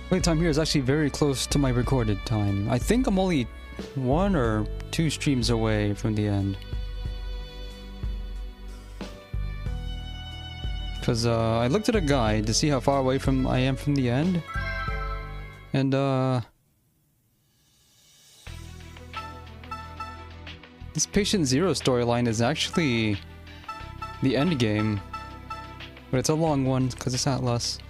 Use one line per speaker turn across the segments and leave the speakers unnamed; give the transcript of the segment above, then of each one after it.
Playtime here is actually very close to my recorded time. I think I'm only 1 or 2 streams away from the end. Because I looked at a guide to see how far away I am from the end. And this Patient Zero storyline is actually the end game. But it's a long one because it's Atlas.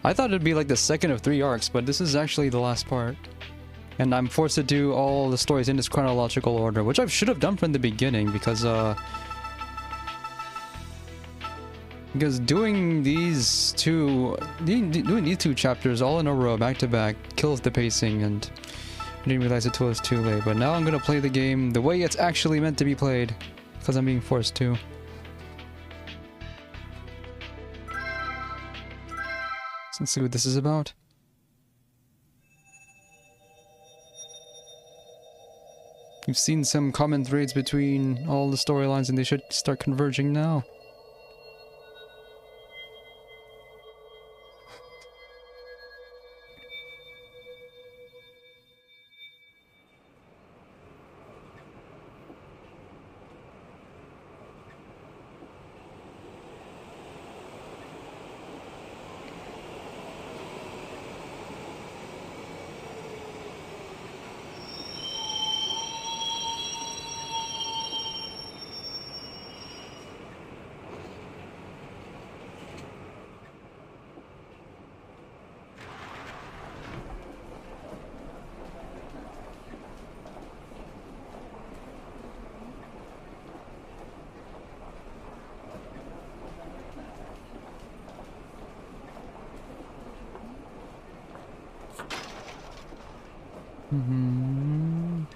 I thought it'd be like the second of 3 arcs, but this is actually the last part. And I'm forced to do all the stories in this chronological order, which I should have done from the beginning because doing these two chapters all in a row back to back kills the pacing, and I didn't realize it till it was too late. But now I'm gonna play the game the way it's actually meant to be played because I'm being forced to. Let's see what this is about. We've seen some common threads between all the storylines and they should start converging now.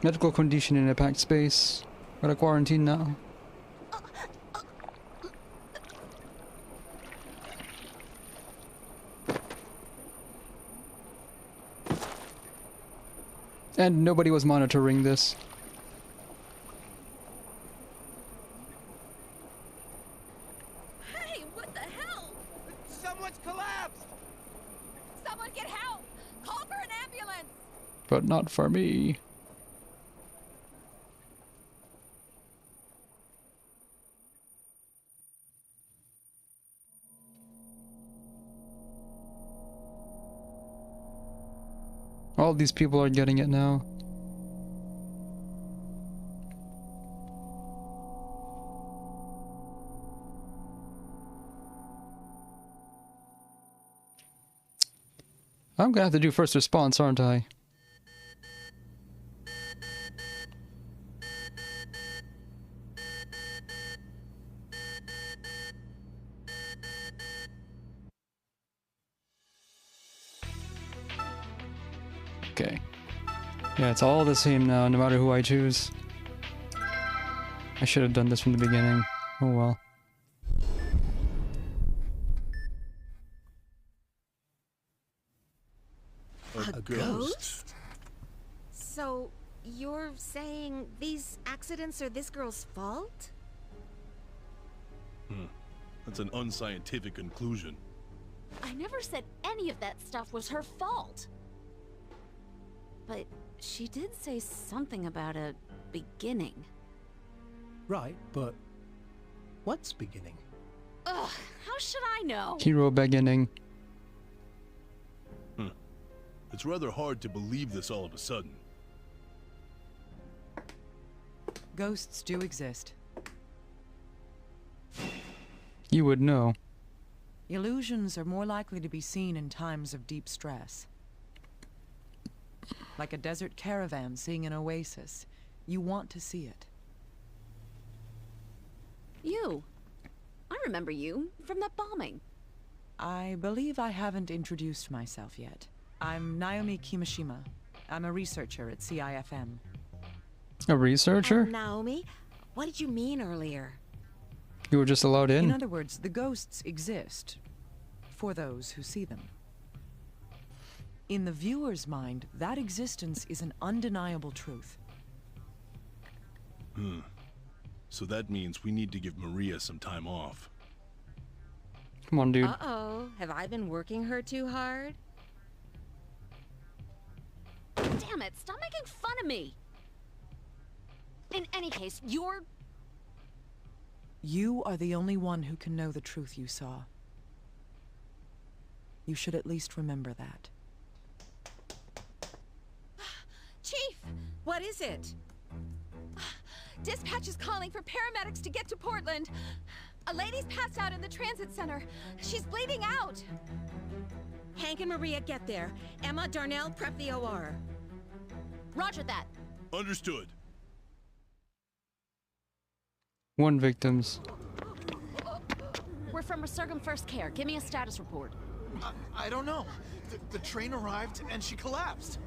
Medical condition in a packed space. Gotta quarantine now. And nobody was monitoring this.
Hey, what the hell?
Someone's collapsed!
Someone get help! Call for an ambulance!
But not for me. All these people are getting it now. I'm gonna have to do first response, aren't I? Okay. Yeah, it's all the same now, no matter who I choose. I should have done this from the beginning. Oh well.
A ghost?
So, you're saying these accidents are this girl's fault?
That's an unscientific conclusion.
I never said any of that stuff was her fault. But she did say something about a beginning.
Right, but what's beginning?
Ugh, how should I know?
Hero beginning.
It's rather hard to believe this all of a sudden.
Ghosts do exist.
You would know.
Illusions are more likely to be seen in times of deep stress. Like a desert caravan seeing an oasis. You want to see it.
You. I remember you from that bombing.
I believe I haven't introduced myself yet. I'm Naomi Kimishima. I'm a researcher at CIFM.
A researcher?
Naomi, what did you mean earlier?
You were just allowed in?
In other words, the ghosts exist. For those who see them. In the viewer's mind, that existence is an undeniable truth.
So that means we need to give Maria some time off.
Come on, dude.
Uh-oh, have I been working her too hard? Damn it, stop making fun of me! In any case,
You are the only one who can know the truth you saw. You should at least remember that.
Chief! What is it? Dispatch is calling for paramedics to get to Portland. A lady's passed out in the transit center. She's bleeding out. Hank and Maria get there. Emma, Darnell, prep the OR.
Roger that.
Understood.
1 victims.
We're from Resurgam First Care. Give me a status report.
I don't know. The train arrived and she collapsed.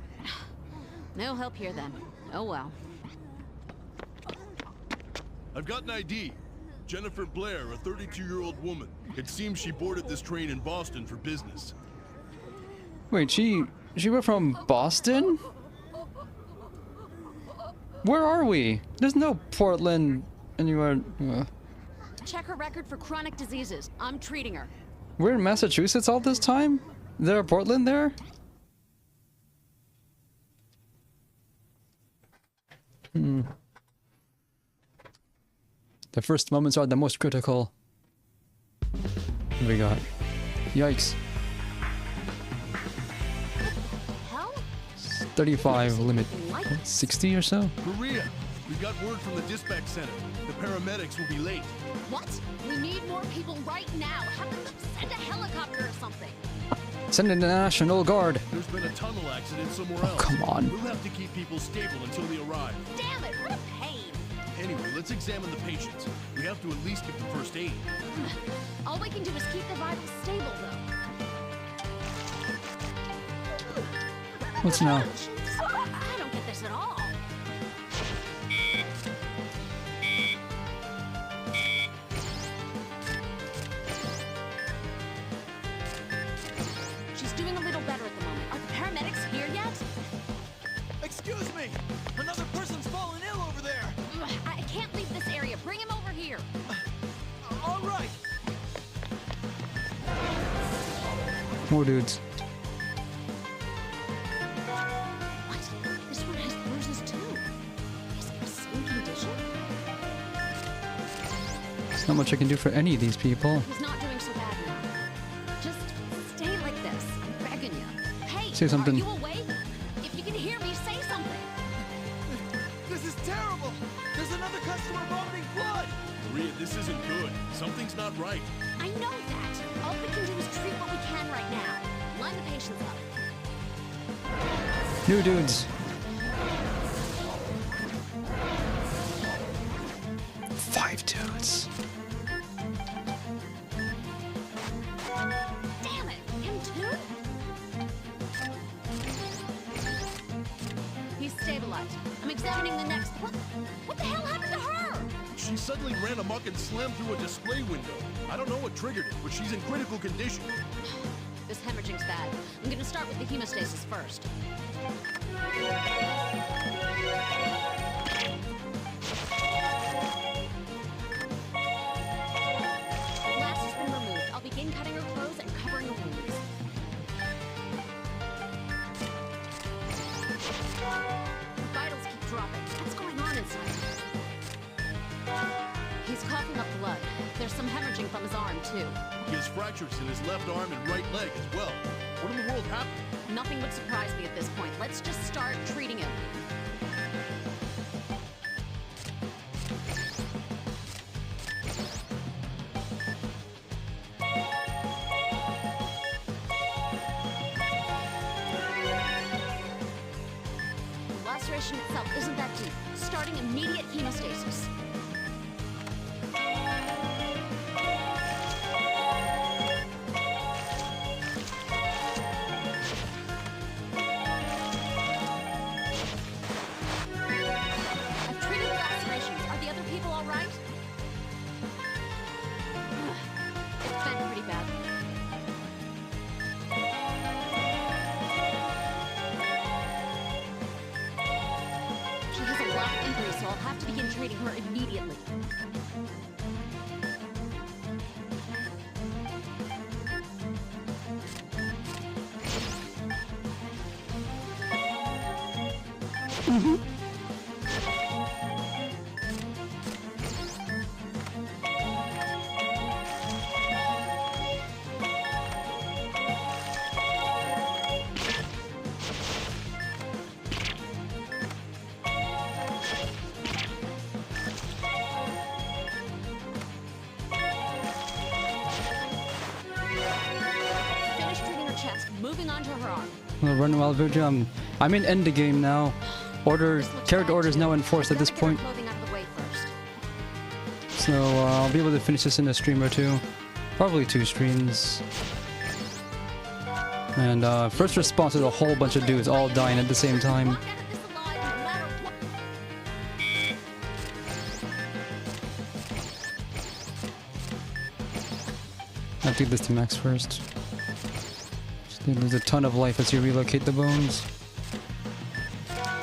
No help here then. Oh well.
I've got an ID. Jennifer Blair, a 32-year-old woman. It seems she boarded this train in Boston for business.
Wait, she went from Boston? Where are we? There's no Portland anywhere.
Check her record for chronic diseases. I'm treating her.
We're in Massachusetts all this time? Is there a Portland there? The first moments are the most critical. What do we got? Yikes.
Hell?
35 limit.
Like
60 or so?
Maria, we got word from the dispatch center. The paramedics will be late.
what? We need more people right now. Have them send a helicopter or something.
Send in the National Guard.
There's been a tunnel accident somewhere else.
Come on.
We'll have to keep people stable until they arrive.
Damn it, what a pain.
Anyway, let's examine the patients. We have to at least give them first aid.
All we can do is keep the vitals stable, though.
What's now?
I don't get this at all. She's doing a little better at the moment. Are the paramedics here yet?
Excuse me! Another person's fallen ill over there!
I can't leave this area. Bring him over here.
All right!
More dudes.
What? This one has bruises too. Is it the same condition?
There's not much I can do for any of these people.
He's not doing so bad now. Just stay like this. I'm begging you. Hey,
Say something.
Are you awake? If you can hear me, say something.
This is terrible! There's another customer vomiting blood!
Maria, this isn't good. Something's not right.
I know that. All we can do is treat what we can right now. Line the patients up.
New dudes. 5 dudes.
Damn it! Him too? He's stabilized. I'm examining the next. What the hell happened to her?
She suddenly ran amok and slammed through a display window. I don't know what triggered it, but she's in critical condition.
This hemorrhaging's bad. I'm gonna start with the hemostasis first. Glass has been removed. I'll begin cutting her clothes and covering the wounds. Vitals keep dropping. What's going on inside? He's coughing up blood. There's some hemorrhaging from his arm, too.
He has fractures in his left arm and right leg as well. What in the world happened?
Nothing would surprise me at this point. Let's just start treating him. The laceration itself isn't that deep. Starting immediate hemostasis. I've treated the lacerations. Are the other people all right? It's been pretty bad. She has a lot of injuries, so I'll have to begin treating her immediately. Finish treating her chest. Moving on to her arm.
Well, run wild Virgil. I'm in end game now. Character order is now enforced at this
Gotta get her
point.
clothing out of the way first.
So I'll be able to finish this in a stream or two. Probably 2 streams. And first response is a whole bunch of dudes all dying at the same time.
Walk out of this alive, no matter what.
I'll do this to max first. Just lose a ton of life as you relocate the bones.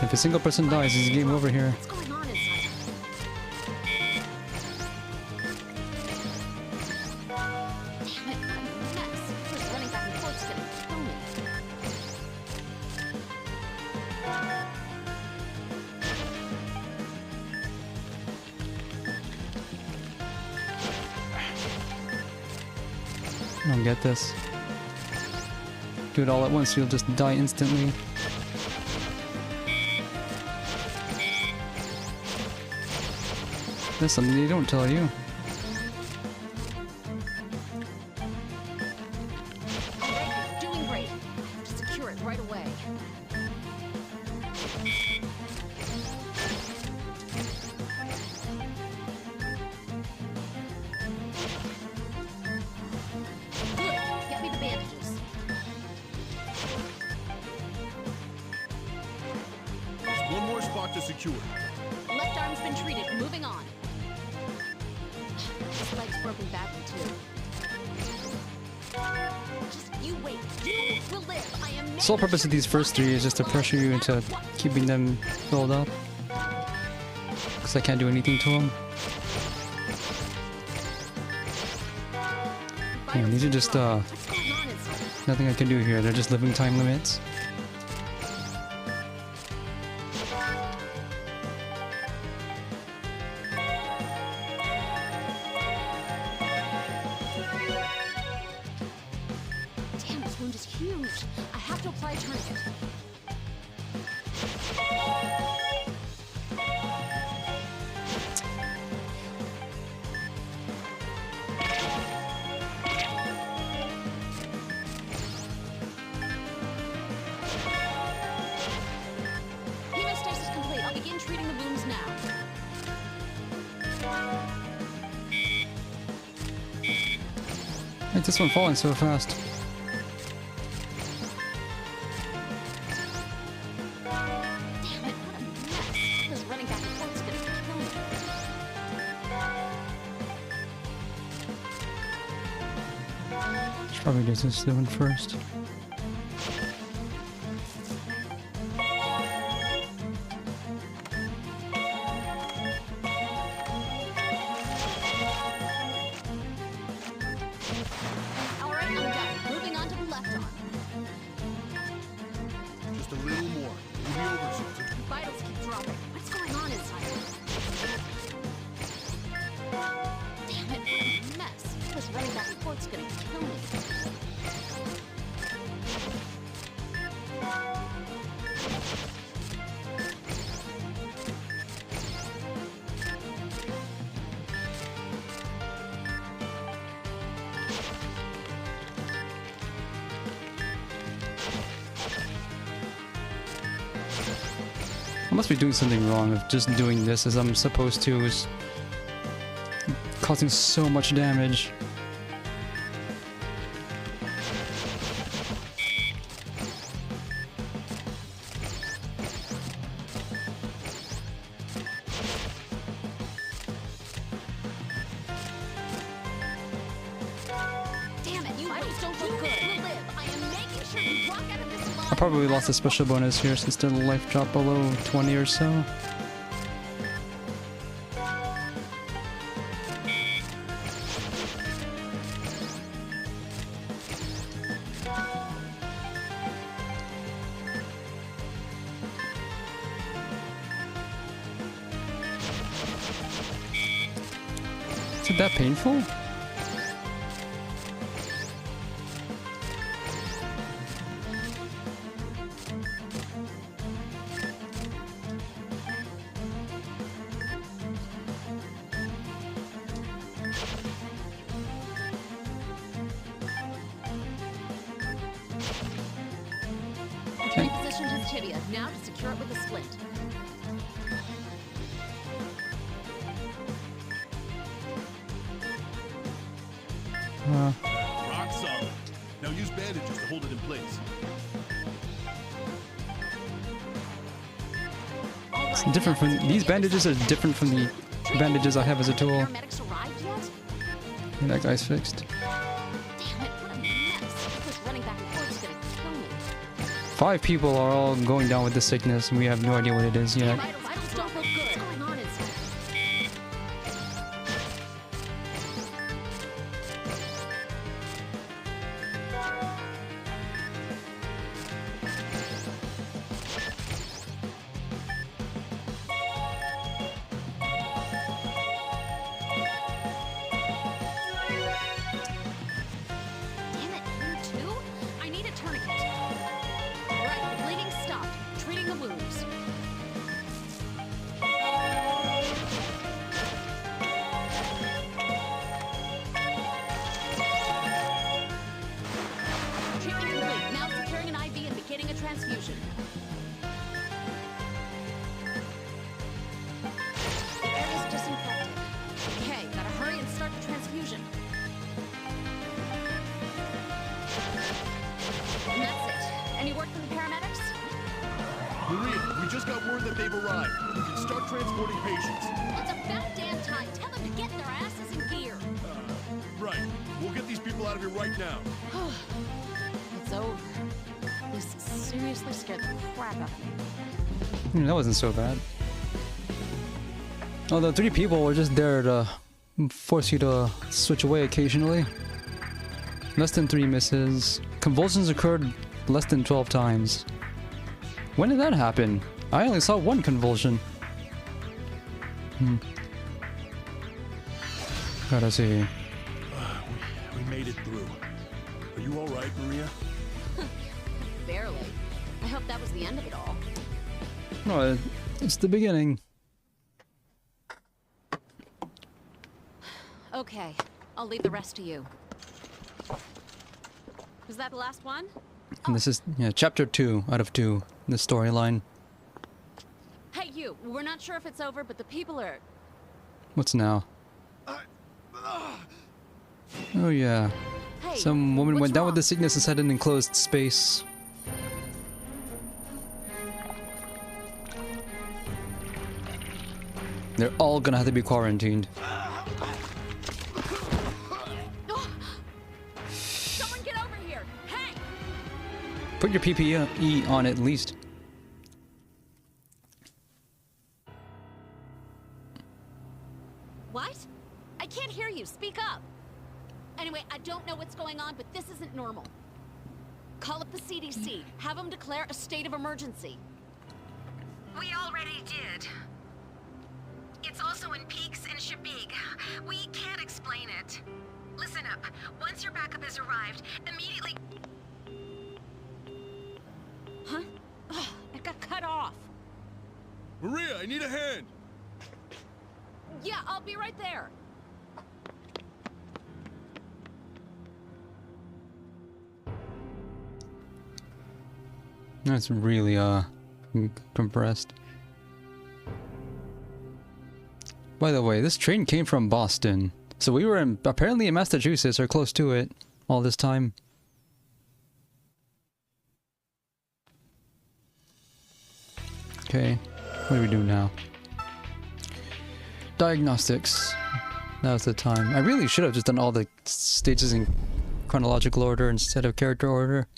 If a single person dies, it's game over here.
What's going on inside? Damn it, I'm a mess. Just running back and forth's gonna kill me.
I don't get this. Do it all at once, you'll just die instantly. That's something they don't tell you.
Alright, you're doing great. Just secure it right away. Good. Get me the bandages.
There's one more spot to secure.
Left arm's been treated. Moving on. His leg's broken badly too. Just you wait. You will live. I am.
Sole purpose of these first 3 is just to pressure you into keeping them filled up. Because I can't do anything to them. Yeah, these are just
What's going on inside?
nothing I can do here. They're just living time limits.
Damn, this wound is huge. I have to apply a tourniquet. Hemostasis complete. I'll begin treating the wounds now.
Why is this one falling so fast?
Damn it, what a mess. This running back and forth's gonna kill me.
Should probably do this one first.
Alright, I'm done. Moving on to the left arm.
Just a little more. We'll be over soon.
Vitals keep dropping. What's going on inside? Damn it, what a mess. This running back and forth's gonna kill me.
I must be doing something wrong if just doing this as I'm supposed to is causing so much damage.
Damn it, you vitals don't look good. You will live. I am making sure you walk out of this alive.
I probably lost a special bonus here since the life drop below 20 or so. it that painful?
Okay, positioned his tibia. Now to secure it with a splint.
Rock solid. Now use bandages to hold it in place.
It's different from these bandages are different from the bandages I have as a tool.
Paramedics arrived yet?
That guy's fixed.
Damn it, what a mess. This running back and forth is gonna kill me.
5 people are all going down with the sickness, and we have no idea what it is yet.
Vitals don't look good. What's going on inside? Damn it, you too? I need a tourniquet. Right, the bleeding stopped. Treating the wounds. Treatment complete. Now securing an IV and beginning a transfusion. The area's disinfected. Okay, gotta hurry and start the transfusion. And that's it. Any word from the paramedics?
Maria, we just got word that they've arrived. We can start transporting patients.
It's about damn time. Tell them to get their asses in gear.
Right. We'll get these people out of here right now.
It's over. This seriously scared the crap out of me.
That wasn't so bad. Although 3 people were just there to force you to switch away occasionally. Less than 3 misses. Convulsions occurred less than 12 times. When did that happen? I only saw 1 convulsion. Gotta see.
We made it through. Are you all right, Maria?
Barely. I hope that was the end of it all.
No, it's the beginning.
Okay, I'll leave the rest to you. Was that the last one?
And this is chapter 2 out of 2 in the storyline.
Hey, you. We're not sure if it's over, but the people are...
What's now? Oh yeah.
Hey,
Some woman
what's
went down with
wrong?
the sickness inside an enclosed space. They're all gonna have to be quarantined.
Someone get over here! Hey!
Put your PPE on at least.
What? I can't hear you. Speak up. Anyway, I don't know what's going on, but this isn't normal. Call up the CDC. Have them declare a state of emergency.
We already did. It's also in Peaks and Shabig. We can't explain it. Listen up. Once your backup has arrived, immediately...
Huh? Ugh, it got cut off.
Maria, I need a hand.
Yeah, I'll be right there.
That's really compressed. By the way, this train came from Boston. So we were apparently in Massachusetts or close to it all this time. Okay, what do we do now? Diagnostics. Now's the time. I really should have just done all the stages in chronological order instead of character order.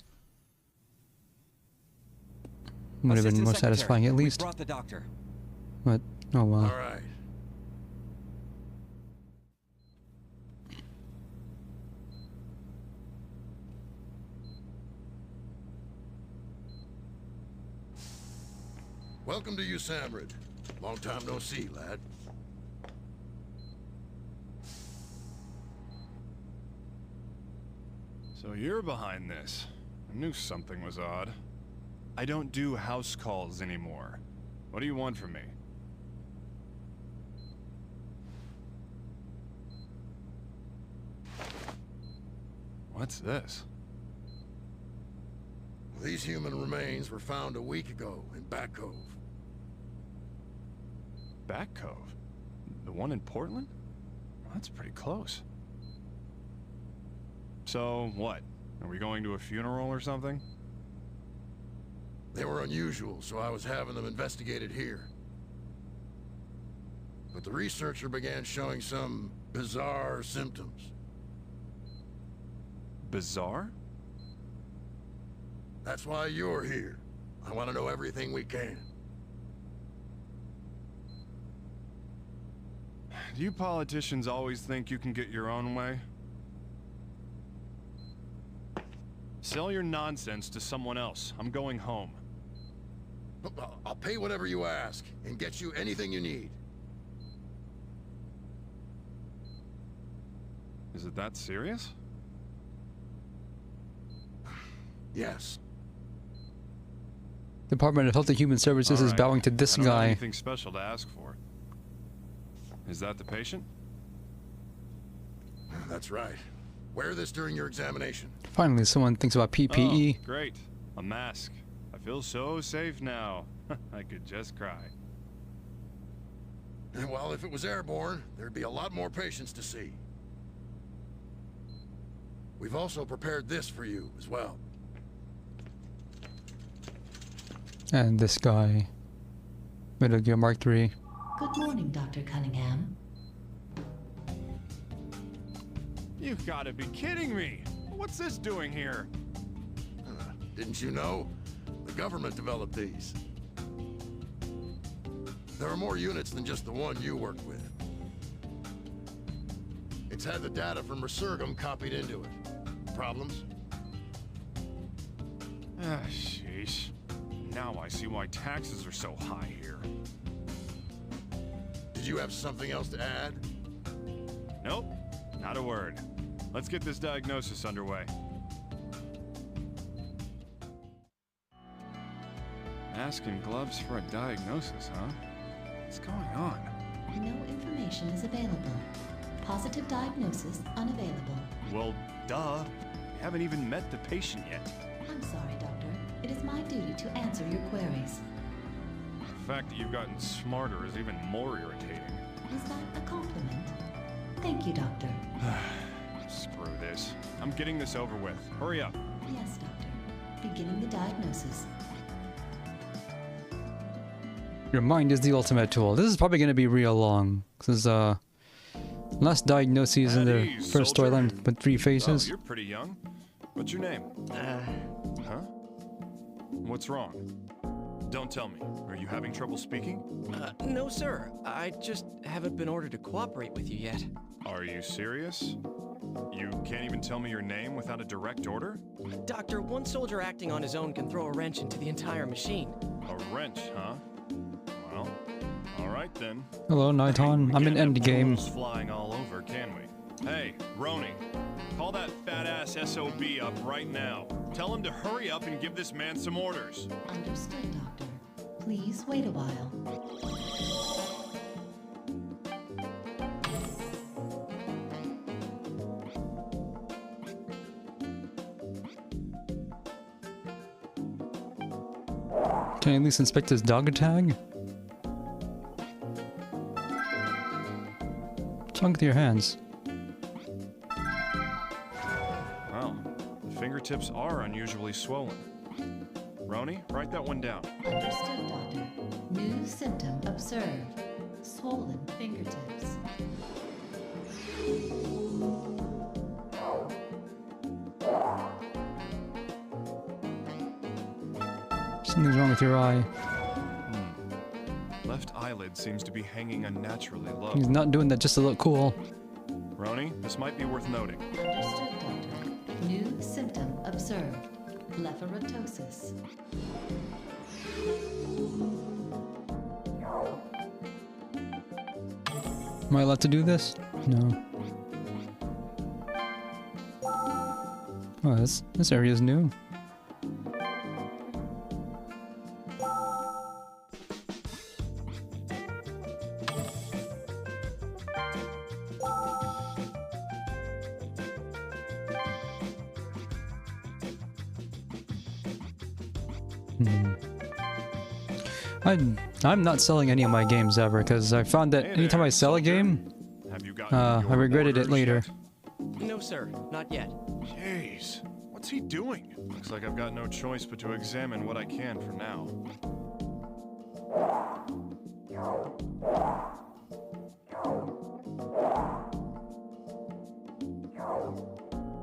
Would have been more satisfying at least.
Brought the doctor.
But, oh well.
All right. Welcome to USAMRID. Long time no see, lad.
So you're behind this. I knew something was odd. I don't do house calls anymore. What do you want from me? What's this?
These human remains were found a week ago in Back Cove.
Back Cove? The one in Portland? Well, that's pretty close. So, what? Are we going to a funeral or something?
They were unusual, so I was having them investigated here. But the researcher began showing some bizarre symptoms.
Bizarre?
That's why you're here. I want to know everything we can.
Do you politicians always think you can get your own way? Sell your nonsense to someone else. I'm going home.
I'll pay whatever you ask and get you anything you need.
Is it that serious?
Yes.
Department of Health and Human Services is bowing to this
I don't have
guy.
anything special to ask for. Is that the patient?
That's right. Wear this during your examination.
Finally, someone thinks about PPE.
Oh, great. A mask. I feel so safe now. I could just cry.
Well, if it was airborne, there'd be a lot more patients to see. We've also prepared this for you as well.
And this guy. Metal Gear Mark III.
Good morning, Dr. Cunningham.
You've got to be kidding me! What's this doing here?
Didn't you know? The government developed these. There are more units than just the one you worked with. It's had the data from Resurgam copied into it. Problems?
Ah, sheesh. Now I see why taxes are so high here.
Did you have something else to add?
Nope, not a word. Let's get this diagnosis underway. Mask and gloves for a diagnosis, huh? What's going on?
No information is available. Positive diagnosis unavailable.
Well, duh. We haven't even met the patient yet.
I'm sorry, Doctor. It is my duty to answer your queries.
The fact that you've gotten smarter is even more irritating.
Is that a compliment? Thank you, Doctor.
Screw this. I'm getting this over with. Hurry up.
Yes, Doctor. Beginning the diagnosis.
Your mind is the ultimate tool. This is probably going to be real long. This is, last diagnoses in the first storyline with 3 phases.
Oh, you're pretty young. What's your name? Huh? What's wrong? Don't tell me. Are you having trouble speaking?
No, sir. I just haven't been ordered to cooperate with you yet.
Are you serious? You can't even tell me your name without a direct order?
Doctor, one soldier acting on his own can throw a wrench into the entire machine.
A wrench, huh? Well, all right then.
Hello, Nighton. I'm in Endgame.
Rules flying all over, can we? Hey, Roni, call that fat-ass SOB up right now. Tell him to hurry up and give this man some orders.
Understood, Doctor. Please wait a while.
Can I at least inspect his dog tag? What's wrong with your hands?
Well, the fingertips are unusually swollen. Roni, write that one down.
Understood, Doctor. New symptom observed. Swollen fingertips.
Something's wrong with your eye.
Left eyelid seems to be hanging unnaturally low.
He's not doing that just to look cool.
Roni, this might be worth noting.
Understood, Doctor. New symptom observed. Blepharotosis.
Am I allowed to do this? No. Oh, this area is new. I'm not selling any of my games ever because I found that anytime I sell a game, I regretted it later.
No, sir, not yet.
Jeez, what's he doing? Looks like I've got no choice but to examine what I can for now.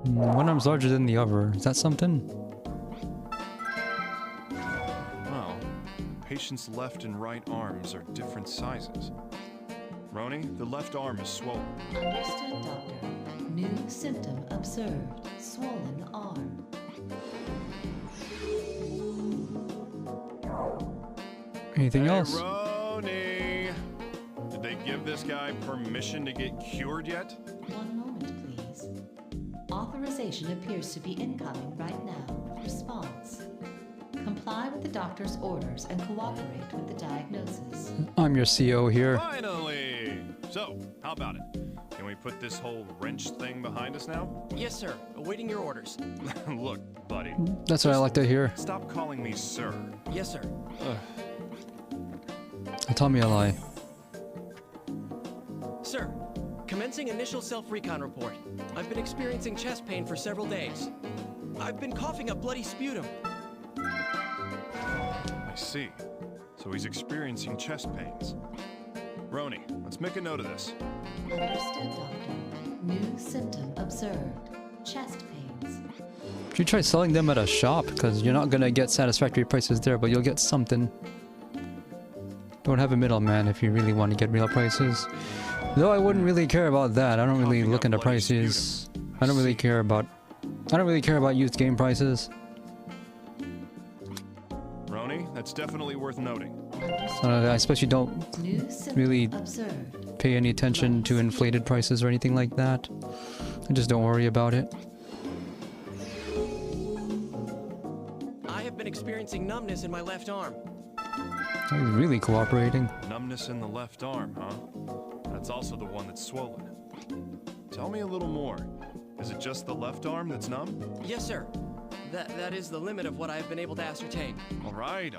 One arm's larger than the other. Is that something?
Well, patient's left and right arms are different sizes. Roni, the left arm is swollen.
Understood, Doctor. New symptom observed. Swollen arm.
Anything else?
Roni! Did they give this guy permission to get cured yet?
One moment, please. Authorization appears to be incoming right now. Response. Comply with the doctor's orders and cooperate with the diagnosis.
I'm your CO here.
Finally! So, how about it? Can we put this whole wrench thing behind us now?
Yes, sir. Awaiting your orders.
Look, buddy.
That's what I like to hear.
Stop calling me sir.
Yes, sir.
Tell me a lie.
Sir, commencing initial self-recon report. I've been experiencing chest pain for several days. I've been coughing up bloody sputum.
I see. So he's experiencing chest pains. Roni, let's make a note of this.
Understood, Doctor. New symptom observed. Chest pains.
You should try selling them at a shop, because you're not gonna get satisfactory prices there, but you'll get something. Don't have a middleman if you really want to get real prices. Though I wouldn't really care about that. I don't really look into prices. I don't really care about used game prices.
Roni, that's definitely worth noting.
I suppose you don't really pay any attention to inflated prices or anything like that. I just don't worry about it.
I have been experiencing numbness in my left arm.
He's really cooperating.
Numbness in the left arm, huh? That's also the one that's swollen. Tell me a little more. Is it just the left arm that's numb?
Yes, sir. That is the limit of what I've been able to ascertain.
All right.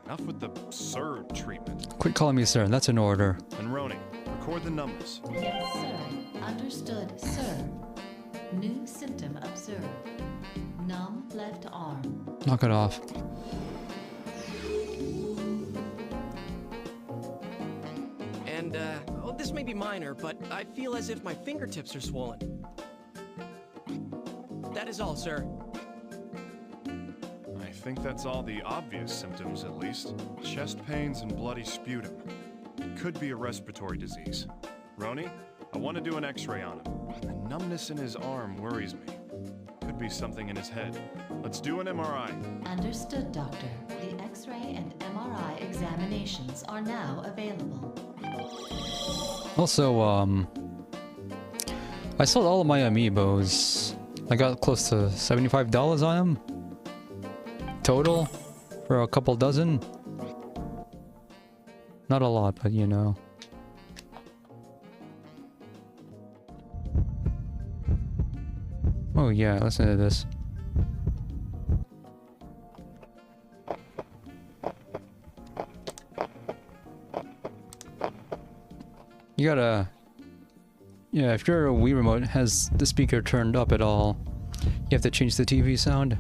Enough with the sir treatment.
Quit calling me sir. That's an order.
And Roni, record the numbness.
Yes, sir. Understood, sir. New symptom observed. Numb left arm.
Knock it off.
And, this may be minor, but I feel as if my fingertips are swollen. That is all, sir.
I think that's all the obvious symptoms, at least. Chest pains and bloody sputum. It could be a respiratory disease. Roni, I want to do an x-ray on him. The numbness in his arm worries me. Could be something in his head. Let's do an MRI.
Understood, Doctor. The X-ray and MRI examinations are now available.
Also, I sold all of my amiibos. I got close to $75 on them. Total. For a couple dozen. Not a lot, but you know. Oh yeah, listen to this. You gotta... Yeah, if your Wii remote has the speaker turned up at all, you have to change the TV sound.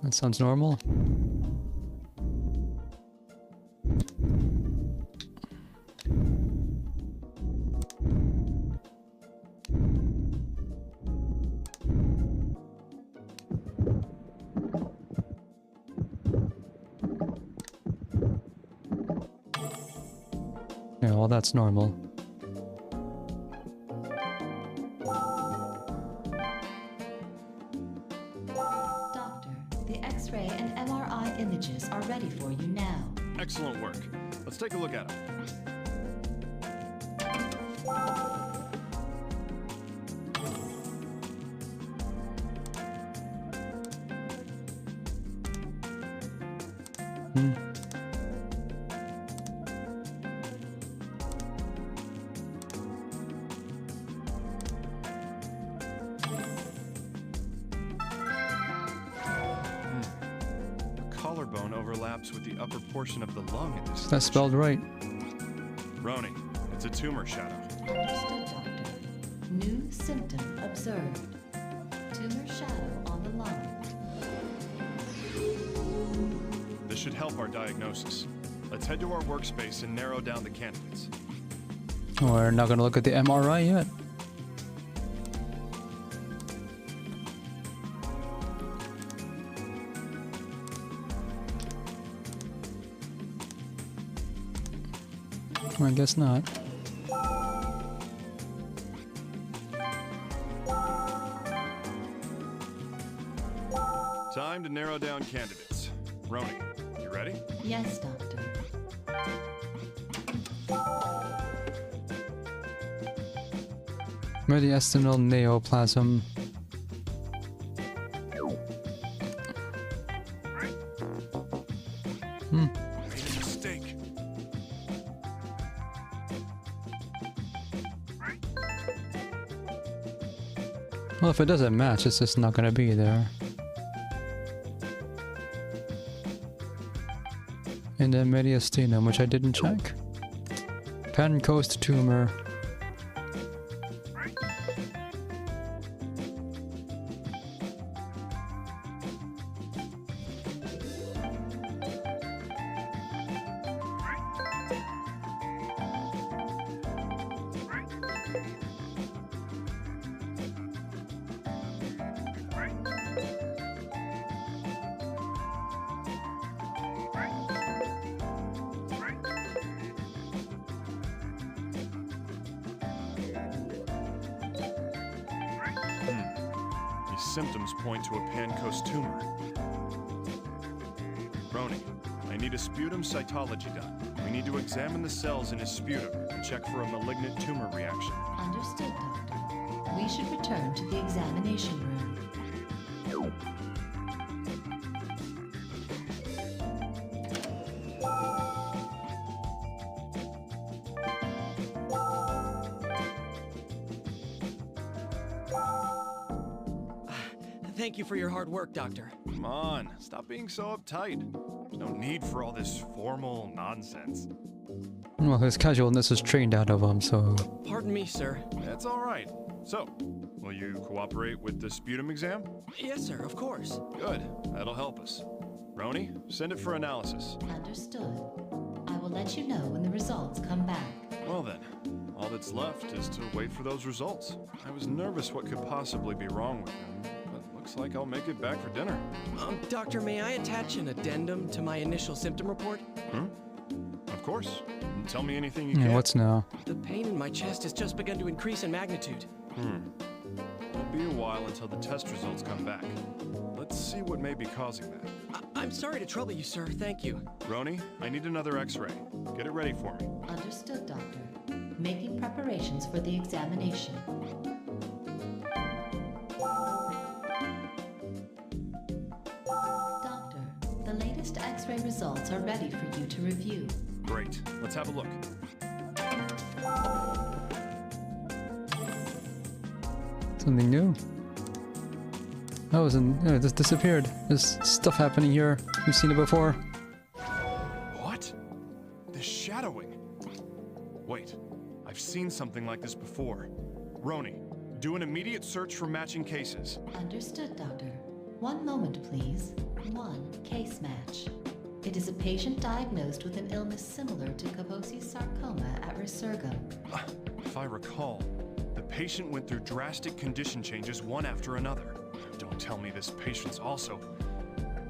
That sounds normal. Yeah, well, that's normal.
Doctor, the X-ray and MRI images are ready for you now.
Excellent work. Let's take a look at him.
button.
The collarbone overlaps with the upper portion of the lung at this
That's spelled right.
Roni, it's a tumor shadow.
Understood, Doctor. New symptom observed. Tumor shadow on the lung.
This should help our diagnosis. Let's head to our workspace and narrow down the candidates.
We're not gonna look at the MRI yet. I guess not.
Time to narrow down candidates. Roni, you ready?
Yes, Doctor.
Mediastinal neoplasm.
Made a mistake.
Well, if it doesn't match, it's just not gonna be there. And then mediastinum, which I didn't check. Pancoast tumor.
These symptoms point to a Pancoast tumor. Roni, I need a sputum cytology done. We need to examine the cells in his sputum and check for a malignant tumor reaction.
Understood, Doctor. We should return to the examination room.
Thank you for your hard work, Doctor.
Come on, stop being so uptight. There's no need for all this formal nonsense.
Well, his casualness is trained out of him, so...
Pardon me, sir.
That's all right. So, will you cooperate with the sputum exam?
Yes, sir, of course.
Good. That'll help us. Roni, send it for analysis.
Understood. I will let you know when the results come back.
Well then, all that's left is to wait for those results. I was nervous what could possibly be wrong with him, but looks like I'll make it back for dinner.
Doctor, may I attach an addendum to my initial symptom report?
Of course. Tell me anything you
Yeah,
can.
what's now?
The pain in my chest has just begun to increase in magnitude.
It'll be a while until the test results come back. Let's see what may be causing that.
I'm sorry to trouble you, sir. Thank you.
Roni, I need another x-ray. Get it ready for me.
Understood, Doctor. Making preparations for the examination. Doctor, the latest X-ray results are ready for you to review.
Great. Let's have a look.
Something new. That wasn't... Yeah, this disappeared. There's stuff happening here. We've seen it before.
What? This shadowing. Wait, I've seen something like this before. Roni, do an immediate search for matching cases.
Understood, Doctor. One moment, please. One case match. It is a patient diagnosed with an illness similar to Kaposi sarcoma at Resurgam.
If I recall, the patient went through drastic condition changes one after another. Don't tell me this patient's also...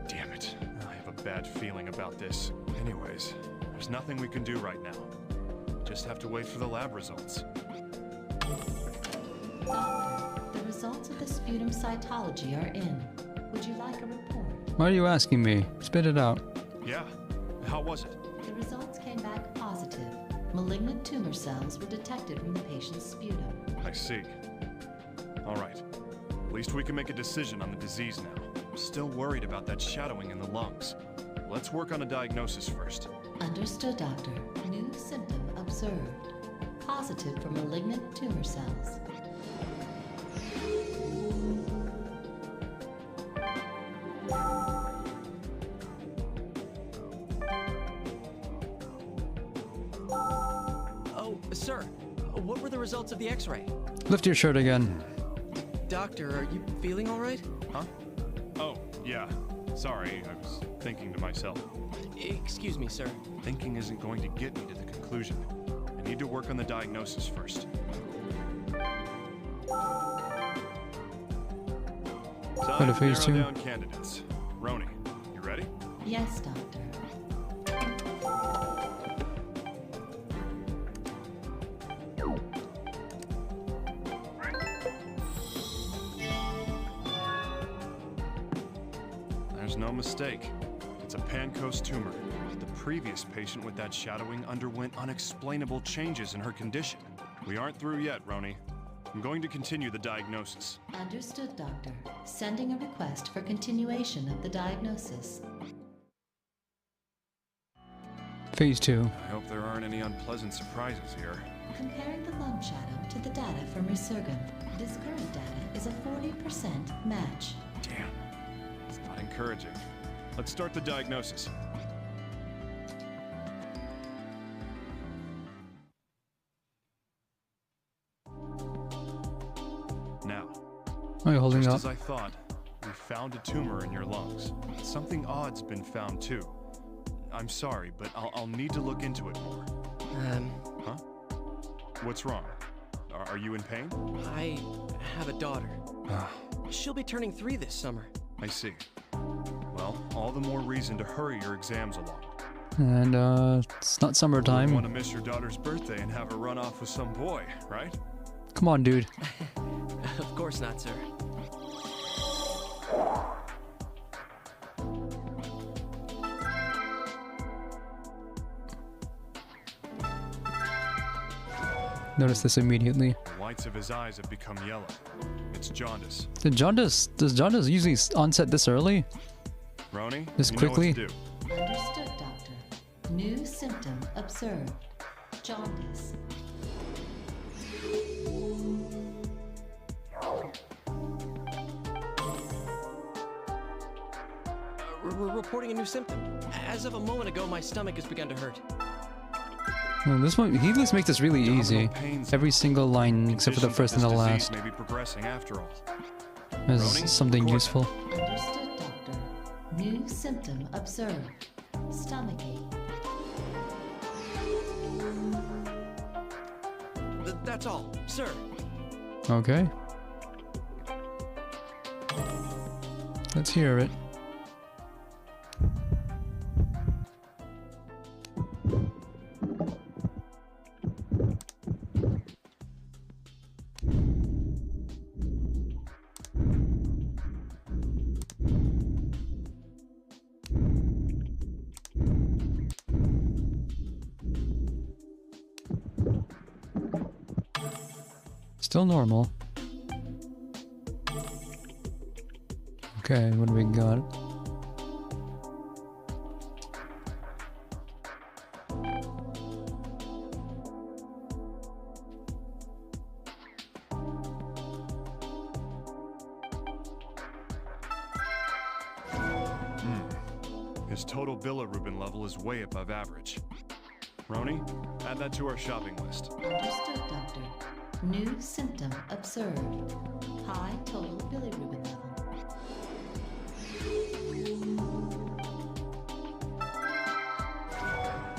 Damn it. I have a bad feeling about this. Anyways, there's nothing we can do right now. Just have to wait for the lab results.
Doctor, the results of the sputum cytology are in. Would you like a report?
Why are you asking me? Spit it out.
Yeah. How was it?
The results came back positive. Malignant tumor cells were detected from the patient's sputum.
I see. All right. At least we can make a decision on the disease now. I'm still worried about that shadowing in the lungs. let's work on a diagnosis first.
Understood, Doctor. New symptom observed. Positive for malignant tumor cells.
Oh, sir, what were the results of the X-ray?
Lift your shirt again.
Doctor, are you feeling all right?
Huh? Oh, yeah. Sorry, I was thinking to myself.
Excuse me, sir.
Thinking isn't going to get me to the conclusion. I need to work on the diagnosis first.
Go to phase 2.
Narrow down candidates. Roni, you ready?
Yes, Doctor.
There's no mistake. It's a Pankos tumor. The previous patient with that shadowing underwent unexplainable changes in her condition. We aren't through yet, Roni. I'm going to continue the diagnosis.
Understood, Doctor. Sending a request for continuation of the diagnosis.
Phase 2.
I hope there aren't any unpleasant surprises here.
Comparing the lung shadow to the data from Resurgam, this current data is a 40% match.
Damn. It's not encouraging. Let's start the diagnosis. Now,
What are you holding
just
up?
as I thought, we found a tumor in your lungs. Something odd's been found too. I'm sorry, but I'll need to look into it more. Huh? What's wrong? Are you in pain?
I have a daughter. She'll be turning 3 this summer.
I see. Well, all the more reason to hurry your exams along.
And it's not
You
summertime.
want to miss your daughter's birthday and have her run off with some boy, right?
Come on, dude.
Of course not, sir.
Notice this immediately.
The whites of his eyes have become yellow. It's jaundice.
Does jaundice usually onset this early?
Roni,
This
you
quickly?
know what to do.
Understood, Doctor. New symptom observed. Jaundice.
We're reporting a new symptom. As of a moment ago, my stomach has begun to hurt.
Well, this one, he just makes this really easy.
pains.
Every single line except for the
Conditions
first and the
of this disease
last
may be progressing after all.
is
Roni,
something
record.
useful.
Understood, Doctor. New symptom observed. Stomachache.
That's all, sir.
Okay. Let's hear it. Still normal. Okay, what do we got?
His total bilirubin level is way above average. Roni, add that to our shopping list.
Understood, Doctor. New symptom observed. High total bilirubin level.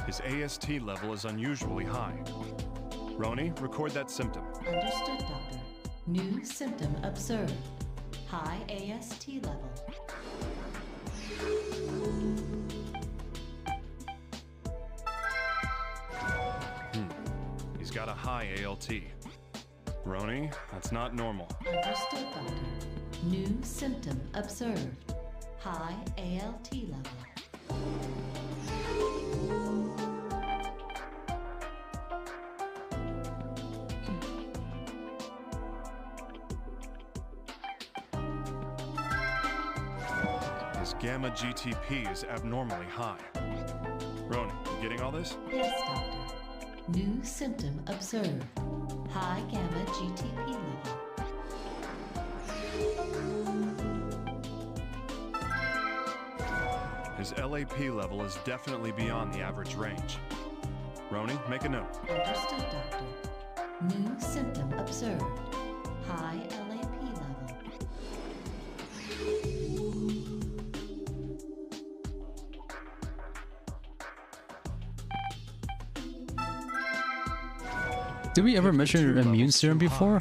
His AST level is unusually high. Roni, record that symptom.
Understood, Doctor. New symptom observed. High AST level.
He's got a high ALT. Roni, that's not normal.
Understood, Doctor. New symptom observed. High ALT level.
His gamma GTP is abnormally high. Roni, you getting all this?
Yes, Doctor. New symptom observed. High gamma GTP level.
His LAP level is definitely beyond the average range. Roni, make a note.
Understood, Doctor. New symptom observed. High LAP level.
Did we ever mention immune serum before?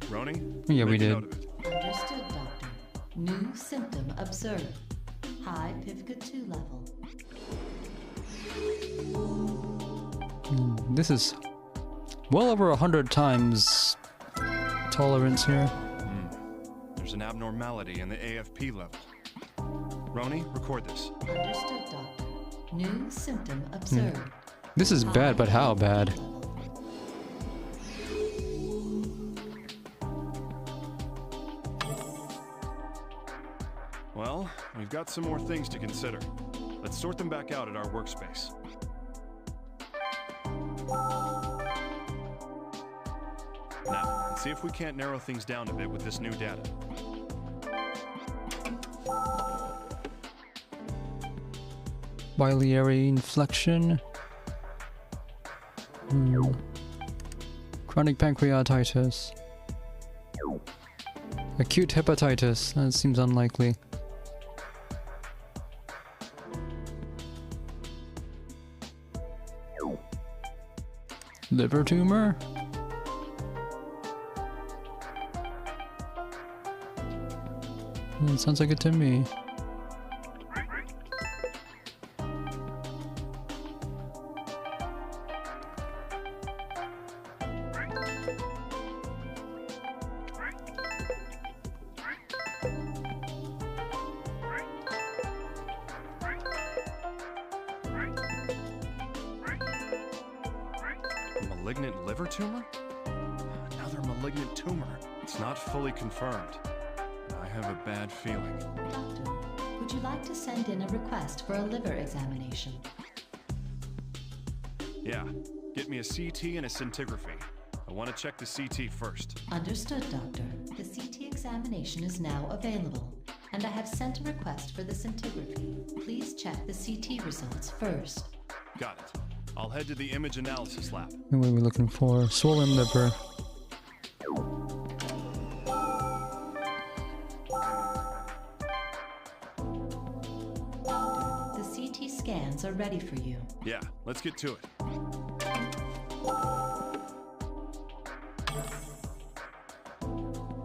Roni?
Yeah, we
make a
did.
note of it.
Understood, Doctor. New symptom observed. High PIVKA-2 level.
This is well over 100 times tolerance here.
There's an abnormality in the AFP level. Roni, record this.
Understood, Doctor. New symptom observed.
This is bad, but how bad?
Well, we've got some more things to consider. Let's sort them back out at our workspace. Now, let's see if we can't narrow things down a bit with this new data.
Biliary inflection. Chronic pancreatitis. Acute hepatitis. That seems unlikely. Liver tumor? It sounds like it to me.
Malignant liver tumor? Another malignant tumor. It's not fully confirmed. I have a bad feeling.
Doctor, would you like to send in a request for a liver examination?
Yeah, get me a CT and a scintigraphy. I want to check the CT first.
Understood, Doctor. The CT examination is now available, and I have sent a request for the scintigraphy. Please check the CT results first.
Got it. I'll head to the image analysis lab.
And what are we looking for? Swollen liver.
Doctor, the CT scans are ready for you.
Yeah, let's get to it.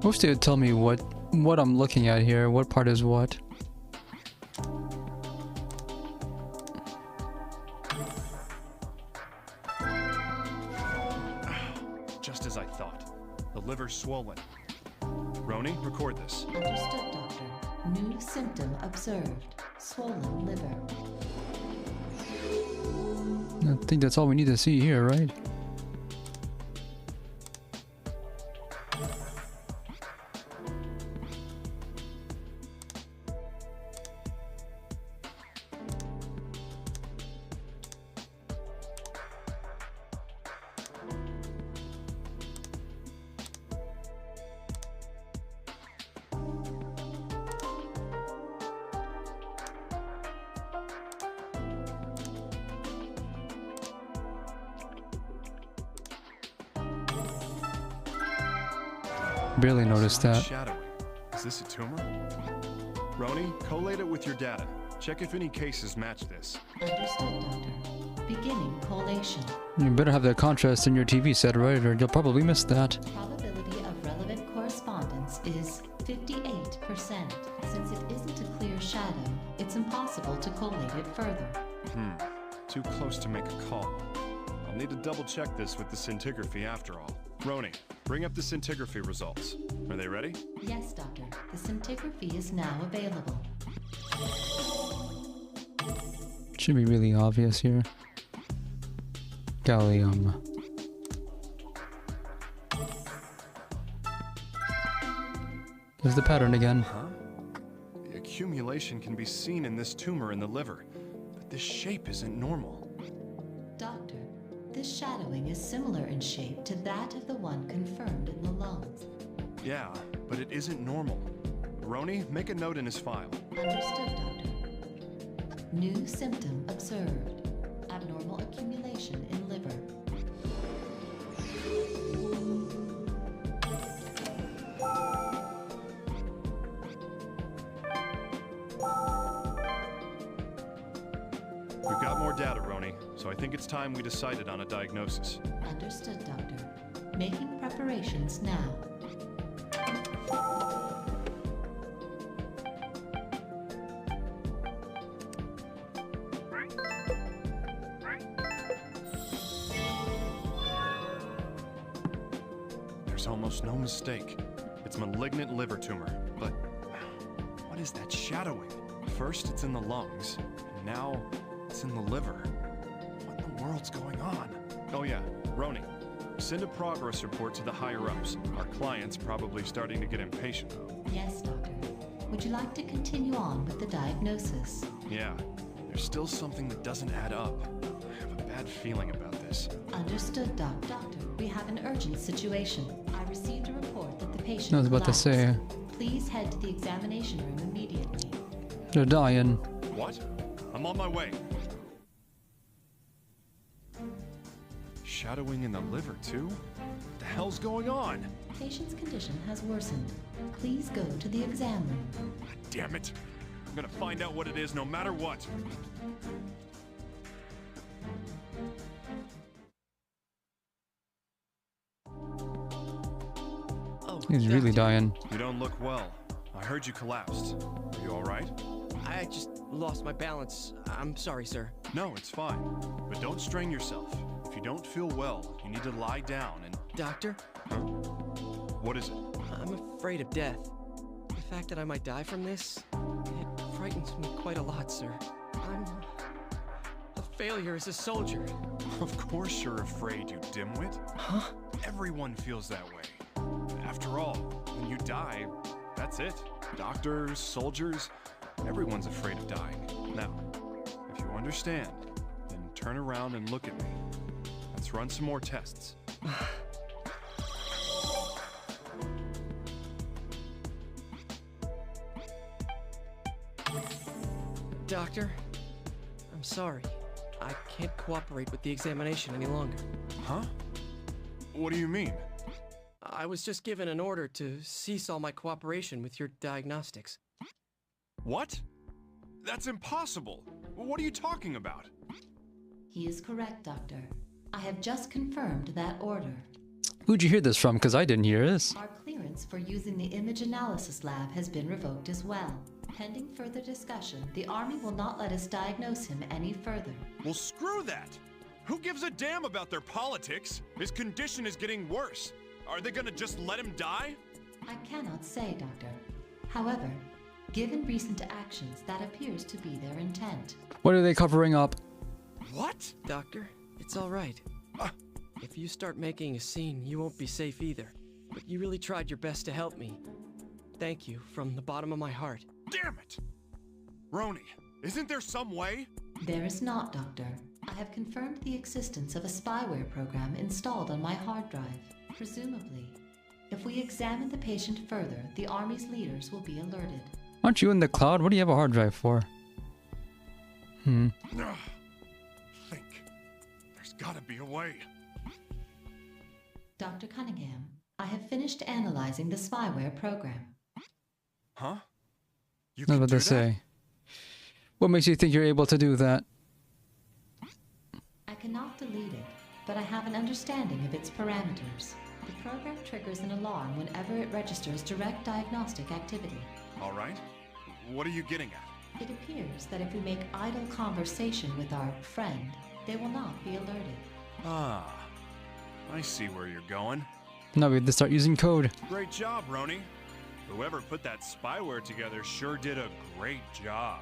Wish they would tell me what I'm looking at here. What part is what?
Just as I thought. The liver's swollen. Roni, record this.
Understood, Doctor. New symptom observed. Swollen liver.
I think that's all we need to see here, right? Barely noticed that.
Shadowing. Is this a tumor? Roni, collate it with your data. Check if any cases match this.
Understood, Doctor. Beginning collation.
You better have that contrast in your TV set, right? Or you'll probably miss that.
Probability of relevant correspondence is 58%. Since it isn't a clear shadow, it's impossible to collate it further.
Too close to make a call. I'll need to double check this with the scintigraphy after all. Roni, bring up the scintigraphy results. Are they ready?
Yes, Doctor. The scintigraphy is now available.
Should be really obvious here. Gallium. There's the pattern again.
Huh? The
accumulation can be seen in this tumor in the liver, but this shape isn't normal.
Doctor, this shadowing is similar in shape to that of the one confirmed in the lungs.
Yeah, but it isn't normal. Roni, make a note in his file.
Understood, Doctor. New symptom observed. Abnormal accumulation in liver.
We've got more data, Roni, so I think it's time we decided on a diagnosis.
Understood, Doctor. Making preparations now.
There's almost no mistake. It's malignant liver tumor, but what is that shadowing? First it's in the lungs, and now it's in the liver. What in the world's going on? Oh yeah, Roni, send a progress report to the higher-ups. Our client's probably starting to get impatient.
Yes, Doctor. Would you like to continue on with the diagnosis?
Yeah, there's still something that doesn't add up. I have a bad feeling about this.
Understood, Doctor, we have an urgent situation. I received a report that the patient
I was about to say.
Please head to the examination room immediately.
They're dying.
What? I'm on my way. Shadowing in the liver, too? What the hell's going on?
Patient's condition has worsened. Please go to the exam room.
God damn it. I'm gonna find out what it is no matter what.
He's really dying.
You don't look well. I heard you collapsed. Are you alright?
I just lost my balance. I'm sorry, sir.
No, it's fine. But don't strain yourself. If you don't feel well, you need to lie down and...
Doctor?
Huh? What is it?
I'm afraid of death. The fact that I might die from this, it frightens me quite a lot, sir. I'm a failure as a soldier.
Of course you're afraid, you dimwit.
Huh?
Everyone feels that way. After all, when you die, that's it. Doctors, soldiers, everyone's afraid of dying. Now, if you understand, then turn around and look at me. Let's run some more tests.
Doctor, I'm sorry. I can't cooperate with the examination any longer.
Huh? What do you mean?
I was just given an order to cease all my cooperation with your diagnostics.
What? That's impossible. What are you talking about?
He is correct, Doctor. I have just confirmed that order.
Who'd you hear this from? Because I didn't hear this.
Our clearance for using the image analysis lab has been revoked as well. Pending further discussion, the Army will not let us diagnose him any further.
Well, screw that! Who gives a damn about their politics? His condition is getting worse. Are they gonna just let him die?
I cannot say, Doctor. However, given recent actions, that appears to be their intent.
What are they covering up?
What?
Doctor, it's all right. If you start making a scene, you won't be safe either. But you really tried your best to help me. Thank you from the bottom of my heart.
Damn it! Roni, isn't there some way?
There is not, Doctor. I have confirmed the existence of a spyware program installed on my hard drive. Presumably, if we examine the patient further, the Army's leaders will be alerted.
Aren't you in the cloud? What do you have a hard drive for?
Think. There's gotta be a way.
Dr. Cunningham, I have finished analyzing the spyware program.
Huh? You
I was
can
about
do
to say. What makes you think you're able to do that?
I cannot delete it, but I have an understanding of its parameters. The program triggers an alarm whenever it registers direct diagnostic activity.
All right. What are you getting at?
It appears that if we make idle conversation with our friend, they will not be alerted.
Ah, I see where you're going.
Now we have to start using code.
Great job, Roni. Whoever put that spyware together sure did a great job.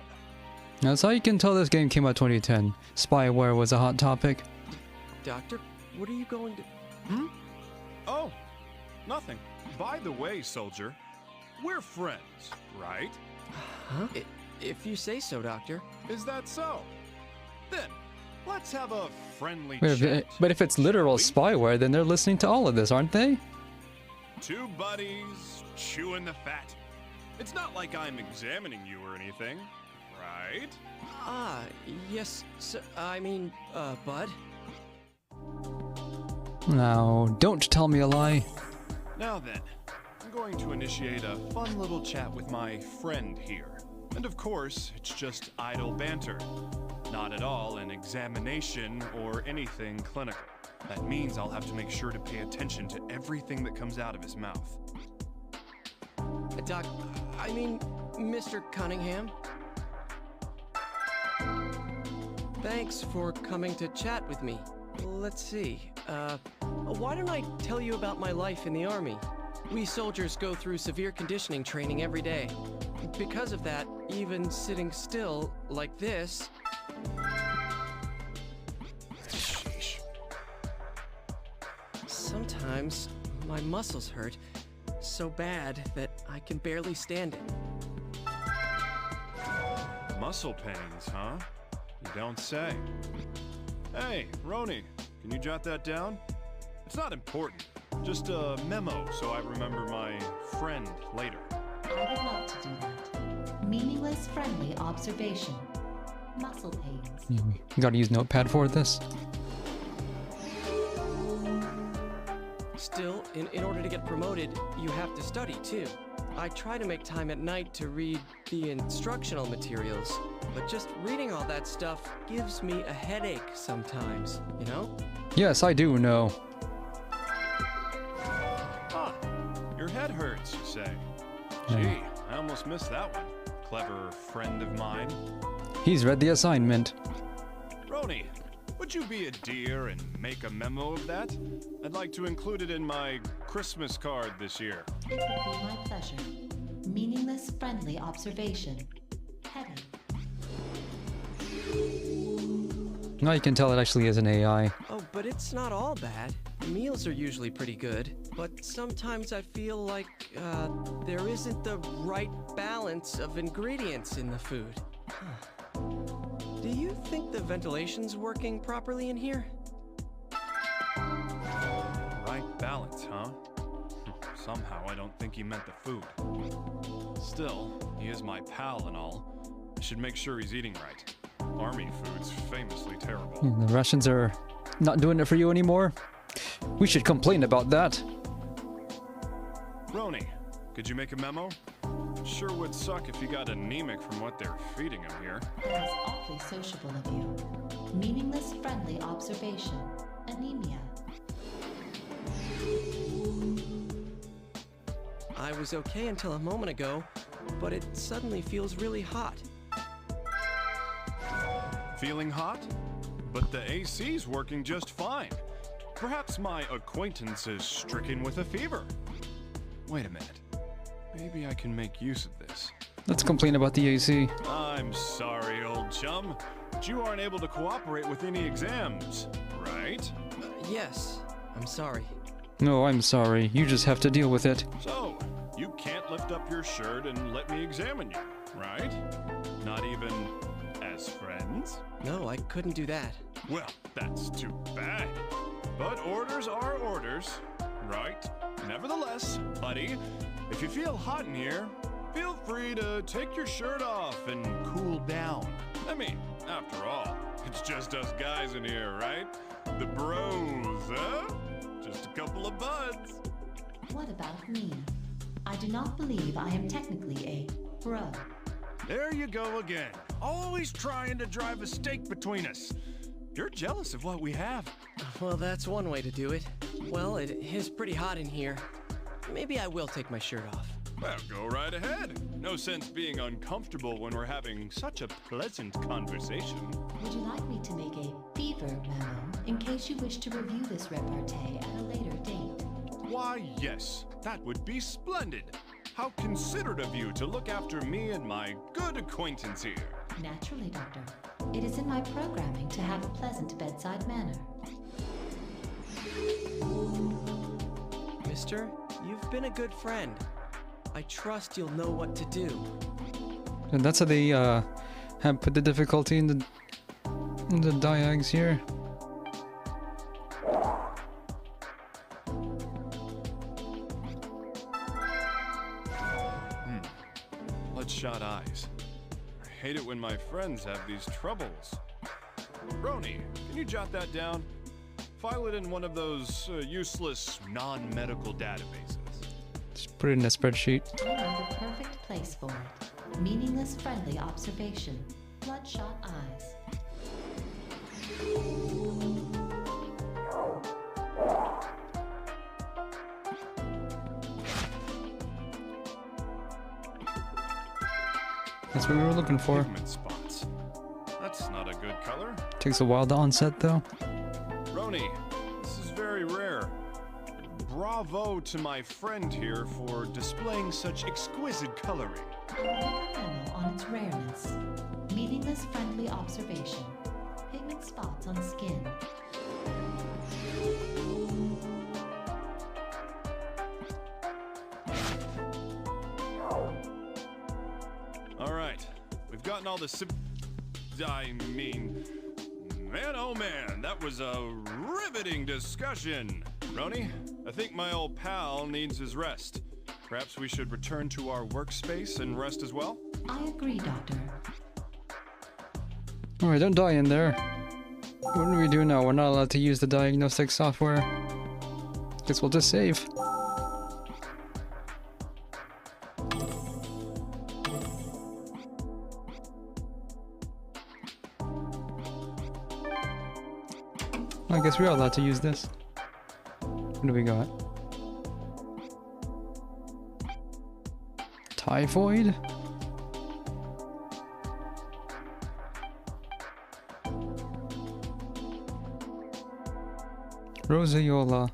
That's how you can tell this game came out 2010. Spyware was a hot topic.
Doctor, what are you going to...
Oh, nothing. By the way, soldier, we're friends, right?
Huh? If you say so, Doctor.
Is that so? Then, let's have a friendly
Wait,
chat.
but if it's literal spyware, then they're listening to all of this, aren't they?
Two buddies chewing the fat. It's not like I'm examining you or anything, right?
Ah, yes, Bud.
Now, don't tell me a lie.
Now then, I'm going to initiate a fun little chat with my friend here. And of course, it's just idle banter. Not at all an examination or anything clinical. That means I'll have to make sure to pay attention to everything that comes out of his mouth.
Mr. Cunningham. Thanks for coming to chat with me. Let's see, why don't I tell you about my life in the Army? We soldiers go through severe conditioning training every day. Because of that, even sitting still like this...
Sheesh.
Sometimes my muscles hurt so bad that I can barely stand it.
Muscle pains, huh? You don't say. Hey, Roni, can you jot that down? It's not important. Just a memo so I remember my friend later.
I would love to do that. Meaningless friendly observation. Muscle pains.
You gotta use Notepad for this.
Still, in order to get promoted, you have to study too. I try to make time at night to read the instructional materials, but just reading all that stuff gives me a headache sometimes, you know?
Yes, I do know.
Ah, your head hurts, you say. Gee, I almost missed that one. Clever friend of mine.
He's read the assignment.
Roni, would you be a dear and make a memo of that? I'd like to include it in my Christmas card this year.
It would be my pleasure. Meaningless friendly observation. Headache.
Now you can tell it actually is an AI.
Oh, but it's not all bad. Meals are usually pretty good, but sometimes I feel like, there isn't the right balance of ingredients in the food. Do you think the ventilation's working properly in here?
Right balance, huh? Somehow I don't think he meant the food. Still, he is my pal and all. I should make sure he's eating right. Army food's famously terrible.
The Russians are not doing it for you anymore. We should complain about that.
Roni, could you make a memo? Sure would suck if you got anemic from what they're feeding him here.
That is awfully sociable of you. Meaningless friendly observation. Anemia.
I was okay until a moment ago, but it suddenly feels really hot.
Feeling hot? But the AC's working just fine. Perhaps my acquaintance is stricken with a fever. Wait a minute. Maybe I can make use of this.
Let's complain about the AC.
I'm sorry, old chum, but you aren't able to cooperate with any exams, right?
Yes, I'm sorry.
No, I'm sorry. You just have to deal with it.
So, you can't lift up your shirt and let me examine you, right? Not even as friends?
No, I couldn't do that.
Well, that's too bad. But orders are orders, right? Nevertheless, buddy, if you feel hot in here, feel free to take your shirt off and cool down. I mean, after all, it's just us guys in here, right? The bros, huh? Just a couple of buds.
What about me? I do not believe I am technically a bro.
There you go again. Always trying to drive a stake between us. You're jealous of what we have.
Well, that's one way to do it. Well, it is pretty hot in here. Maybe I will take my shirt off.
Well, go right ahead. No sense being uncomfortable when we're having such a pleasant conversation.
Would you like me to make a fever memo in case you wish to review this repartee at a later date?
Why, yes. That would be splendid. How considerate of you to look after me and my good acquaintance here.
Naturally, Doctor. It is in my programming to have a pleasant bedside manner.
Mister, you've been a good friend. I trust you'll know what to do.
And that's how they have put the difficulty in the diags here.
Bloodshot eyes. I hate it when my friends have these troubles. Roni, can you jot that down? File it in one of those useless non-medical databases.
Just put it in a spreadsheet.
I know the perfect place for it. Meaningless friendly observation. Bloodshot eyes.
That's what we were looking for.
Pigment spots. That's not a good color.
Takes a while to onset though.
Roni, this is very rare. Bravo to my friend here for displaying such exquisite coloring.
Memo on its rareness. Meaningless friendly observation. Pigment spots on skin.
Alright, we've gotten all the man oh man, that was a riveting discussion. Roni, I think my old pal needs his rest. Perhaps we should return to our workspace and rest as well?
I agree, Doctor.
Alright, don't die in there. What do we do now? We're not allowed to use the diagnostic software. Guess we'll just save. I guess we are allowed to use this. What do we got? Typhoid? Roseola.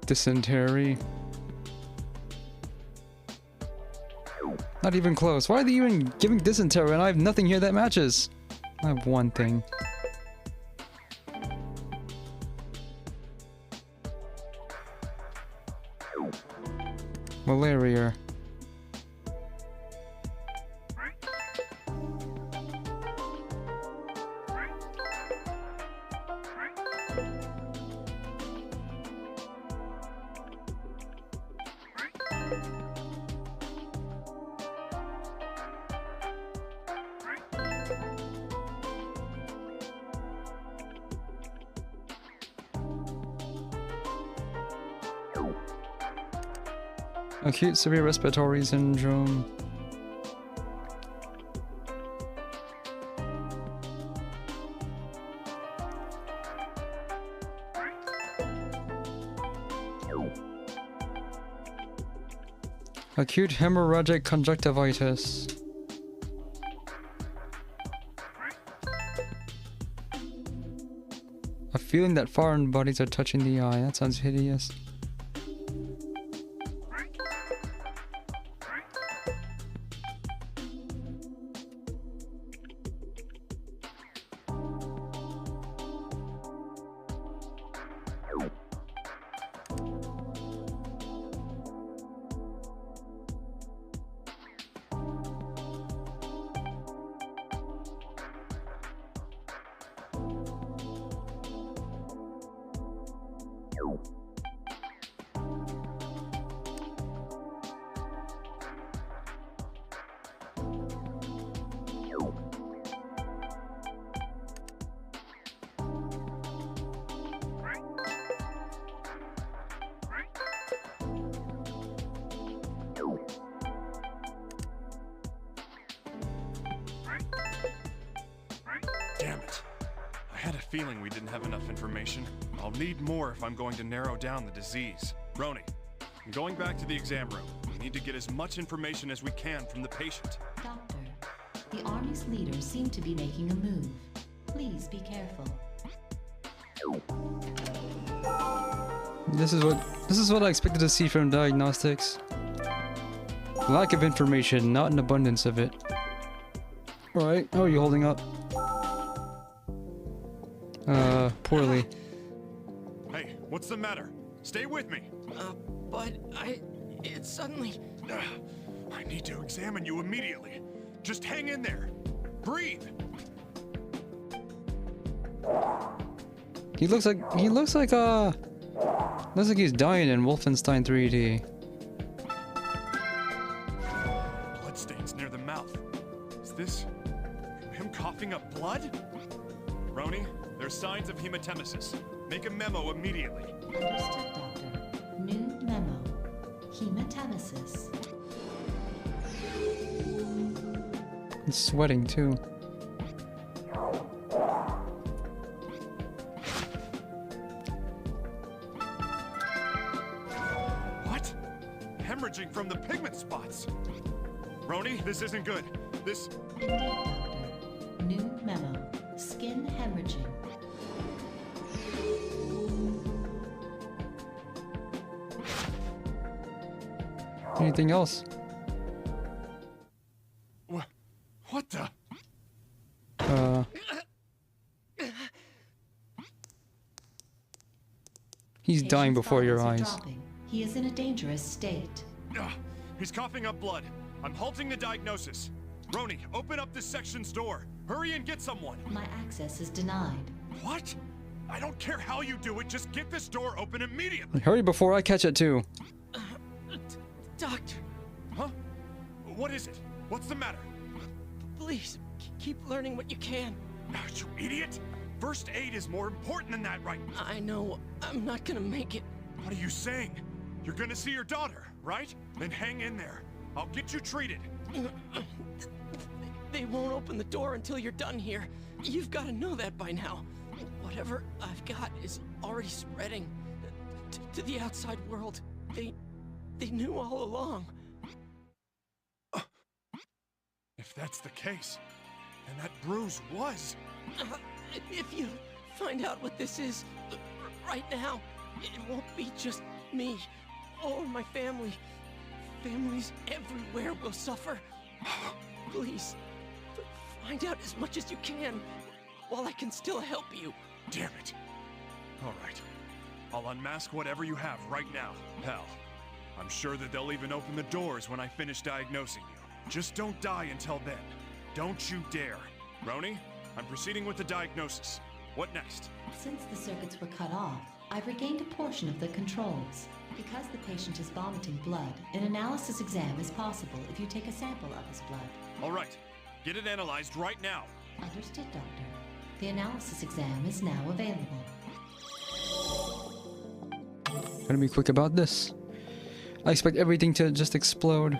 Dysentery. Not even close. Why are they even giving dysentery and I have nothing here that matches? I have one thing. Malaria. Acute severe respiratory syndrome. Acute hemorrhagic conjunctivitis. A feeling that foreign bodies are touching the eye. That sounds hideous.
Damn it. I had a feeling we didn't have enough information. I'll need more if I'm going to narrow down the disease. Roni, I'm going back to the exam room. We need to get as much information as we can from the patient.
Doctor, the Army's leaders seem to be making a move. Please be careful.
This is what I expected to see from diagnostics. Lack of information, not an abundance of it. Alright, how are you holding up? Poorly.
Hey, what's the matter? Stay with me.
But it suddenly...
I need to examine you immediately. Just hang in there. Breathe.
He looks like he's dying in Wolfenstein 3D.
Bloodstains near the mouth. Is this him coughing up blood? Roni, there's signs of hematemesis. Make a memo immediately.
Understood, Doctor. New memo. Hematemesis.
He's sweating too.
What? Hemorrhaging from the pigment spots. Roni, this isn't good. This...
Indeed, Doctor. New memo. Skin hemorrhaging.
Anything else?
What the?
He's dying
Patient's
before your
vitals are
eyes.
dropping. He is in a dangerous state.
He's coughing up blood. I'm halting the diagnosis. Roni, open up this section's door. Hurry and get someone.
My access is denied.
What? I don't care how you do it, just get this door open immediately.
Hurry before I catch it too.
Doctor,
Huh? What is it? What's the matter?
please, keep learning what you can.
You idiot! First aid is more important than that, right?
I know I'm not gonna make it.
What are you saying? You're gonna see your daughter, right? Then hang in there. I'll get you treated.
They won't open the door until you're done here. You've got to know that by now. Whatever I've got is already spreading to the outside world. They knew all along.
If that's the case, then that bruise was...
If you find out what this is right now, it won't be just me or my family. Families everywhere will suffer. Please, find out as much as you can while I can still help you.
Damn it. All right. I'll unmask whatever you have right now. Hell, I'm sure that they'll even open the doors when I finish diagnosing you. Just don't die until then. Don't you dare. Roni, I'm proceeding with the diagnosis. What next?
Since the circuits were cut off, I've regained a portion of the controls. Because the patient is vomiting blood, an analysis exam is possible if you take a sample of his blood.
All right. Get it analyzed right now.
Understood, Doctor. The analysis exam is now available.
Gotta be quick about this. I expect everything to just explode.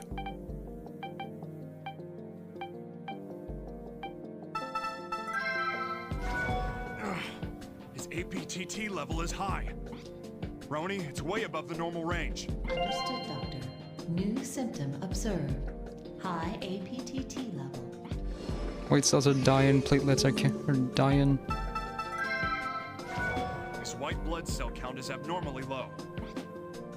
His APTT level is high. Roni, it's way above the normal range.
Understood, Doctor. New symptom observed. High APTT level.
White cells are dying, platelets are dying.
His white blood cell count is abnormally low.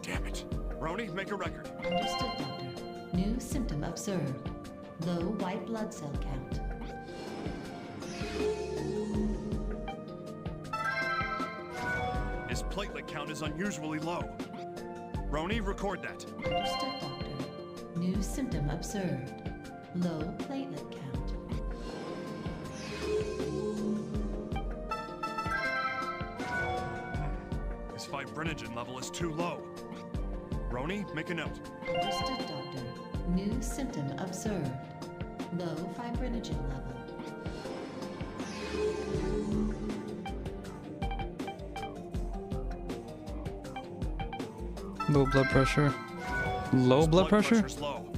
Damn it. Roni, make a record.
Understood, Doctor. New symptom observed. Low white blood cell count.
His platelet count is unusually low. Roni, record that.
Understood, Doctor. New symptom observed. Low platelet count.
His fibrinogen level is too low. Roni, make a note.
Understood, Doctor. New symptom observed. Low fibrinogen level.
Low blood pressure. Low
His
blood pressure?
pressure's low.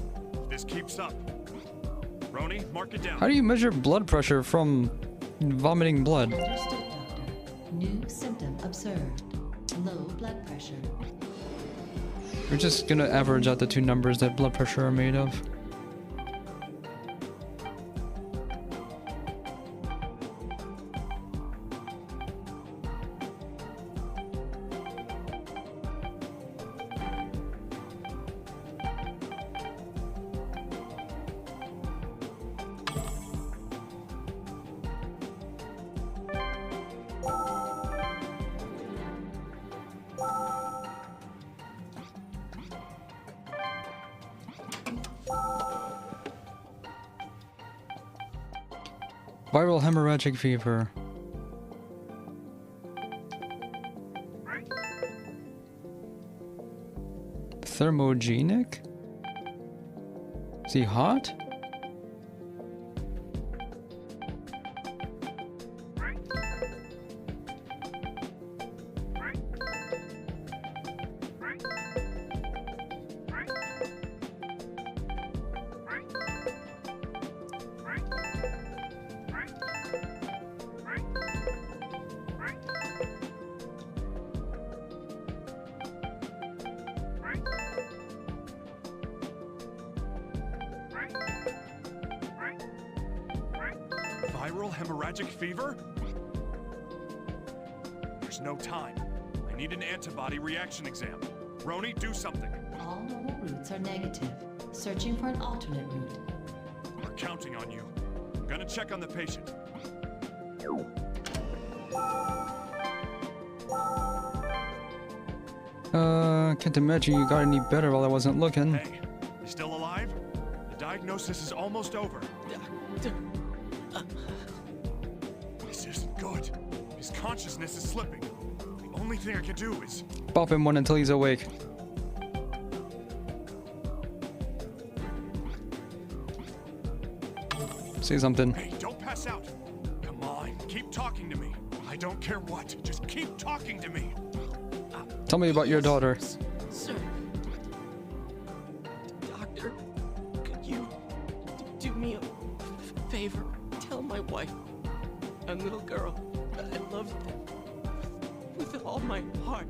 If this keeps up. Roni, mark it down.
How do you measure blood pressure from vomiting blood?
Understood, Doctor. New symptom observed. Low blood pressure.
We're just gonna average out the two numbers that blood pressure are made of. Viral hemorrhagic fever. Thermogenic? Is he hot?
Viral hemorrhagic fever? There's no time. I need an antibody reaction exam. Roni, do something.
All normal routes are negative. Searching for an alternate route.
We're counting on you. I'm gonna check on the patient.
Can't imagine you got any better while I wasn't looking.
Hey, you still alive? The diagnosis is almost over. This isn't good. His consciousness is slipping. The only thing I can do is...
Bop him one until he's awake. Say something.
Hey, don't pass out. Come on, keep talking to me. I don't care what. Just keep talking to me.
Tell me about your daughter.
Sir. Doctor, could you do me a favor? Tell my wife and little girl that I love them with all my heart.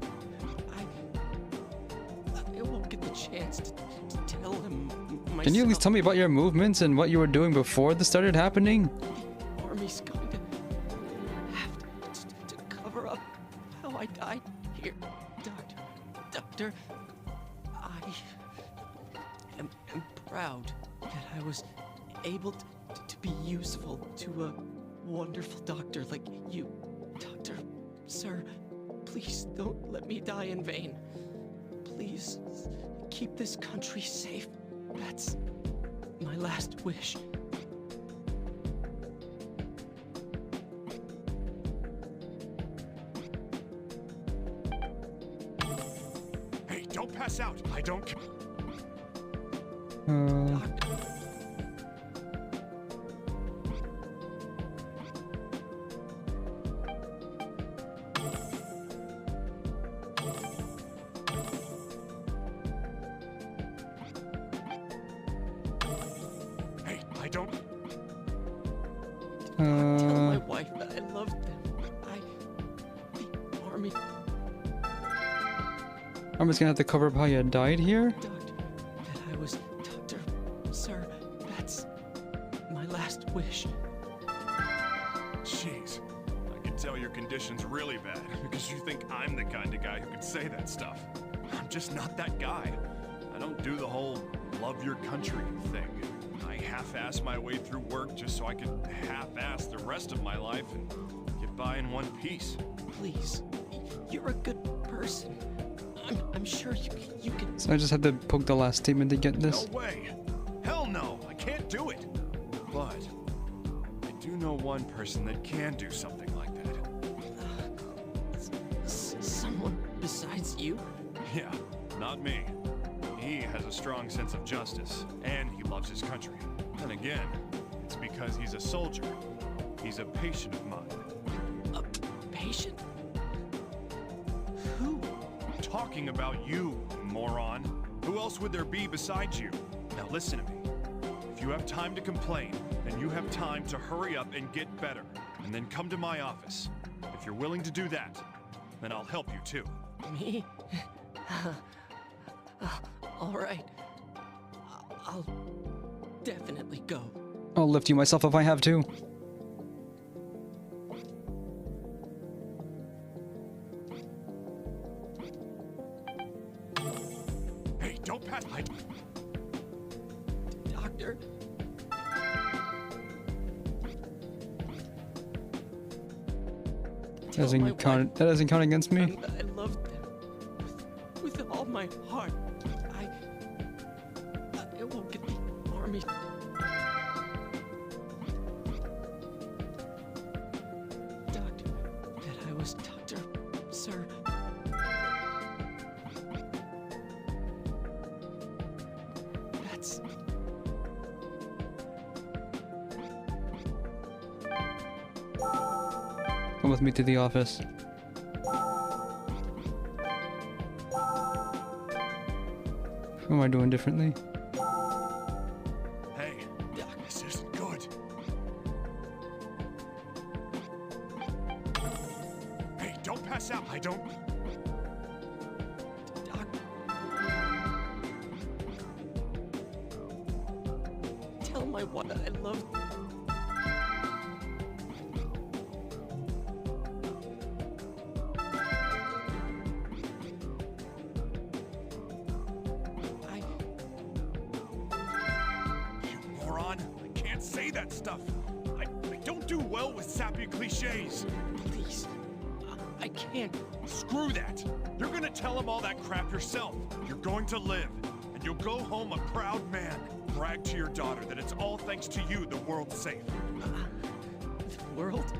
I won't get the chance to tell him myself.
Can you at least tell me about your movements and what you were doing before this started happening?
The army's going to have to cover up how I died here. Doctor, I am proud that I was able to be useful to a wonderful doctor like you. Doctor, sir, please don't let me die in vain. Please keep this country safe. That's my last wish.
Don't pass out. I don't care. Hey, I don't...
Tell my wife that I love them. The army...
I'm just gonna have to cover up how you died here?
Doctor, sir, that's my last wish.
Jeez, I can tell your condition's really bad because you think I'm the kind of guy who can say that stuff. I'm just not that guy. I don't do the whole love your country thing. I half-ass my way through work just so I can half-ass the rest of my life and get by in one piece.
Please, you're a good person. I'm sure you can...
So I just had to poke the last statement to get this?
No way! Hell no! I can't do it! But I do know one person that can do something like that.
Someone besides you?
Yeah, not me. He has a strong sense of justice, and he loves his country. And again, it's because he's a soldier. He's a patient of mine.
A patient? Who?
Talking about you, moron. Who else would there be besides you? Now listen to me. If you have time to complain, then you have time to hurry up and get better, and then come to my office. If you're willing to do that, then I'll help you too.
Me? All right. I'll definitely go.
I'll lift you myself if I have to.
Hey, don't pass.
Doctor.
That doesn't count against me.
I love them with all my heart. I won't get the army. Ghost Doctor, sir. That's...
Come with me to the office. What am I doing differently?
Hey, this isn't good. Hey, don't pass out. I don't...
Doc... Tell my wife I love...
That stuff. I don't do well with sappy cliches.
Please. I can't.
Screw that. You're gonna tell him all that crap yourself. You're going to live, and you'll go home a proud man. Brag to your daughter that it's all thanks to you the world's safe.
The world?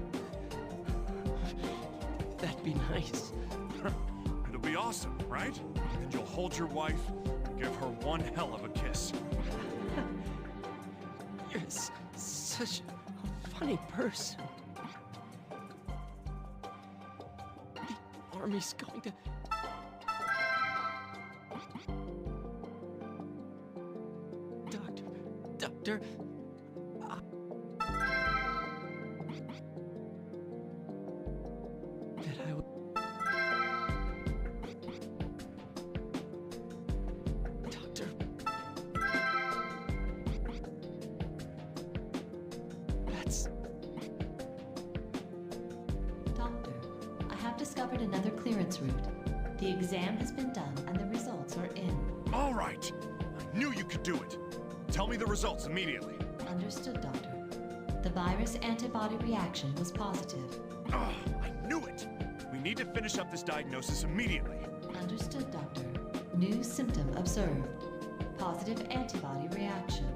That'd be nice.
It'll be awesome, right? And you'll hold your wife and give her one hell of a kiss.
You're such a funny person. The army's going to... Doctor... That I would... Doctor... That's...
Doctor, I have discovered another clearance route. The exam has been done and the results are in.
All right. I knew you could do it. Tell me the results immediately.
Understood, Doctor. The virus antibody reaction was positive.
Ugh, I knew it. We need to finish up this diagnosis immediately.
Understood, Doctor. New symptom observed. Positive antibody reaction.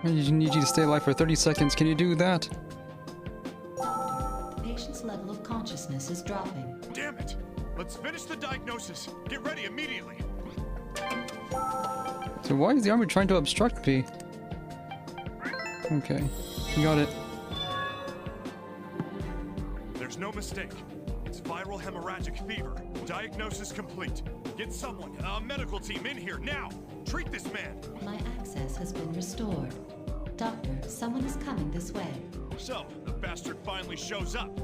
I need you to stay alive for 30 seconds. Can you do that?
Doctor, the patient's level of consciousness is dropping.
Damn it! Let's finish the diagnosis. Get ready immediately.
So why is the army trying to obstruct me? Okay, you got it.
There's no mistake. It's viral hemorrhagic fever. Diagnosis complete. Get someone, a medical team in here now. Treat this man.
My access has been restored. Doctor, someone is coming this way.
So, the bastard finally shows up.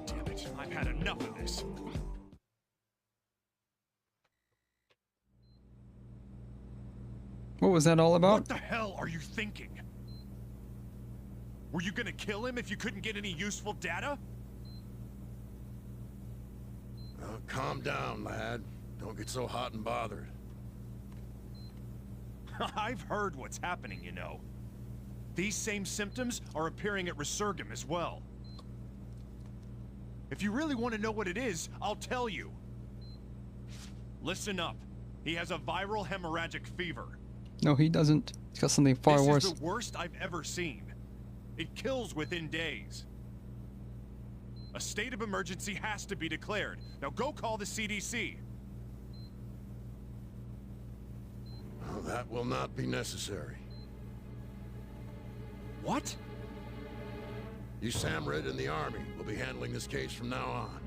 Damn it, I've had enough of this.
What was that all about?
What the hell are you thinking? Were you gonna kill him if you couldn't get any useful data?
Calm down, lad. Don't get so hot and bothered.
I've heard what's happening, you know. These same symptoms are appearing at Resurgam as well. If you really want to know what it is, I'll tell you. Listen up. He has a viral hemorrhagic fever.
No, he doesn't. He's got something far worse.
This is the worst I've ever seen. It kills within days. A state of emergency has to be declared. Now go call the CDC.
Well, that will not be necessary.
What?
USAMRIID and the Army will be handling this case from now on.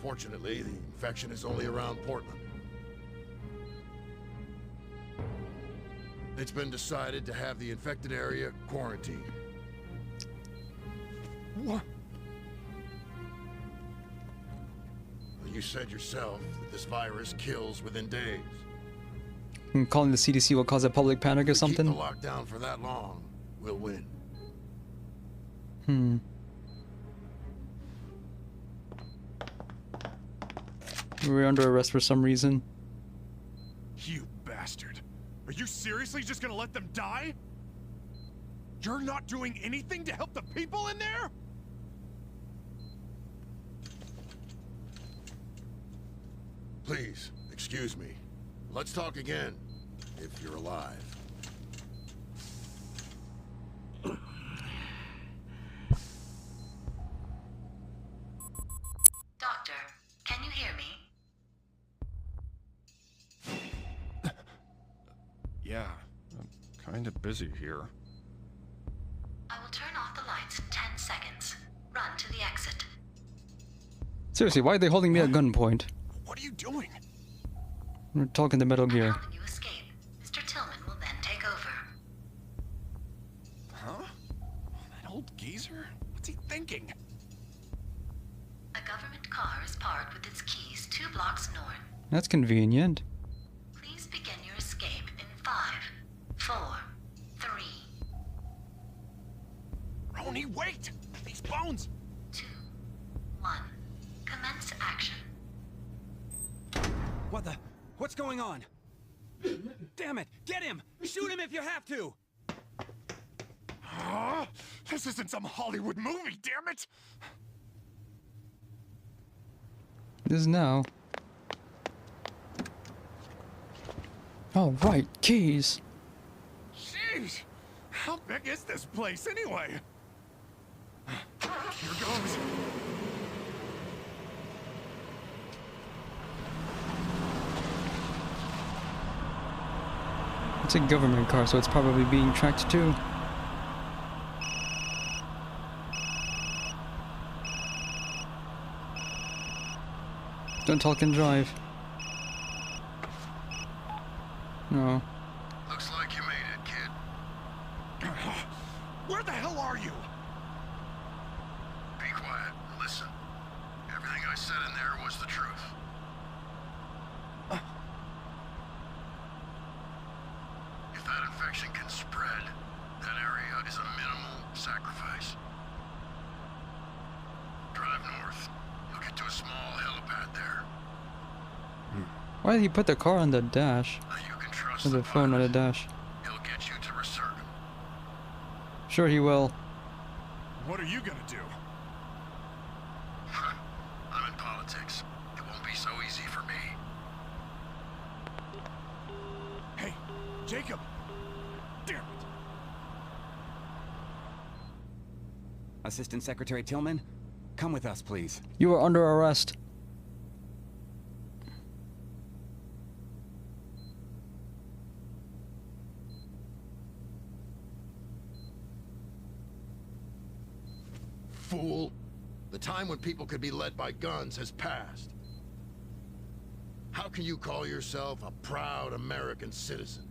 Fortunately, the infection is only around Portland. It's been decided to have the infected area quarantined.
What?
Well, you said yourself that this virus kills within days.
Calling the CDC will cause a public panic or something?
Keep the lockdown for that long, we'll win.
We're under arrest for some reason.
You bastard. Are you seriously just gonna let them die? You're not doing anything to help the people in there?
Please, excuse me. Let's talk again, if you're alive.
Kinda busy here.
I will turn off the lights in 10 seconds. Run to the exit.
Seriously, why are they holding me at gunpoint?
What are you doing?
We're talking to Metal Gear.
Helping you escape. Mr. Tillman will then take over.
Huh? That old geezer? What's he thinking?
A government car is parked with its keys 2 blocks north.
That's convenient.
Please begin your escape in 5, 4, 3,
Roni, wait! These bones!
2, 1. Commence action.
What the? What's going on? Damn it! Get him! Shoot him if you have to!
This isn't some Hollywood movie, damn it!
It is now. Oh, right, keys.
Jeez! How big is this place anyway? Here goes.
It's a government car, so it's probably being tracked too. Don't talk and drive. No.
Looks like you made it, kid.
Where the hell are you?
Be quiet and listen. Everything I said in there was the truth. If that infection can spread, that area is a minimal sacrifice. Drive north. You'll get to a small helipad there.
Why did he put the car on the dash?
You can trust
Or the phone on the dash?
He'll get you to Resurgam.
Sure he will.
What are you gonna do?
I'm in politics. It won't be so easy for me.
Hey, Jacob! Damn it!
Assistant Secretary Tillman, come with us, please.
You are under arrest.
Fool. The time when people could be led by guns has passed. How can you call yourself a proud American citizen?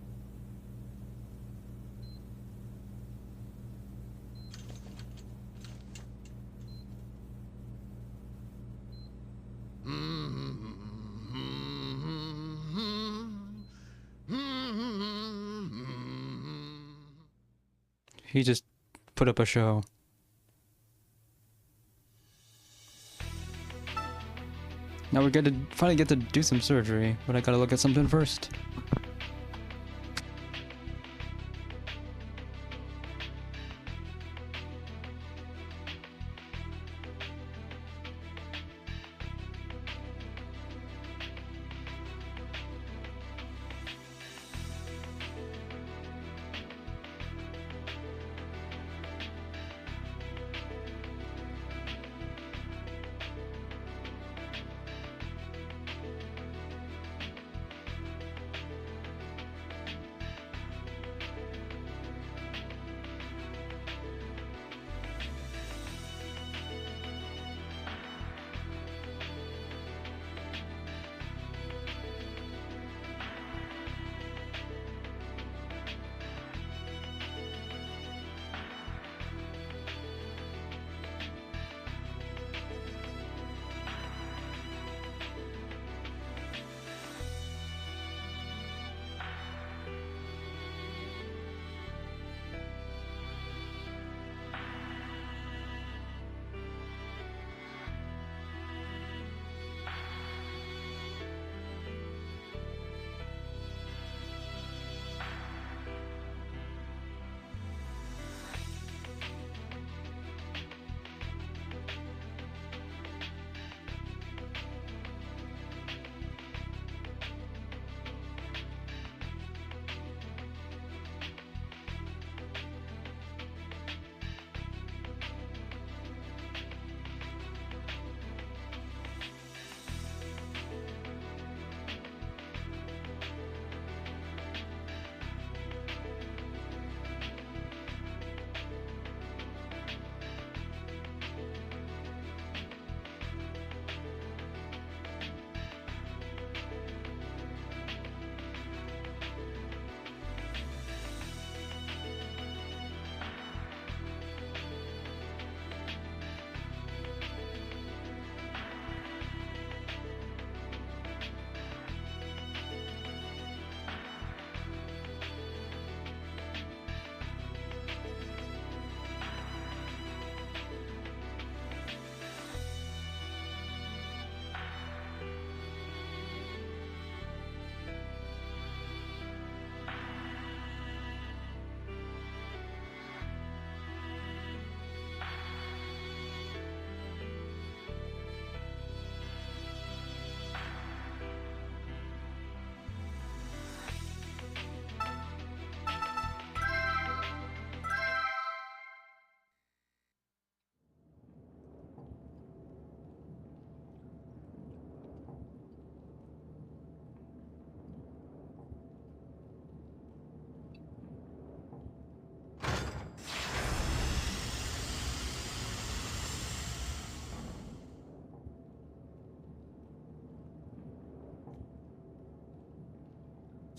He just put up a show. Now we finally get to do some surgery, but I gotta look at something first.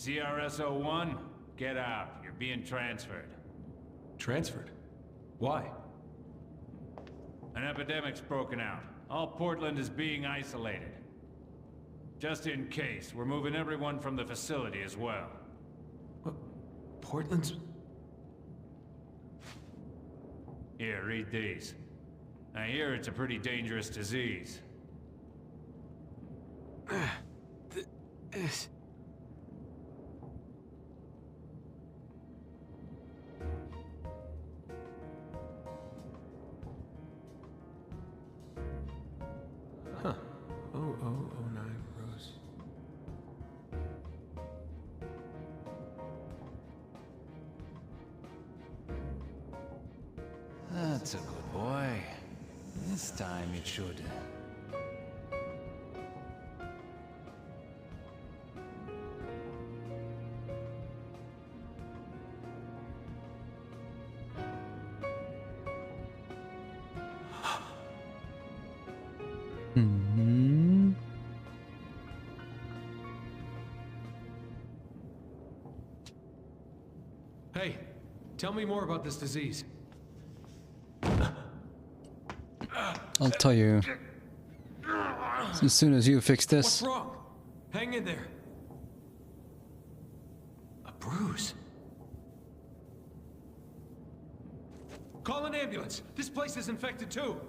CRS-01, get out. You're being transferred.
Transferred? Why?
An epidemic's broken out. All Portland is being isolated. Just in case, we're moving everyone from the facility as well.
What? Portland's...
Here, read these. I hear it's a pretty dangerous disease.
Huh. 0009 Rose.
That's a good boy. This time it should.
Hmm.
Hey, tell me more about this disease.
I'll tell you as soon as you fix this.
What's wrong? Hang in there. A bruise. Call an ambulance. This place is infected too.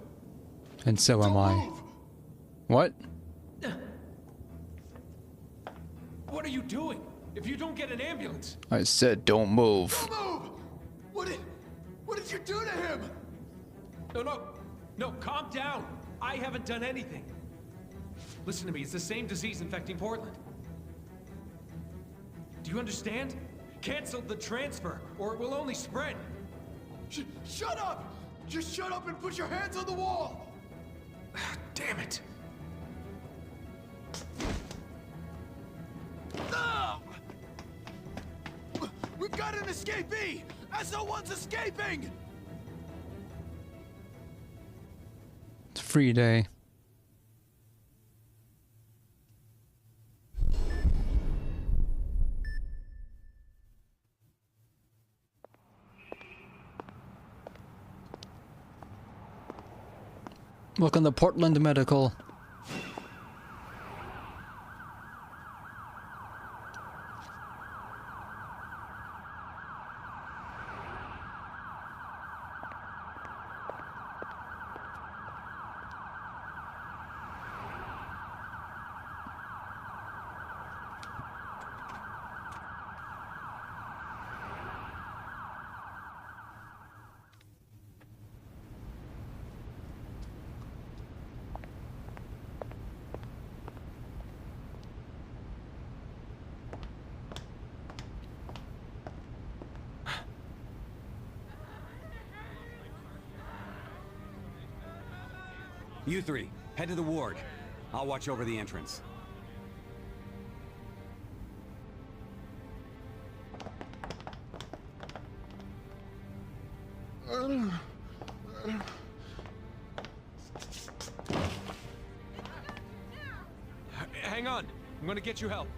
And so am I. What?
What are you doing? If you don't get an ambulance...
I said don't move.
Don't move! What did you do to him?
No, calm down. I haven't done anything. Listen to me, it's the same disease infecting Portland. Do you understand? Cancel the transfer, or it will only spread.
Shut up! Just shut up and put your hands on the wall!
Damn it.
No! We've got an escapee! SO1's escaping!
It's a free day. Welcome to Portland Medical.
You three, head to the ward. I'll watch over the entrance.
Hang on. I'm gonna get you help.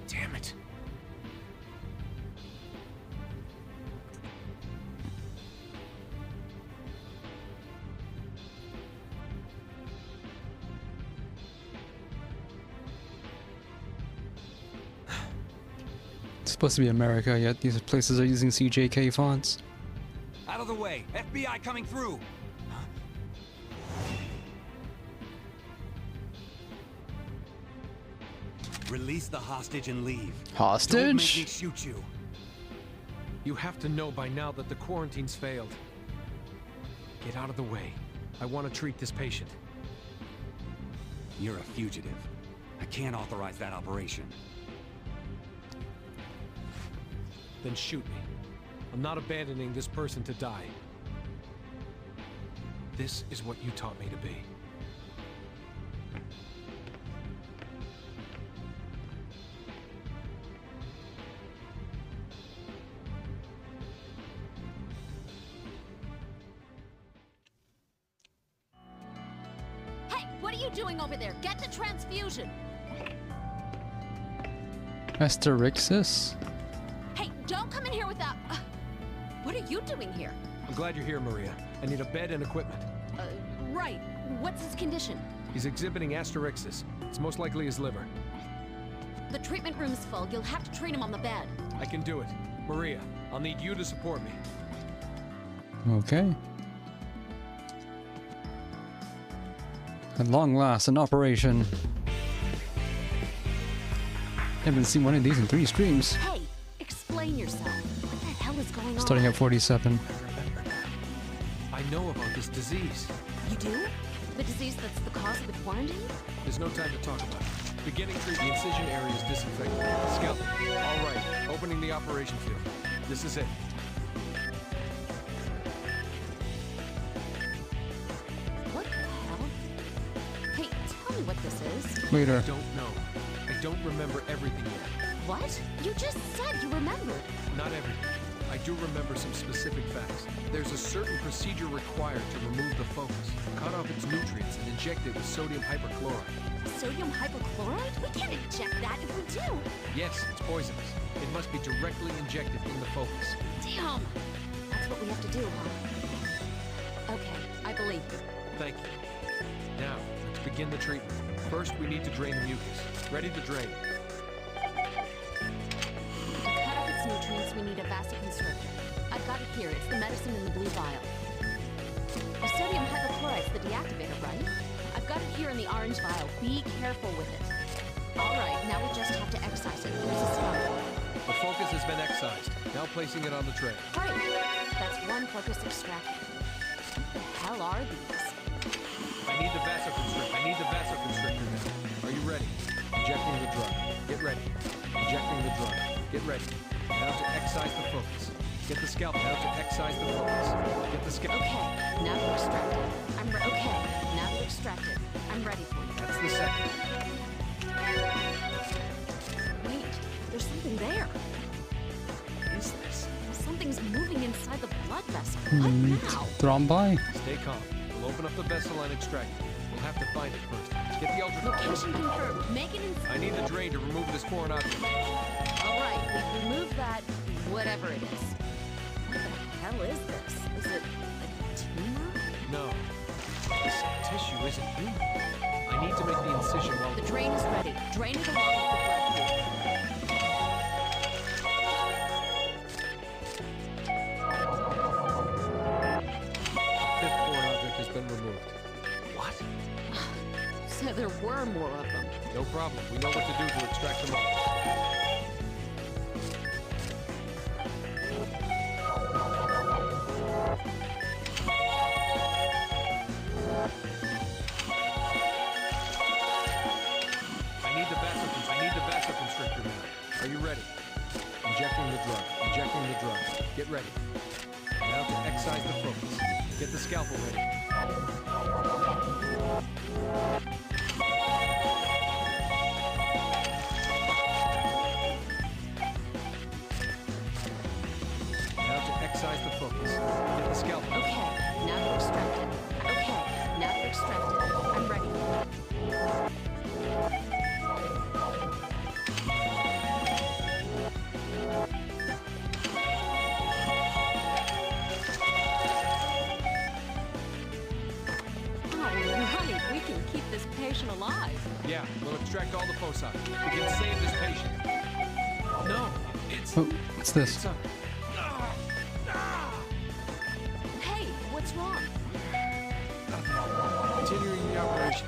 Damn it.
It's supposed to be America, yet these places are using CJK fonts.
Out of the way! FBI coming through! Release the hostage and leave.
Hostage?
Don't make me shoot you.
You have to know by now that the quarantine's failed. Get out of the way. I want to treat this patient.
You're a fugitive. I can't authorize that operation.
Then shoot me. I'm not abandoning this person to die. This is what you taught me to be.
are you doing over there? Get the transfusion.
Asterixis?
Hey, don't come in here with that. What are you doing here?
I'm glad you're here, Maria. I need a bed and equipment.
Right. What's his condition?
He's exhibiting asterixis. It's most likely his liver.
The treatment room's full. You'll have to treat him on the bed.
I can do it. Maria, I'll need you to support me.
Okay. At long last, an operation. Haven't seen one of these in 3 streams.
Hey, explain yourself. What the hell is going on?
Starting at 47.
I know about this disease.
You do? The disease that's the cause of the quarantine?
There's no time to talk about it. Beginning treat, the incision area is disinfected. Scalp. All right, opening the operation field. This is it.
What the hell? Hey, tell me what this is.
Later.
I don't know. I don't remember everything yet.
What? You just said you remembered.
Not everything. I do remember some specific facts. There's a certain procedure required to remove the focus, cut off its nutrients, and inject it with sodium hyperchloride.
Sodium hypochlorite? We can't inject that if we do.
Yes, it's poisonous. It must be directly injected in the focus.
Damn. That's what we have to do, huh? Okay, I believe you.
Thank you. Now, let's begin the treatment. First, we need to drain the mucus. Ready to drain.
To cut off its nutrients, we need a vasoconstrictor. I've got it here. It's the medicine in the blue vial. The sodium hypochlorite's the deactivator, right? I've got it here in the orange vial. Be careful with it. All right, now we just have to excise it. Here's a scalpel.
The focus has been excised. Now placing it on the tray.
Great. That's one focus extracted. What the hell are these?
I need the vasoconstrictor now. Are you ready? Injecting the drug. Get ready. Injecting the drug. Get ready. Now to excise the focus. Get the scalpel. Now to excise the focus. Get the scalpel.
Okay, now to extract it. Okay, now to extract it. I'm ready for you.
That's the second.
Wait, there's something there.
What is this?
Something's moving inside the blood vessel. What now?
Thrombi?
Stay calm. We'll open up the vessel and extract it. We'll have to find it first. Get the ultrasound.
Location confirmed. Make it in.
I need the drain to remove this foreign object.
All right, we've removed that, whatever it is. What the hell is this? Is it a tumor?
No. This tissue isn't human. I need to make the incision while
The drain is ready. Drain it along with the blood pool.
Fifth foreign object has been removed. What?
So there were more of them.
No problem. We know what to do to extract them all. I need the vasoconstrictor now. Are you ready? Injecting the drug. Injecting the drug. Get ready. Now to excise the focus. Get the scalpel ready. Now to excise the focus. Get the scalpel.
Okay, now to extract it. Okay, now to extract it. I'm ready. Right, we can keep this patient alive.
Yeah, we'll extract all the foci. We can save this patient. No, it's...
Oh, what's this?
It's a...
Hey, what's wrong?
Continuing the operation.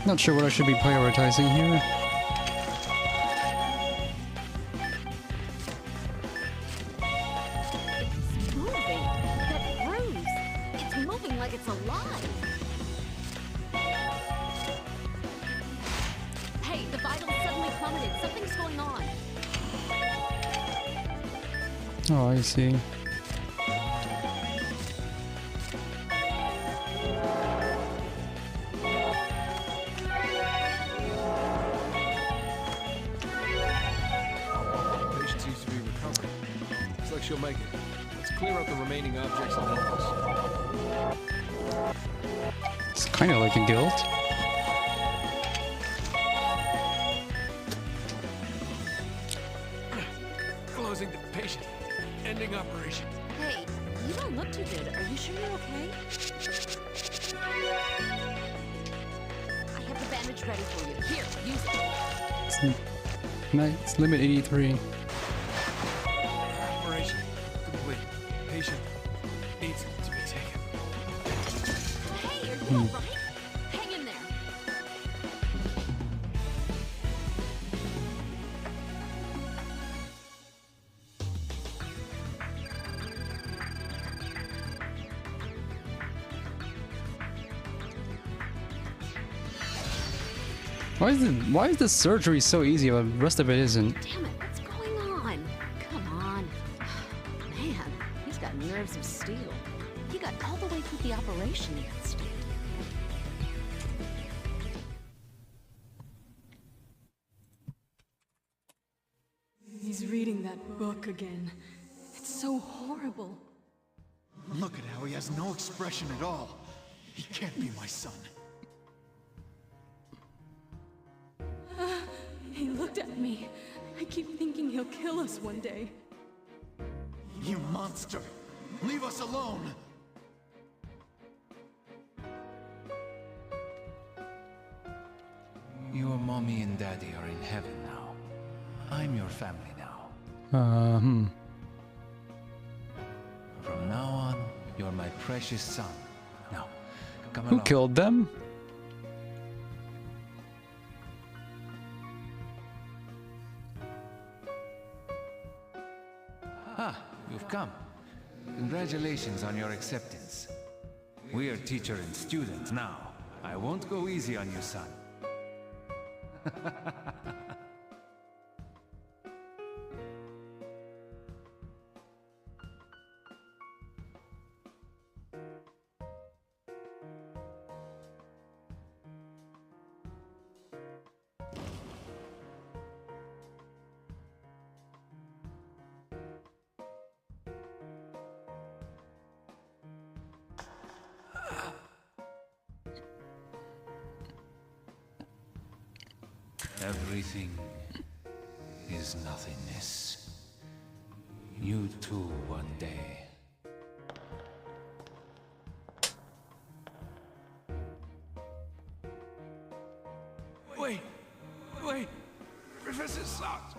Not sure what I should be prioritizing here.
It's moving. That bruise. It's moving.
Oh, I see.
Patient seems to be recovering. Looks like she'll make it. Let's clear out the remaining objects and animals.
It's kind of like a guild.
Closing the patient. Ending operation.
Hey, you don't look too good. Are you sure you're okay? I have the bandage ready for you. Here, use it.
It's limit 83.
Operation complete. Patient needs to be taken.
Hey, are you alright? Hang in there.
Why is the surgery so easy but the rest of it isn't?
Damn it, what's going on? Come on. Man, he's got nerves of steel. He got all the way through the operation yet still.
He's reading that book again. It's so horrible.
Look at how he has no expression at all. He can't be my son.
He looked at me. I keep thinking he'll kill us one day.
You monster! Leave us alone!
Your mommy and daddy are in heaven now. I'm your family now. From now on, you're my precious son. Now, come
Who
along.
killed them?
Ah, you've come. Congratulations on your acceptance. We are teacher and student now. I won't go easy on you, son. Everything is nothingness. You too one day.
Wait! Wait! Professor Sox!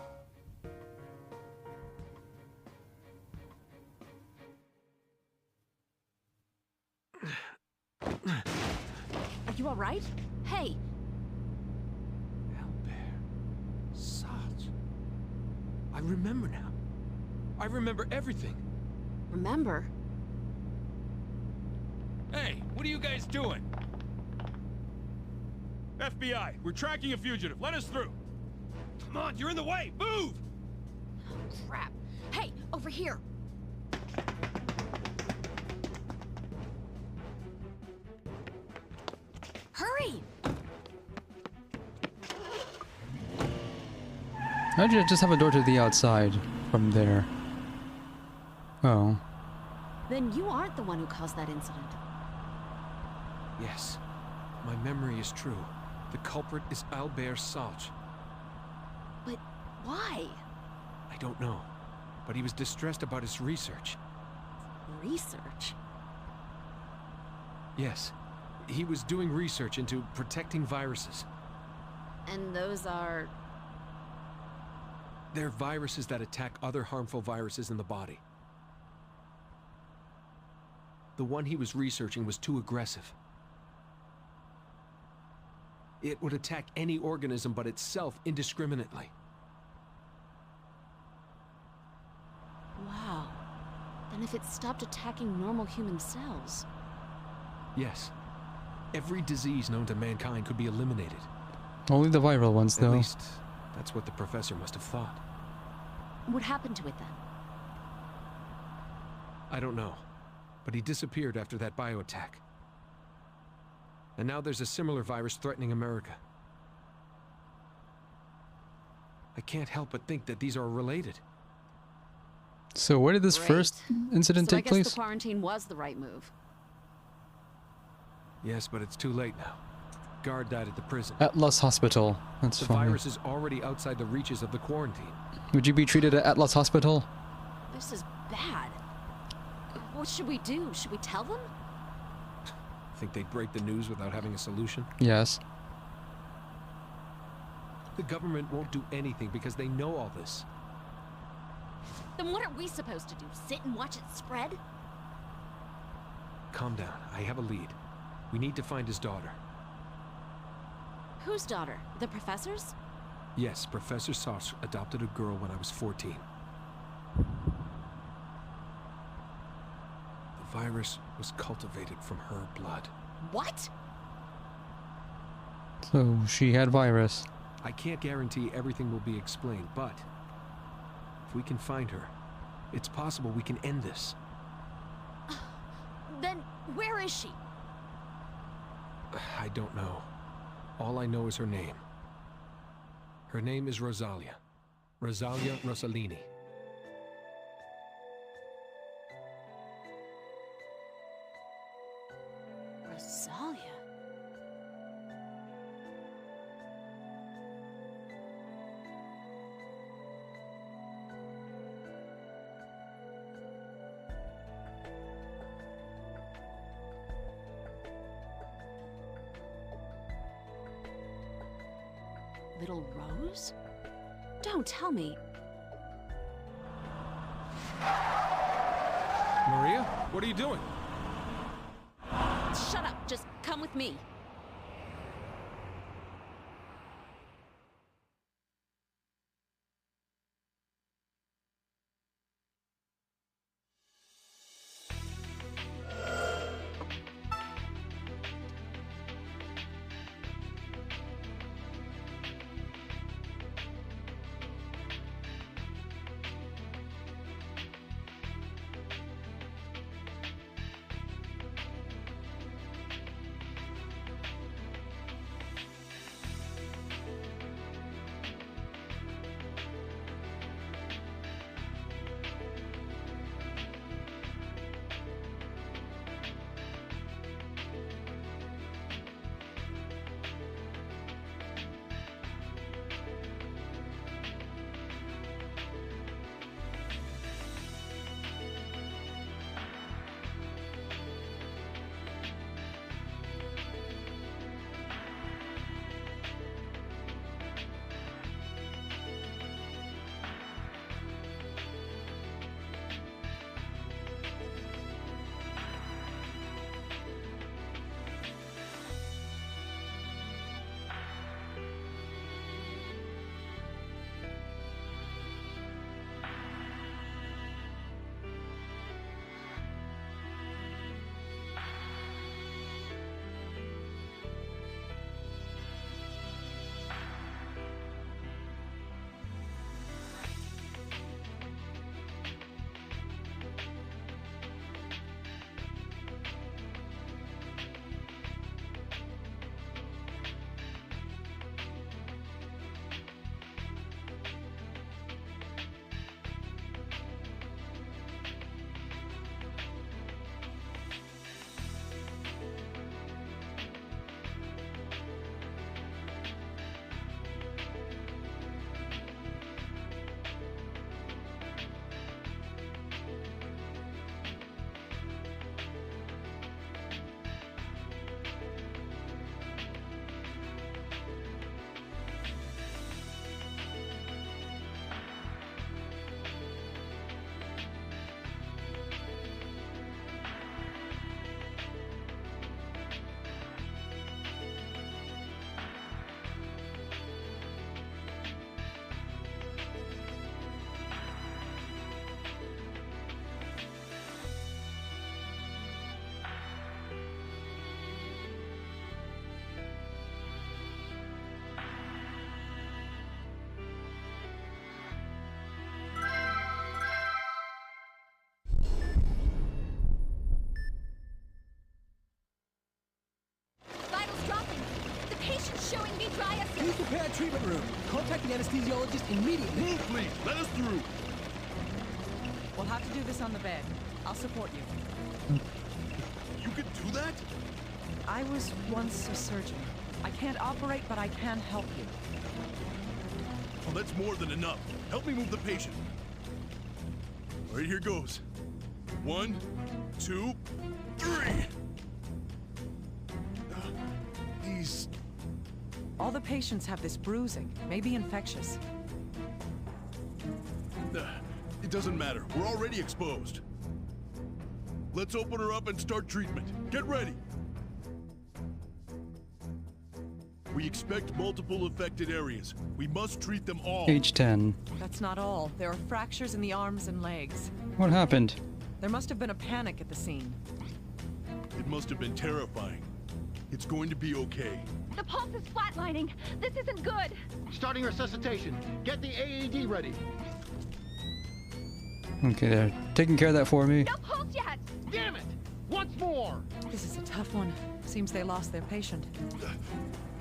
Are you alright? Hey!
Sarge. I remember now. I remember everything.
Remember?
Hey, what are you guys doing? FBI, we're tracking a fugitive. Let us through. Come on, you're in the way. Move!
Crap. Hey, over here. Hurry!
How'd you just have a door to the outside from there? Oh.
Then you aren't the one who caused that incident.
Yes. My memory is true. The culprit is Albert Salch.
But why?
I don't know. But he was distressed about his research.
Research?
Yes. He was doing research into protecting viruses.
And those are...
They're viruses that attack other harmful viruses in the body. The one he was researching was too aggressive. It would attack any organism but itself indiscriminately.
Wow. Then if it stopped attacking normal human cells...
Yes. Every disease known to mankind could be eliminated.
Only the viral ones, though.
At least, that's what the professor must have thought.
What happened to it then?
I don't know. But he disappeared after that bioattack. And now there's a similar virus threatening America. I can't help but think that these are related.
So where did this first incident
So
take
I guess
place?
the quarantine was the right move.
Yes, but it's too late now. Guard died at the prison.
Atlas Hospital. That's
The
fine.
virus is already outside the reaches of the quarantine.
Would you be treated at Atlas Hospital?
This is bad. What should we do? Should we tell them?
Think they'd break the news without having a solution?
Yes.
The government won't do anything because they know all this.
Then what are we supposed to do? Sit and watch it spread?
Calm down. I have a lead. We need to find his daughter.
Whose daughter? The professor's?
Yes, Professor Sartre adopted a girl when I was 14. The virus was cultivated from her blood.
What?
So she had virus.
I can't guarantee everything will be explained, but if we can find her, it's possible we can end this.
Then where is she?
I don't know. All I know is her name. Her name is Rosalia. Rosalia Rossellini.
Rosalia? Little Rose? Don't tell me.
Maria, what are you doing?
Shut up. Just come with me.
Please prepare a treatment room. Contact the anesthesiologist immediately.
Move, please. Let us through.
We'll have to do this on the bed. I'll support you.
You can do that?
I was once a surgeon. I can't operate, but I can help you.
Well, that's more than enough. Help me move the patient. All right, here goes. 1, 2, 3. These...
All the patients have this bruising. Maybe infectious.
It doesn't matter. We're already exposed. Let's open her up and start treatment. Get ready. We expect multiple affected areas. We must treat them all.
Page 10.
That's not all. There are fractures in the arms and legs.
What happened?
There must have been a panic at the scene.
It must have been terrifying. It's going to be okay.
The pulse is flatlining. This isn't good.
Starting resuscitation. Get the AED ready.
Okay, they're taking care of that for me.
No pulse yet.
Damn it! Once more!
This is a tough one. Seems they lost their patient.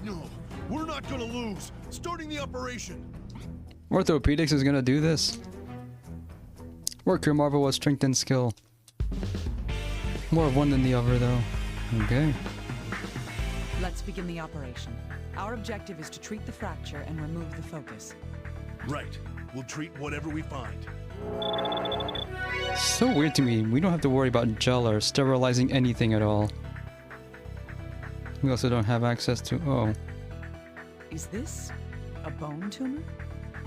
No, we're not gonna lose. Starting the operation.
Orthopedics is gonna do this. Work your marvel with strength and skill. More of one than the other, though. Okay.
Let's begin the operation. Our objective is to treat the fracture and remove the focus.
Right. We'll treat whatever we find.
So weird to me. We don't have to worry about gel or sterilizing anything at all. We also don't have access to... Oh.
Is this a bone tumor?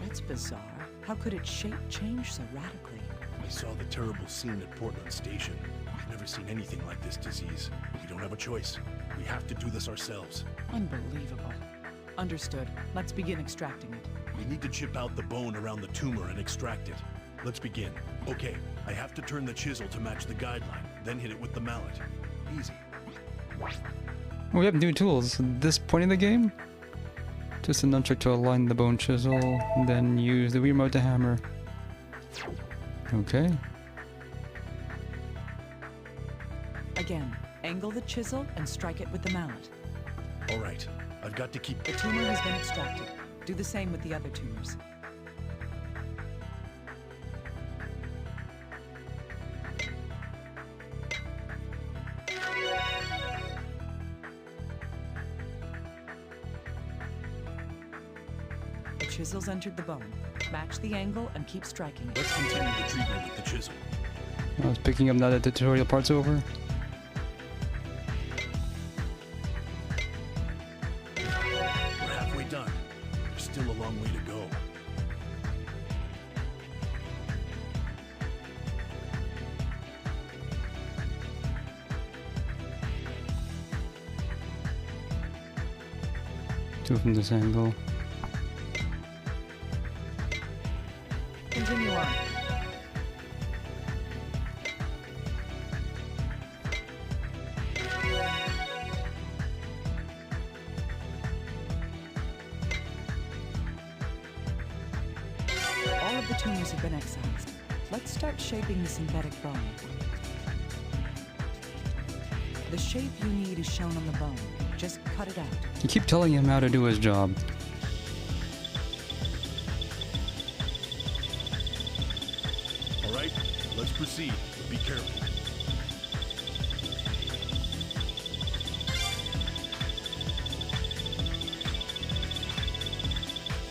That's bizarre. How could its shape change so radically?
I saw the terrible scene at Portland Station. I've never seen anything like this disease. We don't have a choice. We have to do this ourselves.
Unbelievable. Understood. Let's begin extracting it.
We need to chip out the bone around the tumor and extract it. Let's begin. Okay, I have to turn the chisel to match the guideline, then hit it with the mallet. Easy.
We have new tools. At this point in the game? Just a nunchuck to align the bone chisel, and then use the Wii remote to hammer. Okay.
Again, angle the chisel and strike it with the mallet.
All right, I've got to keep...
The tumor has been extracted. Do the same with the other tumors. The chisel's entered the bone. Match the angle and keep striking it.
Let's continue the treatment with the chisel.
I was picking up now that the tutorial part's over.
We're halfway done. There's still a long way to go.
Do it from this angle.
Continue on. All of the tumors have been excised. Let's start shaping the synthetic bone. The shape you need is shown on the bone. Just cut it out.
You keep telling him how to do his job.
All right, let's proceed. Be careful.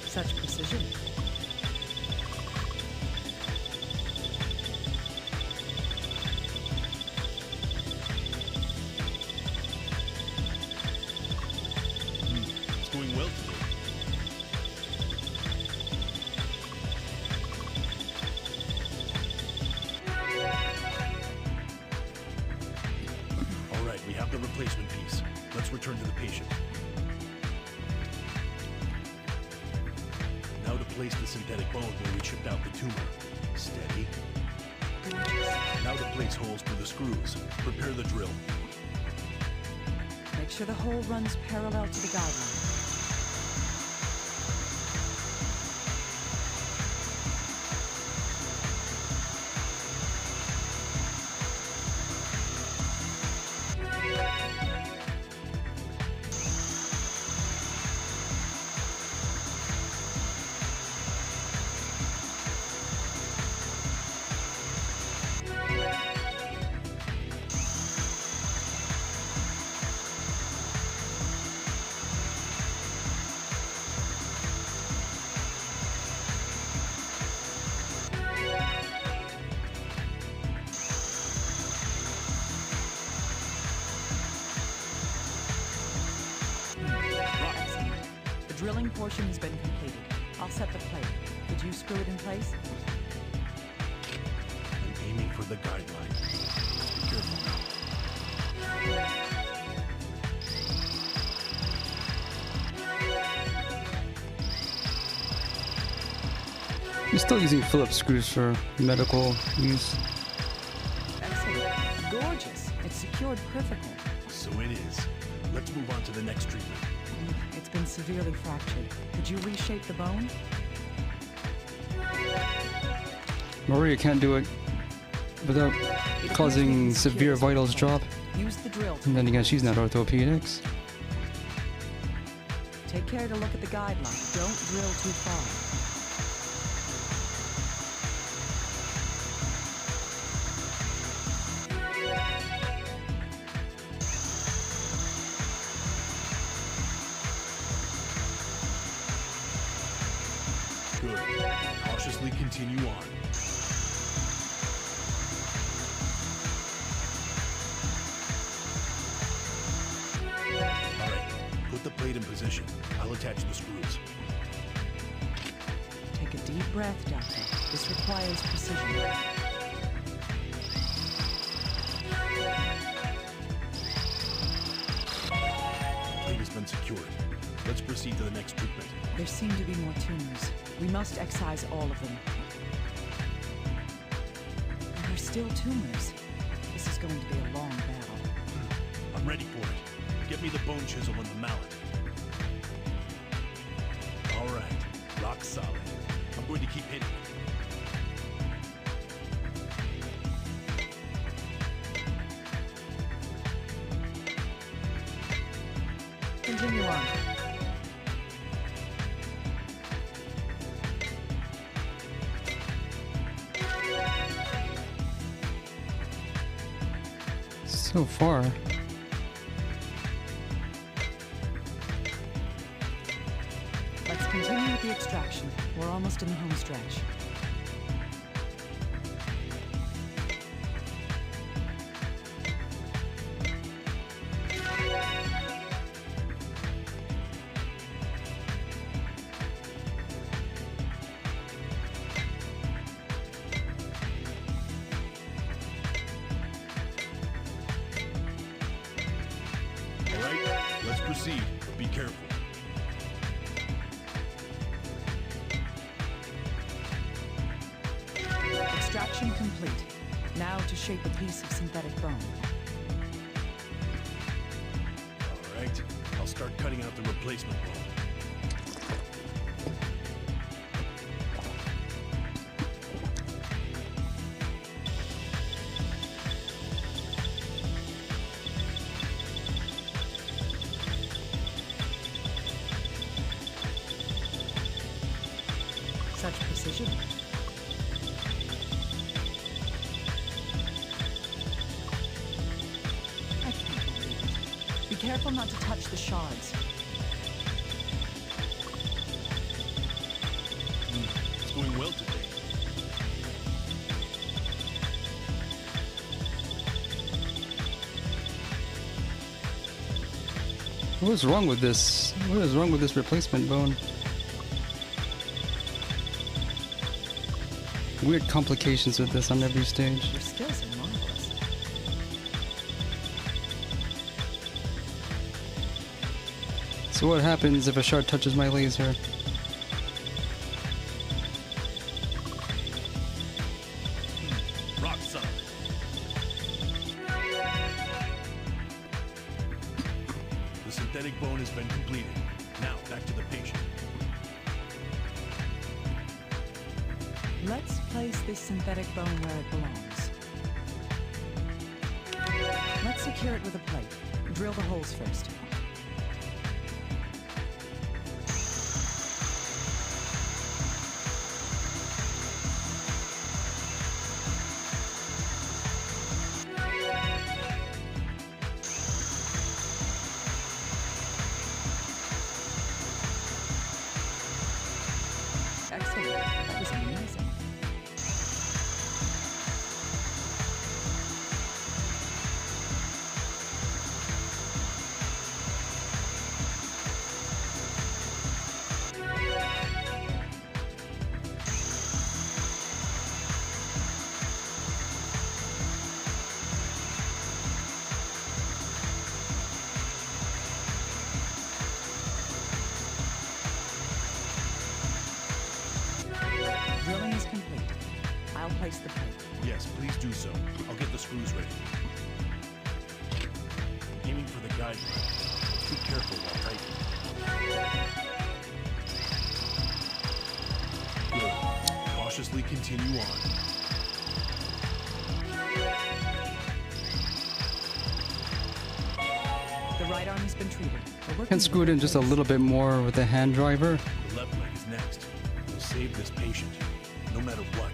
Such precision.
It's going well today. All right, we have the replacement piece. Let's return to the patient. Now to place the synthetic bone where we chipped out the tumor. Steady. Now to place holes for the screws. Prepare the drill.
Make sure the hole runs parallel to the guideline. drilling portion has been completed. I'll set the plate. Could you screw it in place?
I'm aiming for the guideline. Be careful now.
You're still using Phillips screws for medical use.
Excellent. Gorgeous. It's secured perfectly.
So it is. Let's move on to the next treatment.
It's been severely fractured. Could you reshape the bone?
Maria can't do it without causing severe vitals drop.
Use the drill.
And then again, she's not orthopedics.
Take care to look at the guideline. Don't drill too far.
Good. Cautiously continue on. Alright, put the plate in position. I'll attach the screws.
Take a deep breath, Doctor. This requires precision.
The plate has been secured. Let's proceed to the next treatment.
There seem to be more tumors. We must excise all of them. There are still tumors. This is going to be a long battle.
I'm ready for it. Get me the bone chisel and the mallet. All right, rock solid. I'm going to keep hitting it.
Continue on.
So far.
Let's continue with the extraction. We're almost in the home stretch.
All right, let's proceed, but be careful.
Extraction complete. Now to shape a piece of synthetic bone.
All right, I'll start cutting out the replacement bone.
Such precision. I can't believe it. Be careful not to touch the shards.
It's going well today.
What is wrong with this? What is wrong with this replacement bone? Weird complications with this on every stage.
Your skills are marvelous.
So what happens if a shard touches my laser?
Rock solid. The synthetic bone has been completed. Now, back to the patient.
Let's place this synthetic bone where it belongs. Let's secure it with a plate. Drill the holes first. Excellent. That was amazing. I'll place the plate.
Yes, please do so. I'll get the screws ready. Aiming for the guide. Be careful while tightening. Good. Cautiously continue on.
The right arm has been treated. We're
Can
working
screw it in just a little bit more with the hand driver.
The left leg is next. We'll save this patient, no matter what.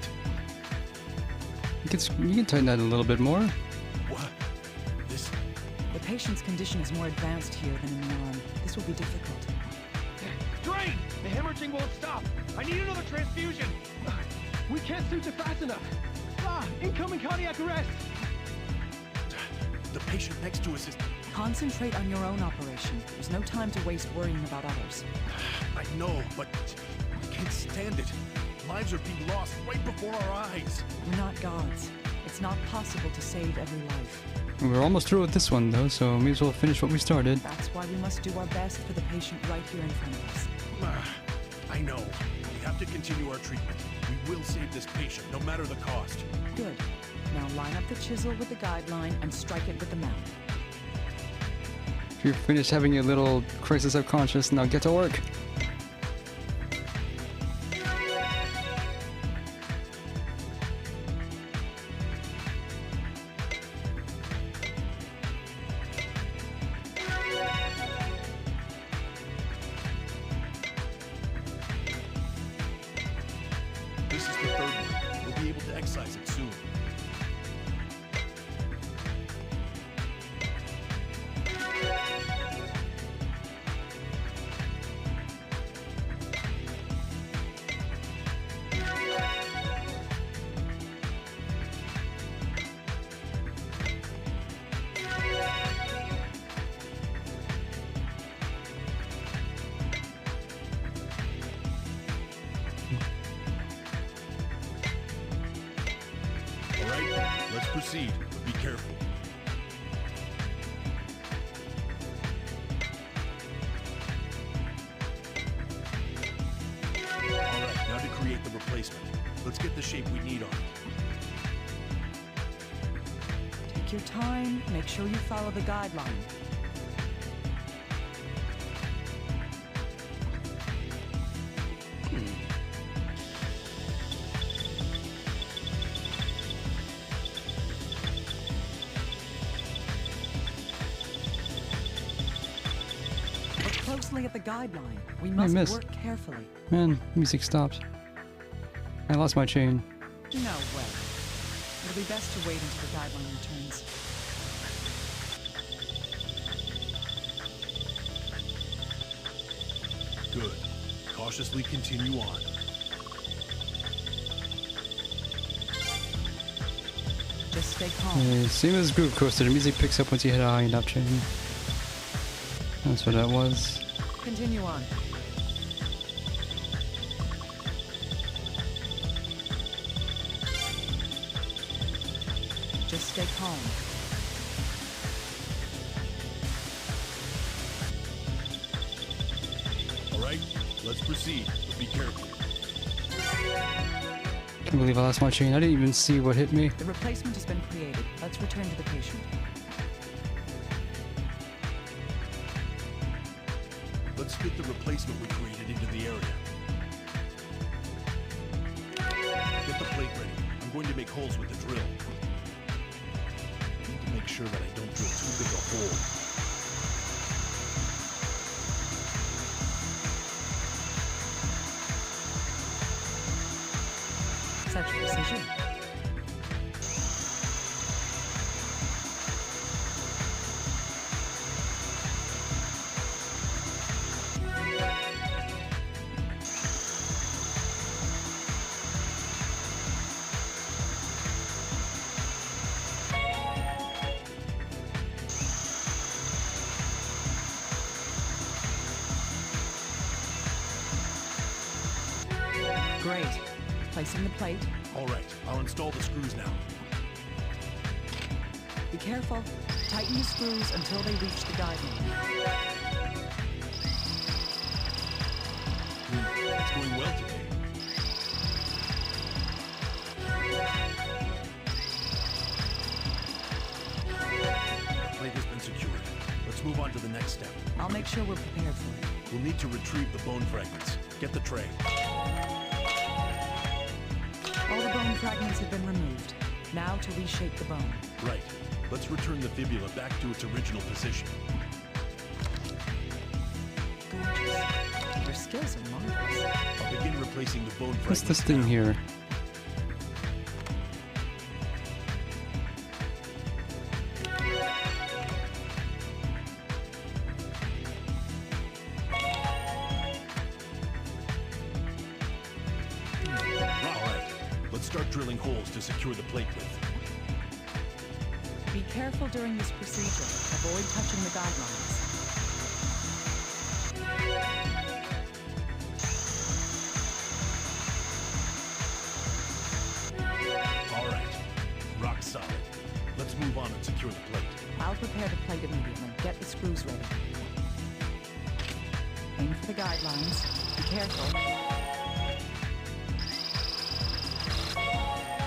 You can tighten that a little bit more.
What? This...
The patient's condition is more advanced here than in the arm. This will be difficult.
Drain! The hemorrhaging won't stop. I need another transfusion. We can't suture fast enough. Incoming cardiac arrest.
The patient next to us is...
Concentrate on your own operation. There's no time to waste worrying about others.
I know, but I can't stand it. Lives are being lost right before our eyes.
We're not gods. It's not possible to save every life.
We're almost through with this one though, so may as well finish what we started.
That's why we must do our best for the patient right here in front of us.
I know. We have to continue our treatment. We will save this patient, no matter the cost.
Good. Now line up the chisel with the guideline and strike it with the mount.
If you're finished having your little crisis of conscience, now get to work.
This is the third one. We'll be able to excise it soon. Let's proceed, but be careful. Alright, now to create the replacement. Let's get the shape we need on it.
Take your time. Make sure you follow the guideline. Closely at the guideline. We must work carefully.
Man, music stopped. I lost my chain.
No way. It'll be best to wait until the guideline returns.
Good. Cautiously continue on.
Just stay calm.
Same as Groove Coaster, the music picks up once you hit a high enough chain. That's what that was.
Continue on. Just stay calm.
All right, let's proceed, but be careful.
Can't believe I lost my chain. I didn't even see what hit me.
The replacement has been created. Let's return to the patient.
Let's fit the replacement we created into the area. Get the plate ready. I'm going to make holes with the drill. I need to make sure that I don't drill too big a hole.
Such precision. Great. Placing the plate.
All right, I'll install the screws now.
Be careful. Tighten the screws until they reach the guideline.
It's going well today. Let's move on to the next step.
I'll make sure we're prepared for it.
We'll need to retrieve the bone fragments. Get the tray.
All the bone fragments have been removed. Now to reshape the bone.
Right. Let's return the fibula back to its original position.
Gorgeous. Your skills are marvelous.
I'll begin replacing the bone fragments.
What's this thing here?
Start drilling holes to secure the plate with.
Be careful during this procedure. Avoid touching the guidelines.
All right. Rock solid. Let's move on and secure the plate.
I'll prepare the plate immediately. Get the screws ready. Aim for the guidelines. Be careful.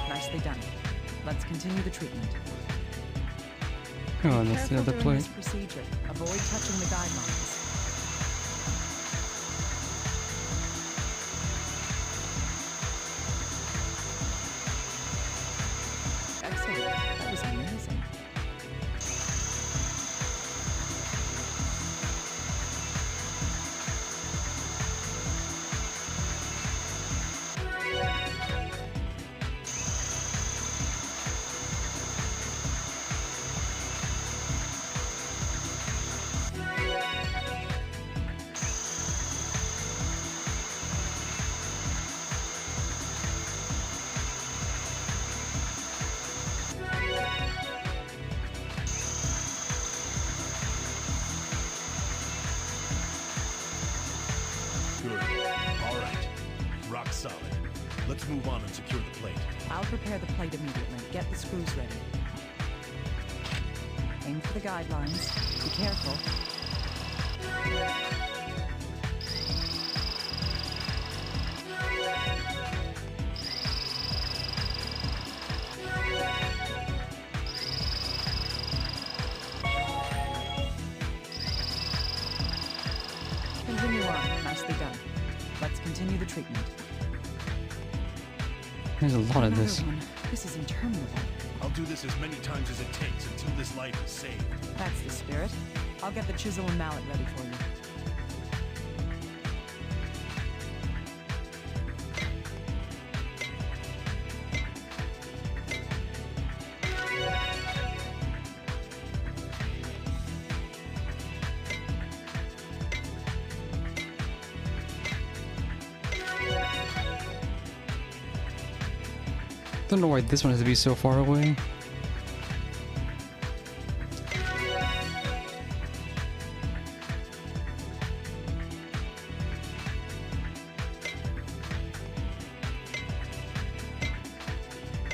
Nicely done. Let's continue the treatment.
Oh, and that's the other plate.
This procedure. Avoid touching the guidelines. Excellent. That was amazing.
Solid. Let's move on and secure the plate.
I'll prepare the plate immediately. Get the screws ready. Aim for the guidelines. Be careful. Continue on. Nicely done. Let's continue the treatment.
There's a lot of this.
This is interminable.
I'll do this as many times as it takes until this life is saved.
That's the spirit. I'll get the chisel and mallet ready for you.
Don't know why this one has to be so far away.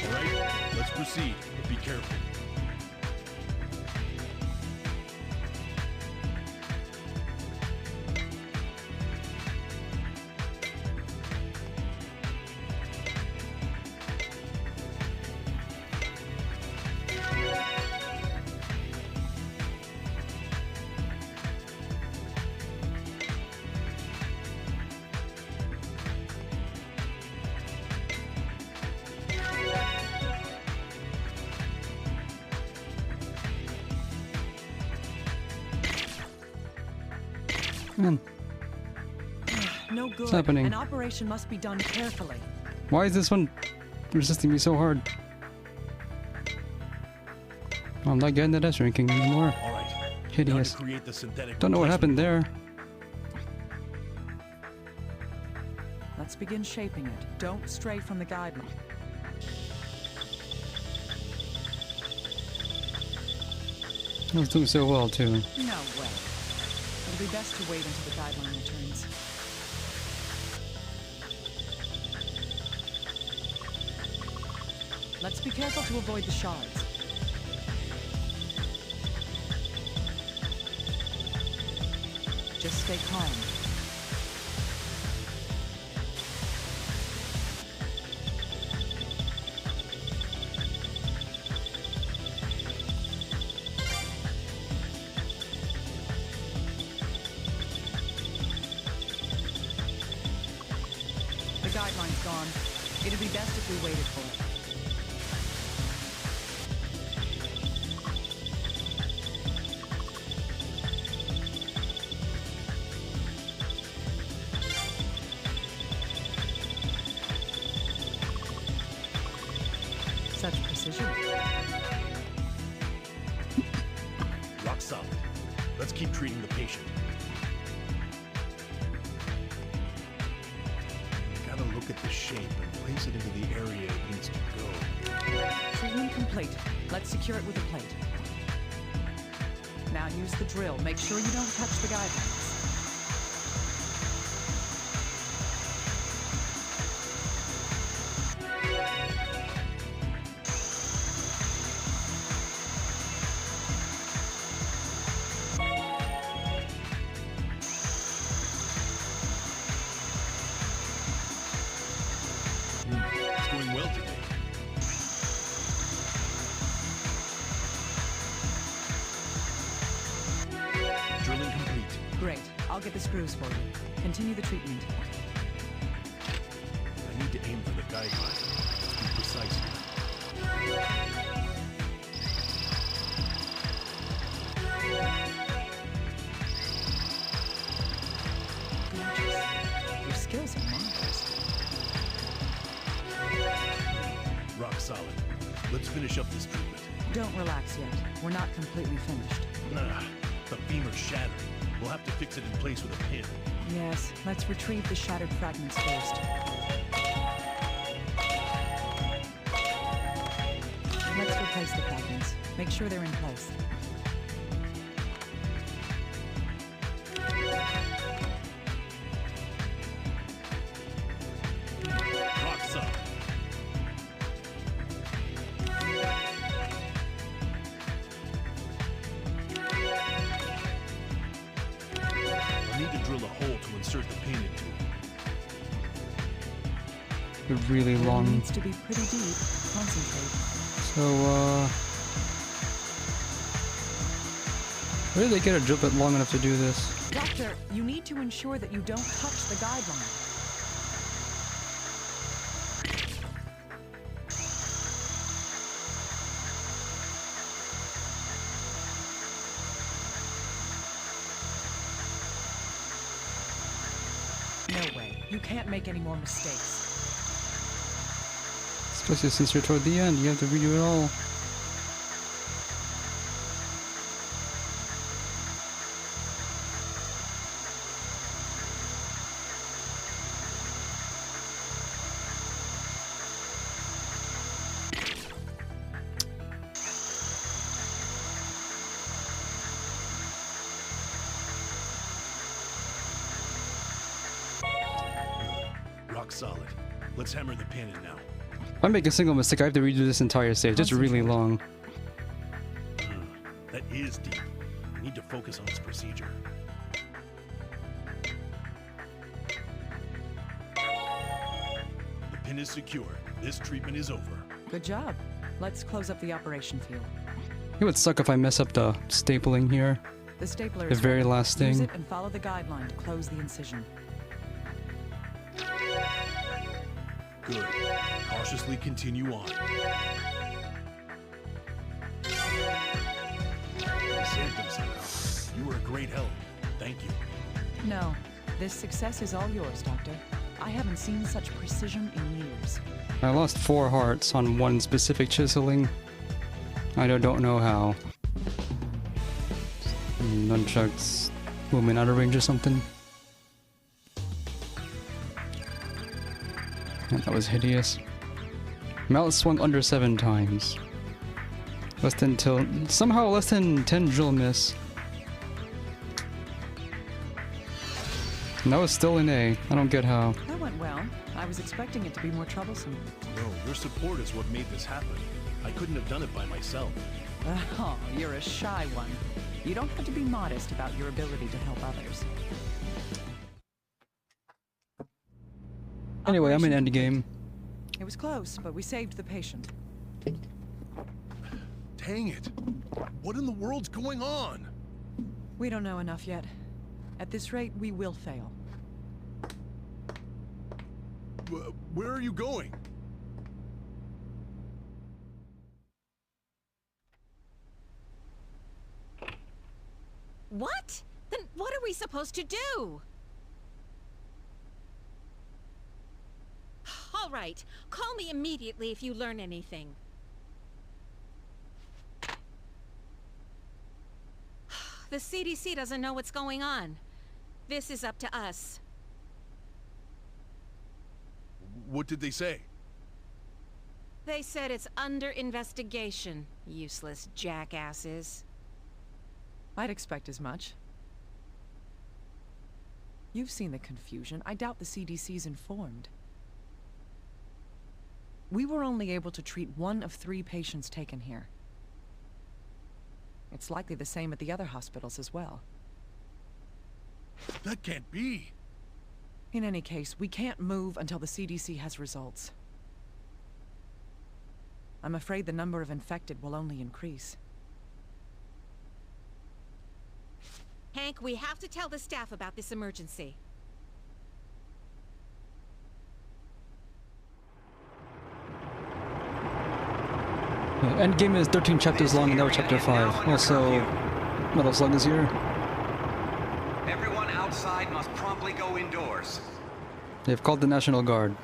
All right, let's proceed, but be careful.
Man,
No good.
what's happening?
An operation must be done carefully.
Why is this one resisting me so hard? I'm not getting that S ranking anymore.
All right.
Hideous.
Now to create the synthetic
Don't know what happened there.
Let's begin shaping it. Don't stray from the guideline.
I was doing so well too.
No way. It'll be best to wait until the guideline returns. Let's be careful to avoid the shards. Just stay calm. guideline's gone. It'd be best if we waited for it. Such precision.
Rock solid. Let's keep treating the patient. Gotta look at the shape and place it into the area it needs to go.
Treatment complete. Let's secure it with a plate. Now use the drill. Make sure you don't touch the guidelines.
It's going well today. Drilling complete.
Great. I'll get the screws for you. Continue the treatment.
I need to aim for the guideline. Let's be precise here.
Your skills are marvelous.
Rock solid. Let's finish up this treatment.
Don't relax yet. We're not completely finished.
The beamer's shattered. We'll have to fix it in place with a pin.
Yes, let's retrieve the shattered fragments first. Let's replace the fragments. Make sure they're in place.
Rock solid. I need to drill a hole to insert the pin into it.
A really
It
long.
needs to be pretty deep. Concentrate.
So, where did they get a drill bit long enough to do this?
Doctor, you need to ensure that you don't touch the guideline. No way. You can't make any more mistakes.
Especially since you're toward the end, you have to redo it all.
Rock solid. Let's hammer the pin in now.
If I make a single mistake, I have to redo this entire stage. It's really long.
That is deep. I need to focus on this procedure. The pin is secure. This treatment is over.
Good job. Let's close up the operation field.
It would suck if I mess up the stapling here.
The stapler
The
is
very
ready.
last
Use
thing.
it and follow the guideline to close the incision.
Good. Cautiously continue on. You saved him somehow. You were a great help. Thank you.
No, this success is all yours, Doctor. I haven't seen such precision in years.
I lost 4 hearts on one specific chiseling. I don't know how. Nunchucks moving out of range or something. And that was hideous. Mallet swung under 7 times. Somehow less than 10 drill miss. And that was still an A. I don't get how.
That went well. I was expecting it to be more troublesome.
No, your support is what made this happen. I couldn't have done it by myself.
Oh, you're a shy one. You don't have to be modest about your ability to help others.
Anyway, I'm in endgame.
It was close, but we saved the patient.
Dang it! What in the world's going on?
We don't know enough yet. At this rate, we will fail.
Where are you going?
What? Then what are we supposed to do? All right. Call me immediately if you learn anything. The CDC doesn't know what's going on. This is up to us.
What did they say?
They said it's under investigation, useless jackasses.
I'd expect as much. You've seen the confusion. I doubt the CDC's informed. We were only able to treat 1 of 3 patients taken here. It's likely the same at the other hospitals as well.
That can't be.
In any case, we can't move until the CDC has results. I'm afraid the number of infected will only increase.
Hank, we have to tell the staff about this emergency.
Endgame is 13 chapters long and now chapter 5. Also, Metal Slug is here.
Everyone outside must promptly go indoors.
They've called the National Guard.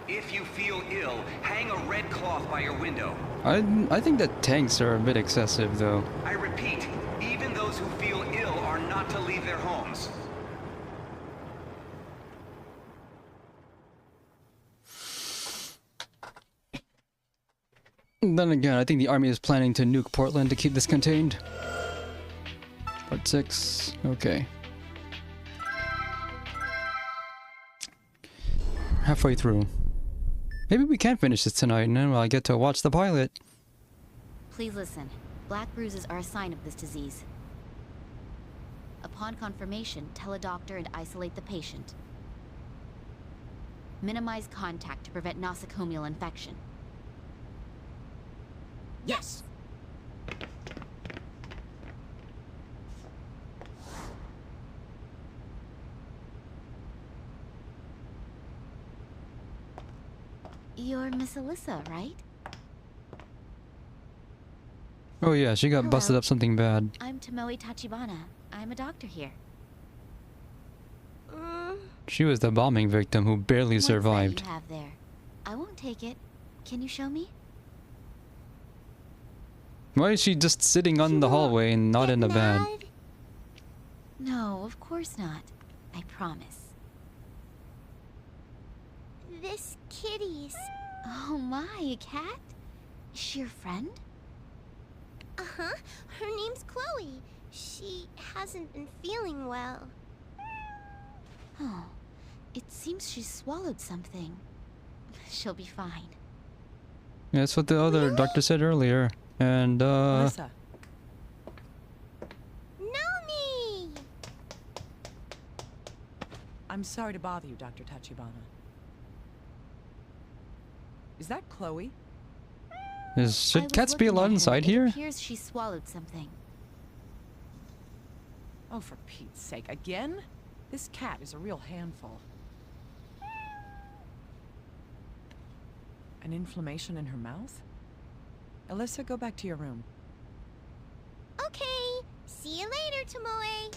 If you feel ill, hang a red cloth by your window.
I think that tanks are a bit excessive, though.
I repeat, even those who feel ill are not to leave their homes.
Then again, I think the army is planning to nuke Portland to keep this contained. Part 6. Okay. Halfway through. Maybe we can finish this tonight, and then I get to watch the pilot.
Please listen. Black bruises are a sign of this disease. Upon confirmation, tell a doctor and isolate the patient. Minimize contact to prevent nosocomial infection.
Yes!
You're Miss Alyssa, right?
Oh yeah, she got
Hello.
busted up something bad.
I'm Tomoe Tachibana. I'm a doctor here.
She was the bombing victim who barely survived.
What's that you have there? I won't take it. Can you show me?
Why is she just sitting on the hallway and not in the bed?
No, of course not. I promise.
This kitty's...
Oh my, a cat? Is she your friend?
Uh-huh. Her name's Chloe. She hasn't been feeling well.
Oh, it seems she swallowed something. She'll be fine.
Yeah, that's what the other doctor said earlier. And,
Alyssa.
Nomi!
I'm sorry to bother you, Dr. Tachibana. Is that Chloe?
Should cats be allowed inside here?
It appears she swallowed something.
Oh, for Pete's sake, again? This cat is a real handful. An inflammation in her mouth? Alyssa, go back to your room.
Okay. See you later, Tomoe.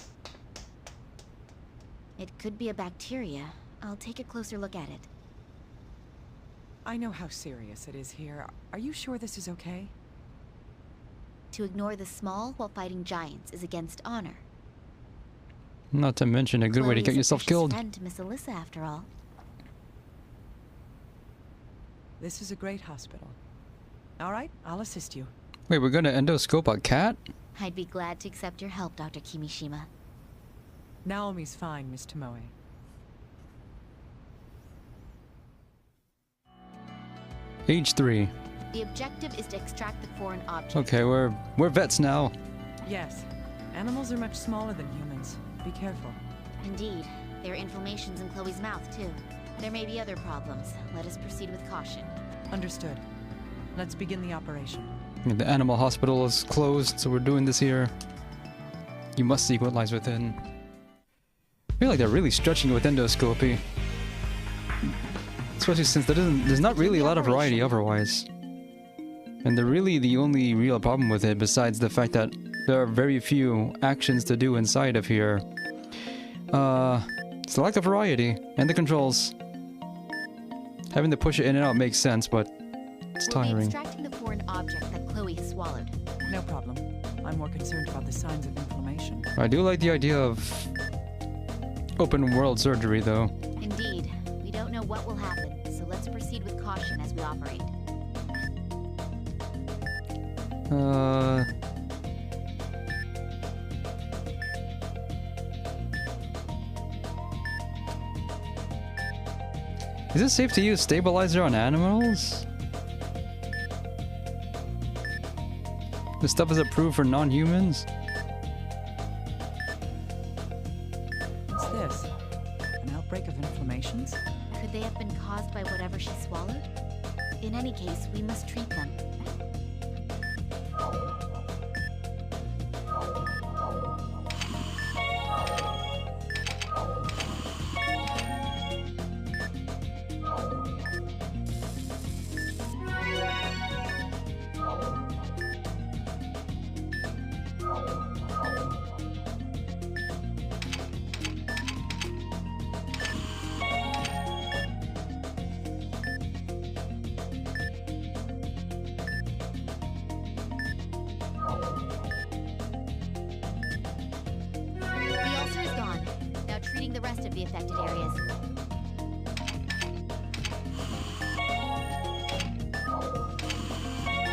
It could be a bacteria. I'll take a closer look at it.
I know how serious it is here. Are you sure this is okay?
To ignore the small while fighting giants is against honor.
Not to mention a good way to get yourself killed.
Friend to Miss Alyssa, after all.
This is a great hospital. All right, I'll assist you.
Wait, we're gonna endoscope a cat?
I'd be glad to accept your help, Dr. Kimishima.
Naomi's fine, Miss Tomoe.
Age 3.
The objective is to extract the foreign object.
Okay, we're vets now.
Yes. Animals are much smaller than humans. Be careful.
Indeed. There are inflammations in Chloe's mouth, too. There may be other problems. Let us proceed with caution.
Understood. Let's begin the operation.
The animal hospital is closed, so we're doing this here. You must seek what lies within. I feel like they're really stretching with endoscopy. Especially since there's not really a lot of variety otherwise. And the only real problem with it, besides the fact that there are very few actions to do inside of here, it's the lack of variety and the controls. Having to push it in and out makes sense, but it's
We'll be
tiring.
extracting the foreign object that Chloe has swallowed.
No problem. I'm more concerned about the signs of inflammation.
I do like the idea of open world surgery, though.
Indeed. We don't know what will happen, so let's proceed with caution as we operate.
Is it safe to use stabilizer on animals? This stuff is approved for non-humans?
What's this? An outbreak of inflammations?
Could they have been caused by whatever she swallowed? In any case, we must treat them. The ulcer is gone. Now treating the rest of the affected areas.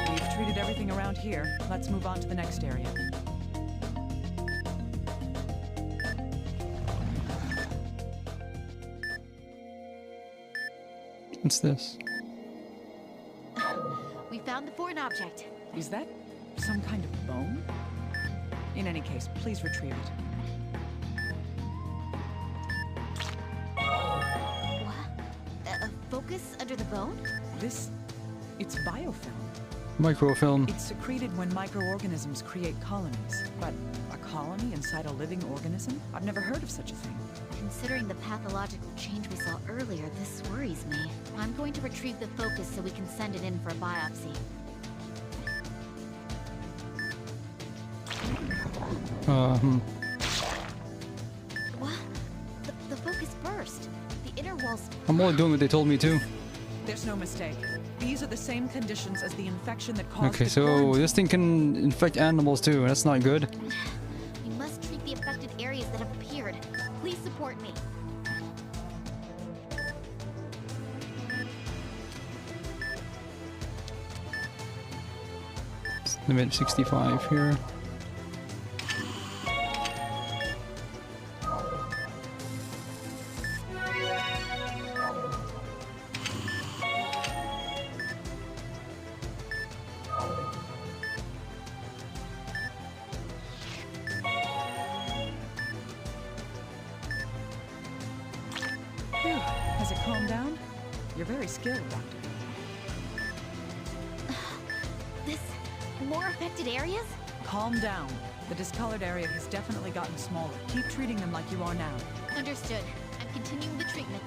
We've treated everything around here. Let's move on to the next area.
What's this?
We found the foreign object.
Is that some kind of bone? In any case, please retrieve it.
A focus under the bone?
It's biofilm.
Microfilm.
It's secreted when microorganisms create colonies. But a colony inside a living organism? I've never heard of such a thing.
Considering the pathological change we saw earlier, this worries me. I'm going to retrieve the focus so we can send it in for a biopsy. What? The focus burst. The inner walls...
I'm only doing what they told me to.
There's no mistake. These are the same conditions as the infection that caused
Okay,
the
so
quarantine.
this thing can infect animals too, and that's not good.
We must treat the affected areas that have appeared. Please support me.
Limit 65 here.
Phew. Has it calmed down? You're very skilled, Doctor.
This... more affected areas?
Calm down. The discolored area has definitely gotten smaller. Keep treating them like you are now.
Understood. I'm continuing the treatment.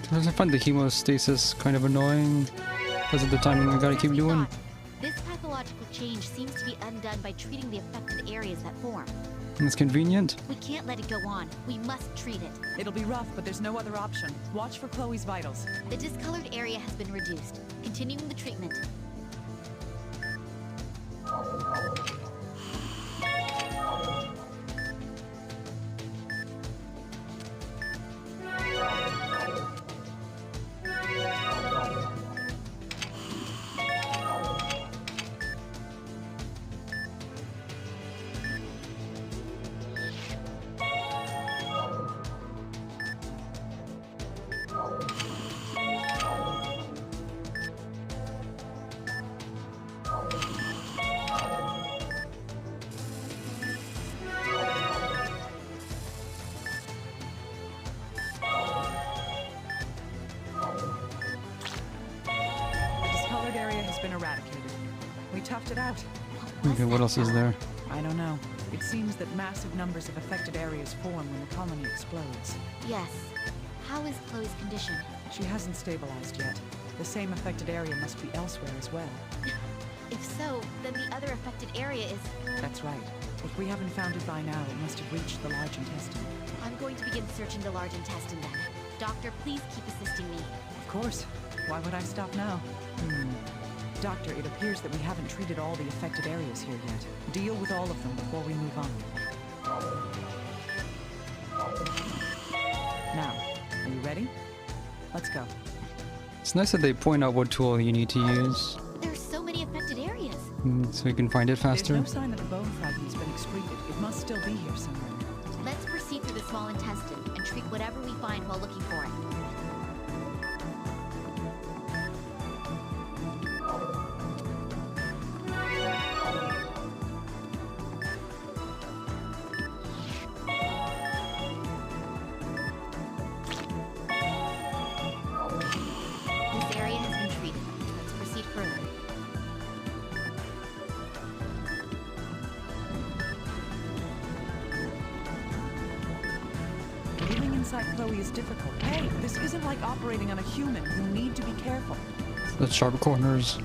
I find the hemostasis kind of annoying because of the timing we gotta keep doing.
This pathological change seems to be undone by treating the affected areas that form.
It's convenient.
We can't let it go on. We must treat it.
It'll be rough, but there's no other option. Watch for Chloe's vitals.
The discolored area has been reduced. Continuing the treatment.
has been eradicated. We toughed it out.
Okay, what else is there?
I don't know. It seems that massive numbers of affected areas form when the colony explodes.
Yes. How is Chloe's condition?
She hasn't stabilized yet. The same affected area must be elsewhere as well.
If so, then the other affected area is...
That's right. If we haven't found it by now, it must have reached the large intestine.
I'm going to begin searching the large intestine then. Doctor, please keep assisting me.
Of course. Why would I stop now? Doctor, it appears that we haven't treated all the affected areas here yet. Deal with all of them before we move on. Now, are you ready? Let's go.
It's nice that they point out what tool you need to use,
There's so many affected areas.
so you can find it faster.
There's no sign that the bone fragment's been excreted. It must still be here somewhere.
Let's proceed through the small intestine and treat whatever we find while looking for it. This area has been treated. Let's proceed further.
Living inside Chloe is difficult. Hey, this isn't like operating on a human. You need to be careful.
The sharp corners.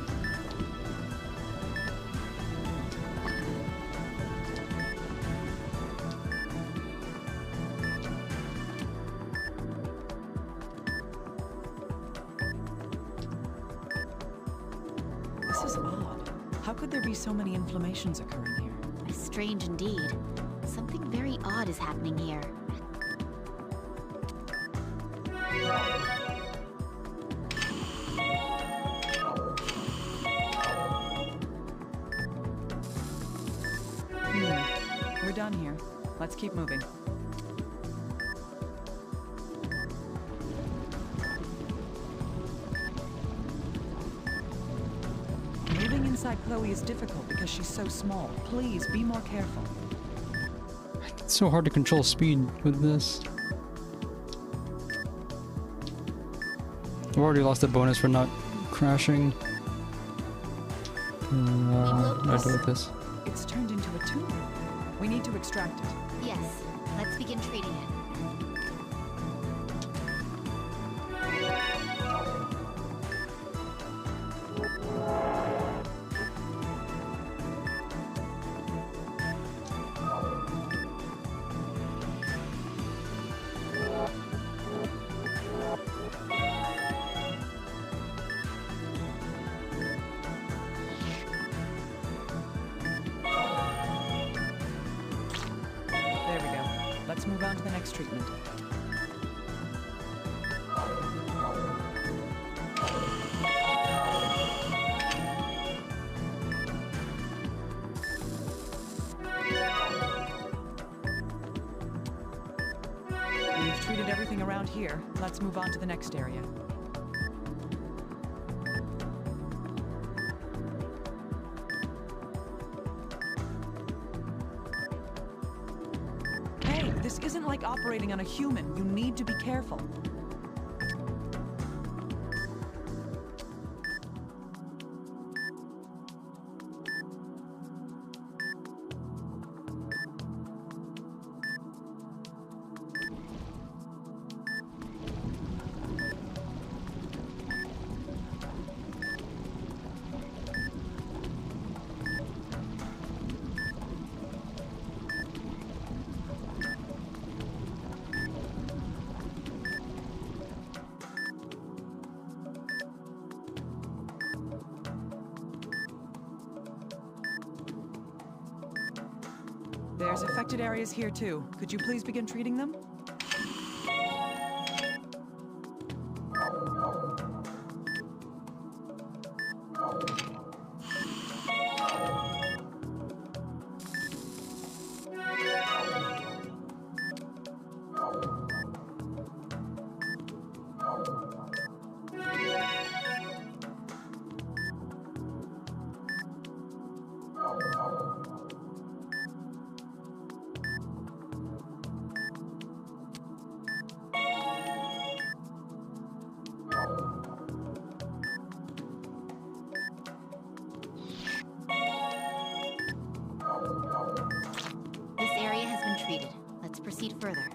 This is odd. How could there be so many inflammations occurring here?
Strange indeed. Something very odd is happening here.
We're done here. Let's keep moving. Moving inside Chloe is difficult because she's so small. Please be more careful.
It's so hard to control speed with this. I've already lost a bonus for not crashing. What do I do with this?
It's turned into a tumor. We need to extract it.
Yes, let's begin treating it.
There we go. Let's move on to the next treatment. We've treated everything around here. Let's move on to the next area. Hey, this isn't like operating on a human. You need to be careful. There's affected areas here too. Could you please begin treating them?
proceed further.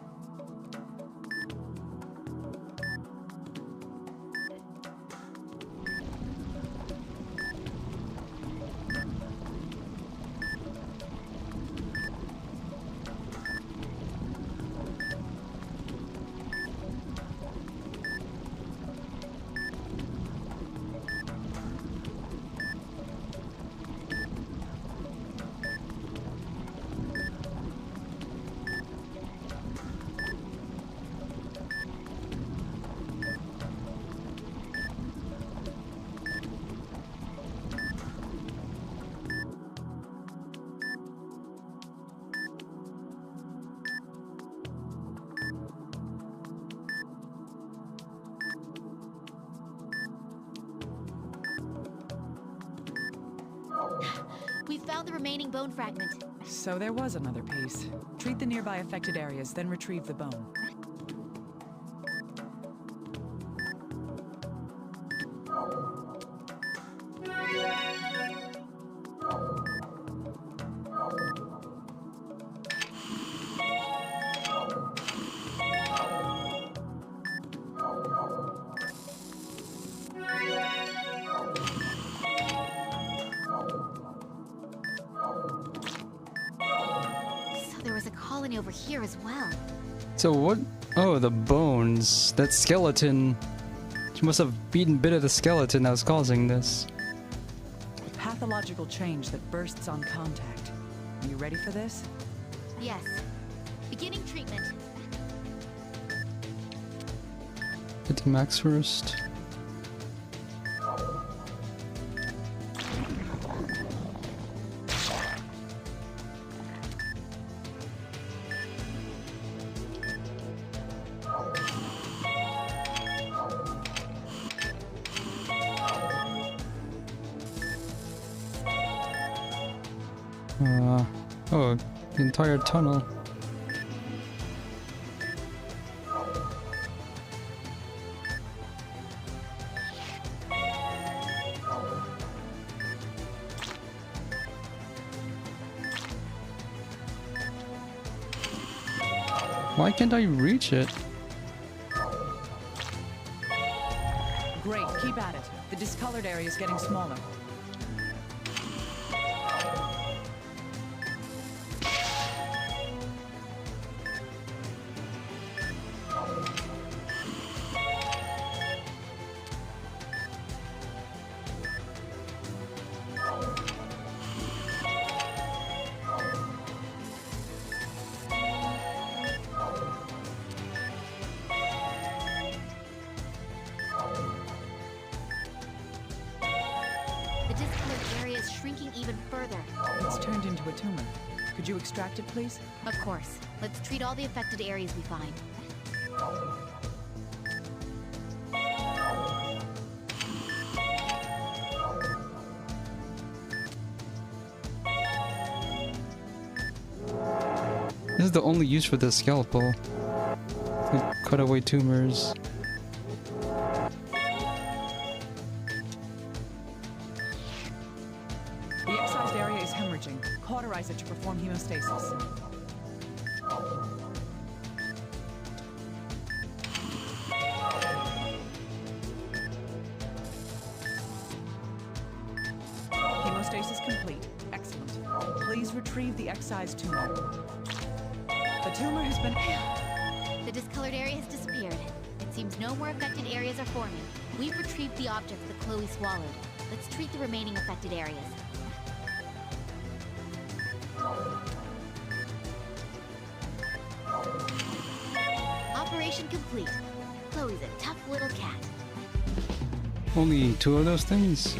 We found the remaining bone fragment.
So there was another piece. Treat the nearby affected areas, then retrieve the bone.
Over here as well.
So what? Oh, the bones. That skeleton. She must have beaten a bit of the skeleton that was causing this.
Pathological change that bursts on contact. Are you ready for this?
Yes. Beginning treatment.
Hit the max first. Oh, the entire tunnel. Why can't I reach it?
Great, keep at it. The discolored area is getting smaller. Could you extract it, please?
Of course. Let's treat all the affected areas we find.
This is the only use for the scalpel. To cut away tumors.
The excised area is hemorrhaging. Cauterize it to perform hemostasis. Hemostasis complete. Excellent. Please retrieve the excised tumor. The tumor has been...
The discolored area has disappeared. It seems no more affected areas are forming. We've retrieved the object that Chloe swallowed. Let's treat the remaining affected areas. Operation complete. Chloe's a tough little cat.
Only 2 of those things?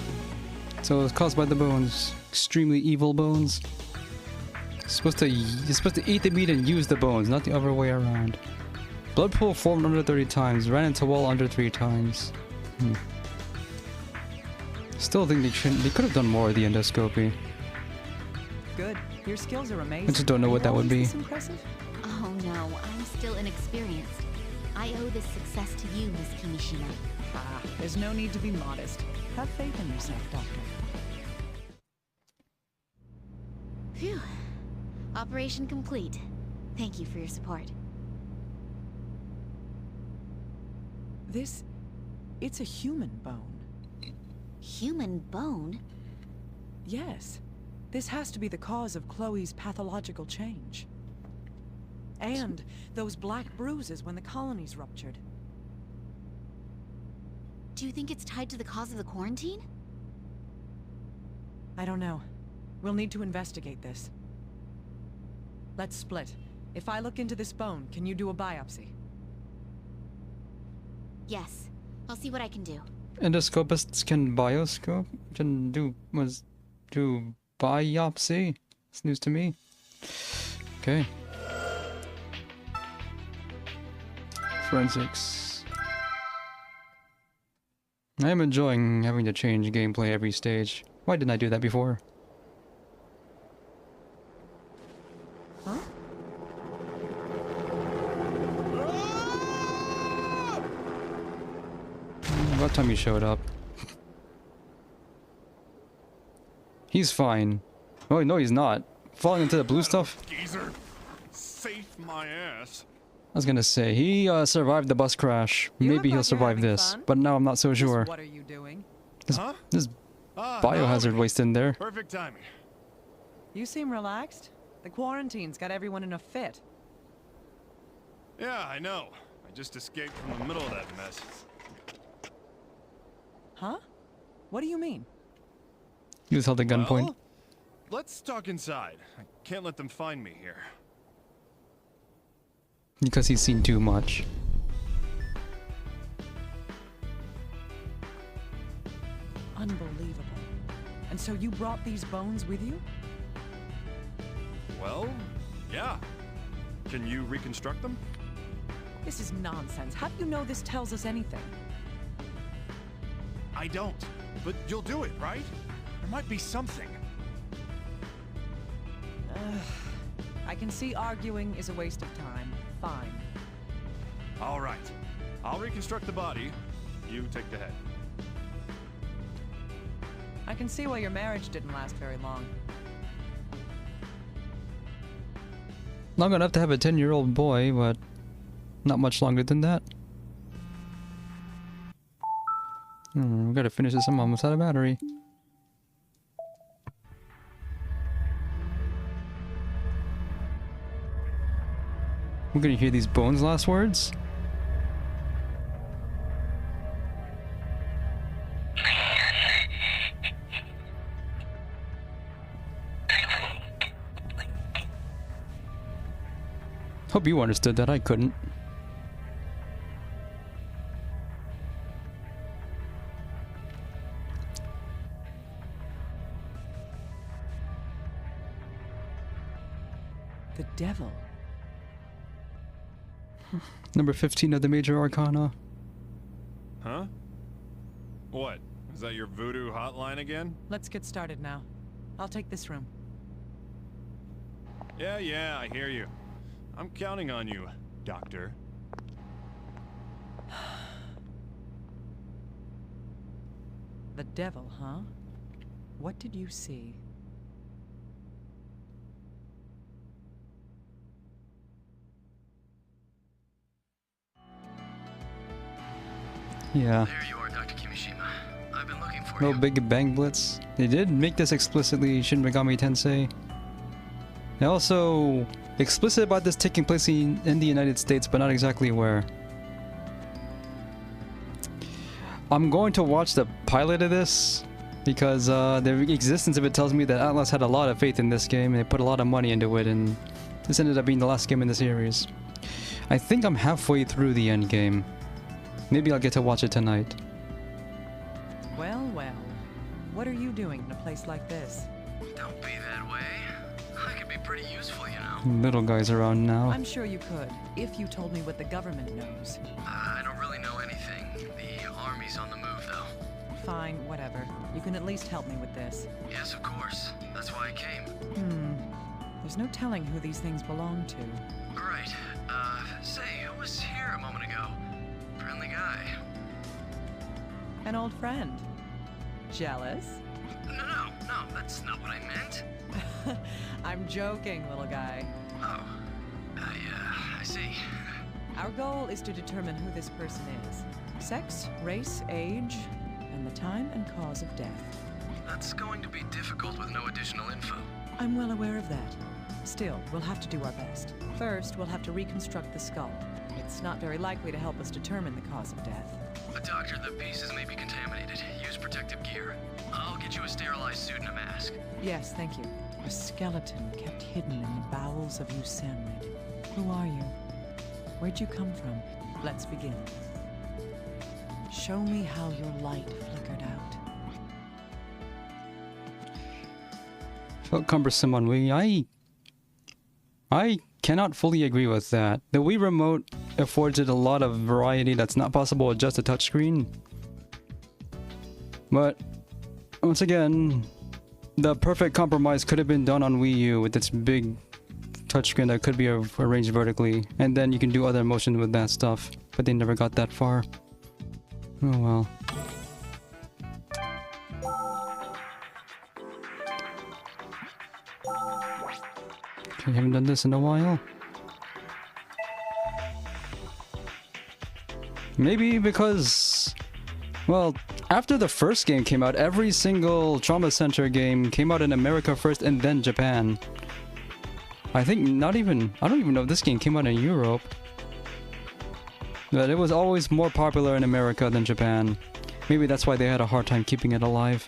So it's caused by the bones. Extremely evil bones. You're supposed to eat the meat and use the bones, not the other way around. Blood pool formed under 30 times. Ran into wall under 3 times. Still think they could have done more of the endoscopy.
Good. Your skills are amazing.
I just don't know what that would be.
Oh no, I'm still inexperienced. I owe this success to you, Miss Kimishima.
Ah, there's no need to be modest. Have faith in yourself, Doctor.
Phew. Operation complete. Thank you for your support.
It's a human bone.
Human bone?
Yes. This has to be the cause of Chloe's pathological change. And those black bruises when the colonies ruptured.
Do you think it's tied to the cause of the quarantine?
I don't know. We'll need to investigate this. Let's split. If I look into this bone, can you do a biopsy?
Yes. I'll see what I can do.
Endoscopists can do biopsy? It's news to me. Okay. Forensics. I am enjoying having to change gameplay every stage. Why didn't I do that before?
Huh?
About time he showed up. He's fine. Oh no, he's not. Falling into the blue stuff?
Geezer, save my ass.
I was gonna say, he survived the bus crash. Maybe he'll survive this, but now I'm not so sure.
What are you doing?
There's biohazard waste in there.
Perfect timing.
You seem relaxed. The quarantine's got everyone in a fit.
Yeah, I know. I just escaped from the middle of that mess.
Huh? What do you mean?
He was held at gunpoint.
Well, let's talk inside. I can't let them find me here.
Because he's seen too much.
Unbelievable. And so you brought these bones with you?
Well, yeah. Can you reconstruct them?
This is nonsense. How do you know this tells us anything?
I don't. But you'll do it, right? There might be something.
I can see arguing is a waste of time. Fine.
All right. I'll reconstruct the body. You take the head.
I can see why your marriage didn't last very long.
Long enough to have a 10-year-old boy, but not much longer than that. We gotta finish this. I'm almost out of battery. We're gonna hear these bones' last words. Hope you understood that. I couldn't.
The devil.
Number 15 of the Major Arcana.
Huh? What? Is that your voodoo hotline again?
Let's get started now. I'll take this room.
Yeah, I hear you. I'm counting on you, Doctor.
The devil, huh? What did you see?
Yeah.
There you are, Dr. Kimishima. I've been looking for
No
you.
Big Bang Blitz. They did make this explicitly Shin Megami Tensei. They also explicit about this taking place in the United States, but not exactly where. I'm going to watch the pilot of this because the existence of it tells me that Atlas had a lot of faith in this game and they put a lot of money into it, and this ended up being the last game in the series. I think I'm halfway through the end game. Maybe I'll get to watch it tonight.
Well. What are you doing in a place like this?
Don't be that way. I could be pretty useful, you know.
Little guy's around now.
I'm sure you could, if you told me what the government knows.
I don't really know anything. The army's on the move, though.
Fine, whatever. You can at least help me with this.
Yes, of course. That's why I came.
There's no telling who these things belong to.
Right. Say, who was here a moment ago? Friendly guy.
An old friend. Jealous?
No, that's not what I meant.
I'm joking, little guy.
Oh. see.
Our goal is to determine who this person is. Sex, race, age, and the time and cause of death.
That's going to be difficult with no additional info.
I'm well aware of that. Still, we'll have to do our best. First, we'll have to reconstruct the skull. It's not very likely to help us determine the cause of death.
Doctor, the pieces may be contaminated. Use protective gear. I'll get you a sterilized suit and a mask.
Yes, thank you. A skeleton kept hidden in the bowels of Usenrid. Who are you? Where'd you come from? Let's begin. Show me how your light flickered out.
Felt cumbersome on Wii. I cannot fully agree with that. The Wii Remote affords it a lot of variety that's not possible with just a touchscreen. But once again, the perfect compromise could have been done on Wii U with its big touchscreen that could be arranged vertically, and then you can do other motion with that stuff, but they never got that far. Oh well. Okay, haven't done this in a while. Maybe because, well, after the first game came out, every single Trauma Center game came out in America first and then Japan. I think I don't even know if this game came out in Europe. But it was always more popular in America than Japan. Maybe that's why they had a hard time keeping it alive.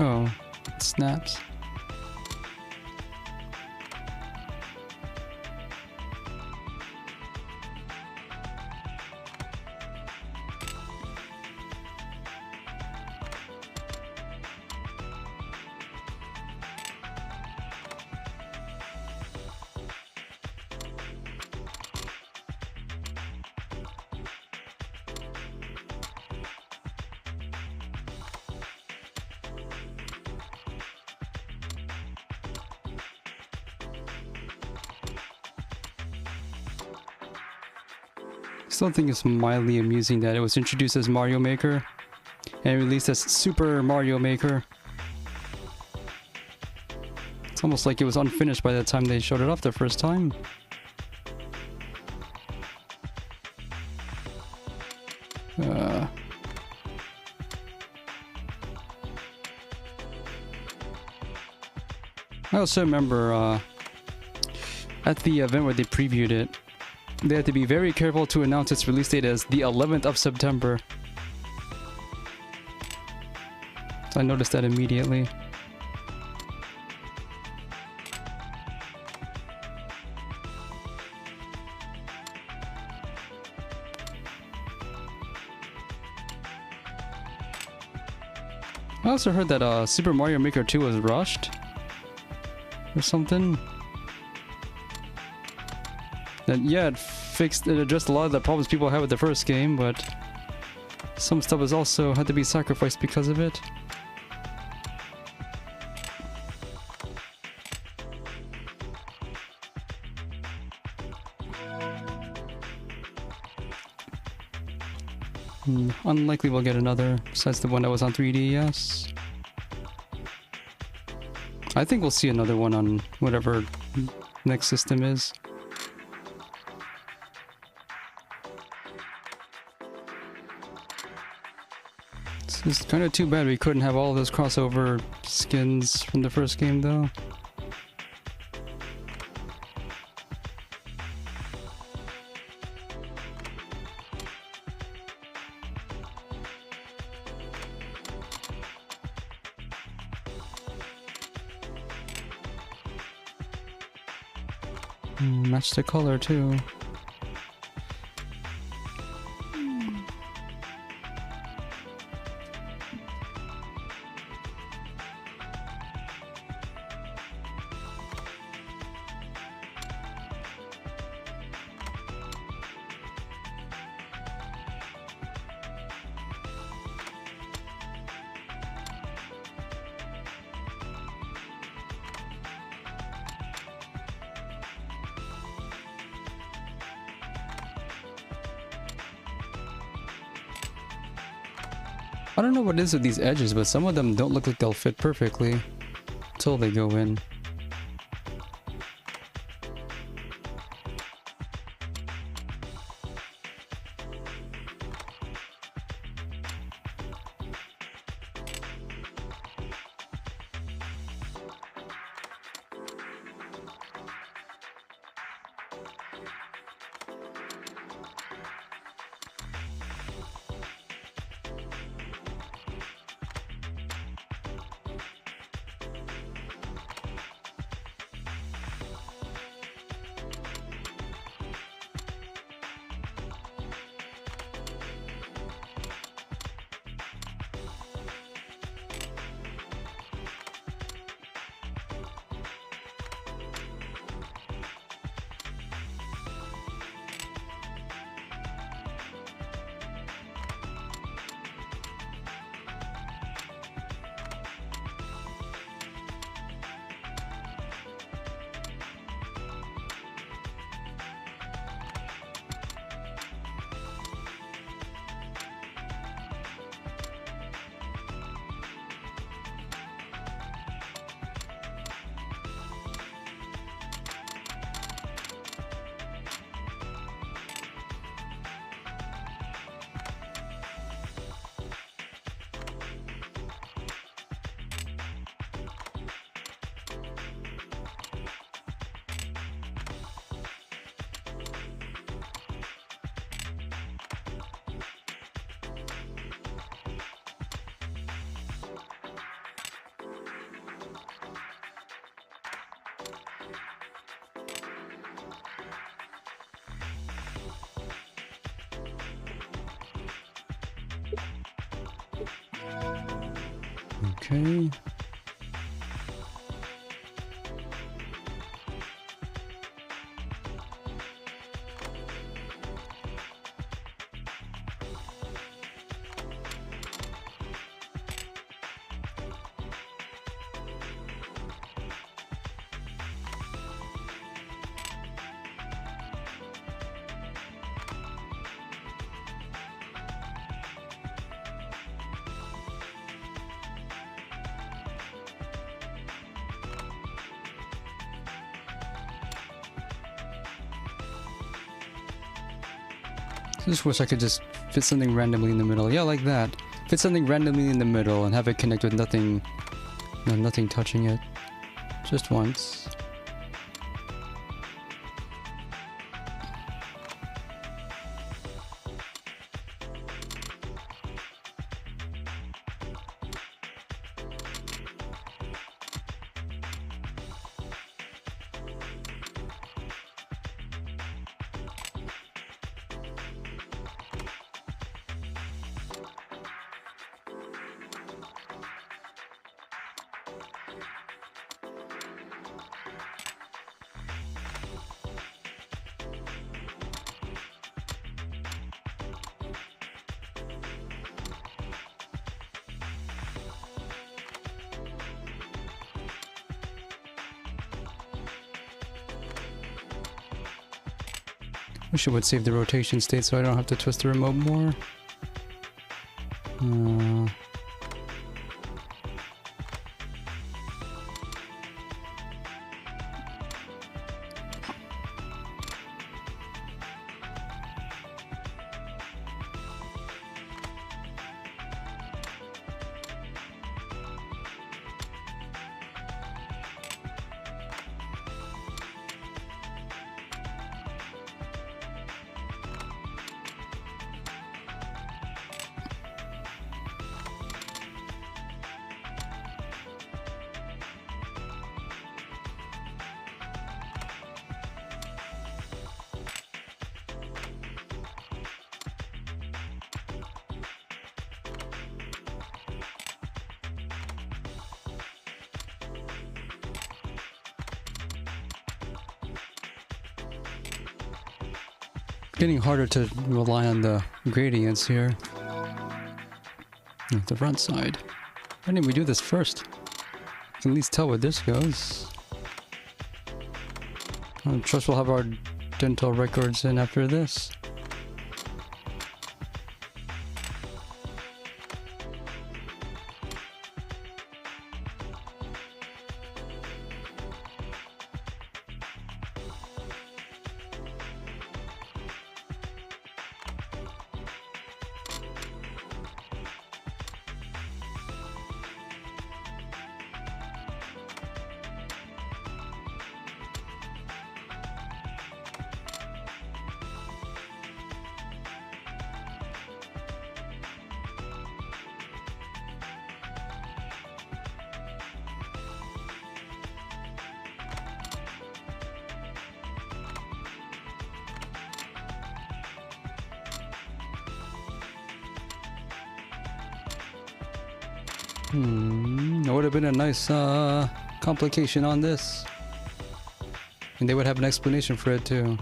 Oh, it snaps. I still think it's mildly amusing that it was introduced as Mario Maker and released as Super Mario Maker. It's almost like it was unfinished by the time they showed it off the first time. I also remember at the event where they previewed it, they had to be very careful to announce its release date as the 11th of September. So I noticed that immediately. I also heard that Super Mario Maker 2 was rushed or something. And yeah, it addressed a lot of the problems people had with the first game, but some stuff has also had to be sacrificed because of it. Unlikely we'll get another, besides the one that was on 3DS. I think we'll see another one on whatever next system is. It's kind of too bad we couldn't have all those crossover skins from the first game, though. Match the color, too. I don't know what it is with these edges, but some of them don't look like they'll fit perfectly until they go in. Okay. I just wish I could just fit something randomly in the middle. Yeah, like that. Fit something randomly in the middle and have it connect with nothing, no, nothing touching it. Just once. Wish it would save the rotation state so I don't have to twist the remote more. Getting harder to rely on the gradients here. The front side. Why didn't we do this first? I can at least tell where this goes. I trust we'll have our dental records in after this. That would have been a nice complication on this. And they would have an explanation for it too.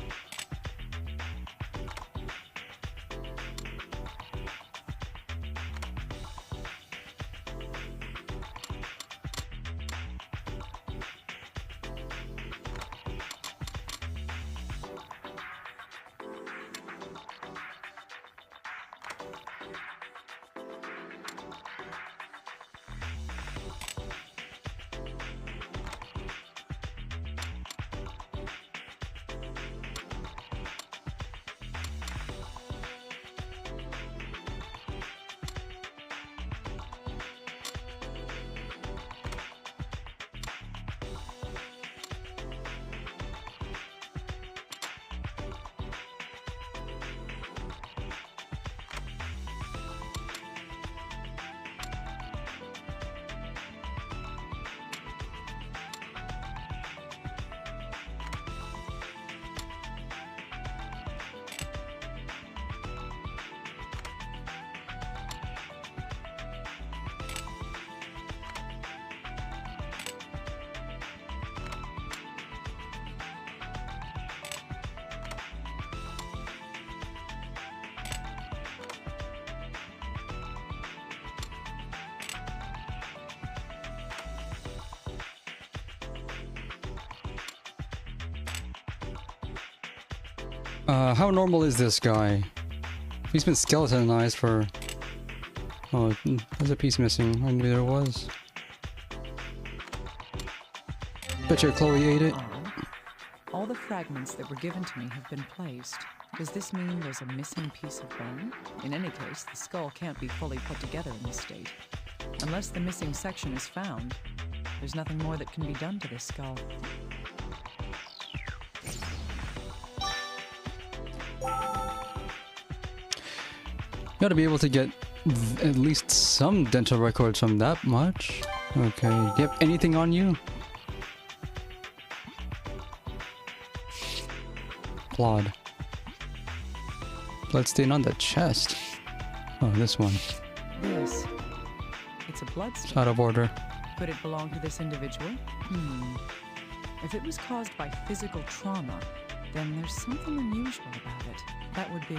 How normal is this guy? He's been skeletonized for... Oh, there's a piece missing. I knew there was. Betcha Chloe ate it.
All the fragments that were given to me have been placed. Does this mean there's a missing piece of bone? In any case, the skull can't be fully put together in this state. Unless the missing section is found, there's nothing more that can be done to this skull.
You gotta be able to get at least some dental records from that much. Okay, do you have anything on you? Blood. Bloodstain on the chest. Oh, this one.
This. It's a bloodstain.
It's out of order.
Could it belong to this individual? If it was caused by physical trauma, then there's something unusual about it. That would be...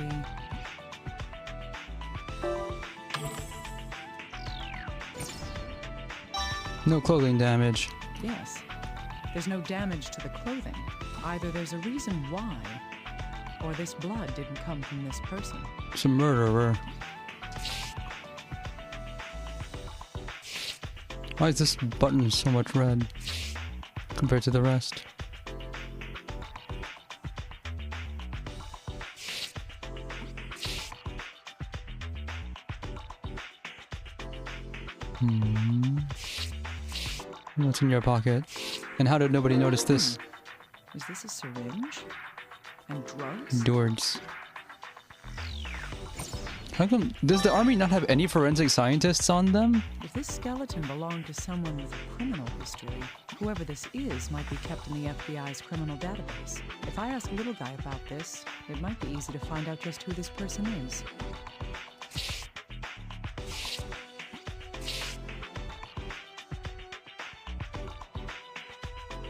No clothing damage.
Yes. There's no damage to the clothing. Either there's a reason why, or this blood didn't come from this person.
It's a murderer. Why is this button so much red compared to the rest? What's in your pocket? And how did nobody notice this?
Is this a syringe? And drugs?
Doors. How come... Does the army not have any forensic scientists on them?
If this skeleton belonged to someone with a criminal history, whoever this is might be kept in the FBI's criminal database. If I ask Little Guy about this, it might be easy to find out just who this person is.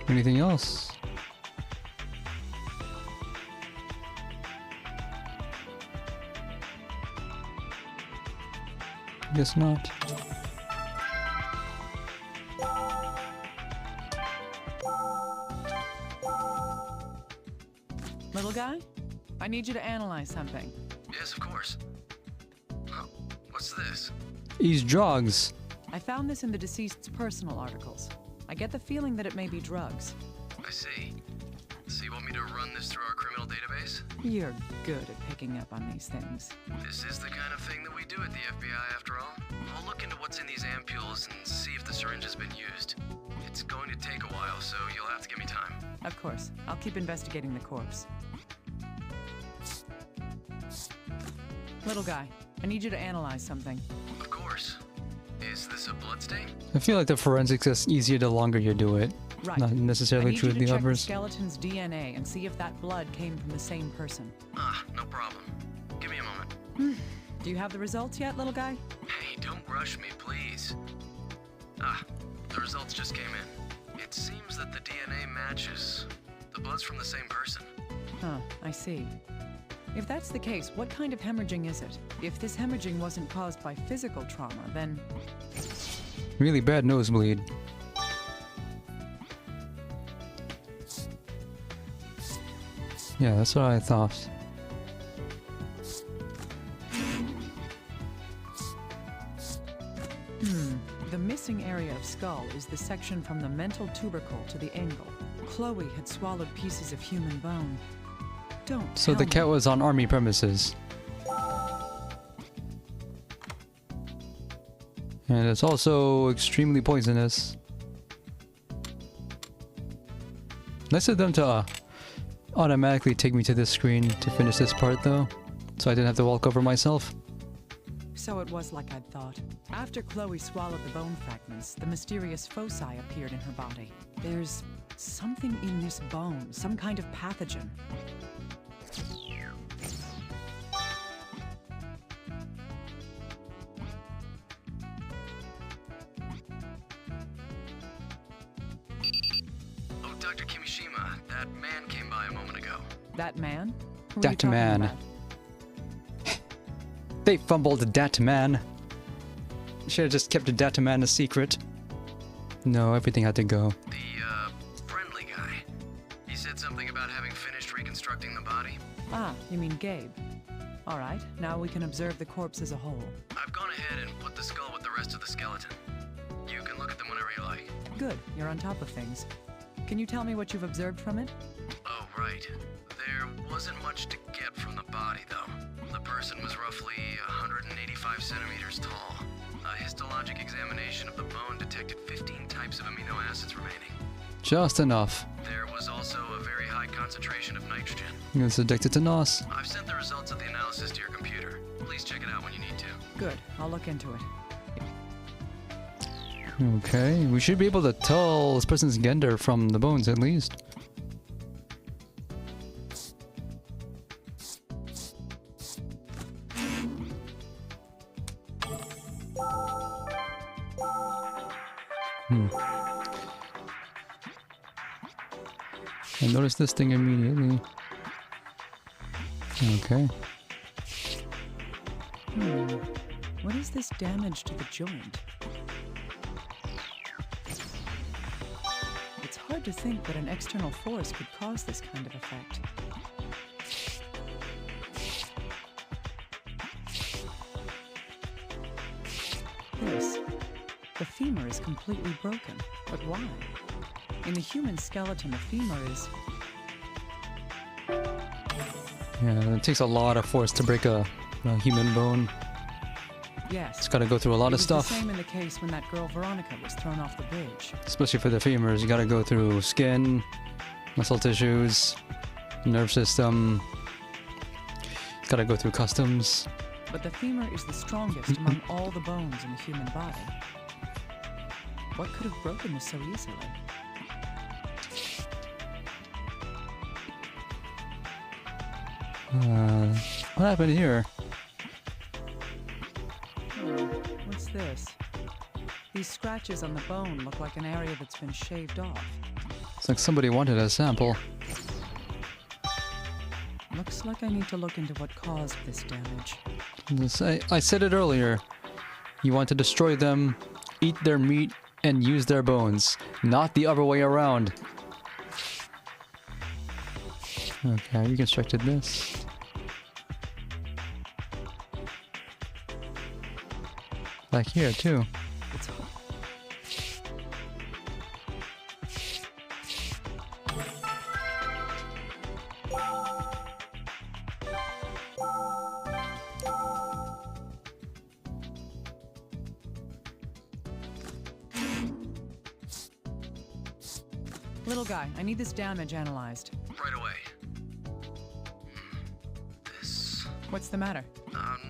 Anything else? Guess not.
Little Guy, I need you to analyze something.
Yes, of course. Oh, what's this?
These drugs.
I found this in the deceased's personal articles. I get the feeling that it may be drugs.
I see. So you want me to run this through our criminal database?
You're good at picking up on these things.
This is the kind of thing that we do at the FBI, after all. I'll look into what's in these ampules and see if the syringe has been used. It's going to take a while, so you'll have to give me time.
Of course. I'll keep investigating the corpse. Little Guy, I need you to analyze something.
Of course. Is this a bloodstain?
I feel like the forensics is easier the longer you do it.
Right.
Not necessarily true with the
check the
others.
skeleton's DNA and see if that blood came from the same person.
Ah, no problem. Give me a moment.
Do you have the results yet, Little Guy?
Hey, don't rush me, please. Ah, the results just came in. It seems that the DNA matches. The blood's from the same person.
Huh, I see. If that's the case, what kind of hemorrhaging is it? If this hemorrhaging wasn't caused by physical trauma, then...
Really bad nosebleed. Yeah, that's what I thought.
The missing area of skull is the section from the mental tubercle to the angle. Chloe had swallowed pieces of human bone. Don't
So the cat was on army premises. And it's also extremely poisonous. Nice of them to automatically take me to this screen to finish this part though, so I didn't have to walk over myself.
So it was like I'd thought. After Chloe swallowed the bone fragments, the mysterious foci appeared in her body. There's something in this bone, some kind of pathogen.
Oh, Dr. Kimishima, that man came by a moment ago.
That man? Who are you
Dat
talking
man.
about?
They fumbled Dat man. Should have just kept the Dat man a secret. No, everything had to go.
The, friendly guy. He said something about having finished reconstructing the body.
Ah, you mean Gabe. Alright, now we can observe the corpse as a whole.
I've gone ahead and put the skull with the rest of the skeleton. You can look at them whenever you like.
Good, you're on top of things. Can you tell me what you've observed from it?
Oh, right. There wasn't much to get from the body, though. The person was roughly 185 centimeters tall. A histologic examination of the bone detected 15 types of amino acids remaining.
Just enough.
There was also a very high concentration of nitrogen.
It's addicted to NOS.
I've sent the results of the analysis to your computer. Please check it out when you need to.
Good, I'll look into it.
Okay, we should be able to tell this person's gender from the bones at least. I noticed this thing immediately. Okay.
What is this damage to the joint? It's hard to think that an external force could cause this kind of effect. This. The femur is completely broken. But why? In the human skeleton, the femur is...
Yeah, it takes a lot of force to break a human bone.
Yes.
It's gotta go through a lot of stuff.
The same in the case when that girl Veronica was thrown off the bridge.
Especially for the femurs, you gotta go through skin, muscle tissues, nerve system. It's gotta go through customs.
But the femur is the strongest among all the bones in the human body. What could have broken this so easily?
What happened here?
What's this? These scratches on the bone look like an area that's been shaved off.
It's like somebody wanted a sample.
Looks like I need to look into what caused this damage.
I said it earlier. You want to destroy them, eat their meat, and use their bones, not the other way around. Okay, I reconstructed this. Back here, too.
Little guy, I need this damage analyzed.
Right away. This...
What's the matter?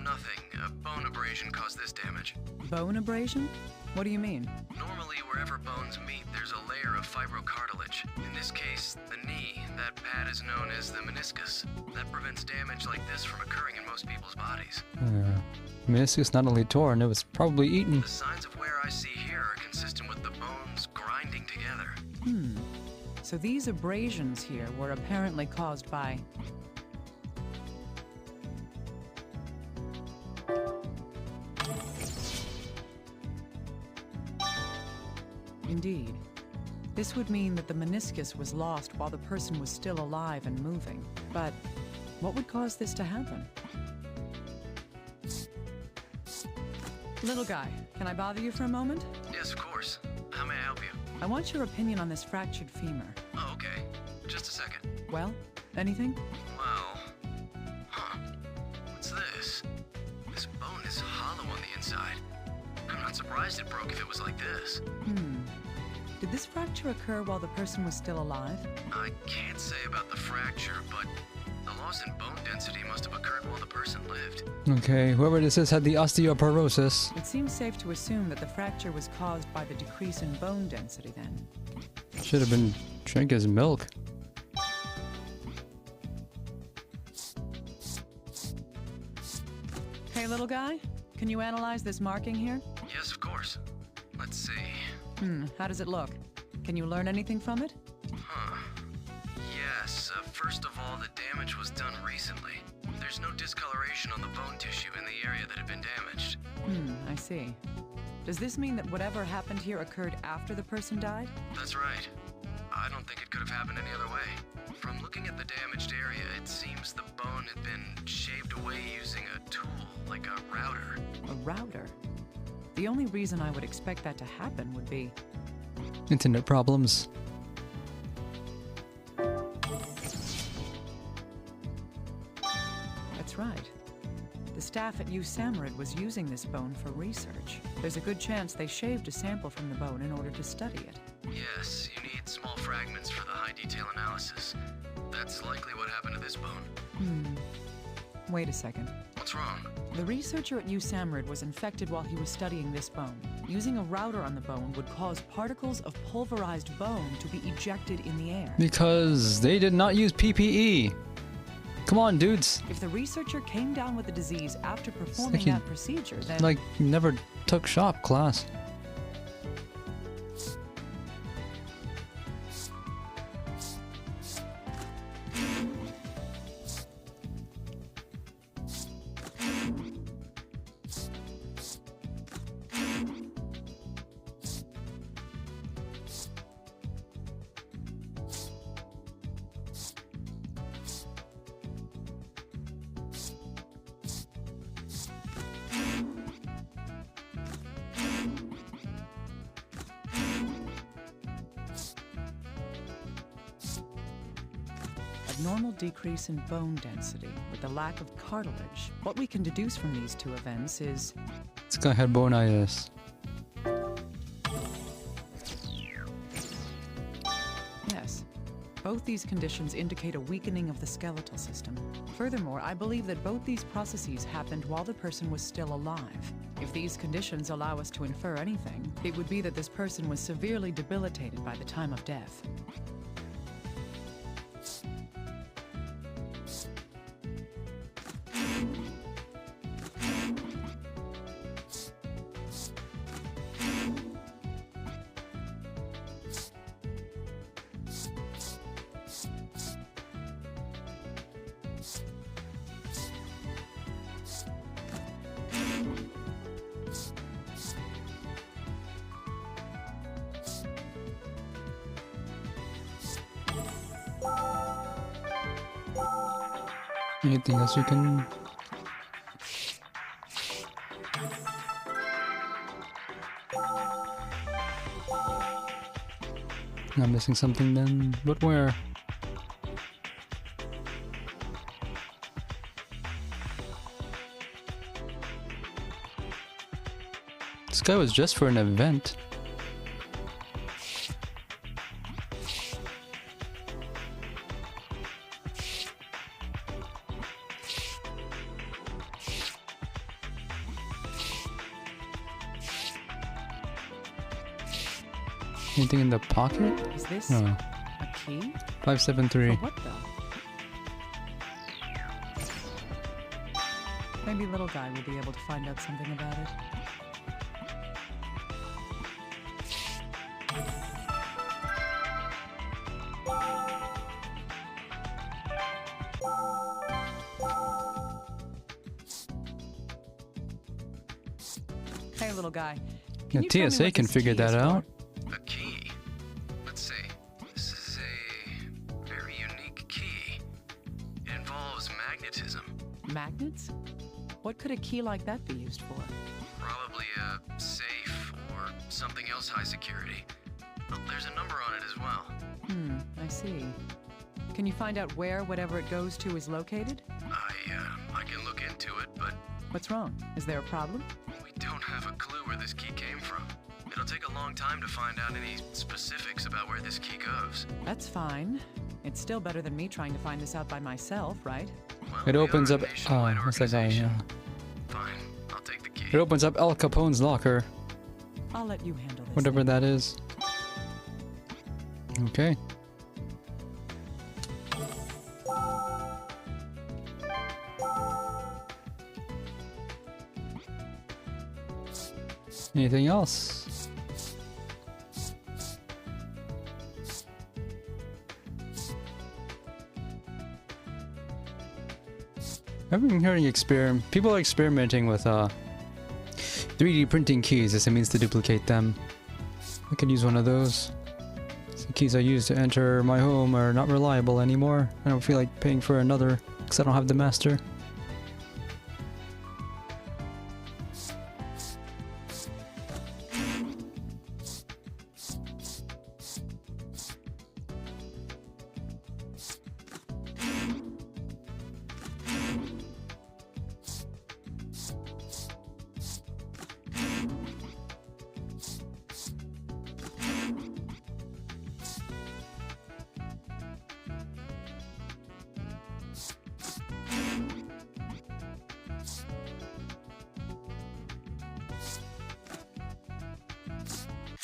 Nothing. A bone abrasion caused this damage.
Bone abrasion? What do you mean?
Normally, wherever bones meet, there's a layer of fibrocartilage. In this case, the knee. That pad is known as the meniscus. That prevents damage like this from occurring in most people's bodies.
Meniscus not only torn, it was probably eaten.
The signs of wear I see here are consistent
So these abrasions here were apparently caused by... Indeed. This would mean that the meniscus was lost while the person was still alive and moving. But what would cause this to happen? Little guy, can I bother you for a moment?
Yes, of course. How may I help you?
I want your opinion on this fractured femur.
Oh, okay. Just a second.
Well, anything?
Well... Huh. What's this? This bone is hollow on the inside. I'm not surprised it broke if it was like this.
Did this fracture occur while the person was still alive?
I can't say about the fracture, but the loss in bone density must have occurred while the person lived.
Okay, whoever this is had the osteoporosis.
It seems safe to assume that the fracture was caused by the decrease in bone density then.
Should have been drink his milk.
Hey, little guy, can you analyze this marking here?
Yes, of course. Let's see.
How does it look? Can you learn anything from it?
Huh. Yes, first of all, the damage was done recently. There's no discoloration on the bone tissue in the area that had been damaged.
I see. Does this mean that whatever happened here occurred after the person died?
That's right. I don't think it could have happened any other way. From looking at the damaged area, it seems the bone had been shaved away using a tool, like a router.
A router? The only reason I would expect that to happen would be...
Internet problems.
That's right. The staff at USAMRIID was using this bone for research. There's a good chance they shaved a sample from the bone in order to study it.
Yes, you need small fragments for the high-detail analysis. That's likely what happened to this bone.
Wait a second.
What's wrong?
The researcher at USAMRIID was infected while he was studying this bone. Using a router on the bone would cause particles of pulverized bone to be ejected in the air.
Because they did not use PPE. Come on, dudes.
If the researcher came down with the disease after performing that procedure, then...
Like, never took shop class.
Abnormal decrease in bone density with the lack of cartilage. What we can deduce from these two events is...
This guy had bonitis.
Yes. Both these conditions indicate a weakening of the skeletal system. Furthermore, I believe that both these processes happened while the person was still alive. If these conditions allow us to infer anything, it would be that this person was severely debilitated by the time of death.
Anything else you can... I'm missing something then, but where? This guy was just for an event. Anything in the pocket?
Is this
No.
a key?
573.
For what though? Maybe little guy will be able to find out something about it. Hey, little guy.
Yeah, TSA can figure that out.
A key? Let's see. This is a very unique key. It involves magnetism.
Magnets? What could a key like that be used for?
Probably a safe or something else high security. Oh, there's a number on it as well.
I see. Can you find out where whatever it goes to is located?
I can look into it, but...
What's wrong? Is there a problem?
We don't have a clue where this key came from. It'll take a long time to find out any specifics about where this key goes.
That's fine. It's still better than me trying to find this out by myself, right?
Well,
It opens up. Oh, what's that guy? Yeah.
Fine, I'll take the key.
It opens up Al Capone's locker.
I'll let you handle this.
Whatever that is. Okay. Anything else? I've been hearing people are experimenting with 3D printing keys as a means to duplicate them. I could use one of those. The keys I use to enter my home are not reliable anymore. I don't feel like paying for another because I don't have the master.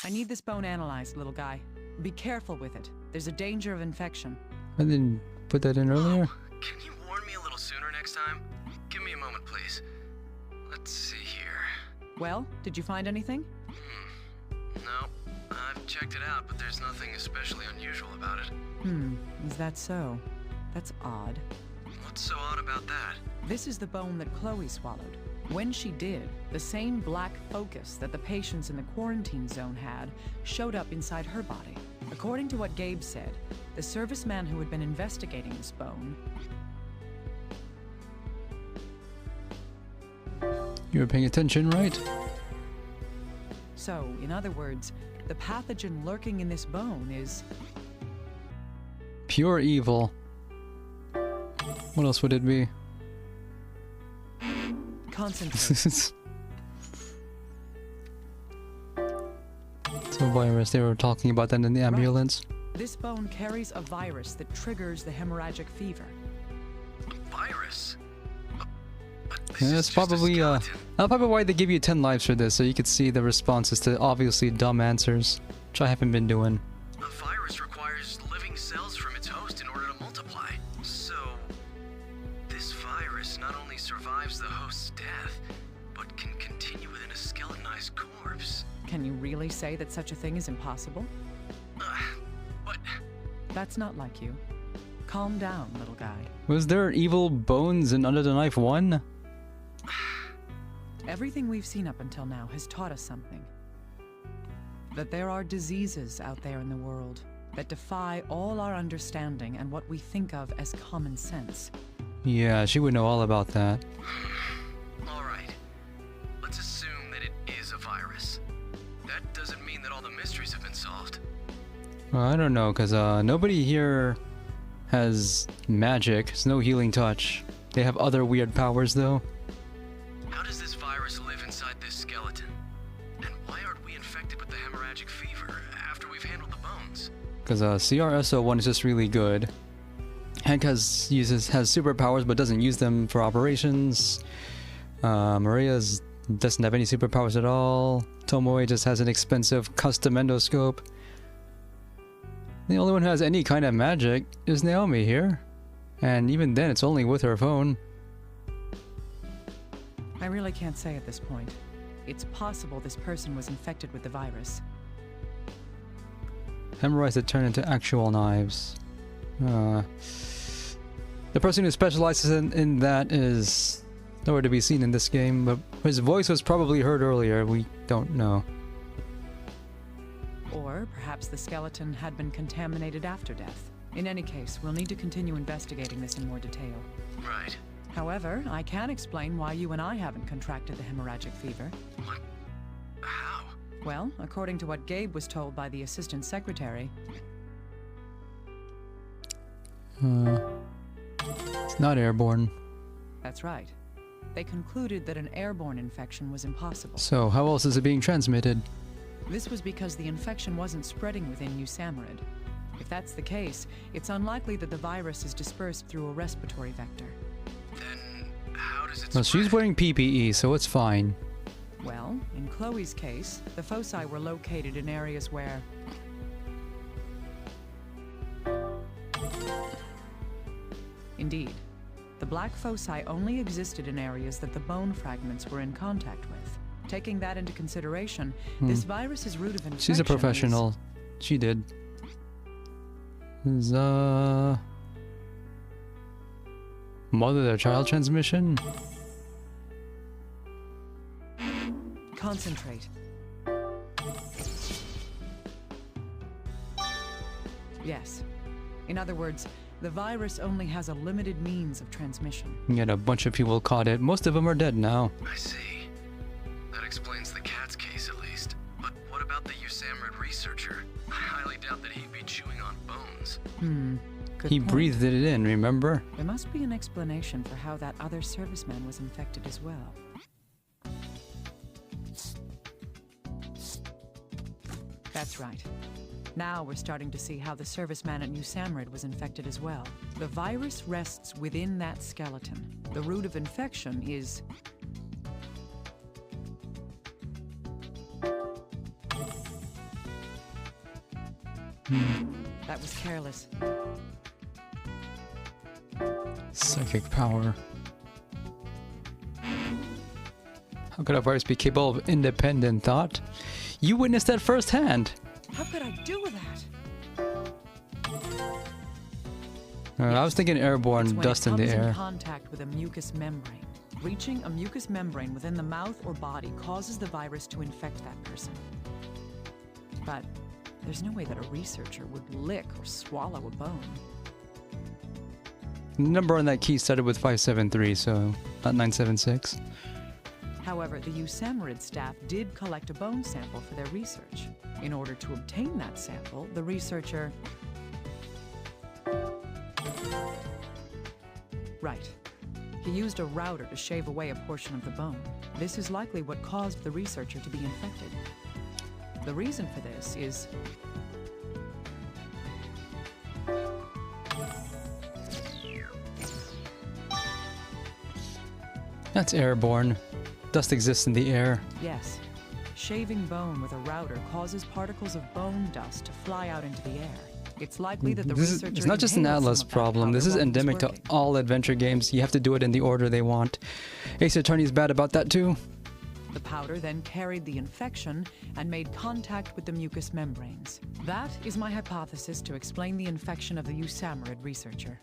I need this bone analyzed, little guy. Be careful with it. There's a danger of infection.
I didn't put that in earlier.
Can you warn me a little sooner next time? Give me a moment, please. Let's see here.
Well, did you find anything?
No, I've checked it out, but there's nothing especially unusual about it.
Is that so? That's odd.
What's so odd about that?
This is the bone that Chloe swallowed. When she did, the same black focus that the patients in the quarantine zone had showed up inside her body. According to what Gabe said, the serviceman who had been investigating this bone...
You were paying attention, right?
So, in other words, the pathogen lurking in this bone is...
Pure evil. What else would it be?
Concentrate.
It's a virus. They were talking about that in the ambulance.
This bone carries a virus that triggers the hemorrhagic fever.
Virus?
Yeah, that's probably probably why they give you 10 lives for this, so you could see the responses to obviously dumb answers, which I haven't been doing.
A virus requires living cells from its host in order to multiply. So, this virus not only survives the host's death, but can continue within a skeletonized corpse.
Can you really say that such a thing is impossible?
But...
That's not like you. Calm down, little guy.
Was there evil bones in Under the Knife 1?
Everything we've seen up until now has taught us something. That there are diseases out there in the world that defy all our understanding and what we think of as common sense.
Yeah, she would know all about that.
Alright. Let's assume that it is a virus. That doesn't mean that all the mysteries have been solved.
Well, I don't know, because nobody here has magic. There's no healing touch. They have other weird powers, though.
How does this virus live inside this skeleton? And why aren't we infected with the hemorrhagic fever after we've handled the bones?
Because CRSO1 is just really good. Hank has superpowers but doesn't use them for operations. Maria doesn't have any superpowers at all. Tomoe just has an expensive custom endoscope. The only one who has any kind of magic is Naomi here. And even then, it's only with her phone.
I really can't say at this point. It's possible this person was infected with the virus.
Hemorrhoids that turn into actual knives. The person who specializes in that is nowhere to be seen in this game, but his voice was probably heard earlier. We don't know.
Or perhaps the skeleton had been contaminated after death. In any case, we'll need to continue investigating this in more detail.
Right.
However, I can explain why you and I haven't contracted the hemorrhagic fever.
What? How?
Well, according to what Gabe was told by the assistant secretary...
It's not airborne.
That's right. They concluded that an airborne infection was impossible.
So, how else is it being transmitted?
This was because the infection wasn't spreading within New Samarid. If that's the case, it's unlikely that the virus is dispersed through a respiratory vector.
Then how does it
Well, she's wearing PPE, so it's fine.
Well, in Chloe's case, the foci were located in areas where... Indeed. The black foci only existed in areas that the bone fragments were in contact with. Taking that into consideration, this virus's route of infection
She's a professional. She did. Is mother-to-child transmission?
Concentrate. Yes. In other words, the virus only has a limited means of transmission.
Yet a bunch of people caught it. Most of them are dead now.
I see. That explains the cat's case, at least. But what about the Usamrid researcher? I highly doubt that he'd be chewing on bones.
Good
He
point.
breathed it in, remember?
There must be an explanation for how that other serviceman was infected as well. That's right. Now we're starting to see how the serviceman at New Samarid was infected as well. The virus rests within that skeleton. The route of infection is... That was careless.
Psychic power. How could a virus be capable of independent thought? You witnessed that firsthand.
How could I do that?
I was thinking airborne
It's when
dust
it
in the
comes
air.
in contact with a mucous membrane. Reaching a mucous membrane within the mouth or body causes the virus to infect that person. But there's no way that a researcher would lick or swallow a bone.
The number on that key started with 573, so not 976.
However, the Usamrid staff did collect a bone sample for their research. In order to obtain that sample, the researcher... Right. He used a router to shave away a portion of the bone. This is likely what caused the researcher to be infected. The reason for this is...
That's airborne. Dust exists in the air.
Yes. Shaving bone with a router causes particles of bone dust to fly out into the air. It's likely that the researcher
It's not just an
inhaled
Atlas
some of that
problem. This
powder
is
while he was
endemic to
working.
all adventure games. You have to do it in the order they want. Ace Attorney's bad about that too.
The powder then carried the infection and made contact with the mucous membranes. That is my hypothesis to explain the infection of the Usamrid researcher.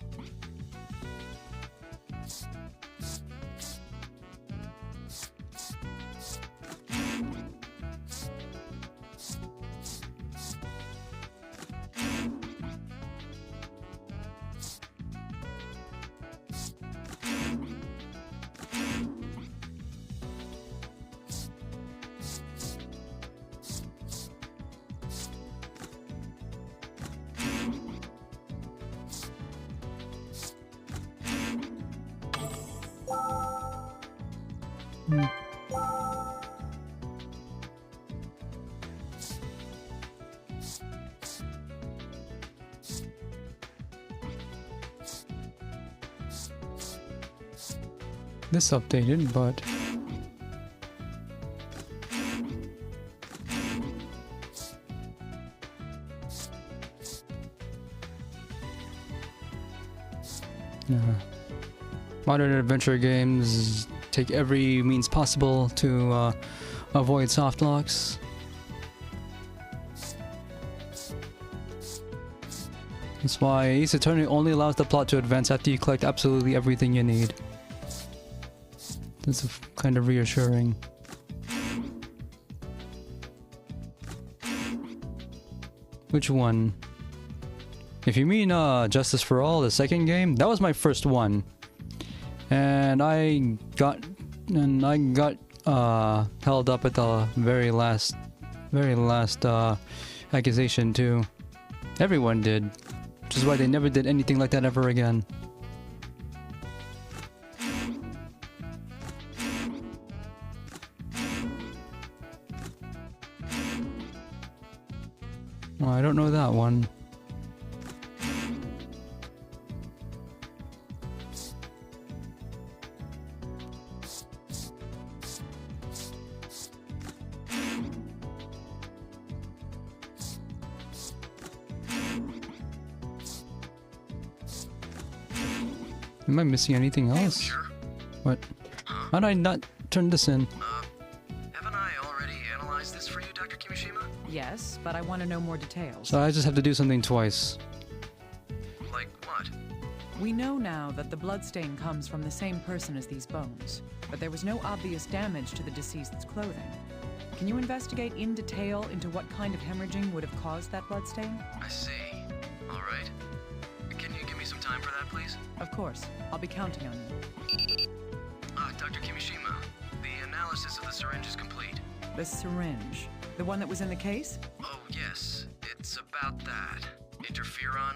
This updated, but modern adventure games take every means possible to avoid soft locks. That's why Ace Attorney only allows the plot to advance after you collect absolutely everything you need. That's kind of reassuring. Which one? If you mean Justice for All, the second game, that was my first one. And I got held up at the very last accusation too. Everyone did, which is why they never did anything like that ever again. Well, I don't know that one. Am I missing anything else?
Sure.
What? How did I not turn this in?
Haven't I already analyzed this for you, Dr. Kimishima?
Yes, but I want to know more details.
So I just have to do something twice.
Like what?
We know now that the bloodstain comes from the same person as these bones, but there was no obvious damage to the deceased's clothing. Can you investigate in detail into what kind of hemorrhaging would have caused that bloodstain?
I see. All right. Can you give me some time for that, please?
Of course. I'll be counting on you.
Dr. Kimishima, the analysis of the syringe is complete.
The syringe? The one that was in the case?
Oh, yes. It's about that. Interferon,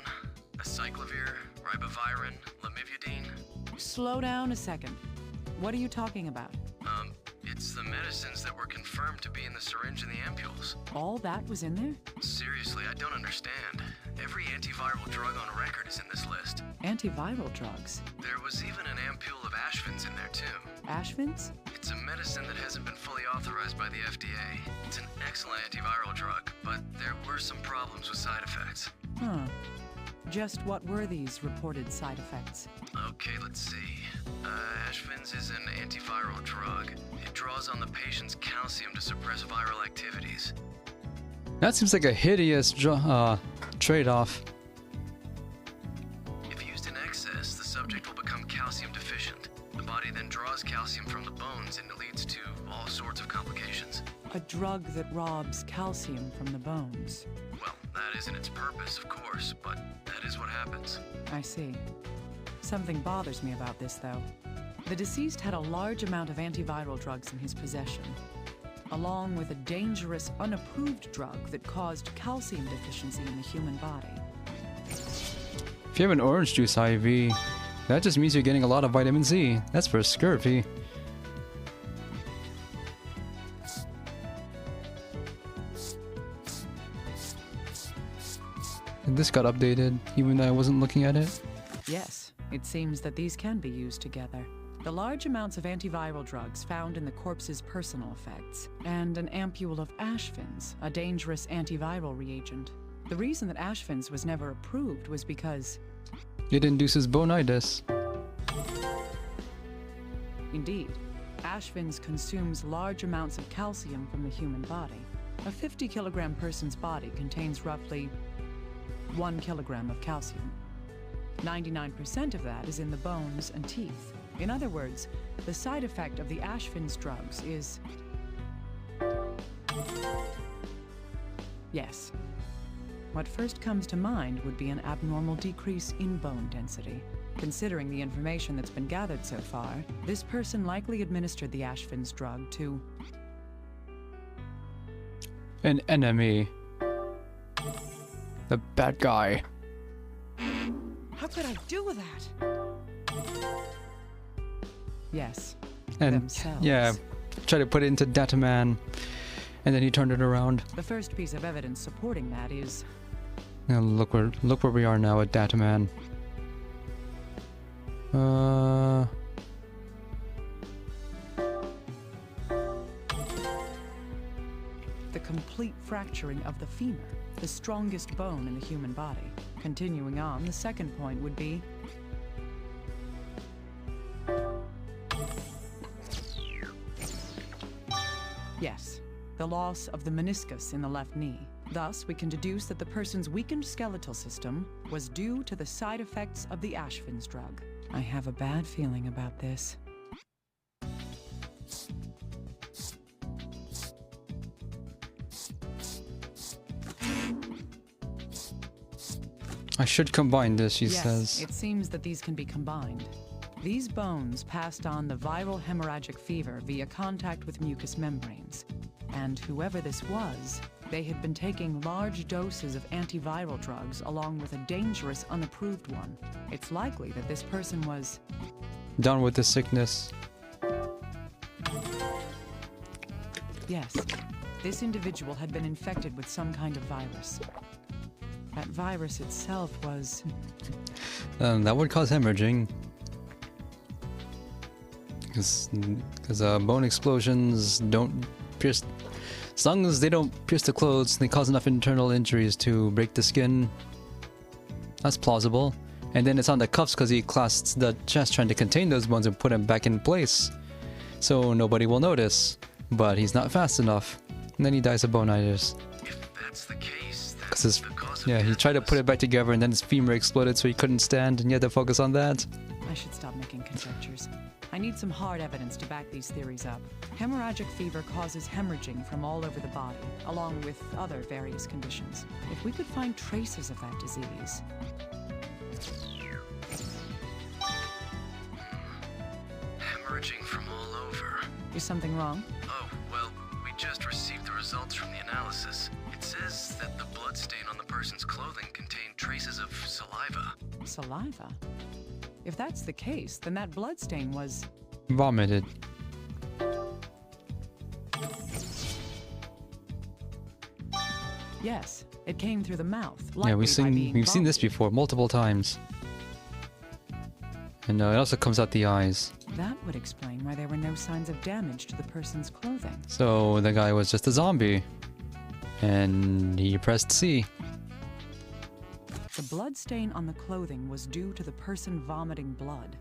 acyclovir, ribavirin, lamivudine.
Slow down a second. What are you talking about?
It's the medicines that were confirmed to be in the syringe and the ampules.
All that was in there?
Seriously, I don't understand. Every antiviral drug on record is in this list.
Antiviral drugs?
There was even an ampule of Ashvins in there, too.
Ashvins?
It's a medicine that hasn't been fully authorized by the FDA. It's an excellent antiviral drug, but there were some problems with side effects.
Huh. Just what were these reported side effects?
Okay, let's see. Ashvins is an antiviral drug. It draws on the patient's calcium to suppress viral activities.
That seems like a hideous trade-off.
If used in excess, the subject will become calcium deficient. The body then draws calcium from the bones and it leads to all sorts of complications.
A drug that robs calcium from the bones.
Well, that isn't its purpose, of course, but that is what happens.
I see. Something bothers me about this, though. The deceased had a large amount of antiviral drugs in his possession, along with a dangerous, unapproved drug that caused calcium deficiency in the human body.
If you have an orange juice IV, that just means you're getting a lot of vitamin C. That's for scurvy. And this got updated, even though I wasn't looking at it.
Yes, it seems that these can be used together. The large amounts of antiviral drugs found in the corpse's personal effects, and an ampule of Ashvins, a dangerous antiviral reagent. The reason that Ashvins was never approved was because
it induces bonitis.
Indeed, Ashvins consumes large amounts of calcium from the human body. A 50-kilogram person's body contains roughly 1 kilogram of calcium. 99% of that is in the bones and teeth. In other words, the side effect of the Ashvins drugs is... Yes. What first comes to mind would be an abnormal decrease in bone density. Considering the information that's been gathered so far, this person likely administered the Ashvins drug to...
an enemy. The bad guy.
How could I do that? Yes.
And
themselves.
yeah, try to put it into Dataman, and then he turned it around.
The first piece of evidence supporting that is...
Now look where we are now at Dataman.
The complete fracturing of the femur, the strongest bone in the human body. Continuing on, the second point would be... Yes, the loss of the meniscus in the left knee. Thus, we can deduce that the person's weakened skeletal system was due to the side effects of the Ashvins drug. I have a bad feeling about this.
I should combine this, she
Yes,
says.
it seems that these can be combined. These bones passed on the viral hemorrhagic fever via contact with mucous membranes. And whoever this was, they had been taking large doses of antiviral drugs along with a dangerous unapproved one. It's likely that this person was...
Down with the sickness.
Yes, this individual had been infected with some kind of virus. That virus itself was...
That would cause hemorrhaging. Because bone explosions don't pierce... As long as they don't pierce the clothes, they cause enough internal injuries to break the skin. That's plausible. And then it's on the cuffs because he clasps the chest trying to contain those bones and put them back in place. So nobody will notice. But he's not fast enough. And then he dies of bonitis.
If that's the case, then
Because his...
the cause of
Yeah, he tried to put it back together and then his femur exploded so he couldn't stand and he had to focus on that.
I should stop making conjectures. I need some hard evidence to back these theories up. Hemorrhagic fever causes hemorrhaging from all over the body, along with other various conditions. If we could find traces of that disease...
hemorrhaging from all over.
Is something wrong?
Oh, well, we just received the results from the analysis. It says that the blood stain on the person's clothing contained traces of saliva.
Saliva? If that's the case, then that blood stain was...
Vomited.
Yes, it came through the mouth.
Yeah, we've seen this before multiple times. And it also comes out the eyes.
That would explain why there were no signs of damage to the person's clothing.
So the guy was just a zombie. And he pressed C.
The blood stain on the clothing was due to the person vomiting blood.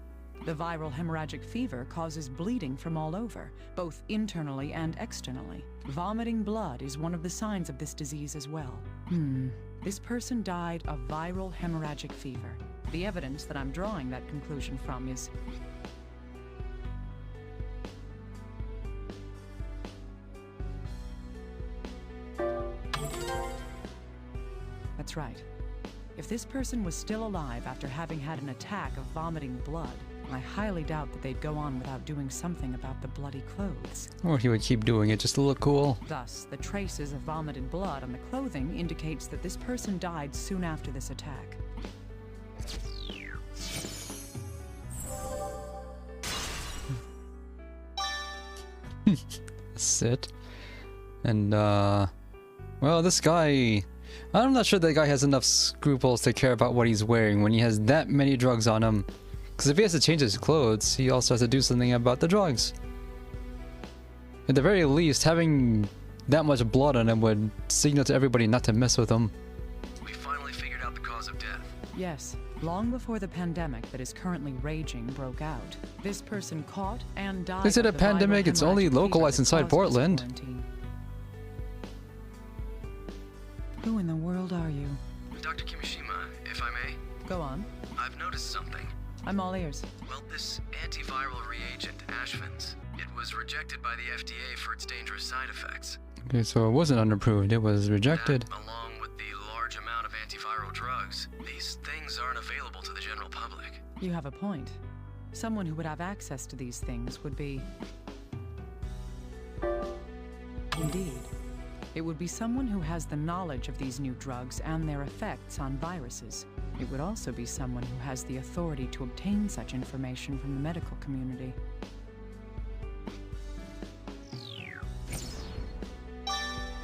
The viral hemorrhagic fever causes bleeding from all over, both internally and externally. Vomiting blood is one of the signs of this disease as well. This person died of viral hemorrhagic fever. The evidence that I'm drawing that conclusion from is... That's right. If this person was still alive after having had an attack of vomiting blood, I highly doubt that they'd go on without doing something about the bloody clothes.
Or he would keep doing it just to look cool.
Thus, the traces of vomited blood on the clothing indicates that this person died soon after this attack.
Sit. And, well, this guy... I'm not sure that guy has enough scruples to care about what he's wearing when he has that many drugs on him. Because if he has to change his clothes, he also has to do something about the drugs. At the very least, having that much blood on him would signal to everybody not to mess with him.
We finally figured out the cause of death.
Yes, long before the pandemic that is currently raging broke out, this person caught and died.
Is it a
of the
pandemic?
viral
It's only
hemorrhagic fever
localized
that
inside
caused this
Portland.
quarantine. Who in the world are you?
Dr. Kimishima, if I may?
Go on.
I've noticed something.
I'm all ears.
Well, this antiviral reagent, Ashvin's, it was rejected by the FDA for its dangerous side effects.
Okay, so it wasn't unapproved, it was rejected.
That, along with the large amount of antiviral drugs, these things aren't available to the general public.
You have a point. Someone who would have access to these things would be... Indeed. It would be someone who has the knowledge of these new drugs and their effects on viruses. It would also be someone who has the authority to obtain such information from the medical community.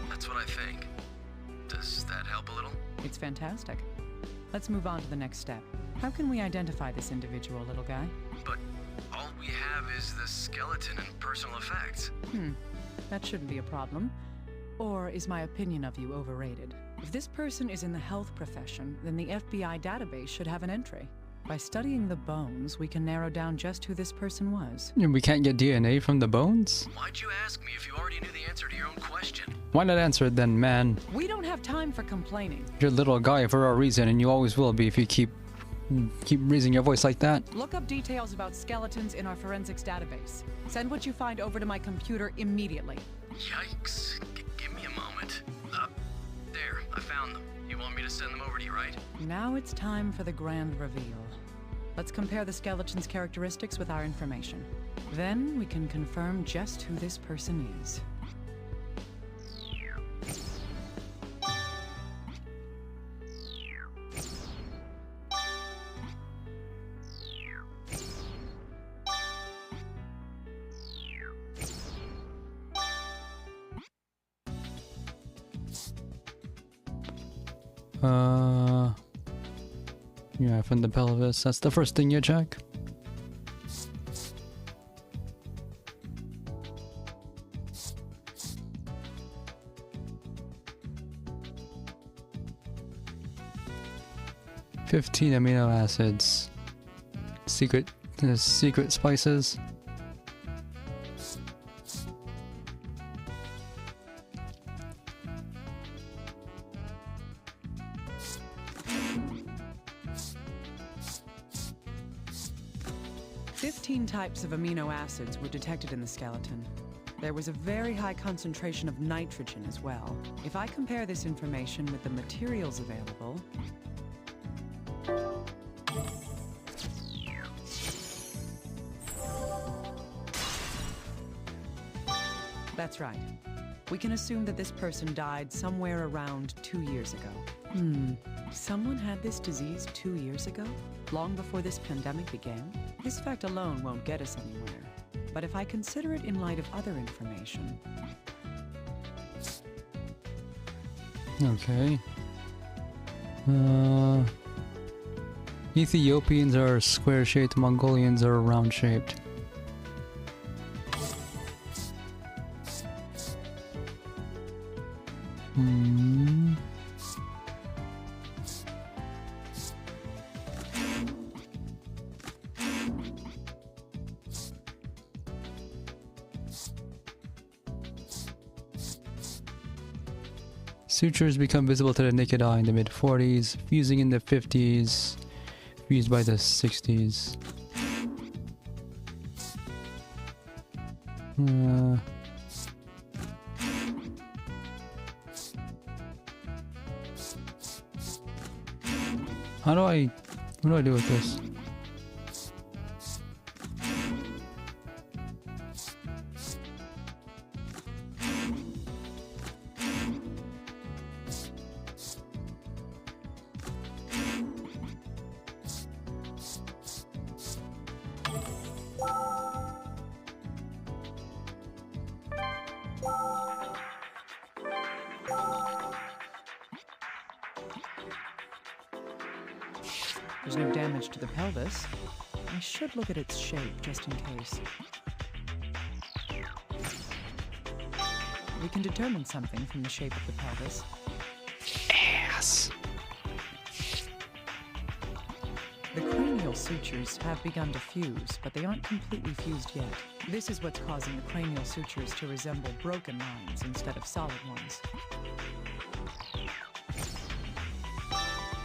That's what I think. Does that help a little?
It's fantastic. Let's move on to the next step. How can we identify this individual, little guy?
But all we have is the skeleton and personal effects.
That shouldn't be a problem. Or is my opinion of you overrated? If this person is in the health profession, then the FBI database should have an entry. By studying the bones, we can narrow down just who this person was.
And we can't get DNA from the bones?
Why'd you ask me if you already knew the answer to your own question?
Why not answer it then, man?
We don't have time for complaining.
You're a little guy for a reason, and you always will be if you keep raising your voice like that.
Look up details about skeletons in our forensics database. Send what you find over to my computer immediately.
Yikes. Give me a moment. There, I found them. You want me me to send them over to you, right?
Now it's time for the grand reveal. Let's compare the skeleton's characteristics with our information. Then we can confirm just who this person is.
Yeah, from the pelvis. That's the first thing you check. "15 amino acids. Secret spices."
Types of amino acids were detected in the skeleton. There was a very high concentration of nitrogen as well. If I compare this information with the materials available... That's right. We can assume that this person died somewhere around 2 years ago. Someone had this disease 2 years ago? Long before this pandemic began? This fact alone won't get us anywhere. But if I consider it in light of other information...
Okay. Ethiopians are square-shaped, Mongolians are round-shaped. Sutures become visible to the naked eye in the mid-40s, fusing in the 50s, fused by the 60s. What do I do with this?
There's no damage to the pelvis. I should look at its shape just in case. We can determine something from the shape of the pelvis.
Ass.
The cranial sutures have begun to fuse, but they aren't completely fused yet. This is what's causing the cranial sutures to resemble broken lines instead of solid ones.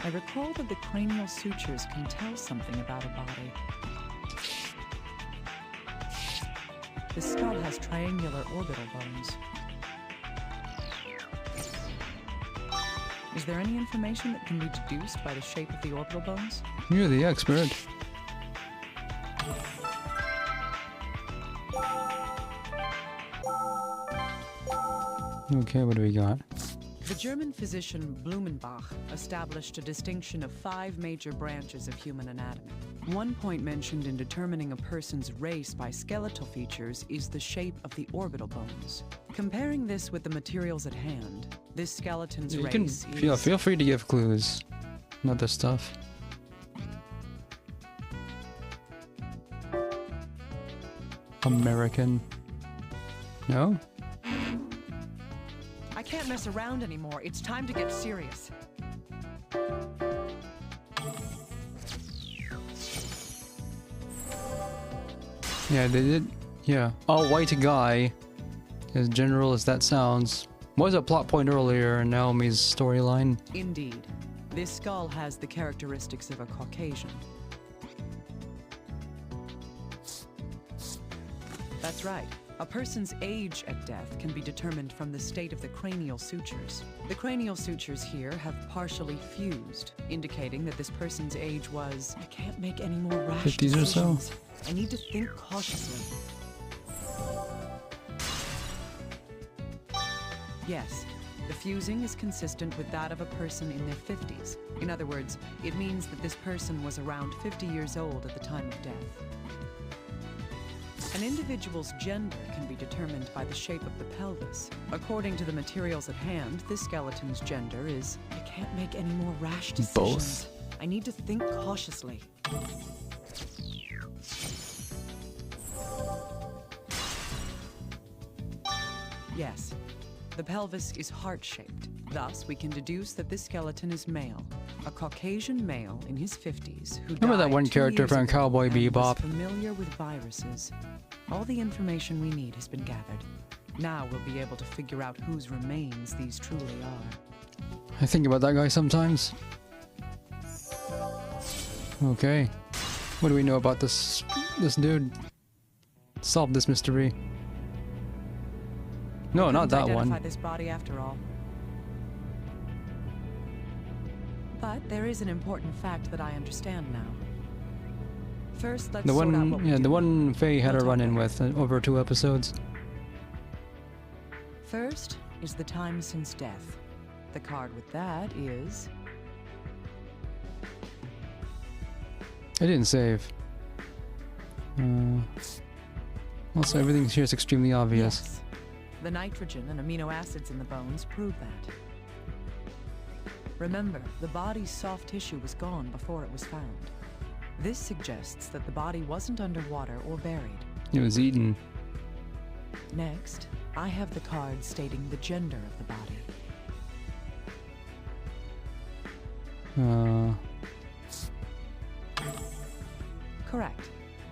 I recall that the cranial sutures can tell something about a body. The skull has triangular orbital bones. Is there any information that can be deduced by the shape of the orbital bones?
You're the expert. Okay, what do we got?
The German physician Blumenbach established a distinction of 5 major branches of human anatomy. One point mentioned in determining a person's race by skeletal features is the shape of the orbital bones. Comparing this with the materials at hand, this skeleton's race is...
Yeah, feel free to give clues. Not this stuff. American. No?
I can't mess around anymore. It's time to get serious.
Yeah, they did. Yeah. A white guy, as general as that sounds, was a plot point earlier in Naomi's storyline.
Indeed. This skull has the characteristics of a Caucasian. That's right. A person's age at death can be determined from the state of the cranial sutures. The cranial sutures here have partially fused, indicating that this person's age was... I can't make any more rash
50s or so?
decisions. I need to think cautiously. Yes, the fusing is consistent with that of a person in their 50s. In other words, it means that this person was around 50 years old at the time of death. An individual's gender can be determined by the shape of the pelvis. According to the materials at hand, this skeleton's gender is... I can't make any more rash decisions.
Both.
I need to think cautiously. Yes, the pelvis is heart-shaped. Thus, we can deduce that this skeleton is male. A Caucasian male in his 50s who
Remember that
died
one
2
character
years
from
ago
Cowboy
and was
Bebop?
familiar with viruses. All the information we need has been gathered. Now we'll be able to figure out whose remains these truly are.
I think about that guy sometimes. Okay. What do we know about this dude? Solve this mystery. No, not that
Identify
one.
this body after all. But there is an important fact that I understand now. First, let's
The
sort out what
one,
we
yeah,
do.
the one Faye had
We'll
a
talk
run-in
later.
with over 2 episodes.
First is the time since death. The card with that is...
I didn't save. Also, everything here is extremely obvious.
Yes. The nitrogen and amino acids in the bones prove that. Remember, the body's soft tissue was gone before it was found. This suggests that the body wasn't underwater or buried.
It was eaten.
Next, I have the card stating the gender of the body. Correct.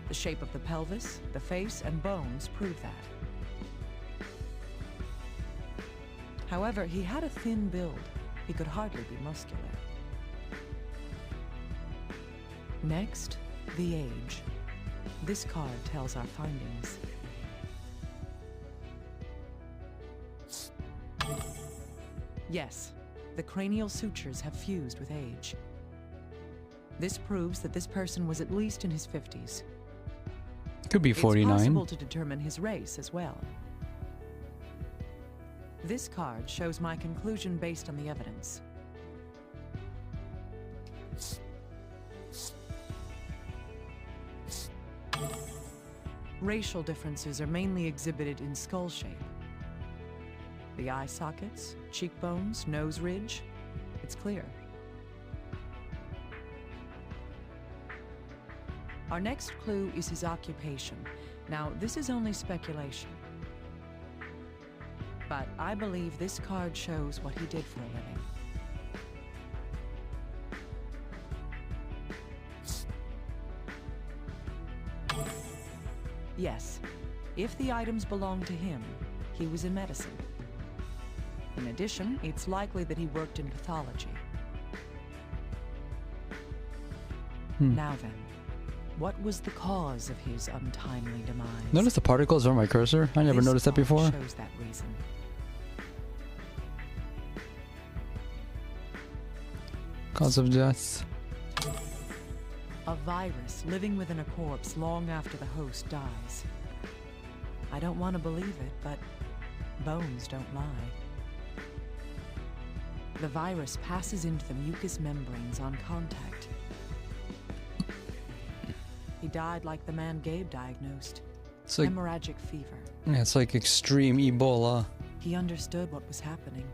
The shape of the pelvis, the face, and bones prove that. However, he had a thin build. He could hardly be muscular. Next, the age. This card tells our findings. Yes, the cranial sutures have fused with age. This proves that this person was at least in his 50s.
Could be
It's
49.
possible to determine his race as well. This card shows my conclusion based on the evidence. Racial differences are mainly exhibited in skull shape. The eye sockets, cheekbones, nose ridge, it's clear. Our next clue is his occupation. Now, this is only speculation. But I believe this card shows what he did for a living. Yes, if the items belong to him, he was in medicine. In addition, it's likely that he worked in pathology. Now then, what was the cause of his untimely demise?
Notice the particles on my cursor? I never
This
noticed that
card
before.
shows that reason.
Cause of death.
A virus living within a corpse long after the host dies. I don't want to believe it, but bones don't lie. The virus passes into the mucous membranes on contact. He died like the man Gabe diagnosed.
It's like-
hemorrhagic fever.
Yeah, it's like extreme Ebola.
He understood what was happening.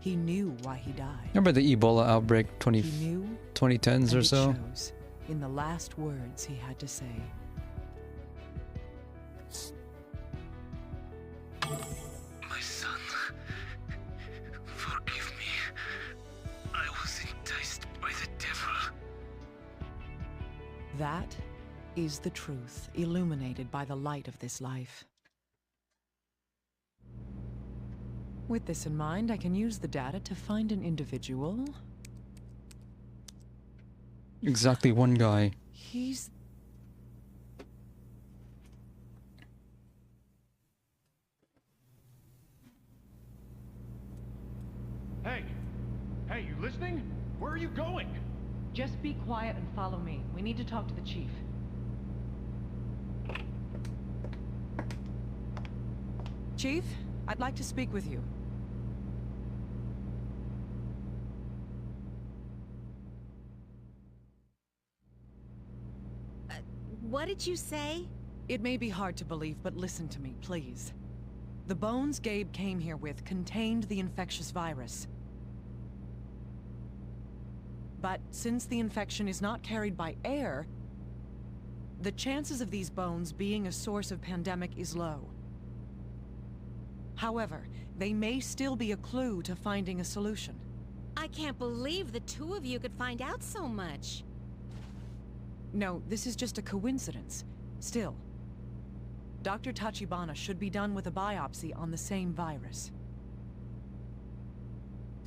He knew why he died.
Remember the Ebola outbreak
He knew
2010s or
and it
so?
shows in the last words he had to say.
My son, forgive me. I was enticed by the devil.
That is the truth, illuminated by the light of this life. With this in mind, I can use the data to find an individual.
Exactly one guy.
He's...
Hey! Hey, you listening? Where are you going?
Just be quiet and follow me. We need to talk to the chief. Chief, I'd like to speak with you.
What did you say?
It may be hard to believe, but listen to me, please. The bones Gabe came here with contained the infectious virus. But since the infection is not carried by air, the chances of these bones being a source of pandemic is low. However, they may still be a clue to finding a solution.
I can't believe the two of you could find out so much.
No, this is just a coincidence. Still, Dr. Tachibana should be done with a biopsy on the same virus.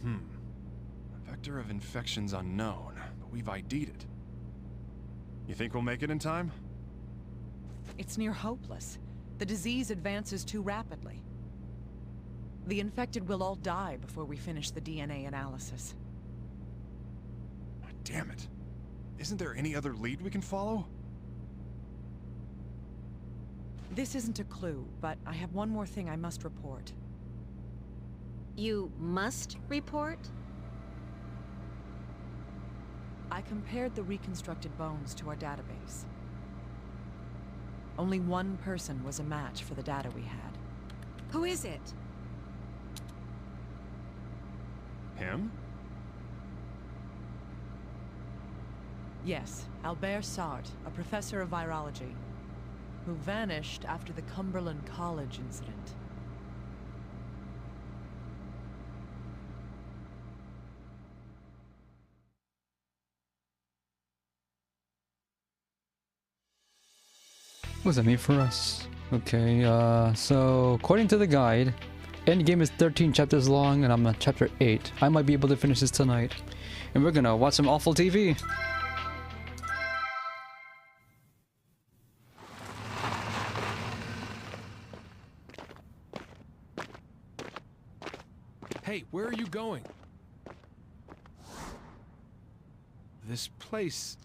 A vector of infection's unknown, but we've ID'd it. You think we'll make it in time?
It's near hopeless. The disease advances too rapidly. The infected will all die before we finish the DNA analysis.
Damn it. Isn't there any other lead we can follow?
This isn't a clue, but I have one more thing I must report.
You must report?
I compared the reconstructed bones to our database. Only one person was a match for the data we had.
Who is it?
Him?
Yes, Albert Sart, a professor of virology, who vanished after the Cumberland College incident.
What does that mean for us? Okay, so according to the guide, Endgame is 13 chapters long and I'm on chapter 8. I might be able to finish this tonight. And we're gonna watch some awful TV.
Hey, where are you going? This place...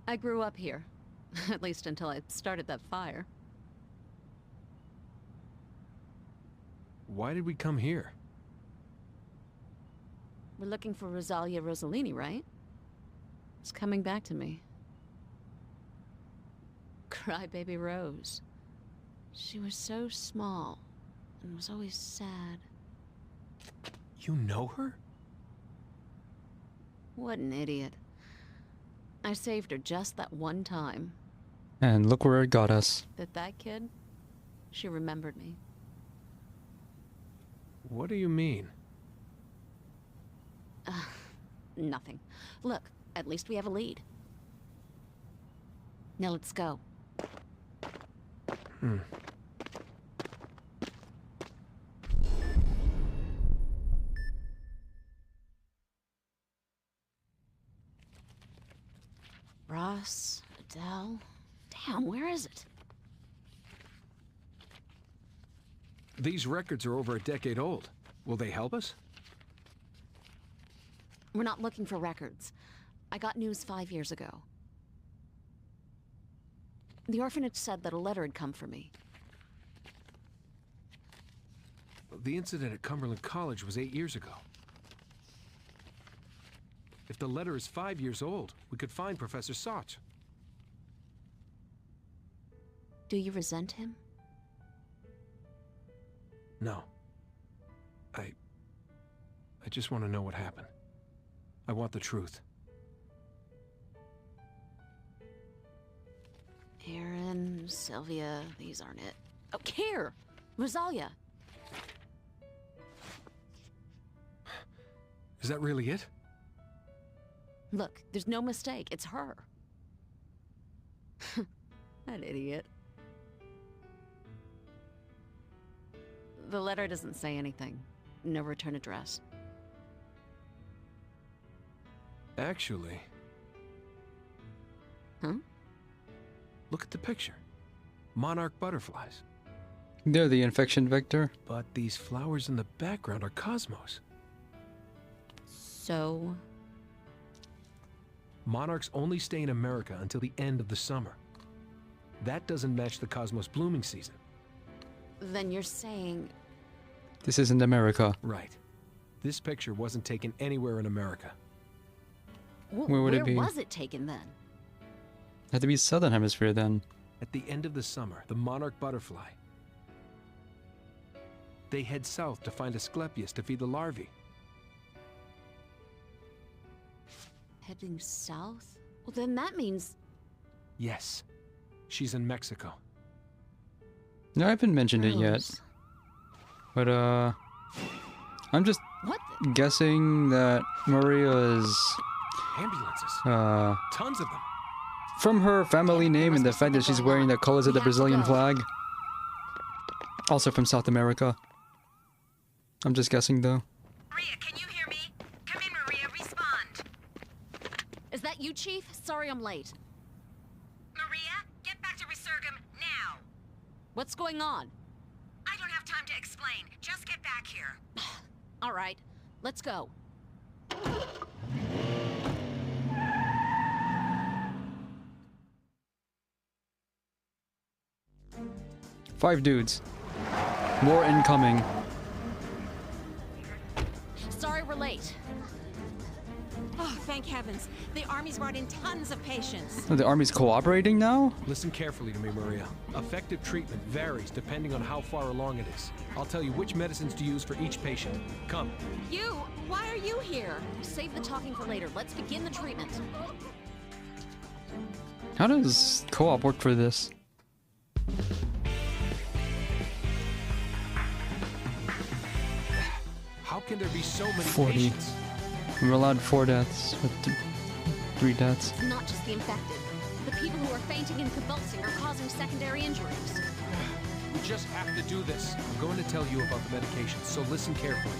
I grew up here. At least until I started that fire.
Why did we come here?
We're looking for Rosalia Rosalini, right? It's coming back to me. Crybaby Rose. She was so small and was always sad.
You know her?
What an idiot. I saved her just that one time.
And look where it got us.
That kid, she remembered me.
What do you mean?
Nothing. Look, at least we have a lead. Now let's go. Ross, Adele. Damn, where is it?
These records are over a decade old. Will they help us?
We're not looking for records. I got news 5 years ago. The orphanage said that a letter had come for me.
The incident at Cumberland College was 8 years ago. If the letter is 5 years old, we could find Professor Sart.
Do you resent him?
No. I just want to know what happened. I want the truth.
Aaron, Sylvia, these aren't it. Oh, here! Rosalia!
Is that really it?
Look, there's no mistake. It's her. That idiot. The letter doesn't say anything. No return address.
Actually...
Huh?
Look at the picture. Monarch butterflies.
They're the infection vector.
But these flowers in the background are Cosmos.
So?
Monarchs only stay in America until the end of the summer. That doesn't match the Cosmos blooming season.
Then you're saying...
This isn't America.
Right. This picture wasn't taken anywhere in America.
Where would it be?
Where was it taken then?
Had to be Southern Hemisphere then.
At the end of the summer, the monarch butterfly. They head south to find Asclepius to feed the larvae.
Heading south? Well, then that means...
Yes. She's in Mexico.
No, I haven't mentioned it yet. But, I'm just guessing that Maria's...
Ambulances. Tons of them.
From her family name and the fact that she's wearing the colors of the Brazilian flag. Also from South America. I'm just guessing, though.
Maria, can you hear me? Come in, Maria, respond.
Is that you, Chief? Sorry I'm late.
Maria, get back to Resurgam now.
What's going on?
I don't have time to explain. Just get back here.
All right, let's go.
5 dudes. More incoming.
Sorry we're late.
Oh, thank heavens. The Army's brought in tons of patients.
Oh, the Army's cooperating now?
Listen carefully to me, Maria. Effective treatment varies depending on how far along it is. I'll tell you which medicines to use for each patient. Come.
You? Why are you here? Save the talking for later. Let's begin the treatment.
How does co-op work for this?
How can there be so many
40.
patients?
We're allowed 4 deaths, with 3 deaths.
It's not just the infected. The people who are fainting and convulsing are causing secondary injuries.
We just have to do this. I'm going to tell you about the medications, so listen carefully.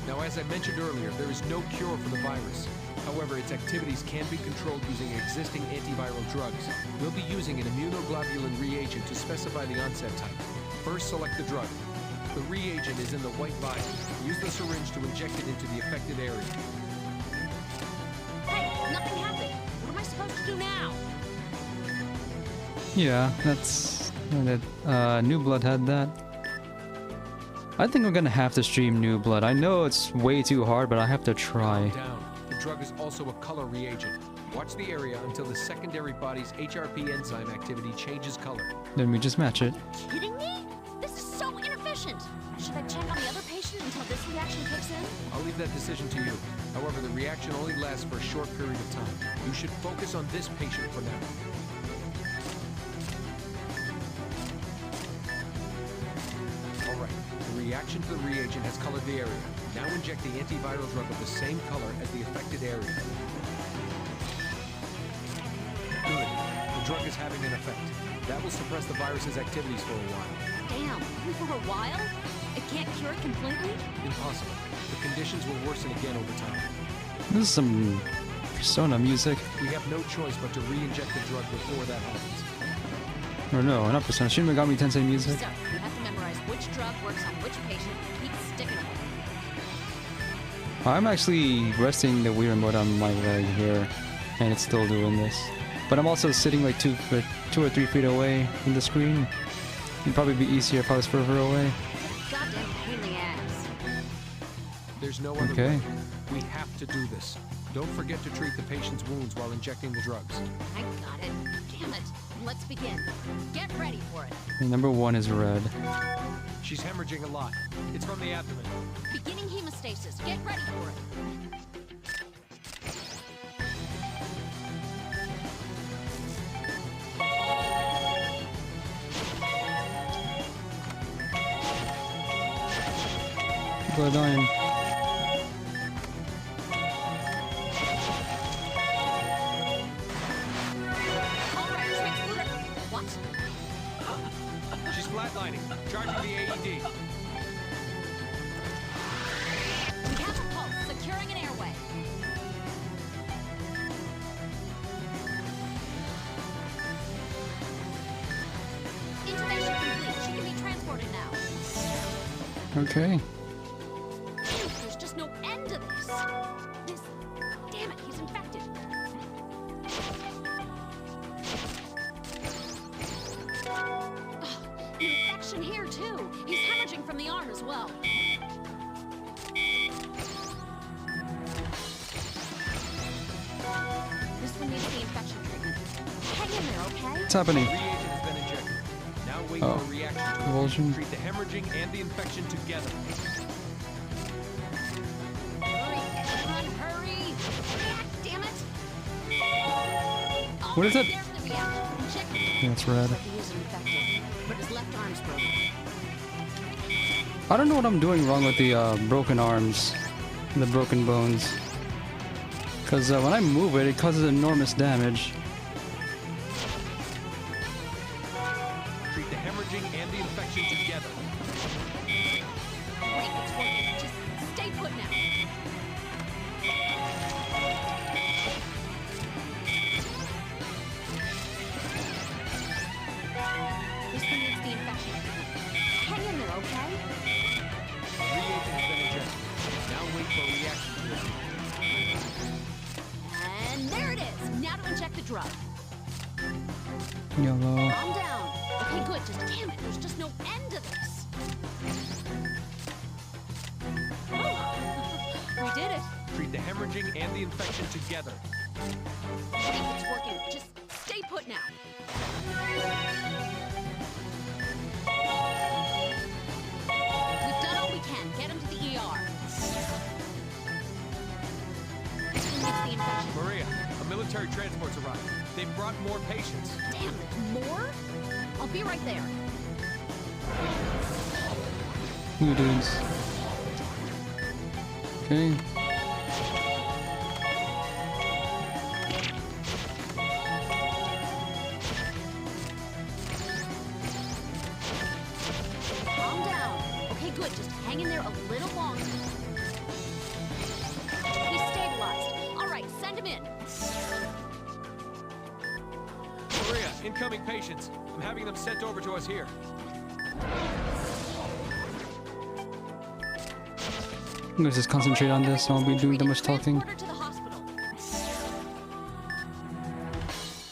Now, as I mentioned earlier, there is no cure for the virus. However, its activities can be controlled using existing antiviral drugs. We'll be using an immunoglobulin reagent to specify the onset type. First, select the drug. The reagent is in the white vial. Use the syringe to inject it into the affected area.
Hey, nothing happened. What am I supposed to do now?
Yeah, that's... New Blood had that. I think I'm gonna have to stream New Blood. I know it's way too hard, but I have to try.
Calm down. The drug is also a color reagent. Watch the area until the secondary body's HRP enzyme activity changes color.
Then we just match it.
Kidding me? This is so inefficient. Should I check on the other patient until this reaction kicks in?
I'll leave that decision to you. However, the reaction only lasts for a short period of time. You should focus on this patient for now. Alright, the reaction to the reagent has colored the area. Now inject the antiviral drug of the same color as the affected area. Good. The drug is having an effect. That will suppress the virus's activities for a while.
Damn, for a while? It can't cure it completely?
Impossible. The conditions will worsen again over time.
This is some Persona music.
We have no choice but to re-inject the drug before that happens.
Or no, not Persona. Shin Megami Tensei music.
So, you have to memorize which drug works on which patient and keep sticking with it.
I'm actually resting the Wii remote on my leg here, and it's still doing this. But I'm also sitting like 2 or 3 feet away from the screen. It'd probably be easier if I was further away.
Goddamn pain in the ass.
There's no other
Okay.
way. We have to do this. Don't forget to treat the patient's wounds while injecting the drugs.
I got it. Damn it. Let's begin. Get ready for it.
And number 1 is red.
She's hemorrhaging a lot. It's from the abdomen.
Beginning hemostasis. Get ready for it.
People are dying.
Alright, transporter. What?
She's flatlining. Charging the AED.
We have a pulse. Securing an airway. Intubation complete. She can be transported now.
Okay.
There's just no end to this. Damn it, he's infected. Ugh, infection here too. He's hemorrhaging from the arm as well. This one needs the infection treatment. Hang in there, okay?
What's happening?
Reagent has been injected. Now wait
Oh.
for a reaction to
Convulsion.
treat the hemorrhaging and the infection together.
Hurry, come on, hurry! React, damn it!
What is it?
There's the reaction. Check it.
Yeah, it's red.
Looks like he is infected, but his left arm's broken.
I don't know what I'm doing wrong with the broken arms and the broken bones. Because when I move it, it causes enormous damage.
Treat the hemorrhaging and the infection together.
Great, it's working. Just stay put now. This one needs the infection treatment. Hang in there, okay?
Reagent has been injected. Now wait for a reaction to it.
And there it is. Now to inject the drug.
Yellow.
Calm down. Okay, good. Just damn it. There's just no end to this. Oh, we did it.
Treat the hemorrhaging and the infection together.
Great, it's working. Just stay put now. We've done all we can. Get him to the ER. This one needs the infection.
Maria, a military transport's arrived. They've brought more patients.
Damn it. More? I'll be right there.
New dudes. Okay.
Calm down. Okay, good. Just hang in there a little longer. He's stabilized. All right, send him in.
Maria, incoming patients. I'm having them sent over to us here.
I'm gonna just concentrate on this. I won't be doing that much talking.
Order to the hospital.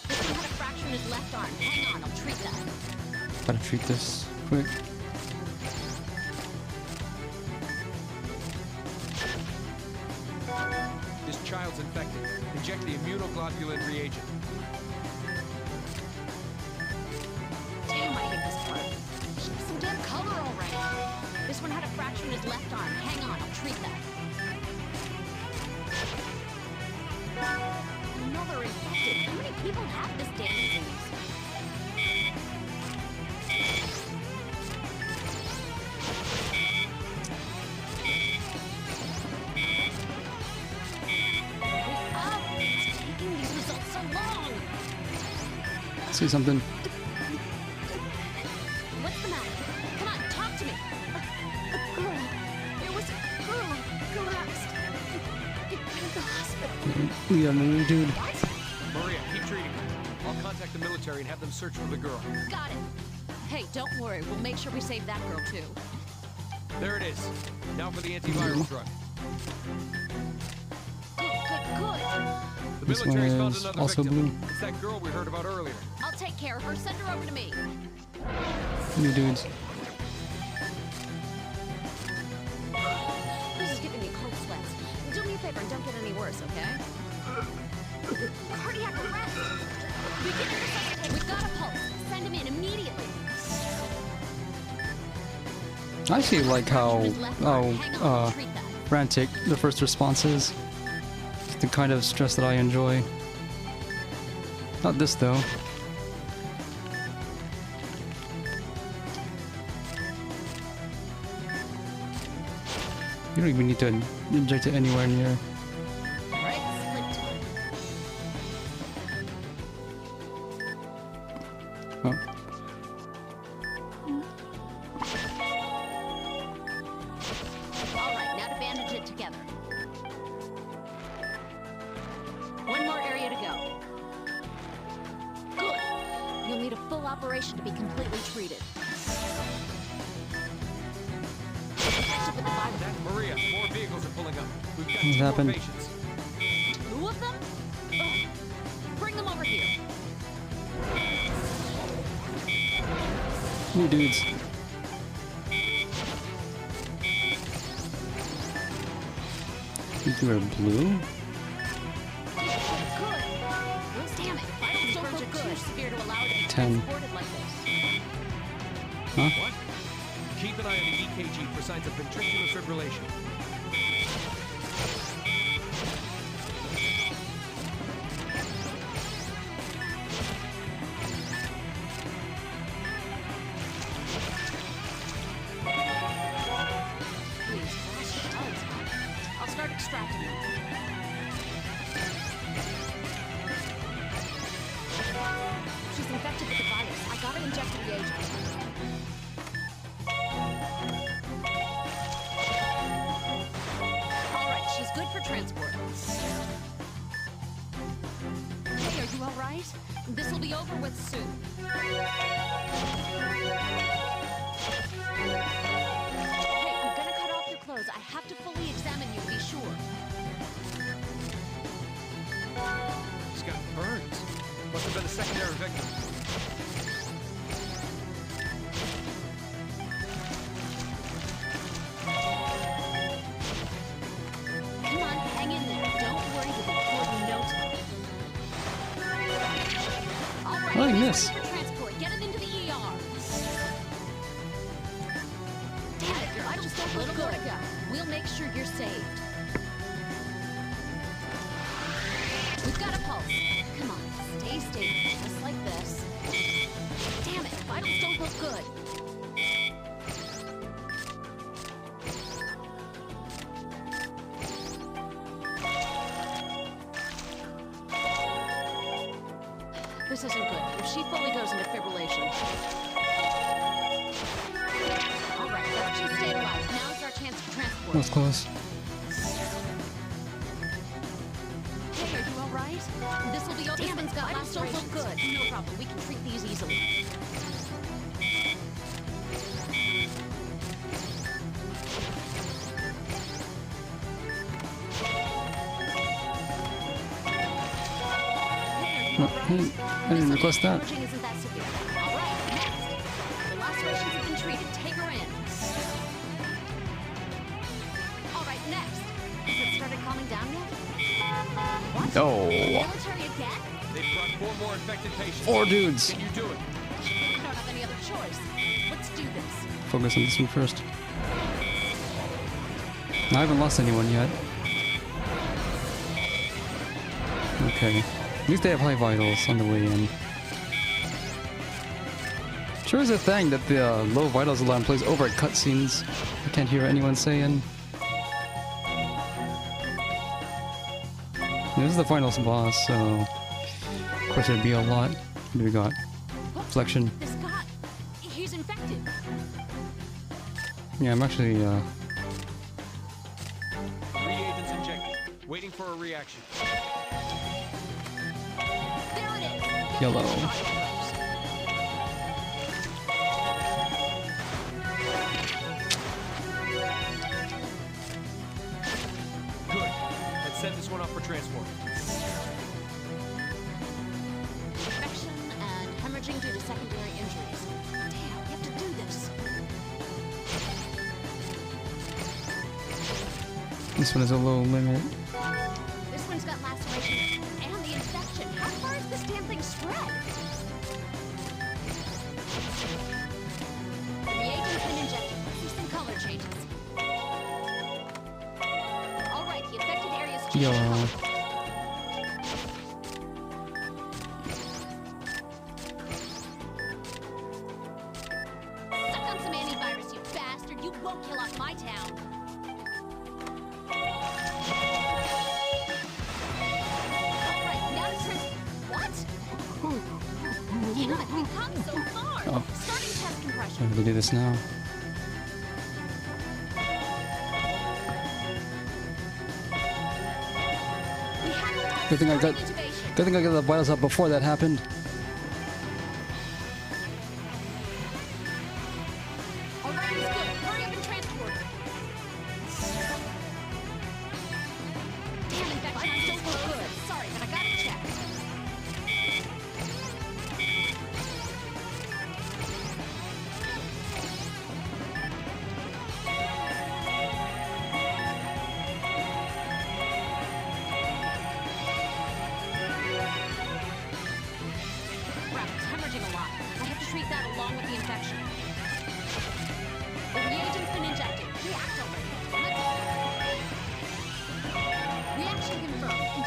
This one had a fracture in his left arm. Hang on, I'll treat that.
Gotta treat this quick.
This child's infected. Inject the immunoglobulin reagent.
Damn, I hate this part. Should have some damn color already. This one had a fracture in his left arm. Hang on, I'll treat that. Another infected. How many people have this damn disease? Hurry up! It's taking these results so long!
See something.
What's the matter? Come on, talk to me. A girl. There was a girl collapsed in the hospital.
We got a new dude.
Maria, keep treating her. I'll contact the military and have them search for the girl.
Got it. Hey, don't worry. We'll make sure we save that girl too.
There it is. Now for the antiviral drug.
Good.
The
This one
military's found
is
another
also
victim.
blue.
It's that girl we heard about earlier.
I'll take care of her. Send her over to me.
New dudes.
This is giving me cold sweats. Do me a favor and don't get any worse, okay? Cardiac arrest. Begin to resuscitate. We've got a pulse. Send him in immediately.
I actually like how frantic the first response is. It's the kind of stress that I enjoy. Not this though. You don't even need to inject it anywhere near.
Alright, split time.
Oh.
Alright, now to bandage it together. One more area to go. Good. You'll need a full operation to be completely treated.
We've got
What
2 more
happened?
patients.
2 of them? Ugh. Bring them over here.
You dudes. You are blue?
Damn it. Vitals don't look good. Severe to allow it to be
10.
transported like this.
Huh?
What? Keep an eye on the EKG for signs of ventricular fibrillation.
Please, flash the bugs, huh? I'll start extracting them. She's infected with the virus. I gotta inject the reagent. All right, she's good for transport. Hey, are you all right? This will be over with soon. Hey, I'm gonna cut off your clothes. I have to fully examine you to be sure.
He's got burns. Must have been a secondary victim.
Come on, hang in there. Don't worry, you'll be cured in no time. All right,
I like
he's
this.
ready for transport. Get him into the ER. Damn it, your vitals don't look good. We'll make sure you're saved. We've got a pulse. Come on, stay stable, just like this. Damn it, vitals don't look good. This isn't good. If she fully goes into fibrillation. All right, she's stabilized. Now's our chance to transport.
That was close.
Hey, are you all right? This will be over. Damn, it's got lacerations. Don't look good. No problem. We can treat these easily.
I didn't request that.
Hemorrhaging isn't that severe. All right, next. The lacerations have been treated. Take her in. All right, next. Has it started calming down yet? What?
Oh.
Military again?
They've brought 4 more infected patients.
4 dudes.
Can you do it?
We don't have any other choice. Let's do this.
Focus on this one first. I haven't lost anyone yet. Okay. At least they have high vitals on the way in. Sure is a thing that the low vitals alarm plays over at cutscenes. I can't hear anyone saying. This is the final boss, so of course there'd be a lot. What do we got? Flexion.
This guy, he's infected.
Yeah, I'm actually
Reagents injected. Waiting for a reaction.
There it is.
yellow.
Good. Let's send this one off for transport.
Infection and hemorrhaging due to secondary injuries. Damn, we have to do this.
This one is a low limit.
This one's got lacerations and the infection. How far is this damn thing spread? The reagent's been injected. Let's see some color changes. All right, the affected area's changed
Yellow.
color. Suck on some antivirus, you bastard. You won't kill off my town. Damn it, we've come so far!
Oh.
Starting test
I
compression.
have to do this now. Good thing I got the vitals up before that happened.
Alright, he's good. Hurry up and transport.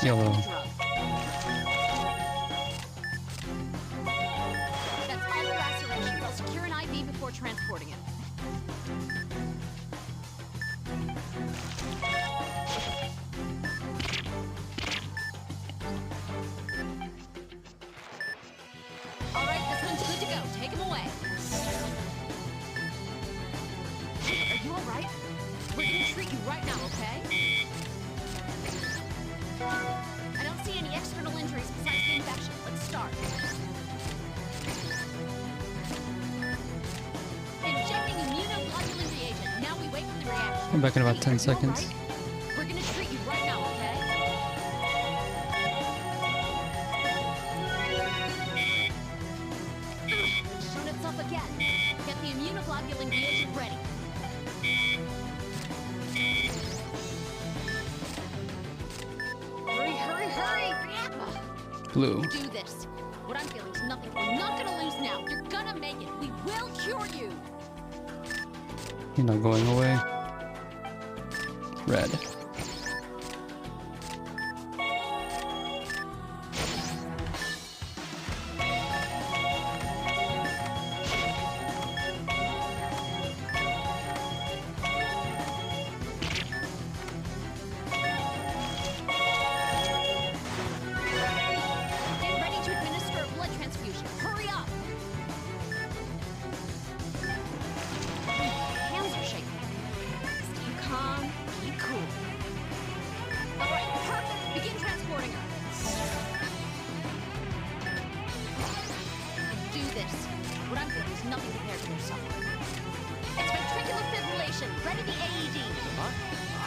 Yellow.
That's all the lacerations. I'll secure an IV before transporting it. All right, this one's good to go. Take him away. Are you all right? We're gonna treat you right now, okay? I don't see any external injuries besides the infection. Let's start. Injecting immunoglobulin reagent. Now we wait for the reaction.
I'm back in about 10
Are you all
seconds.
right? We're gonna treat you right now, okay? It's shown itself again. Get the immunoglobulin reagent ready. Hurry, hurry, hurry!
Blue.
Do this. What I'm feeling is nothing. We're not gonna lose now. You're gonna make it. We will cure you.
You're not going away. Red.
Get ready to administer a blood transfusion. Hurry up. Hands are shaking. Stay calm. Keep cool. All right, perfect. Begin transporting her. Do this. What I'm feeling is nothing compared to your suffering. It's ventricular fibrillation. Ready the AED.
Huh?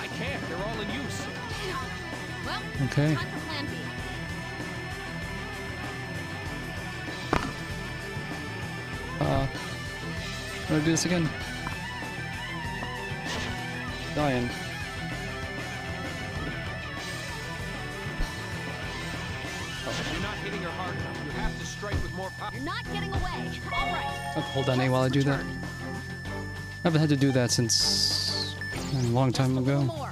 I can't. They're all in use.
Well,
Okay.
time for plan B.
I'm gonna do this again. Dying.
You're not hitting her hard enough. You have to strike with more power.
You're not getting away. All right.
I'll hold down A while I do that. I haven't had to do that since a long time ago.
More.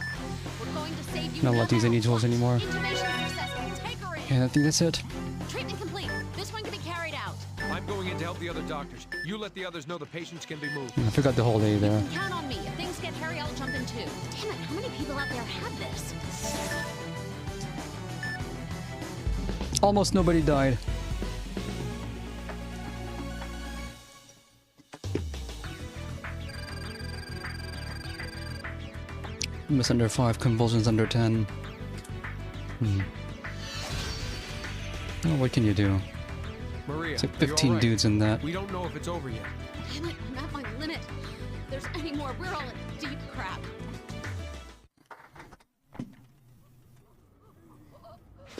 We're going to save you.
Not allowed to use any tools anymore.
Intubation successful. Take her in.
And I think that's it.
Treatment complete. This one can be carried out.
I'm going in to help the other doctors. You let the others know the patients can be moved.
I forgot to hold A there.
Count on me. If things get hairy, I'll jump in too. Damn it! How many people out there have this?
Almost nobody died. Miss under 5, convulsions under 10. Oh, what can you do?
Maria,
It's like
are you
15
all right?
dudes in that.
We don't know if it's over yet.
Damn it! I'm at my limit. If there's any more, we're all in deep crap.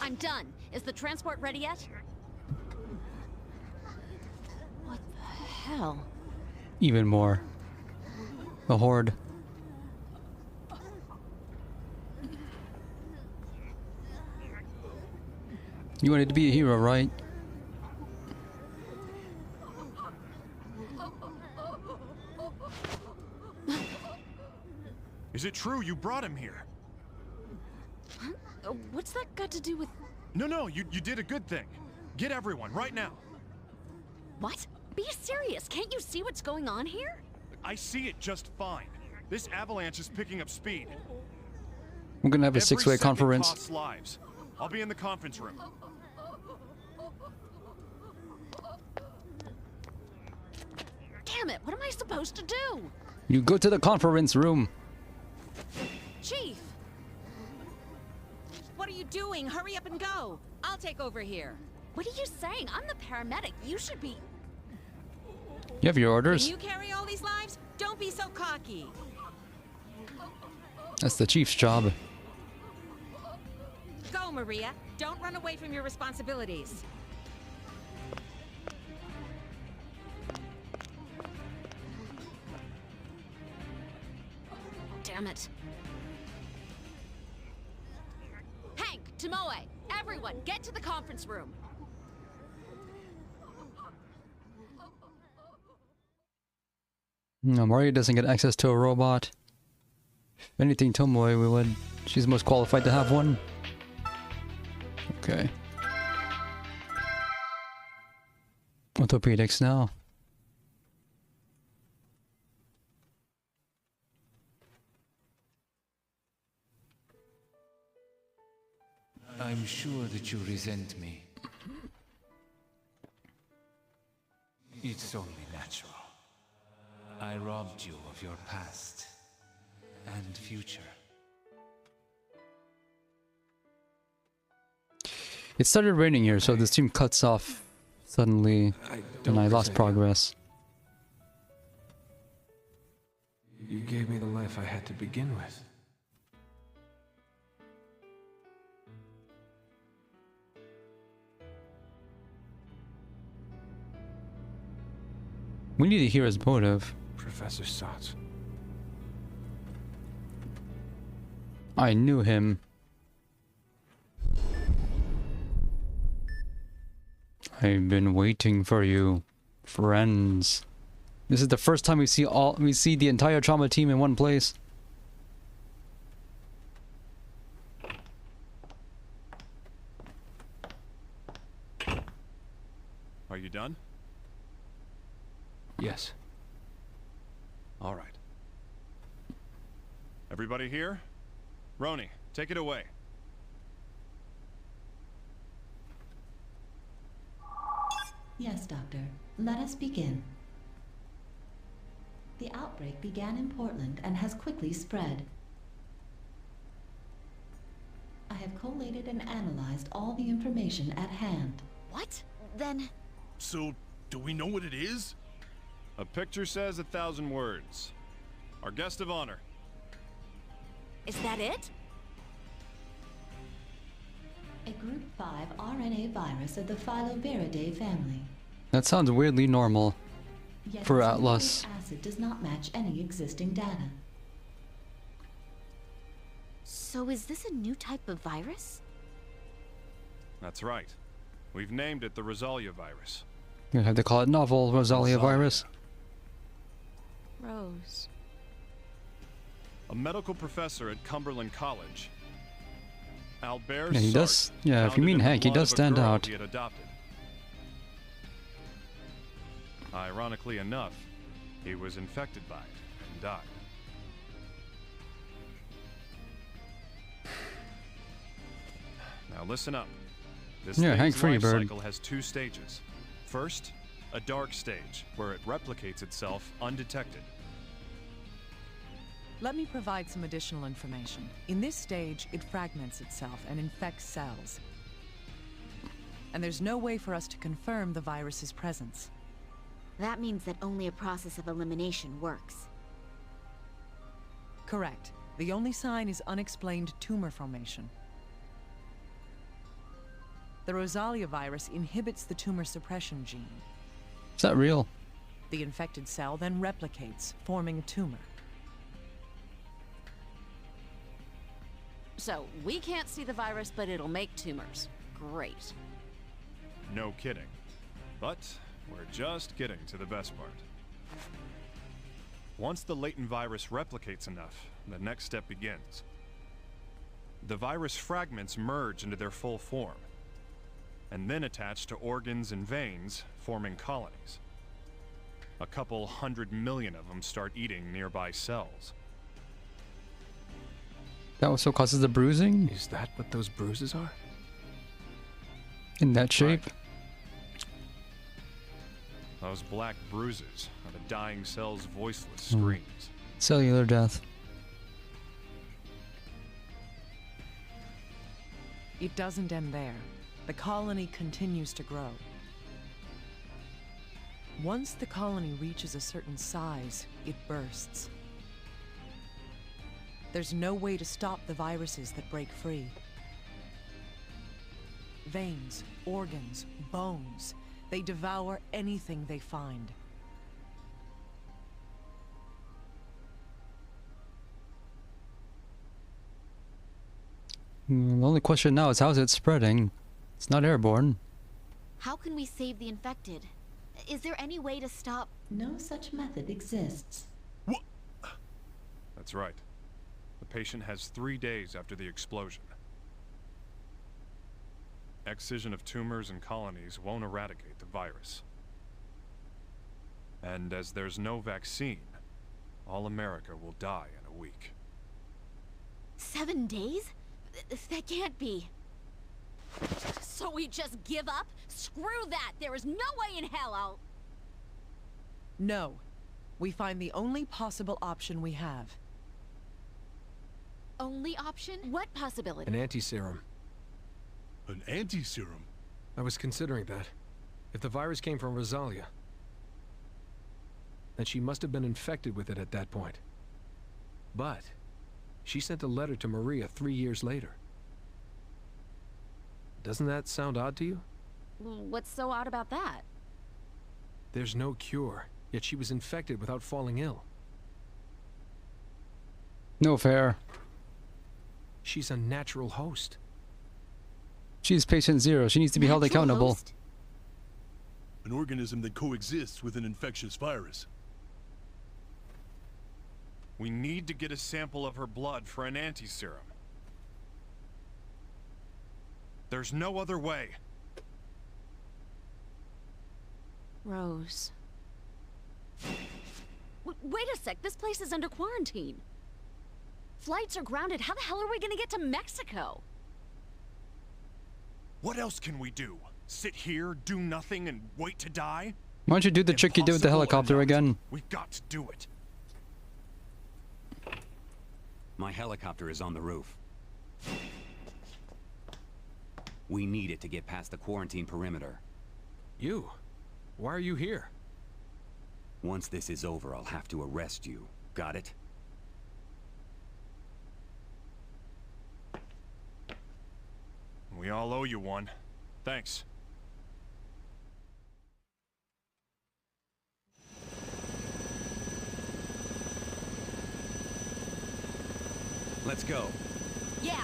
I'm done. Is the transport ready yet? What the hell?
Even more. The Horde. You wanted to be a hero, right?
Is it true you brought him here?
Huh? What's that got to do with...
No, you did a good thing. Get everyone, right now.
What? Be serious. Can't you see what's going on here?
I see it just fine. This avalanche is picking up speed.
We're gonna have a
Every
six-way
second
conference.
costs lives. I'll be in the conference room.
Damn it, what am I supposed to do?
You go to the conference room.
Chief! What are you doing? Hurry up and go. I'll take over here.
What are you saying? I'm the paramedic. You should be...
You have your orders.
Can you carry all these lives? Don't be so cocky.
That's the chief's job.
Go, Maria. Don't run away from your responsibilities.
Damn it. Hank, Tomoe, everyone, get to the conference room.
No, Mario doesn't get access to a robot. If anything, Tomoe would. She's most qualified to have one. Okay. Orthopedics now.
I'm sure that you resent me. It's only natural. I robbed you of your past and future.
It started raining here, so the stream cuts off suddenly, and I lost progress.
You gave me the life I had to begin with.
We need to hear his motive.
Professor Stotz.
I knew him. I've been waiting for you, friends. This is the first time we see the entire trauma team in one place.
Are you done?
Yes.
All right. Everybody here? Roni, take it away.
Yes, Doctor. Let us begin. The outbreak began in Portland and has quickly spread. I have collated and analyzed all the information at hand.
What? Then...
So, do we know what it is?
A picture says 1,000 words. Our guest of honor.
Is that it?
A Group 5 RNA virus of the Filoviridae family.
That sounds weirdly normal
Yet
for
its
Atlas.
nucleic acid does not match any existing data.
So is this a new type of virus?
That's right. We've named it the Rosalia virus.
You have to call it novel Rosalia virus.
Rose.
A medical professor at Cumberland College. Albert
Yeah, he does.
Sartre
Yeah, if you
found it
mean
in the
Hank, he
blood
does
of a
stand
girl
out.
he had adopted. Ironically enough, he was infected by it and died. Now listen up. This
Yeah, Hank
thing's life
Freebird.
cycle has 2 stages. First, a dark stage, where it replicates itself undetected.
Let me provide some additional information. In this stage, it fragments itself and infects cells. And there's no way for us to confirm the virus's presence.
That means that only a process of elimination works.
Correct. The only sign is unexplained tumor formation. The Rosalia virus inhibits the tumor suppression gene.
Is that real?
The infected cell then replicates, forming a tumor.
So, we can't see the virus, but it'll make tumors. Great.
No kidding. But we're just getting to the best part. Once the latent virus replicates enough, the next step begins. The virus fragments merge into their full form, and then attach to organs and veins, forming colonies. A couple 100 million of them start eating nearby cells.
That also causes the bruising?
Is that what those bruises are?
In that shape?
Right. Those black bruises are the dying cell's voiceless screams.
Cellular death.
It doesn't end there. The colony continues to grow. Once the colony reaches a certain size, it bursts. There's no way to stop the viruses that break free. Veins, organs, bones. They devour anything they find.
The only question now is how's it spreading? It's not airborne.
How can we save the infected? Is there any way to stop...
No such method exists.
That's right. The patient has 3 days after the explosion. excision of tumors and colonies won't eradicate the virus. And as there's no vaccine, all America will die in a week.
7 days? That can't be. So we just give up? Screw that! There is no way in hell I'll...
No. We find the only possible option we have.
Only option? What possibility?
An anti-serum.
An anti-serum?
I was considering that. If the virus came from Rosalia, then she must have been infected with it at that point. But she sent a letter to Maria 3 years later. Doesn't that sound odd to you?
What's so odd about that?
There's no cure, yet she was infected without falling ill.
No fair.
She's a natural host.
She's patient zero. She needs to be held accountable.
Host? An organism that coexists with an infectious virus.
We need to get a sample of her blood for an anti-serum. There's no other way.
Rose. Wait a sec, this place is under quarantine. Flights are grounded. How the hell are we gonna get to Mexico?
What else can we do? Sit here, do nothing, and wait to die?
Why don't you do the trick you did with the helicopter again?
We've got to do it.
My helicopter is on the roof. We need it to get past the quarantine perimeter.
You? Why are you here?
Once this is over, I'll have to arrest you. Got it?
We all owe you one. Thanks.
Let's go.
Yeah.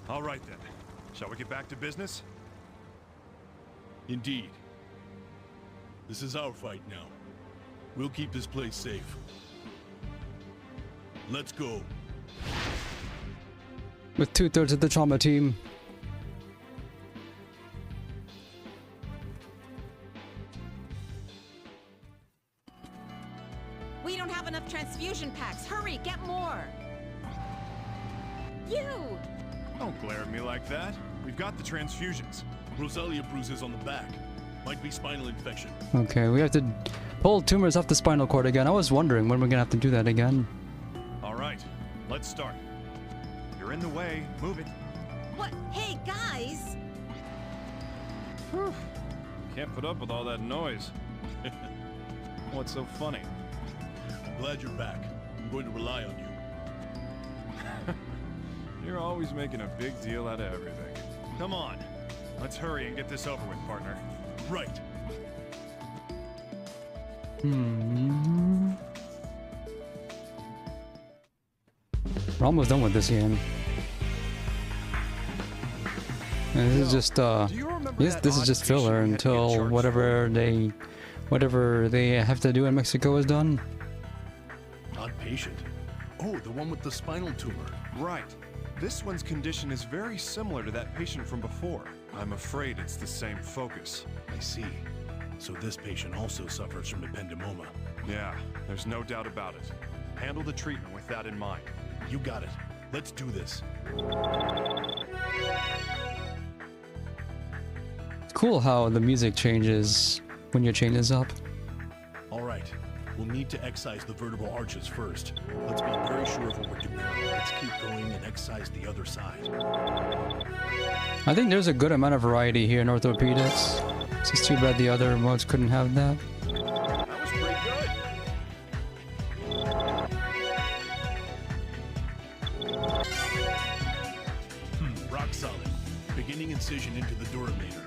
All right then. Shall we get back to business?
Indeed. This is our fight now. We'll keep this place safe. Let's go.
With 2/3 of the trauma team.
We don't have enough transfusion packs. Hurry, get more.
You!
Don't glare at me like that. We've got the transfusions.
Rosalia bruises on the back. Might be spinal infection.
Okay, we have to pull tumors off the spinal cord again. I was wondering when we're gonna have to do that again.
All right, let's start. You're in the way. Move it.
What? Hey, guys!
Whew. Can't put up with all that noise. What's so funny?
I'm glad you're back. I'm going to rely on you.
You're always making a big deal out of everything. Come on. Let's hurry and get this over with, partner.
Right.
We're almost done with this game. And this is just this is just filler until whatever they have to do in Mexico is done.
Not patient. Oh, the one with the spinal tumor.
Right. This one's condition is very similar to that patient from before. I'm afraid it's the same focus.
I see. So this patient also suffers from ependymoma.
Yeah, there's no doubt about it. Handle the treatment with that in mind.
You got it. Let's do this.
It's cool how the music changes when your chain is up.
All right. We'll need to excise the vertebral arches first. Let's be very sure of what we're doing. Let's keep going and excise the other side.
I think there's a good amount of variety here in orthopedics. It's just too bad the other modes couldn't have that.
That was pretty good. Rock solid. Beginning incision into the duramator.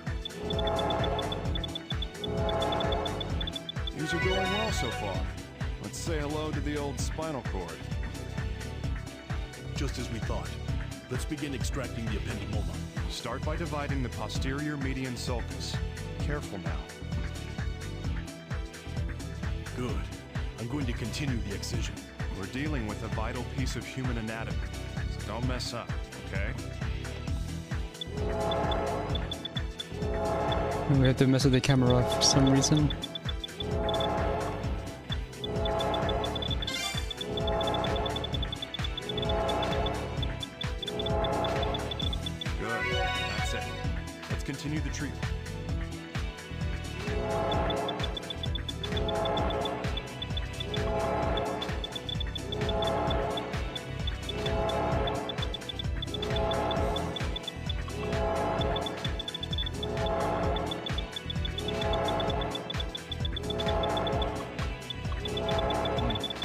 These are going well so far. Let's say hello to the old spinal cord.
Just as we thought. Let's begin extracting the ependymoma.
Start by dividing the posterior median sulcus. careful now.
Good. I'm going to continue the excision.
We're dealing with a vital piece of human anatomy, so don't mess up, okay?
We have to mess with the camera for some reason.
Good. That's it. Let's continue the treatment.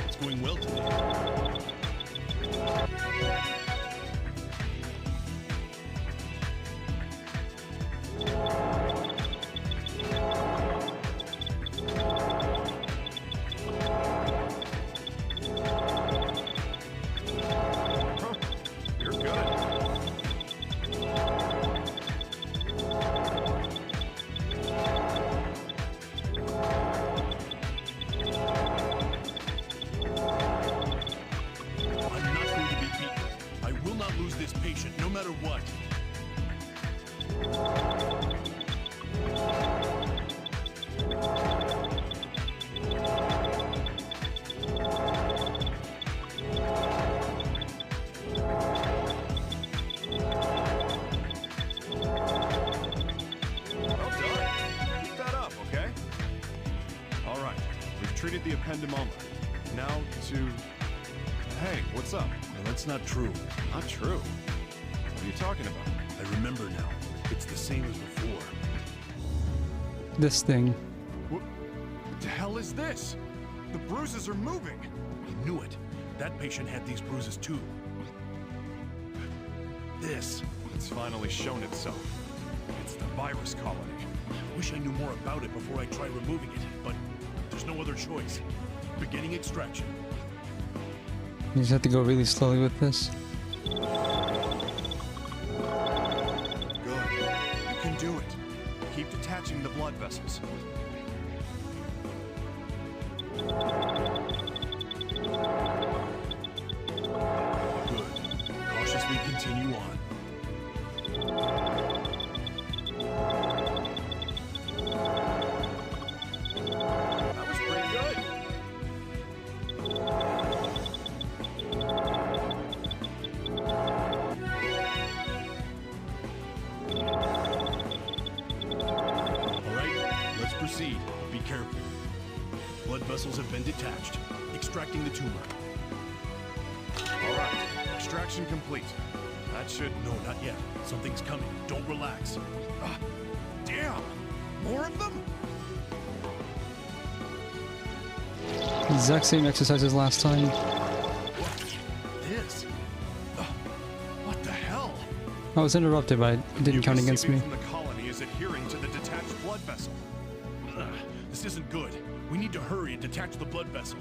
It's going well today.
You're good.
I'm not going to be beaten. I will not lose this patient, no matter what.
Well done. Keep that up, okay? All right. We've treated the ependymoma. Now to... Hey, what's up?
No, that's not true.
Not true. What are you talking about?
I remember now. It's the same as before.
This thing.
What the hell is this? The bruises are moving.
I knew it. That patient had these bruises too. This.
It's finally shown itself. It's the virus colony.
Wish I knew more about it before I try removing it, but there's no other choice. Beginning extraction.
You just have to go really slowly with this.
Good. You can do it. Keep detaching the blood vessels.
Good. Cautiously continue on.
That was pretty good.
All right, let's proceed. Be careful. Blood vessels have been detached. Extracting the tumor.
All right. Extraction complete. That should...
No, not yet. Something's coming. Don't relax.
Ah, damn! More of them?
Exact same exercise as last time.
This? What the hell?
I was interrupted, but it didn't count against me.
From the colony is adhering to the detached blood vessel.
This isn't good. We need to hurry and detach the blood vessel.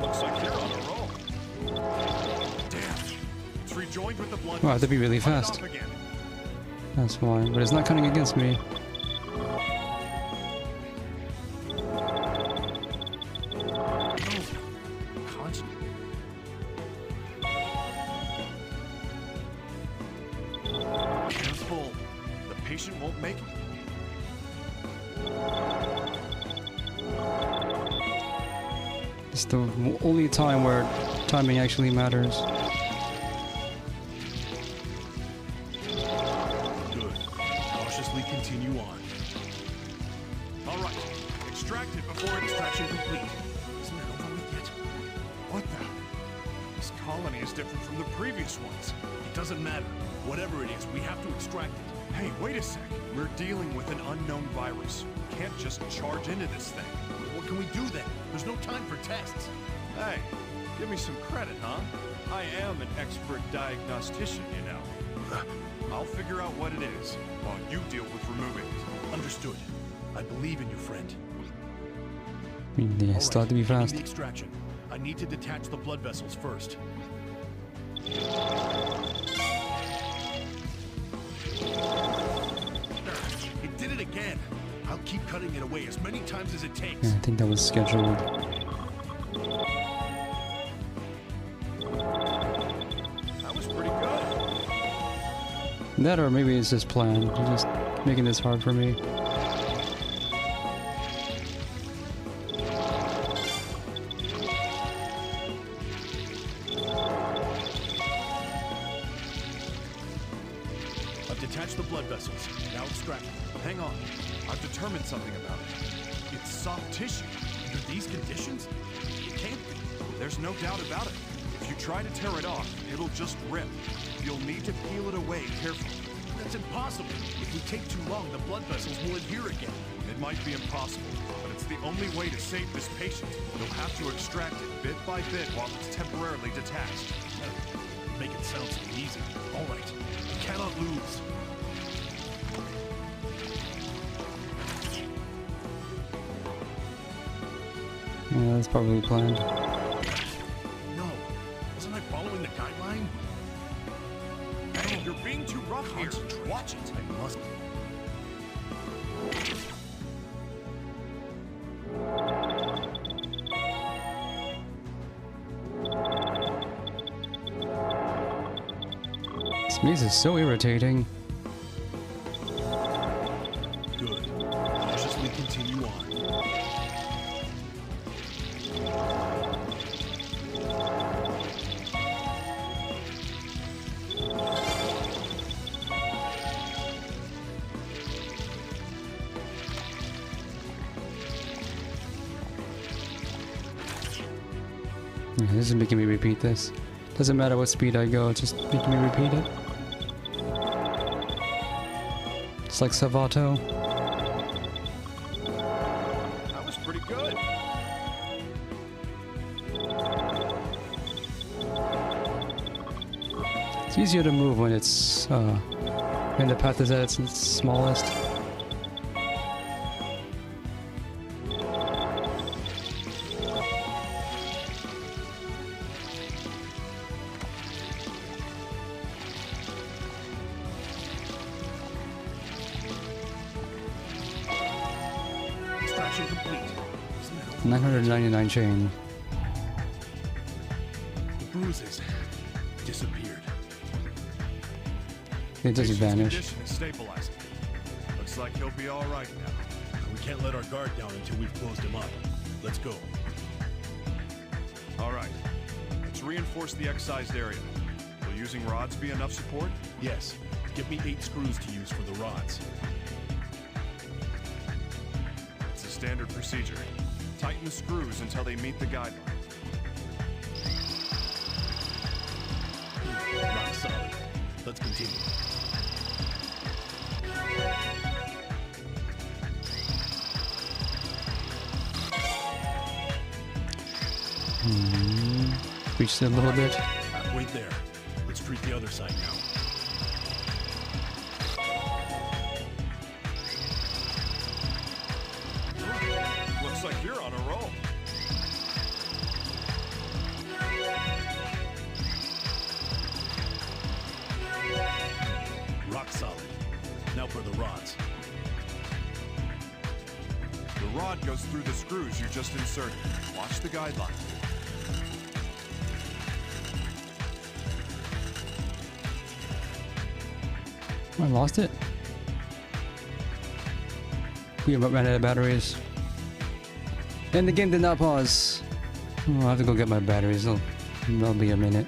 Looks like you're on a roll. Damn. It's rejoined with the blood.
Wow, I have to be really
Cut it
fast.
off again.
That's why, but it's not counting against me.
Hands full. The patient won't make it.
It's the only time where timing actually matters.
Good. Cautiously continue on.
All right. Extract it before extraction complete.
Isn't it over with yet?
What the? This colony is different from the previous ones.
It doesn't matter. Whatever it is, we have to extract it.
Hey, wait a sec. We're dealing with an unknown virus. We can't just charge into this thing.
What can we do then? There's no time for tests.
Hey, give me some credit, huh? I am an expert diagnostician, you know. I'll figure out what it is, while you deal with removing it.
Understood. I believe in you, friend.
Yeah, still have to be
Beginning
fast.
the extraction. I need to detach the blood vessels first. It did it again. I'll keep cutting it away as many times as it takes.
Yeah, I think that was scheduled.
That was pretty good.
That or maybe it's just planned. You're just making this hard for me.
I've detached the blood vessels. Now extract them.
Hang on. I've determined something about it. It's soft tissue.
Under these conditions? It can't be.
There's no doubt about it. If you try to tear it off, it'll just rip. You'll need to peel it away carefully.
That's impossible. If we take too long, the blood vessels will adhere again.
It might be impossible, but it's the only way to save this patient. You'll have to extract it bit by bit while it's temporarily detached.
Make it sound so easy. All right. We cannot lose.
Yeah, that's probably planned.
No. Wasn't I following the guideline?
Hey, you're being too rough here. Watch it.
I must.
This maze is so irritating.
Good. Cautiously continue on.
Yeah, this is making me repeat this. Doesn't matter what speed I go, it's just making me repeat it. It's like Savato.
That was pretty good.
It's easier to move when it's when the path is at its smallest.
Extraction complete.
999 chain.
The bruises disappeared.
It doesn't
Patient's
vanish.
condition is stabilizing. Looks like he'll be all right now.
We can't let our guard down until we've closed him up. Let's go.
All right. Let's reinforce the excised area. Will using rods be enough support?
Yes. Give me 8 screws to use for the rods.
It's a standard procedure. Tighten the screws until they meet the guideline.
Rock solid. Let's continue.
Reached it a little bit.
Wait there. Let's treat the other side now.
Looks like you're on a roll.
Rock solid. Now for the rods.
The rod goes through the screws you just inserted. Watch the guideline.
I lost it. We ran out of batteries. And the game did not pause. Oh, I'll have to go get my batteries. That'll be a minute.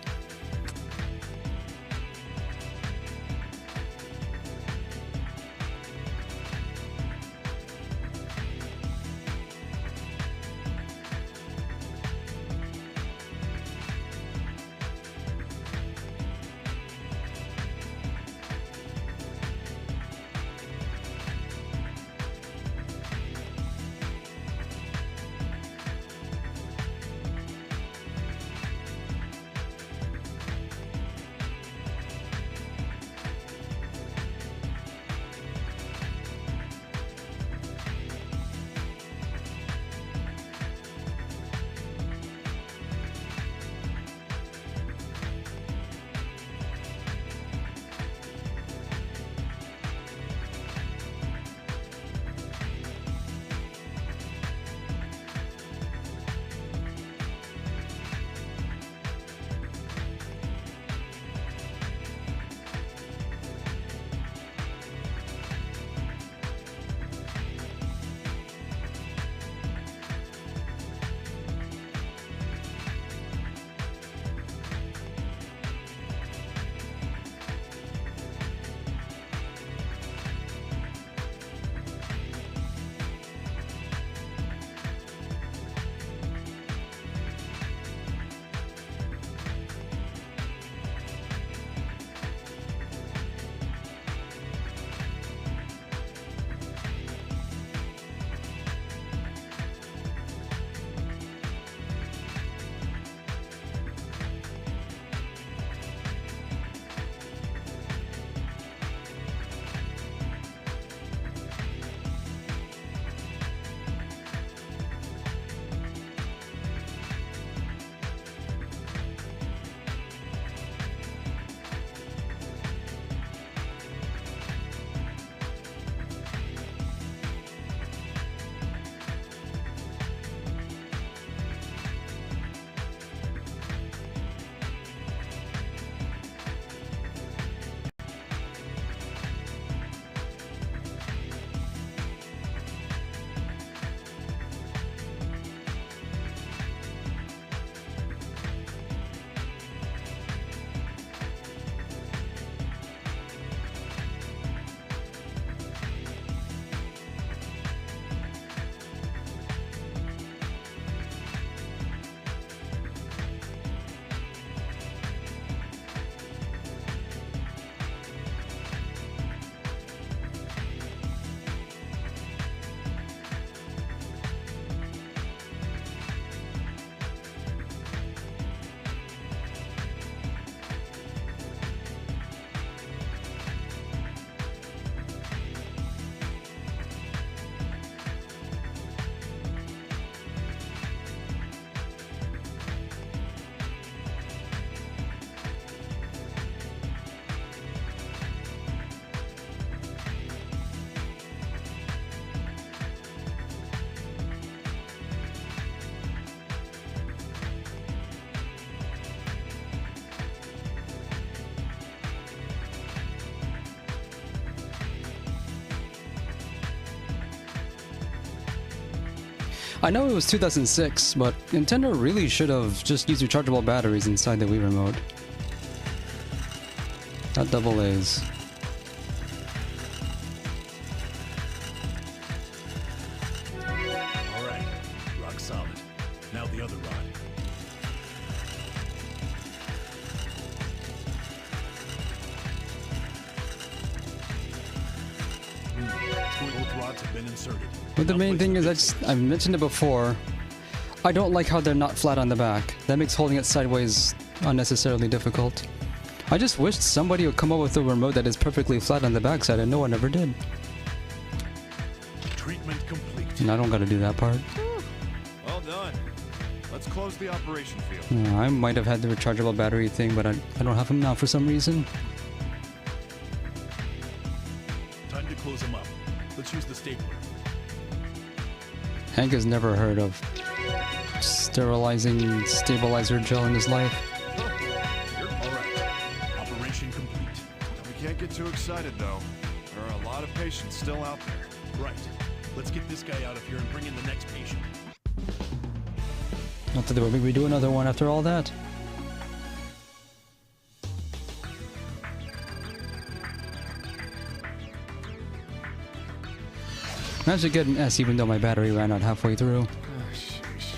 I know it was 2006, but Nintendo really should have just used rechargeable batteries inside the Wii Remote. Not double A's.
Alright, rock solid. Now the other rod. Both rods have been inserted.
But the main thing is, I mentioned it before, I don't like how they're not flat on the back. That makes holding it sideways unnecessarily difficult. I just wished somebody would come up with a remote that is perfectly flat on the backside, and no one ever did.
Treatment complete.
And I don't gotta do that part.
Well done. Let's close the operation field.
Yeah, I might have had the rechargeable battery thing, but I don't have them now for some reason.
Time to close them up. Let's use the stapler.
Hank has never heard of sterilizing stabilizer gel in his life.
Alright. Operation complete.
We can't get too excited, though. There are a lot of patients still out there.
Right. Let's get this guy out of here and bring in the next patient.
Not that they would maybe do another one after all that. Managed to get an S even though my battery ran out halfway through.
Oh, sheesh.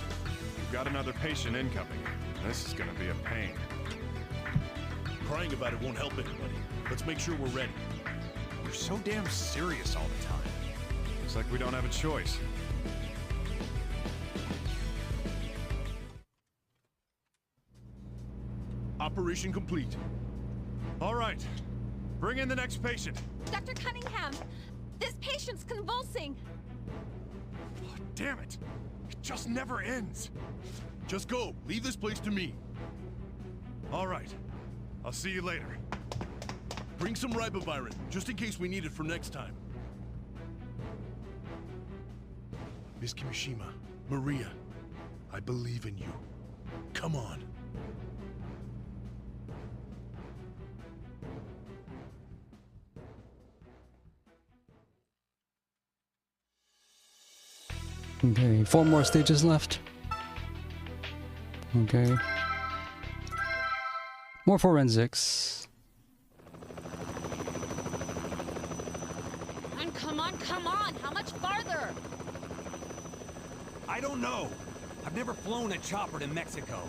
We've got another patient incoming. This is gonna be a pain.
Crying about it won't help anybody. Let's make sure we're ready.
You're so damn serious all the time. Looks like we don't have a choice.
Operation complete.
All right. Bring in the next patient.
Dr. Cunningham, this patient's convulsing.
Oh, damn it. It just never ends.
Just go. Leave this place to me.
All right. I'll see you later.
Bring some ribavirin, just in case we need it for next time. Miss Kimishima, Maria, I believe in you. Come on.
Okay, 4 more stages left. Okay. More forensics.
And come on! How much farther?
I don't know. I've never flown a chopper to Mexico.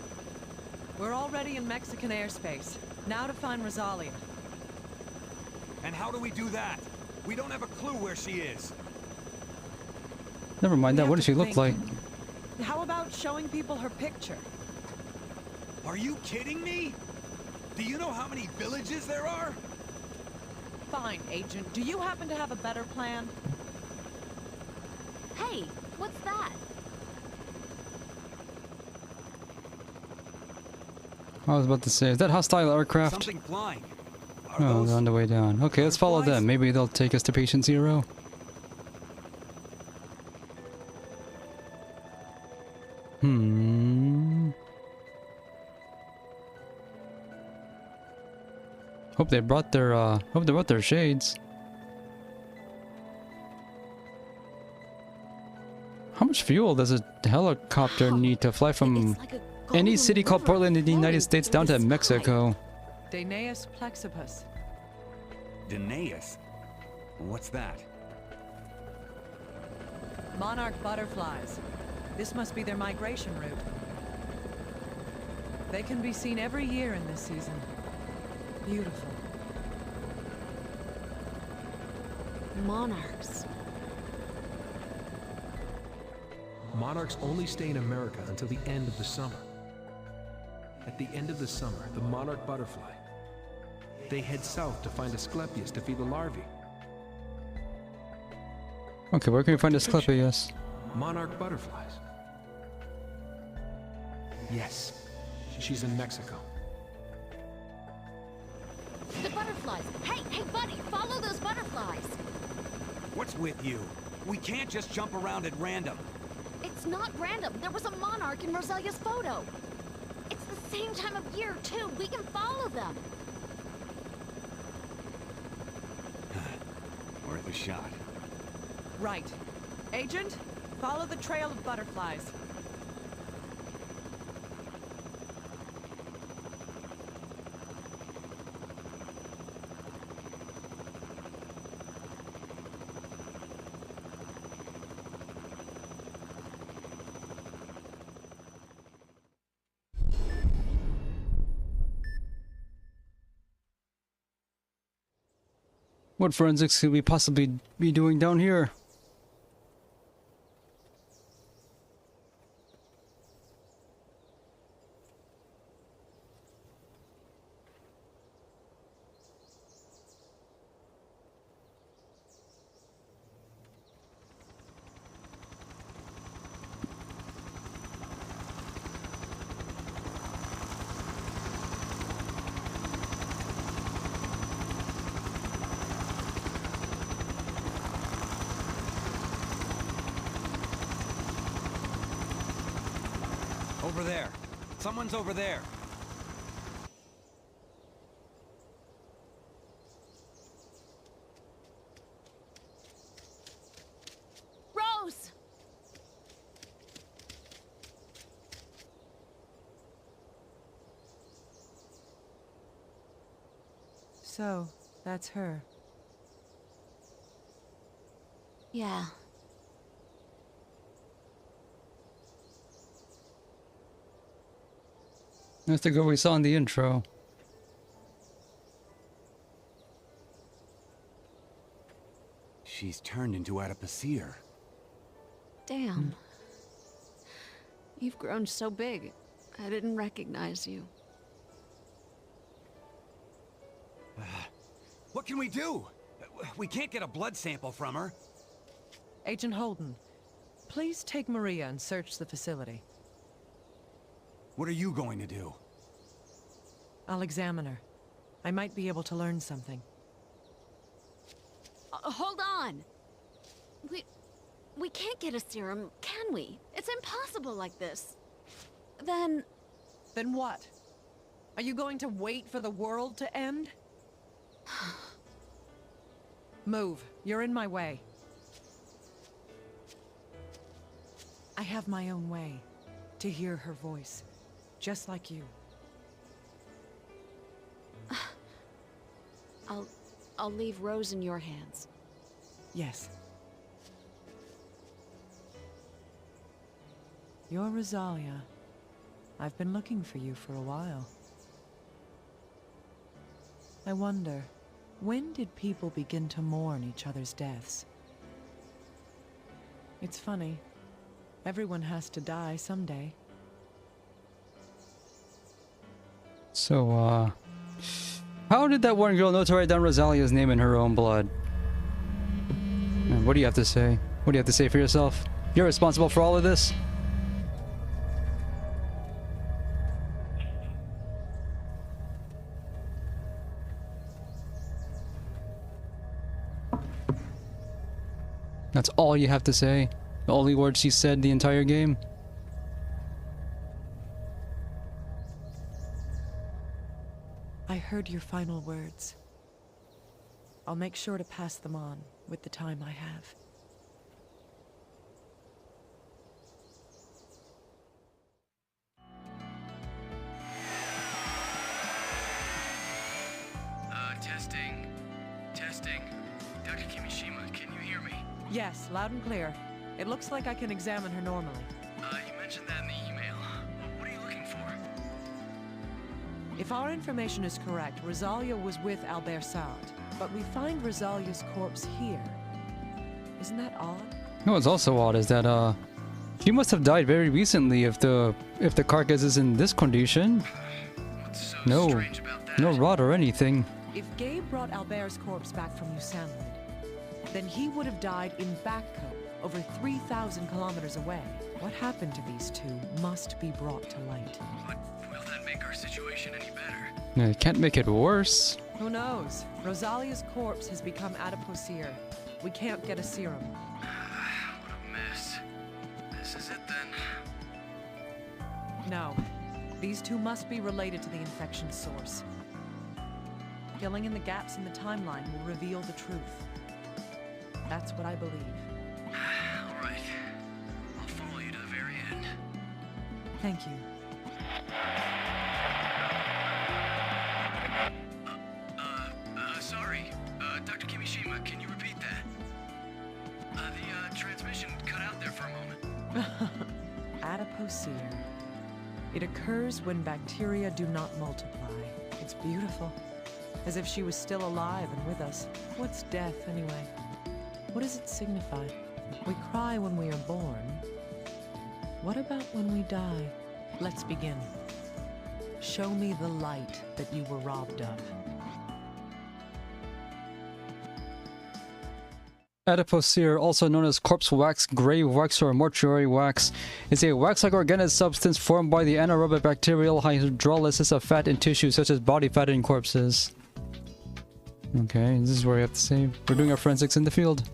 We're already in Mexican airspace. Now to find Rosalia.
And how do we do that? We don't have a clue where she is.
Never mind that. What does she look like?
How about showing people her picture?
Are you kidding me? Do you know how many villages there are?
Fine, Agent. Do you happen to have a better plan?
Hey, what's that?
I was about to say, is that hostile aircraft?
Something flying.
Oh, they're on the way down. Okay, let's follow them. Maybe they'll take us to Patient Zero. Hope they brought their shades. How much fuel does a helicopter need to fly from any city called Portland in the United States down to Mexico?
Danaeus Plexipus.
Danaeus? What's that?
Monarch butterflies. This must be their migration route. They can be seen every year in this season. Beautiful.
Monarchs.
Monarchs only stay in America until the end of the summer. At the end of the summer, the monarch butterfly, they head south to find Asclepius to feed the larvae.
Okay, where can we find Asclepius?
Monarch butterflies. Yes, she's in Mexico.
The butterflies! Hey, buddy! Follow those butterflies!
What's with you? We can't just jump around at random.
It's not random. There was a monarch in Rosalia's photo. It's the same time of year, too. We can follow them.
Worth a shot.
Right. Agent, Follow the trail of butterflies.
What forensics could we possibly be doing down here?
Over there. Someone's over there.
Rose!
So, that's her.
Yeah.
That's the girl we saw in the intro.
She's turned into Adipocere.
Damn. You've grown so big. I didn't recognize you.
What can we do? We can't get a blood sample from her.
Agent Holden, please take Maria and search the facility.
What are you going to do?
I'll examine her. I might be able to learn something.
Hold on! We can't get a serum, can we? It's impossible like this. Then
what? Are you going to wait for the world to end? Move. You're in my way. I have my own way to hear her voice. Just like you.
I'll leave Rose in your hands.
Yes. You're Rosalia. I've been looking for you for a while. I wonder, when did people begin to mourn each other's deaths? It's funny. Everyone has to die someday.
So, how did that one girl know to write down Rosalia's name in her own blood? What do you have to say? What do you have to say for yourself? You're responsible for all of this? That's all you have to say? The only words she said the entire game?
I heard your final words. I'll make sure to pass them on with the time I have.
Testing. Testing. Dr. Kimishima, can you hear me?
Yes, loud and clear. It looks like I can examine her normally.
You mentioned that in the email. What are you looking for?
If our information is correct, Rosalia was with Albert Sartre, but we find Rosalia's corpse here. Isn't that odd?
You know what's also odd is that, she must have died very recently if the carcass is in this condition.
What's so
No,
strange about that?
no rot or anything.
If Gabe brought Albert's corpse back from Usanlid, then he would have died in Bakko, over 3,000 kilometers away. What happened to these two must be brought to light.
But will that make our situation any better?
No, it can't make it worse.
Who knows? Rosalia's corpse has become Adipocere. We can't get a serum.
What a mess. This is it then.
No. These two must be related to the infection source. Filling in the gaps in the timeline will reveal the truth. That's what I believe.
All right.
Thank you.
Sorry. Dr. Kimishima, can you repeat that? The transmission cut out there for a moment.
Adipocere. It occurs when bacteria do not multiply. It's beautiful. As if she was still alive and with us. What's death, anyway? What does it signify? We cry when we are born. What about when we die? Let's begin. Show me the light that you were robbed of.
Adipocere, also known as corpse wax, grave wax, or mortuary wax, is a wax-like organic substance formed by the anaerobic bacterial hydrolysis of fat and tissue, such as body fat in corpses. Okay, this is where we have to say we're doing our forensics in the field.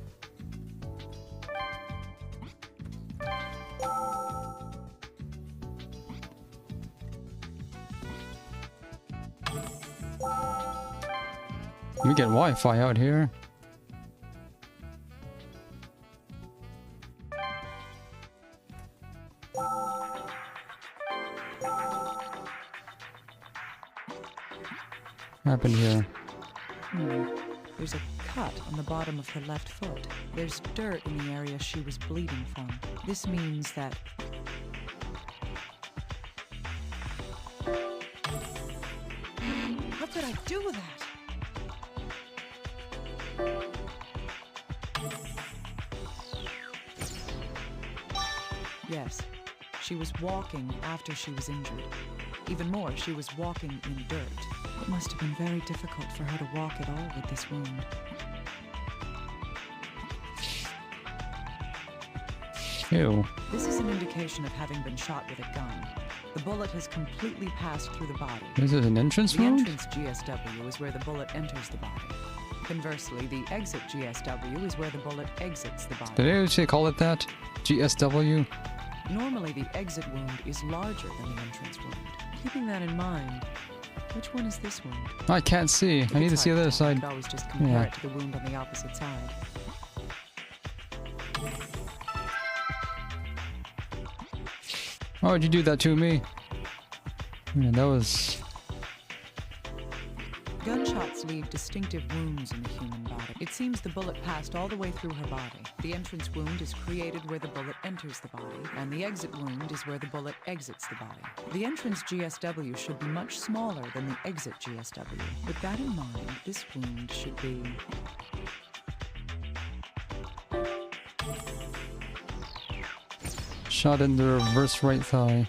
We get Wi-Fi out here. What happened here?
There's a cut on the bottom of her left foot. There's dirt in the area she was bleeding from. This means that... What could I do with that? Yes, she was walking after she was injured. Even more, she was walking in dirt. It must have been very difficult for her to walk at all with this wound.
Ew.
This is an indication of having been shot with a gun. The bullet has completely passed through the body.
Is it an entrance
The
wound?
entrance GSW is where the bullet enters the body. Conversely, the exit GSW is where the bullet exits the body.
Did they actually call it that? GSW?
Normally, the exit wound is larger than the entrance wound. Keeping that in mind, which one is this wound?
I can't see. I need to see the other
I
side.
could always just compare
Yeah.
it to the wound on the opposite side.
Why would you do that to me? Yeah, that was...
Gunshots leave distinctive wounds in the human body. It seems the bullet passed all the way through her body. The entrance wound is created where the bullet enters the body, and the exit wound is where the bullet exits the body. The entrance GSW should be much smaller than the exit GSW. With that in mind, this wound should be...
Shot in the reverse right thigh.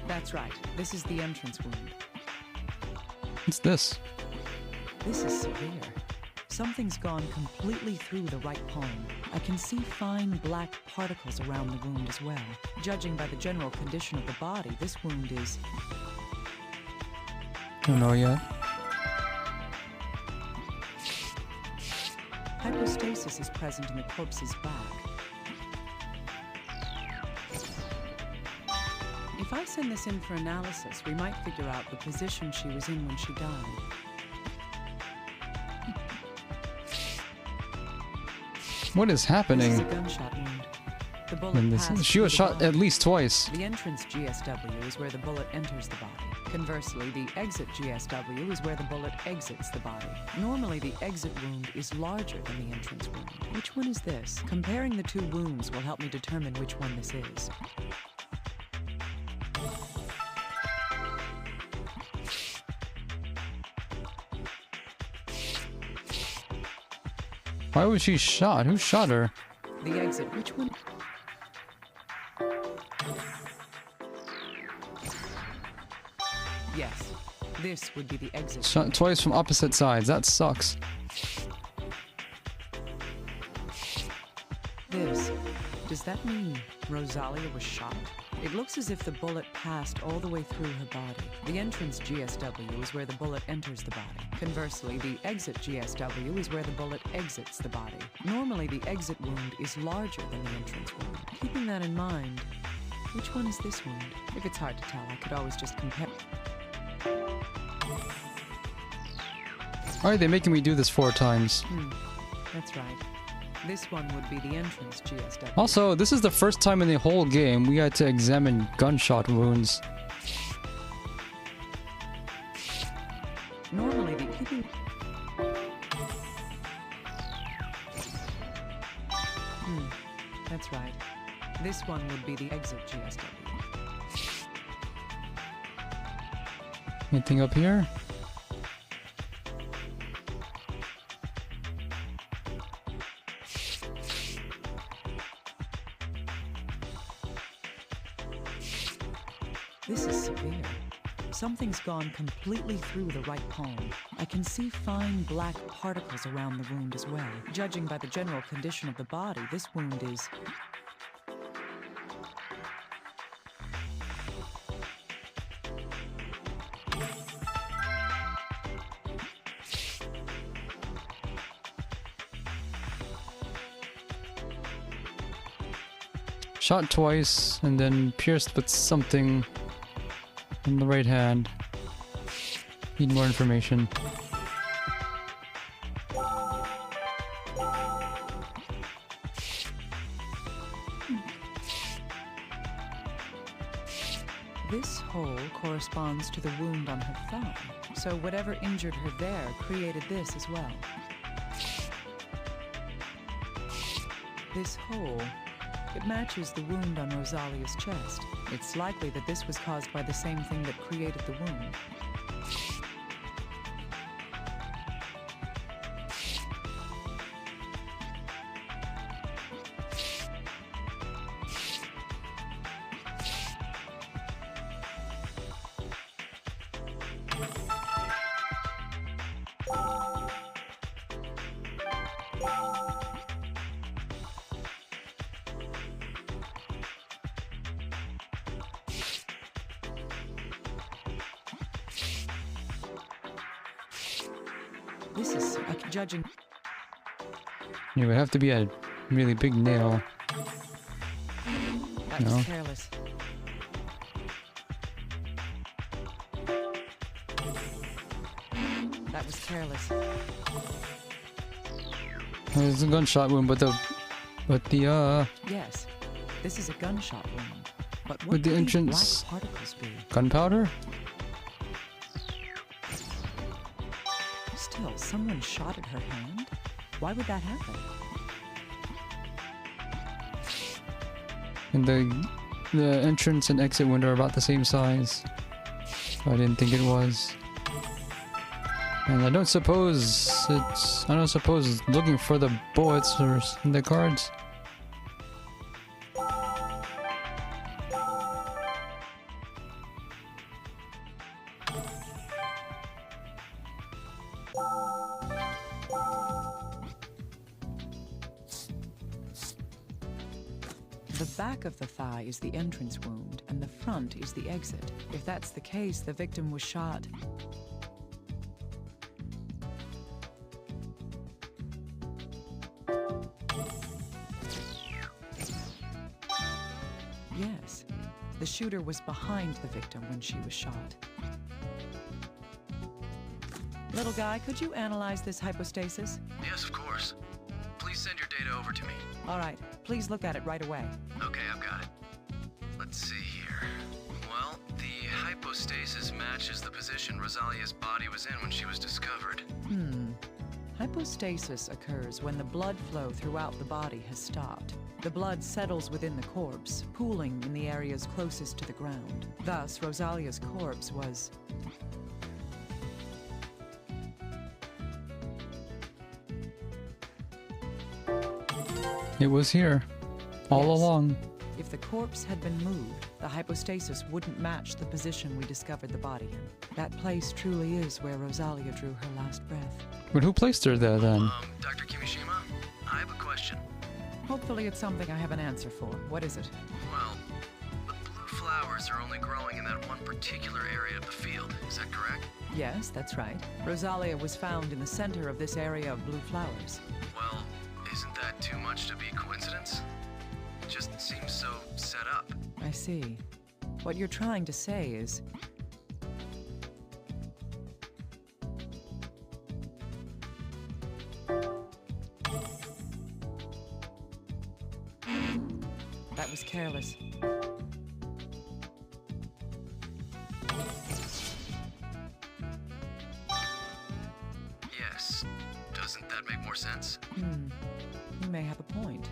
That's right. This is the entrance wound.
What's this?
This is severe. Something's gone completely through the right palm. I can see fine black particles around the wound as well. Judging by the general condition of the body, this wound is...
Don't know yet.
Hypostasis is present in the corpse's back. If I send this in for analysis, we might figure out the position she was in when she died.
What is happening?
This is a gunshot wound. The bullet
And this,
passed
she
through
was
the
shot
body.
at least twice.
The entrance GSW is where the bullet enters the body. Conversely, the exit GSW is where the bullet exits the body. Normally, the exit wound is larger than the entrance wound. Which one is this? Comparing the two wounds will help me determine which one this is.
Why was she shot? Who shot her?
The exit, which one? Yes, this would be the exit.
Shot twice from opposite sides. That sucks.
This. Does that mean Rosalia was shot? It looks as if the bullet passed all the way through her body. The entrance GSW is where the bullet enters the body. Conversely, the exit GSW is where the bullet exits the body. Normally, the exit wound is larger than the entrance wound. Keeping that in mind, which one is this wound? If it's hard to tell, I could always just compare.
Why are they making me do this 4 times?
That's right. This one would be the entrance GSW.
Also, this is the first time in the whole game we had to examine gunshot wounds.
Normally the keeping... That's right. This one would be the exit GSW.
Anything up here?
This is severe. Something's gone completely through the right palm. I can see fine black particles around the wound as well. Judging by the general condition of the body, this wound is...
Shot twice and then pierced with something in the right hand. Need more information.
This hole corresponds to the wound on her thumb, so whatever injured her there created this as well. This hole, it matches the wound on Rosalia's chest. It's likely that this was caused by the same thing that created the wound. This is judging.
It would have to be a really big nail.
That was careless. That was careless.
There's a gunshot wound, but the
Yes, this is a gunshot wound. But what
with the
could these
entrance
black particles be?
gunpowder?
Still, someone shot at her hand? Why would that happen?
And the entrance and exit window are about the same size. I didn't think it was. And I don't suppose looking for the bullets or the cards.
The back of the thigh is the entrance wound, and the front is the exit. If that's the case, the victim was shot. Yes, the shooter was behind the victim when she was shot. Little guy, could you analyze this hypostasis?
Yes, of course. Please send your data over to me.
All right, please look at it right away.
Okay, I've got it. Let's see here. Well, the hypostasis matches the position Rosalia's body was in when she was discovered.
Hypostasis occurs when the blood flow throughout the body has stopped. The blood settles within the corpse, pooling in the areas closest to the ground. Thus, Rosalia's corpse was...
It was here, all along.
If the corpse had been moved, the hypostasis wouldn't match the position we discovered the body in. That place truly is where Rosalia drew her last breath.
But who placed her there then?
Dr. Kimishima, I have a question.
Hopefully it's something I have an answer for. What is it?
Well, the blue flowers are only growing in that one particular area of the field. Is that correct?
Yes, that's right. Rosalia was found in the center of this area of blue flowers.
Well, isn't that too much to be coincidence? It just seems so set up.
I see. What you're trying to say is... was careless.
Yes. Doesn't that make more sense?
You may have a point.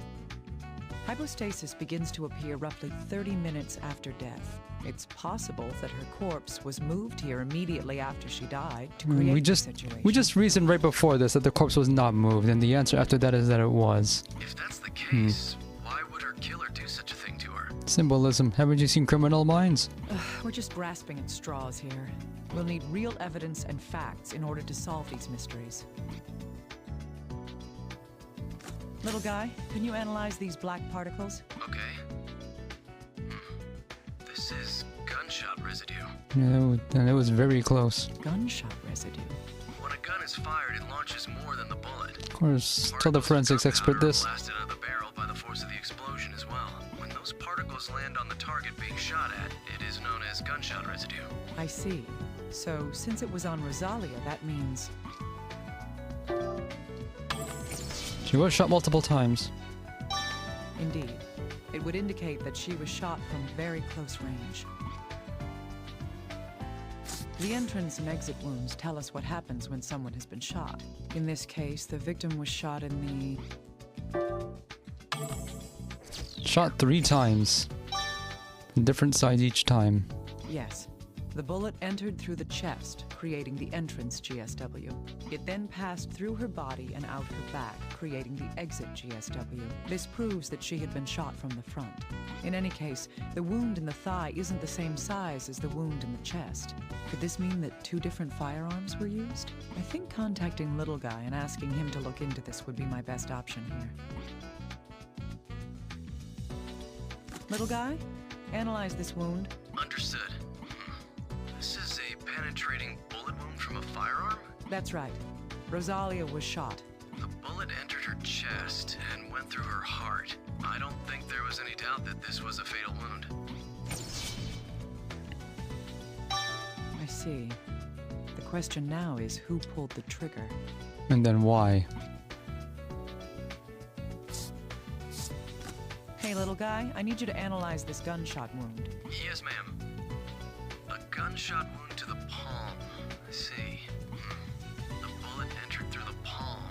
Hypostasis begins to appear roughly 30 minutes after death. It's possible that her corpse was moved here immediately after she died to create the situation.
We just reasoned right before this that the corpse was not moved, and the answer after that is that it was.
If that's the case, why would her killer do such a thing to her?
Symbolism. Haven't you seen Criminal Minds?
We're just grasping at straws here. We'll need real evidence and facts in order to solve these mysteries. Little guy, can you analyze these black particles?
Okay. This is gunshot residue.
Yeah, that was very close.
Gunshot residue?
When a gun is fired, it launches more than the bullet.
Of course, tell the forensics expert this.
Blasted out of the barrel by the force of the explosion as well. When those particles land on the target being shot at, it is known as gunshot residue.
I see. So, since it was on Rosalia, that means...
She was shot multiple times.
Indeed. It would indicate that she was shot from very close range. The entrance and exit wounds tell us what happens when someone has been shot. In this case, the victim was shot in the...
Shot 3 times. Different sides each time.
Yes. The bullet entered through the chest, creating the entrance GSW. It then passed through her body and out her back, creating the exit GSW. This proves that she had been shot from the front. In any case, the wound in the thigh isn't the same size as the wound in the chest. Could this mean that 2 different firearms were used? I think contacting Little Guy and asking him to look into this would be my best option here. Little Guy, analyze this wound.
Understood. This is a penetrating bullet wound from a firearm?
That's right. Rosalia was shot.
The bullet entered her chest and went through her heart. I don't think there was any doubt that this was a fatal wound.
I see. The question now is who pulled the trigger?
And then why?
Hey, Little Guy, I need you to analyze this gunshot wound.
Yes, ma'am. A gunshot wound to the palm. I see. The bullet entered through the palm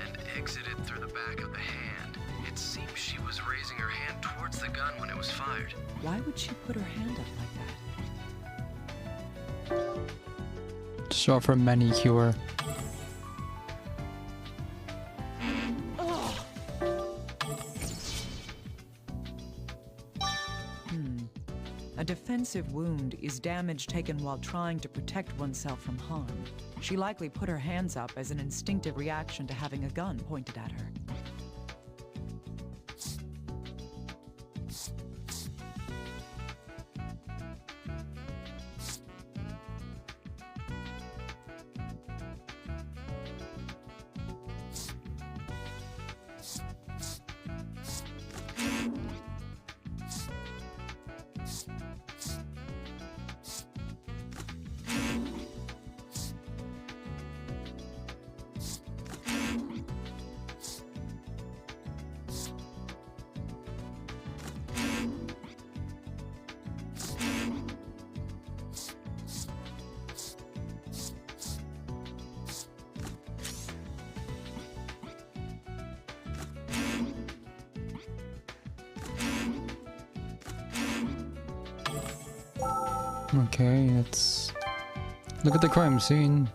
and exited through the back of the hand. It seems she was raising her hand towards the gun when it was fired.
Why would she put her hand up like that?
To show off her manicure.
A defensive wound is damage taken while trying to protect oneself from harm. She likely put her hands up as an instinctive reaction to having a gun pointed at her.
Okay, let's look at the crime scene.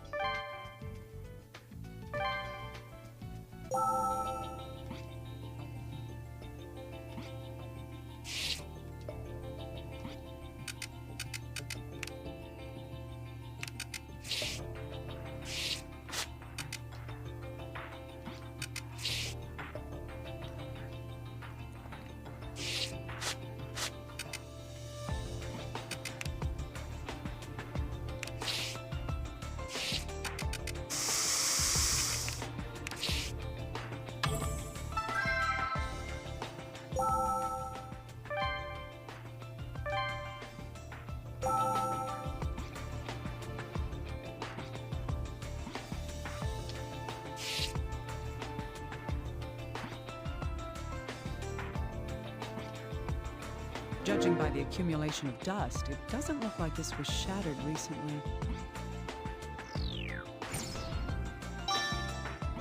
Judging by the accumulation of dust, it doesn't look like this was shattered recently.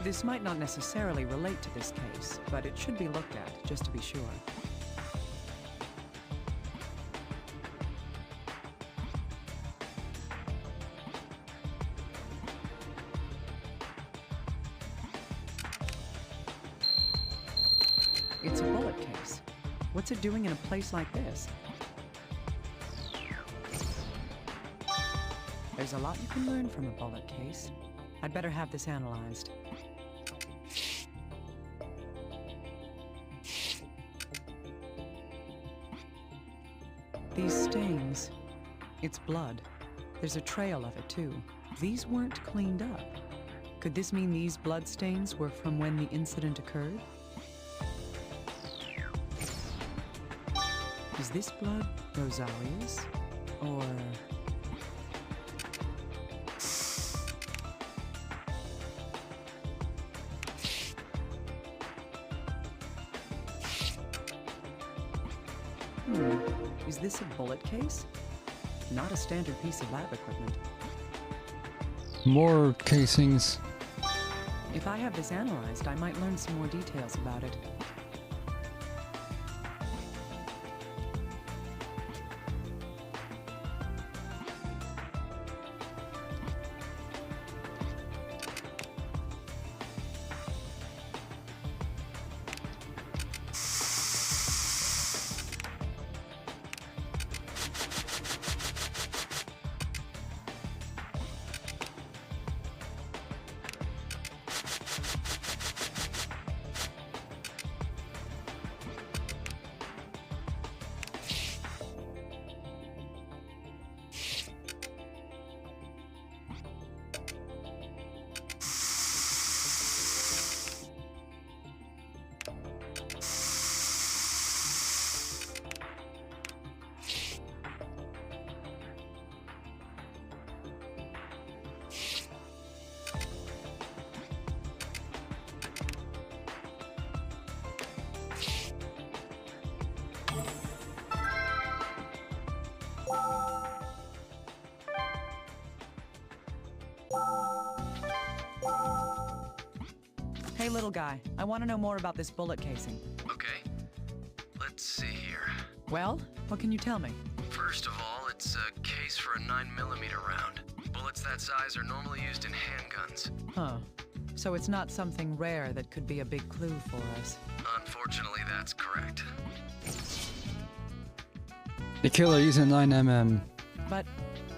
This might not necessarily relate to this case, but it should be looked at, just to be sure. It's a bullet case. What's it doing in a place like this? There's a lot you can learn from a bullet case. I'd better have this analyzed. These stains, it's blood. There's a trail of it too. These weren't cleaned up. Could this mean these blood stains were from when the incident occurred? Is this blood Rosalia's? Or... Is this a bullet case? Not a standard piece of lab equipment.
More casings.
If I have this analyzed, I might learn some more details about it. Hey, little guy. I want to know more about this bullet casing.
Okay. Let's see here.
Well, what can you tell me?
First of all, it's a case for a 9mm round. Bullets that size are normally used in handguns.
Huh. So it's not something rare that could be a big clue for us.
Unfortunately, that's correct.
The killer using 9mm.
But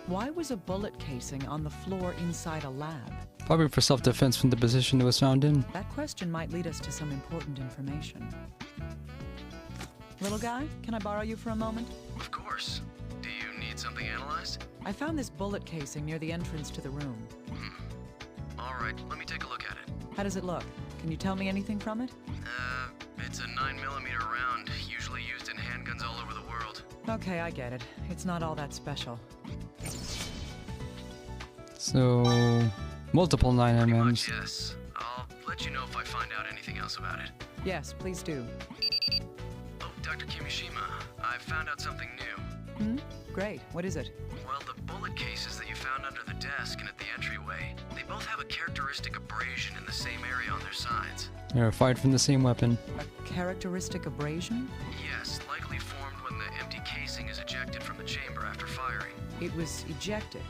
why was a bullet casing on the floor inside a lab?
Probably for self-defense from the position it was found in.
That question might lead us to some important information. Little guy, can I borrow you for a moment?
Of course. Do you need something analyzed?
I found this bullet casing near the entrance to the room.
All right, let me take a look at it.
How does it look? Can you tell me anything from it?
It's a 9mm round, usually used in handguns all over the world.
Okay, I get it. It's not all that special.
So... multiple 9mm.
Yes. I'll let you know if I find out anything else about it.
Yes, please do.
Oh, Dr. Kimishima, I found out something new.
Great. What is it?
Well, the bullet cases that you found under the desk and at the entryway, they both have a characteristic abrasion in the same area on their sides.
They were fired from the same weapon.
A characteristic abrasion?
Yes, likely formed when the empty casing is ejected from the chamber after firing.
It was ejected.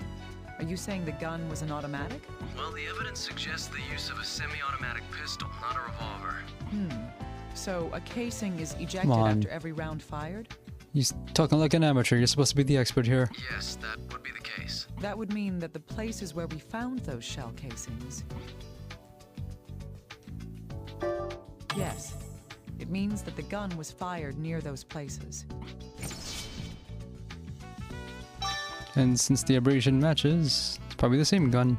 Are you saying the gun was an automatic?
Well, the evidence suggests the use of a semi-automatic pistol, not a revolver.
So a casing is ejected after every round fired?
He's talking like an amateur. You're supposed to be the expert here.
Yes, that would be the case.
That would mean that the places where we found those shell casings... Yes. It means that the gun was fired near those places.
And since the abrasion matches, it's probably the same gun.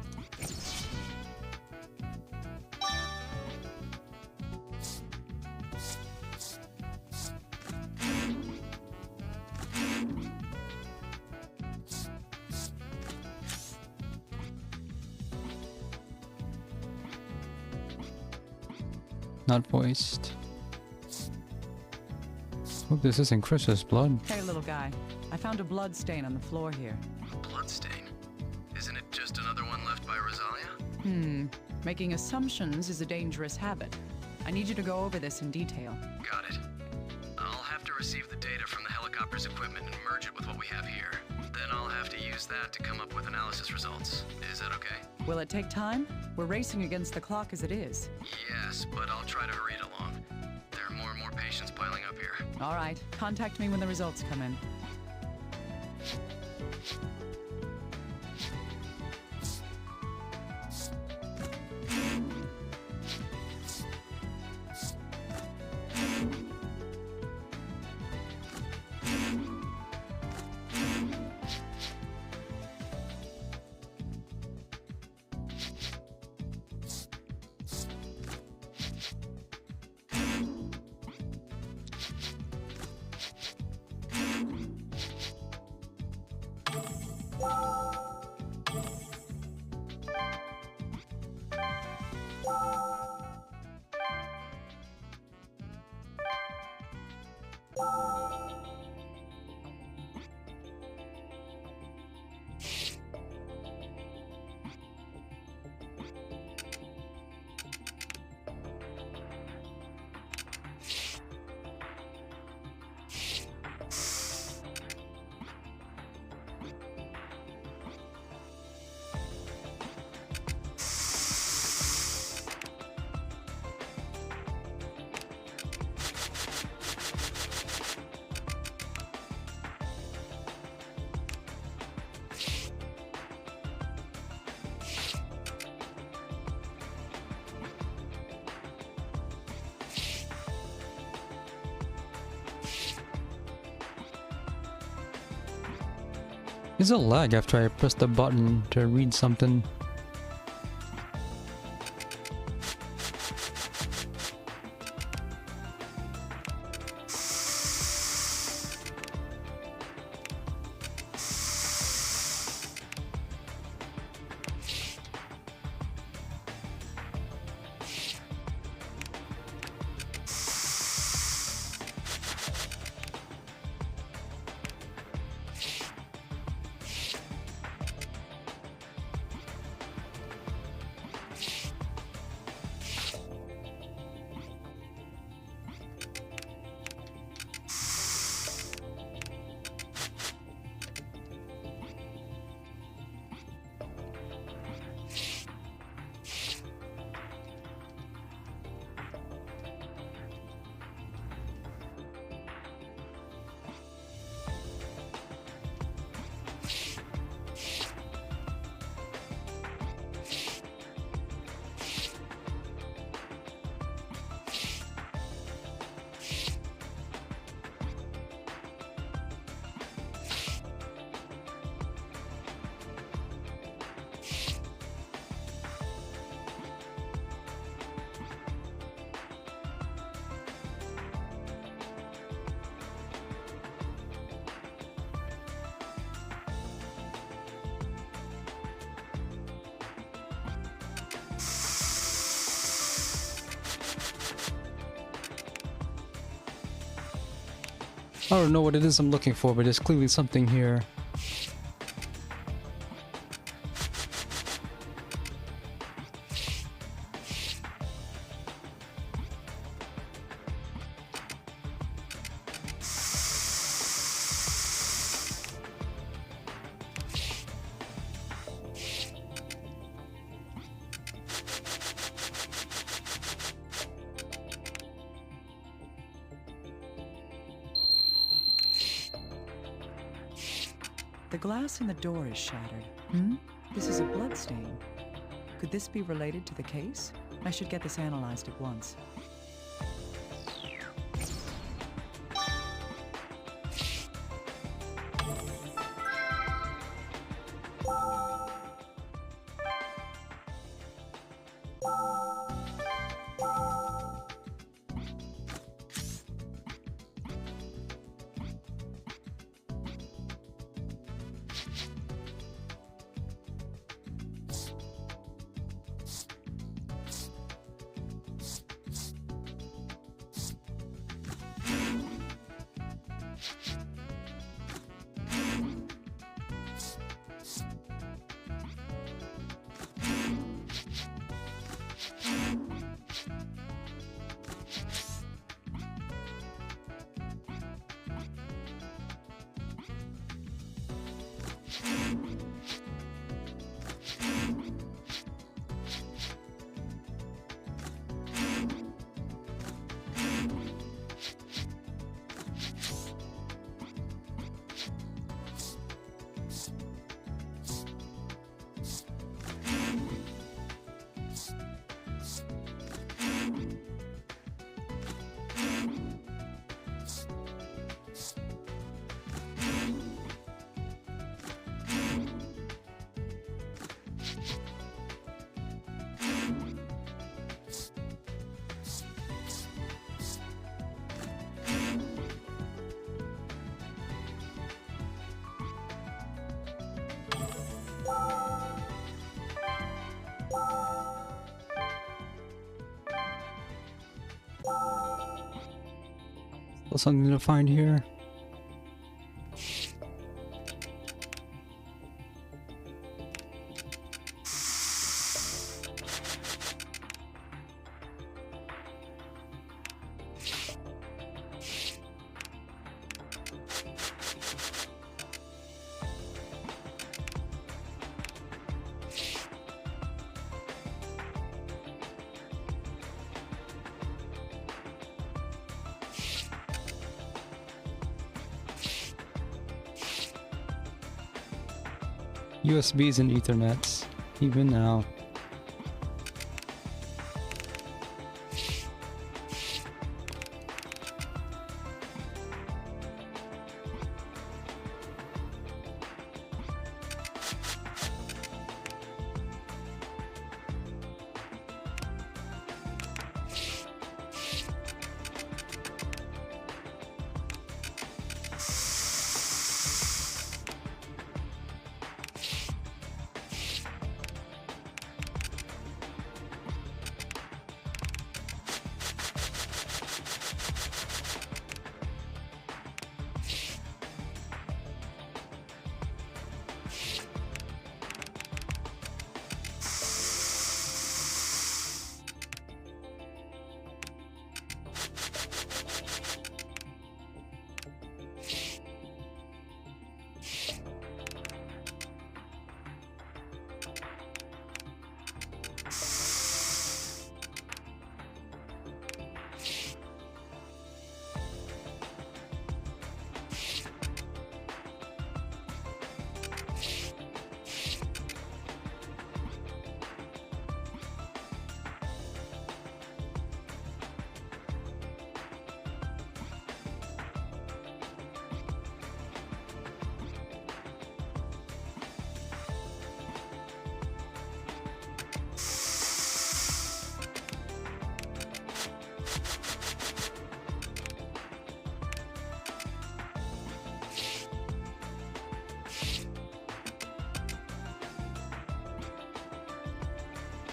Not voiced. Hope this isn't Chris's blood.
Hey, little guy. I found a blood stain on the floor here.
A blood stain? Isn't it just another one left by Rosalia?
Making assumptions is a dangerous habit. I need you to go over this in detail.
Got it. I'll have to receive the data from the helicopter's equipment and merge it with what we have here. Then I'll have to use that to come up with analysis results. Is that okay?
Will it take time? We're racing against the clock as it is.
Yes, but I'll try to hurry it along. There are more and more patients piling up here.
All right. Contact me when the results come in.
There's a lag after I press the button to read something. I don't know what it is I'm looking for, but there's clearly something here.
The glass in the door is shattered. This is a blood stain. Could this be related to the case? I should get this analyzed at once.
Still something to find here. USBs and Ethernets, even now.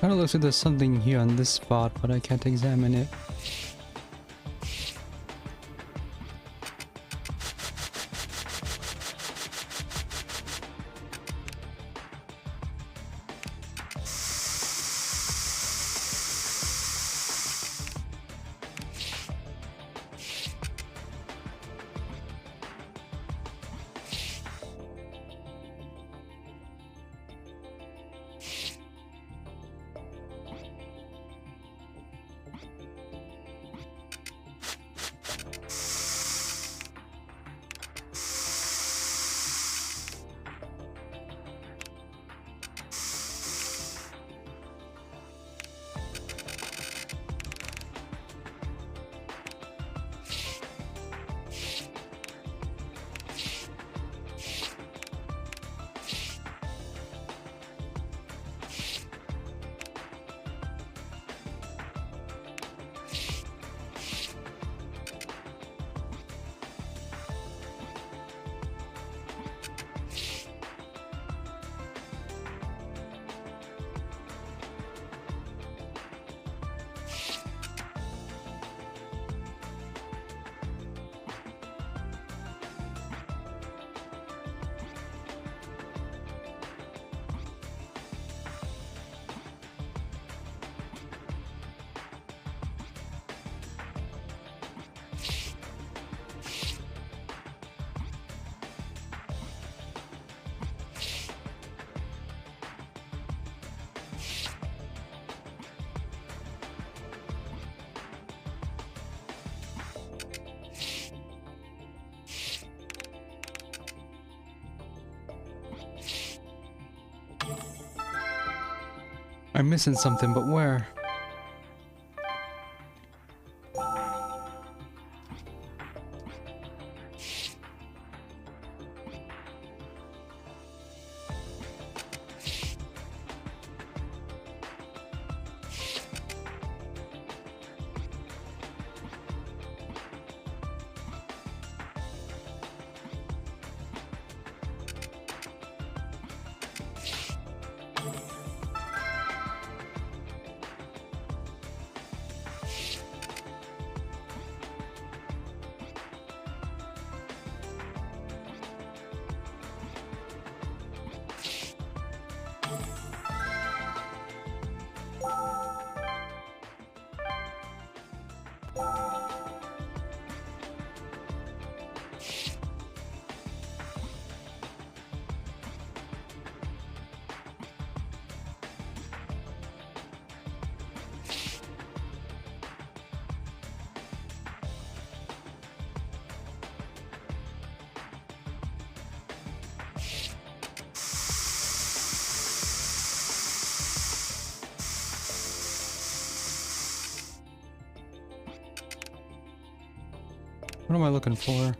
Kind of looks like there's something here on this spot, but I can't examine it. I'm missing something, but where? What am I looking for?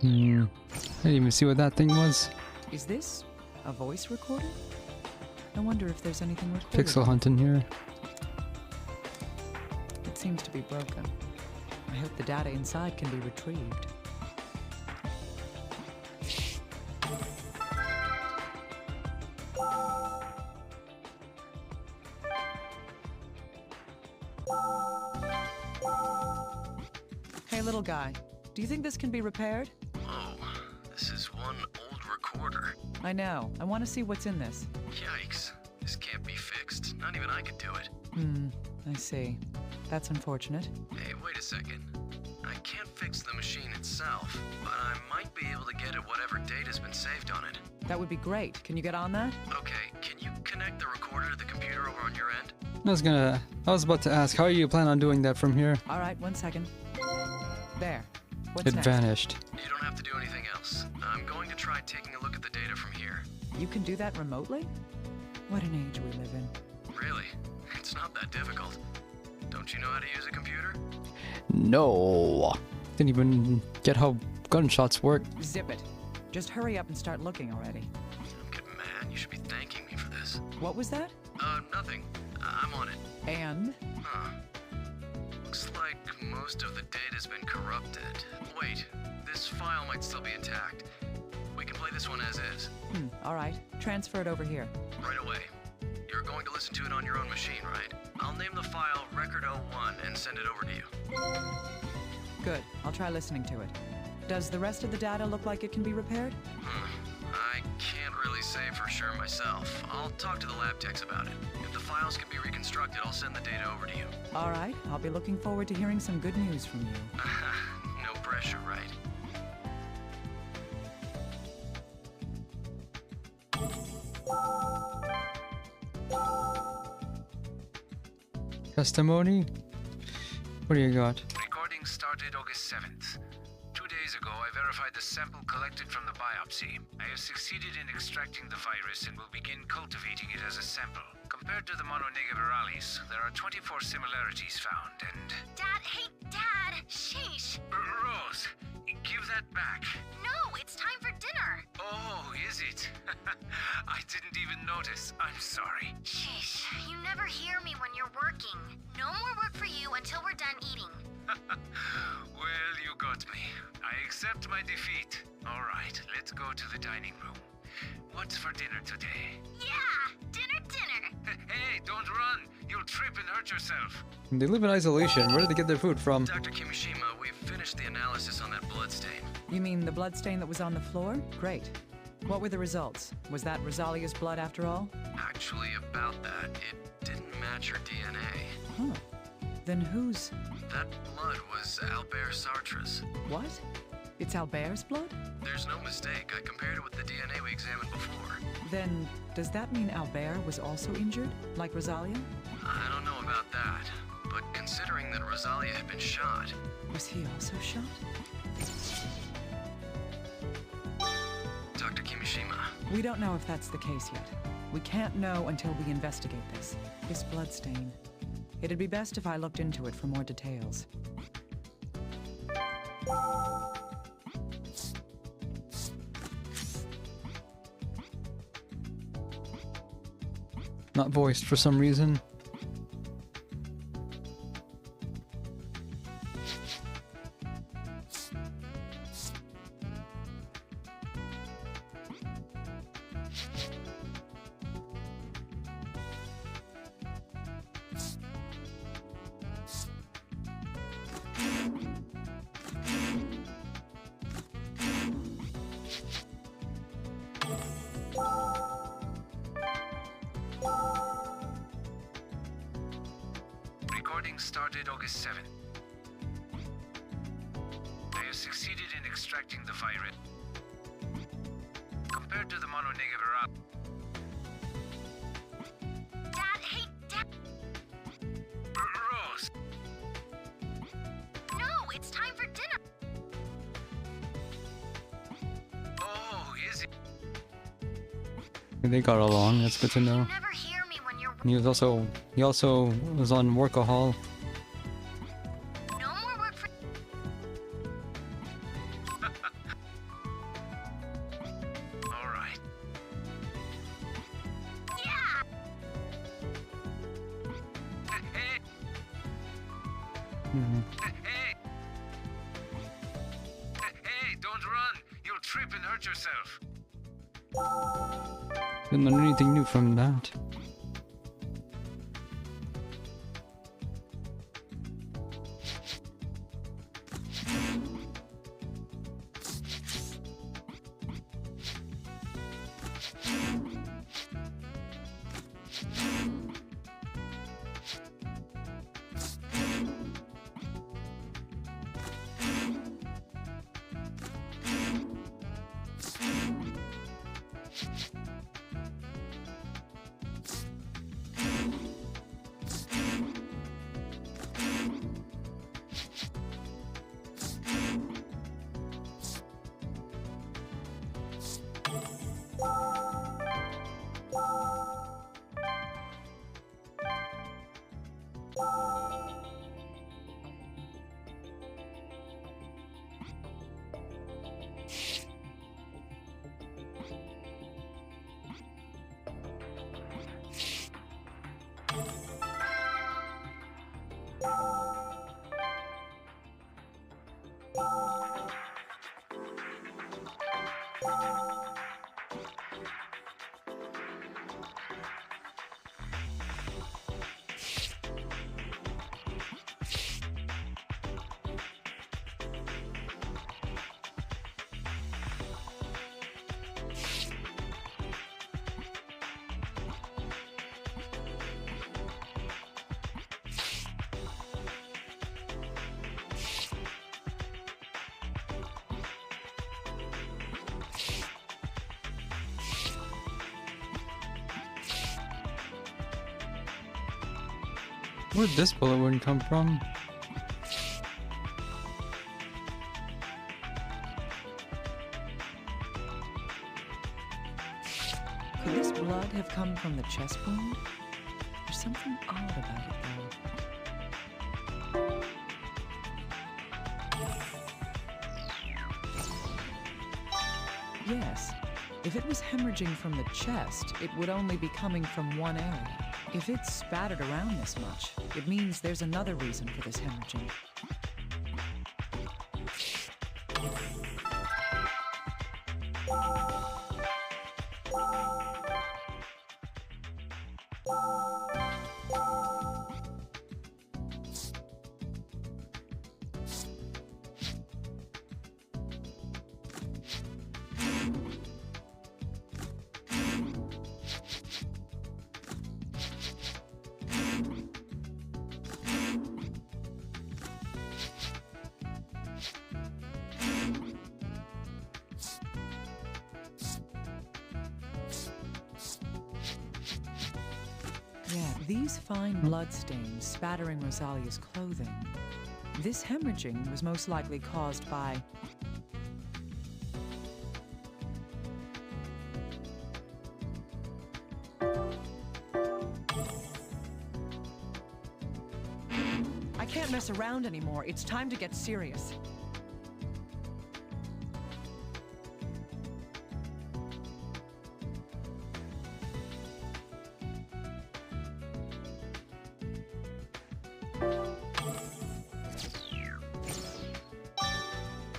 I didn't even see what that thing was.
Is this a voice recorder? I wonder if there's anything recorded.
Pixel hunting here.
It seems to be broken. I hope the data inside can be retrieved. Hey, little guy. Do you think this can be repaired?
Oh, this is one old recorder.
I know. I want to see what's in this.
Yikes. This can't be fixed. Not even I could do it.
I see. That's unfortunate.
Hey, wait a second. I can't fix the machine itself, but I might be able to get at whatever data's been saved on it.
That would be great. Can you get on that?
Okay, can you connect the recorder to the computer over on your end?
I was about to ask, how do you plan on doing that from here?
All right, 1 second. There. What's
It
next?
vanished.
You don't have to do anything else. I'm going to try taking a look at the data from here.
You can do that remotely? What an age we live in.
Really? It's not that difficult. Don't you know how to use a computer?
No. Didn't even get how gunshots work.
Zip it. Just hurry up and start looking already.
Good man, you should be thanking me for this.
What was that?
Nothing. I'm on it.
And?
Huh. Looks like most of the data's been corrupted. Wait, this file might still be intact. We can play this one as is.
All right. Transfer it over here.
Right away. You're going to listen to it on your own machine, right? I'll name the file Record01 and send it over to you.
Good. I'll try listening to it. Does the rest of the data look like it can be repaired?
I can't really say for sure myself. I'll talk to the lab techs about it. If the files can be reconstructed, I'll send the data over to you.
All right. I'll be looking forward to hearing some good news from you.
No pressure, right?
Testimony? What do you got?
Recording started August 7th. 2 days ago, I verified the sample collected from the biopsy. I have succeeded in extracting the virus and will begin cultivating it as a sample. Compared to the mononegavirales, there are 24 similarities found, and...
Dad, hey, Dad! Sheesh!
Rose, give that back.
No, it's time for dinner!
Oh, is it? I didn't even notice. I'm sorry.
Sheesh, you never hear me when you're working. No more work for you until we're done eating.
Well, you got me. I accept my defeat. All right, let's go to the dining room. What's for dinner today?
Yeah, dinner!
Hey, don't run! You'll trip and hurt yourself.
They live in isolation. Where did they get their food from?
Dr. Kimishima, we've finished the analysis on that blood stain.
You mean the blood stain that was on the floor? Great. What were the results? Was that Rosalia's blood after all?
Actually, about that, it didn't match her DNA.
Huh. Then whose?
That blood was Albert Sartre's.
What? It's Albert's blood?
There's no mistake. I compared it with the DNA we examined before.
Then, does that mean Albert was also injured, like Rosalia?
I don't know about that, but considering that Rosalia had been shot...
Was he also shot?
Dr. Kimishima.
We don't know if that's the case yet. We can't know until we investigate this. This bloodstain. It'd be best if I looked into it for more details.
Not voiced for some reason.
Recording started August 7th. I have succeeded in extracting the virus. Compared to the mononegavirus.
Dad, hey, Dad!
Rose!
No, it's time for dinner!
Oh, is it?
They got along, that's good to know. And he also was on Workahol.
No more work for...
Alright.
Yeah!
Hey!
Mhm.
Hey! Hey, don't run! You'll trip and hurt yourself.
Didn't learn anything new from that. Where'd this bullet wound come from?
Could this blood have come from the chest wound? There's something odd about it, though. Yes. If it was hemorrhaging from the chest, it would only be coming from one area. If it's spattered around this much, it means there's another reason for this hemorrhaging. Yeah, these fine bloodstains spattering Rosalia's clothing. This hemorrhaging was most likely caused by... I can't mess around anymore. It's time to get serious.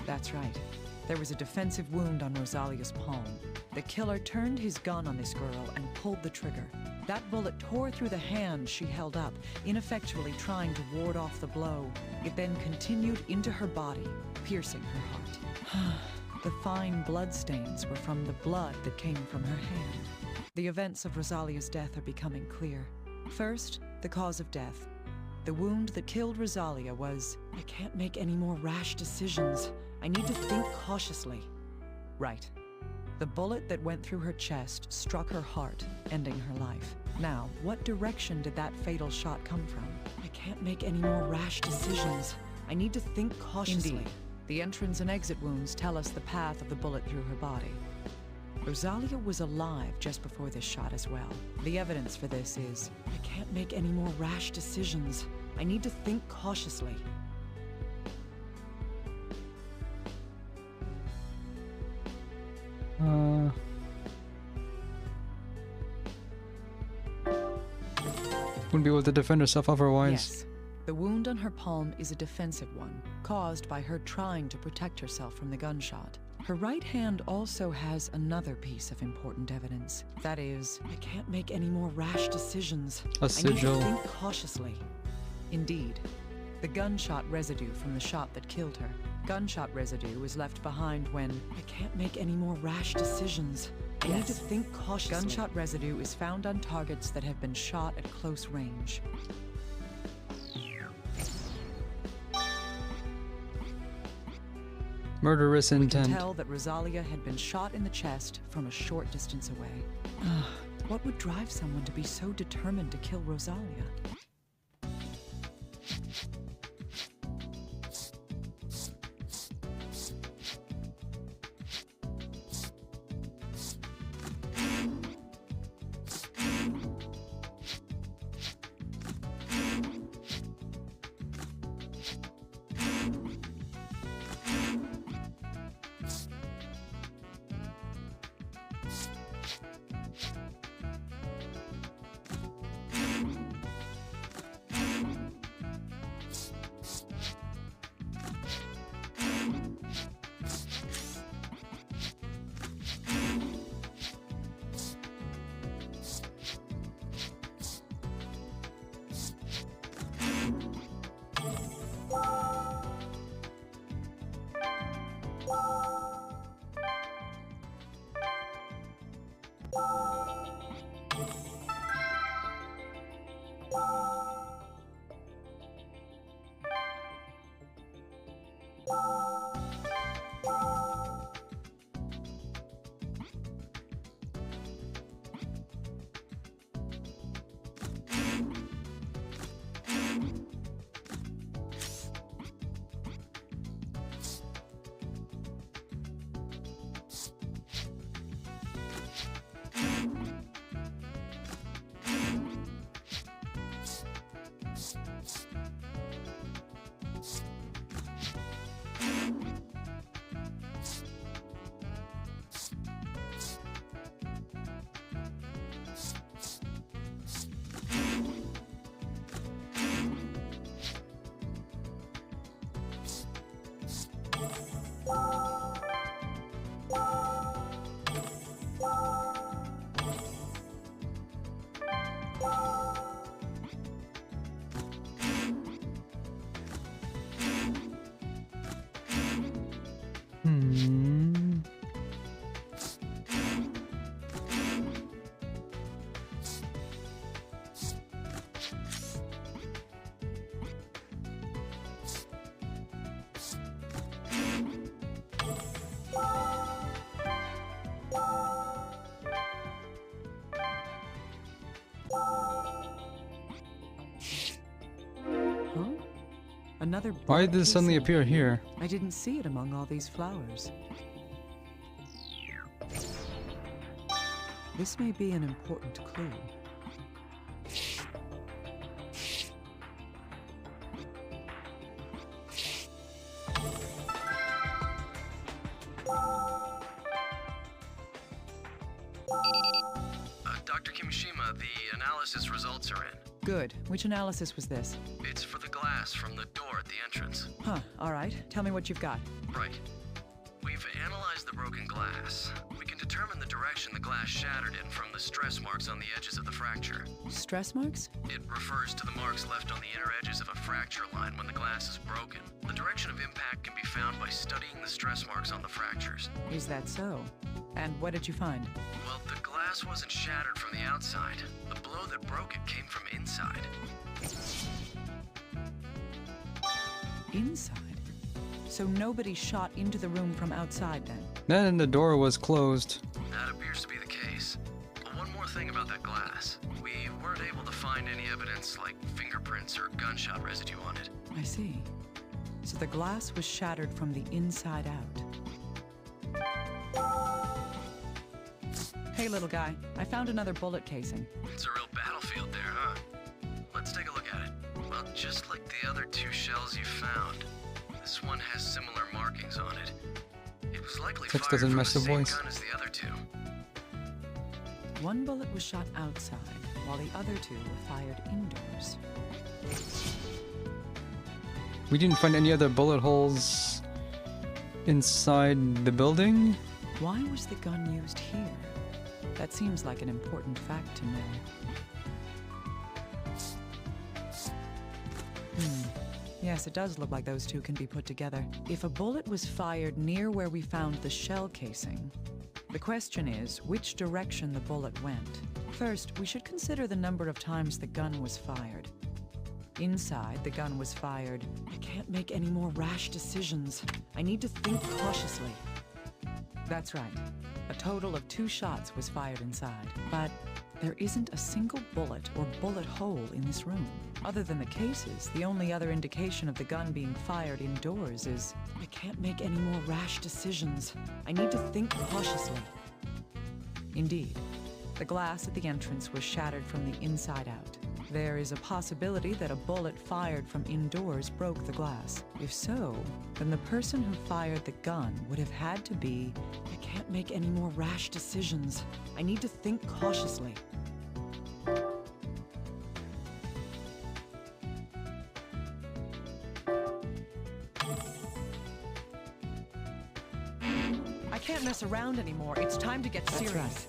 That's right. There was a defensive wound on Rosalia's palm. The killer turned his gun on this girl and pulled the trigger. That bullet tore through the hand she held up, ineffectually trying to ward off the blow. It then continued into her body, piercing her heart. The fine bloodstains were from the blood that came from her hand. The events of Rosalia's death are becoming clear. First, the cause of death. The wound that killed Rosalia was, I can't make any more rash decisions. I need to think cautiously. Right. The bullet that went through her chest struck her heart, ending her life. Now, what direction did that fatal shot come from? I can't make any more rash decisions. I need to think cautiously. Indeed. The entrance and exit wounds tell us the path of the bullet through her body. Rosalia was alive just before this shot as well. The evidence for this is, I can't make any more rash decisions. I need to think cautiously.
Wouldn't be able to defend herself otherwise.
Yes. The wound on her palm is a defensive one, caused by her trying to protect herself from the gunshot. Her right hand also has another piece of important evidence. That is, I can't make any more rash decisions.
A sigil.
I need to think cautiously. Indeed. The gunshot residue from the shot that killed her. Gunshot residue was left behind when I can't make any more rash decisions. I need to think cautiously. Gunshot residue is found on targets that have been shot at close range.
Murderous intent.
We can tell that Rosalia had been shot in the chest from a short distance away. What would drive someone to be so determined to kill Rosalia? Another
Why
bullet
did this suddenly
casing.
appear here?
I didn't see it among all these flowers. This may be an important clue.
Dr. Kimishima, the analysis results are in.
Good. Which analysis was this?
It's for the glass from the door at the entrance.
Huh, all right. Tell me what you've got.
Right. We've analyzed the broken glass. We can determine the direction the glass shattered in from the stress marks on the edges of the fracture.
Stress marks?
It refers to the marks left on the inner edges of a fracture line when the glass is broken. The direction of impact can be found by studying the stress marks on the fractures.
Is that so? And what did you find?
Well, the glass wasn't shattered from the outside. The blow that broke it came from inside.
Inside? So nobody shot into the room from outside then?
Then the door was closed.
That appears to be the case. But one more thing about that glass. We weren't able to find any evidence like fingerprints or gunshot residue on it.
I see. So the glass was shattered from the inside out. Hey, little guy. I found another bullet casing.
It's a real battlefield there, huh? Let's take a look at it. Well, just like the other two shells you found, this one has similar markings on it. It was likely
Text
fired
doesn't
from
match
the
the
same
voice.
gun as the other two.
One bullet was shot outside, while the other two were fired indoors.
We didn't find any other bullet holes inside the building?
Why was the gun used here? That seems like an important fact to know. Yes, it does look like those two can be put together. If a bullet was fired near where we found the shell casing, the question is which direction the bullet went. First, we should consider the number of times the gun was fired. Inside, the gun was fired. I can't make any more rash decisions. I need to think cautiously. That's right. A total of 2 shots was fired inside. But there isn't a single bullet or bullet hole in this room. Other than the cases, the only other indication of the gun being fired indoors is I can't make any more rash decisions. I need to think cautiously. Indeed, the glass at the entrance was shattered from the inside out. There is a possibility that a bullet fired from indoors broke the glass. If so, then the person who fired the gun would have had to be, I can't make any more rash decisions. I need to think cautiously. I can't mess around anymore. It's time to get serious. That's right.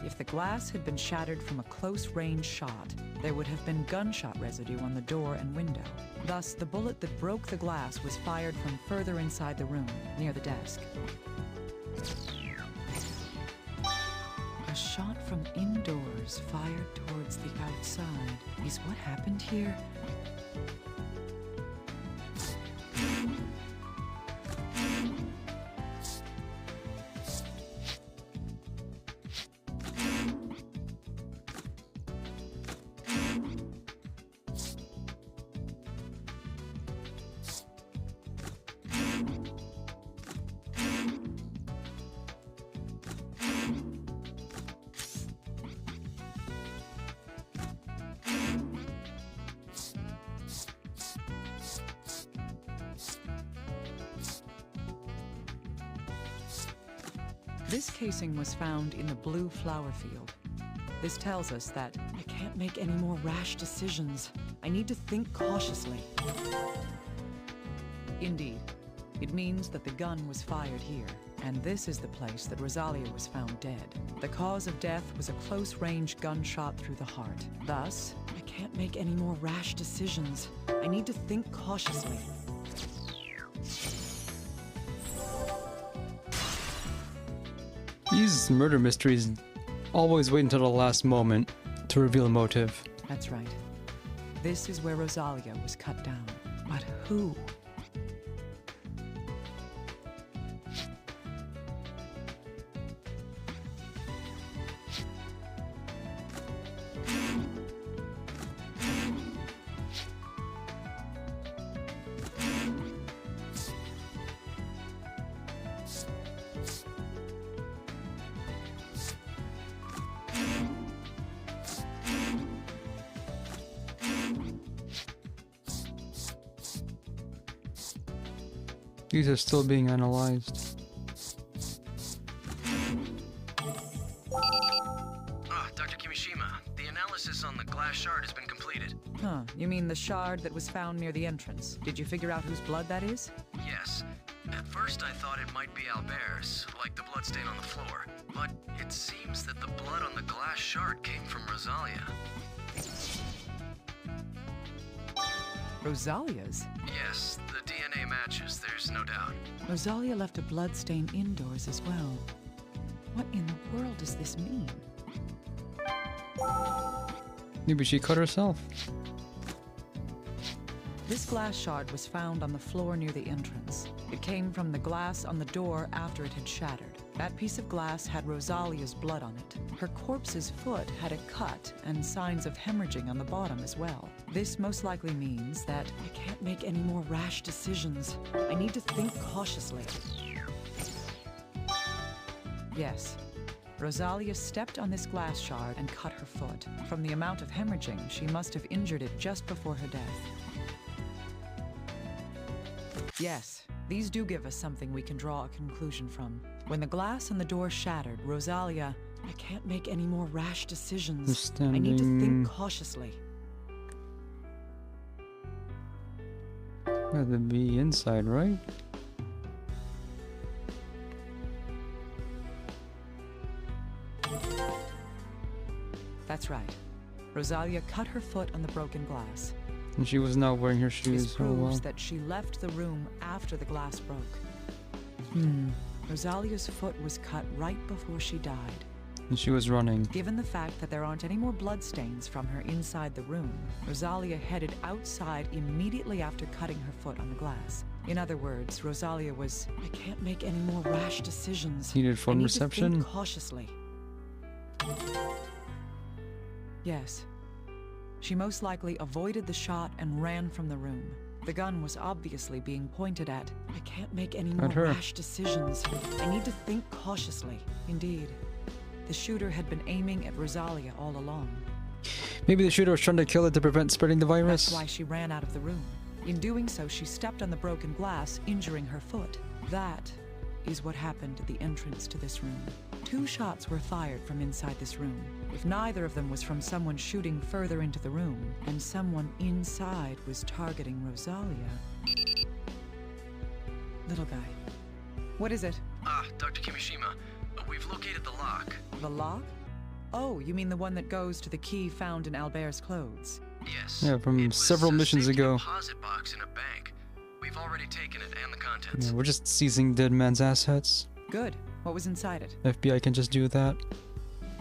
If the glass had been shattered from a close-range shot, there would have been gunshot residue on the door and window. Thus, the bullet that broke the glass was fired from further inside the room, near the desk. A shot from indoors fired towards the outside. Is what happened here? This casing was found in the blue flower field. This tells us that I can't make any more rash decisions. I need to think cautiously. Indeed, it means that the gun was fired here, and this is the place that Rosalia was found dead. The cause of death was a close-range gunshot through the heart. Thus, I can't make any more rash decisions. I need to think cautiously.
These murder mysteries always wait until the last moment to reveal a motive.
That's right. This is where Rosalia was cut down. But who?
These are still being analyzed.
Dr. Kimishima, the analysis on the glass shard has been completed.
Huh, you mean the shard that was found near the entrance? Did you figure out whose blood that is?
Yes. At first I thought it might be Albert's, like the bloodstain on the floor. But it seems that the blood on the glass shard came from Rosalia.
Rosalia's?
Yes, the DNA matches, there's no doubt.
Rosalia left a blood stain indoors as well. What in the world does this mean?
Maybe she cut herself.
This glass shard was found on the floor near the entrance. It came from the glass on the door after it had shattered. That piece of glass had Rosalia's blood on it. Her corpse's foot had a cut and signs of hemorrhaging on the bottom as well. This most likely means that I can't make any more rash decisions. I need to think cautiously. Yes. Rosalia stepped on this glass shard and cut her foot. From the amount of hemorrhaging, she must have injured it just before her death. Yes, these do give us something we can draw a conclusion from. When the glass on the door shattered, Rosalia... I can't make any more rash decisions. I need to think cautiously.
Gotta be inside, right?
That's right. Rosalia cut her foot on the broken glass.
And she was not wearing her shoes.
This proves that she left the room after the glass broke. Rosalia's foot was cut right before she died.
And she was running.
Given the fact that there aren't any more bloodstains from her inside the room, Rosalia headed outside immediately after cutting her foot on the glass. In other words, Rosalia was... I can't make any more rash decisions.
Needed phone
I need
reception?
to think cautiously. Yes. She most likely avoided the shot and ran from the room. The gun was obviously being pointed at. I can't make any more rash decisions. I need to think cautiously. Indeed. The shooter had been aiming at Rosalia all along.
Maybe the shooter was trying to kill it to prevent spreading the virus.
That's why she ran out of the room. In doing so, she stepped on the broken glass, injuring her foot. That is what happened at the entrance to this room. 2 shots were fired from inside this room. If neither of them was from someone shooting further into the room, and someone inside was targeting Rosalia... Little guy. What is it?
Dr. Kimishima. We've located the lock.
The lock? Oh, you mean the one that goes to the key found in Albert's clothes?
Yes.
Yeah, from several missions ago.
Deposit box in a bank. We've already taken it and the contents.
Yeah, we're just seizing dead man's assets.
Good. What was inside it?
FBI can just do that.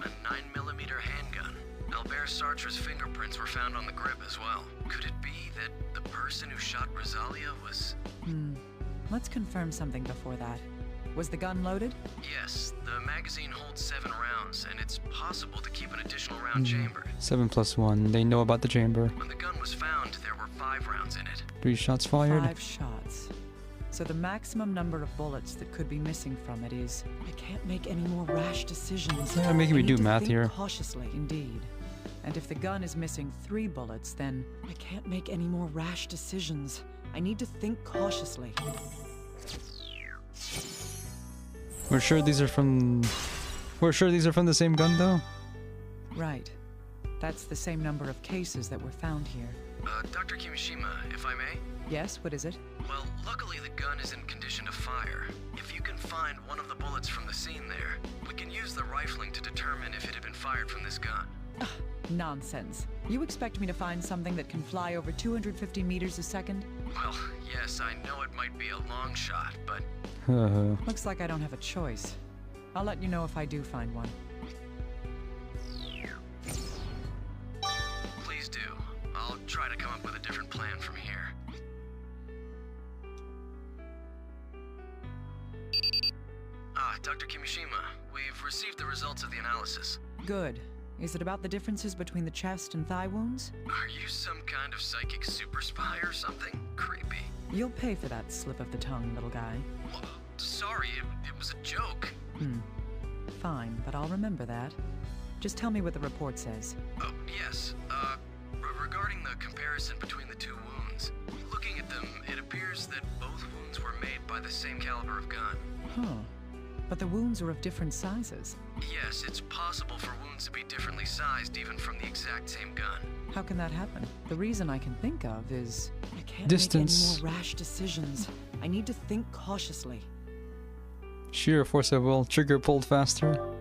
A 9mm handgun. Albert Sartre's fingerprints were found on the grip as well. Could it be that the person who shot Rosalia was...
Let's confirm something before that. Was the gun loaded?
Yes. The magazine holds 7 rounds, and it's possible to keep an additional round chambered.
7+1. They know about the chamber.
When the gun was found, there were 5 rounds in it.
3 shots fired.
5 shots. So the maximum number of bullets that could be missing from it is... I can't make any more rash decisions.
Yeah, making me do math
think
here.
Cautiously, indeed. And if the gun is missing 3 bullets, then I can't make any more rash decisions. I need to think cautiously.
We're sure these are from the same gun, though?
Right. That's the same number of cases that were found here.
Dr. Kimishima, if I may?
Yes, what is it?
Well, luckily the gun is in condition to fire. If you can find one of the bullets from the scene there, we can use the rifling to determine if it had been fired from this gun.
Nonsense. You expect me to find something that can fly over 250 meters a second?
Well, yes, I know it might be a long shot, but...
Looks like I don't have a choice. I'll let you know if I do find one.
Please do. I'll try to come up with a different plan from here. Dr. Kimishima, we've received the results of the analysis.
Good. Is it about the differences between the chest and thigh wounds?
Are you some kind of psychic super spy or something? Creepy.
You'll pay for that slip of the tongue, little guy.
Well, sorry, it was a joke.
Fine, but I'll remember that. Just tell me what the report says.
Oh, yes. Regarding the comparison between the 2 wounds, Looking at them, it appears that both wounds were made by the same caliber of gun.
Huh. But the wounds are of different sizes.
Yes, it's possible for wounds to be differently sized even from the exact same gun.
How can that happen? The reason I can think of is I can't
Distance.
make any more rash decisions. I need to think cautiously.
Sheer force of will, trigger pulled faster.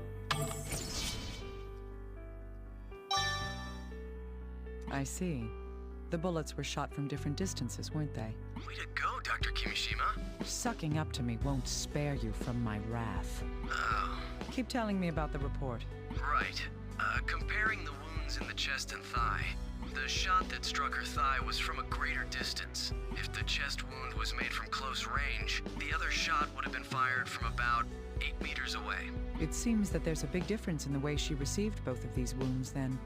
I see. The bullets were shot from different distances, weren't they?
Way to go, Dr. Kimishima.
Sucking up to me won't spare you from my wrath.
Oh.
Keep telling me about the report.
Right. Comparing the wounds in the chest and thigh, the shot that struck her thigh was from a greater distance. If the chest wound was made from close range, the other shot would have been fired from about 8 meters away.
It seems that there's a big difference in the way she received both of these wounds, then.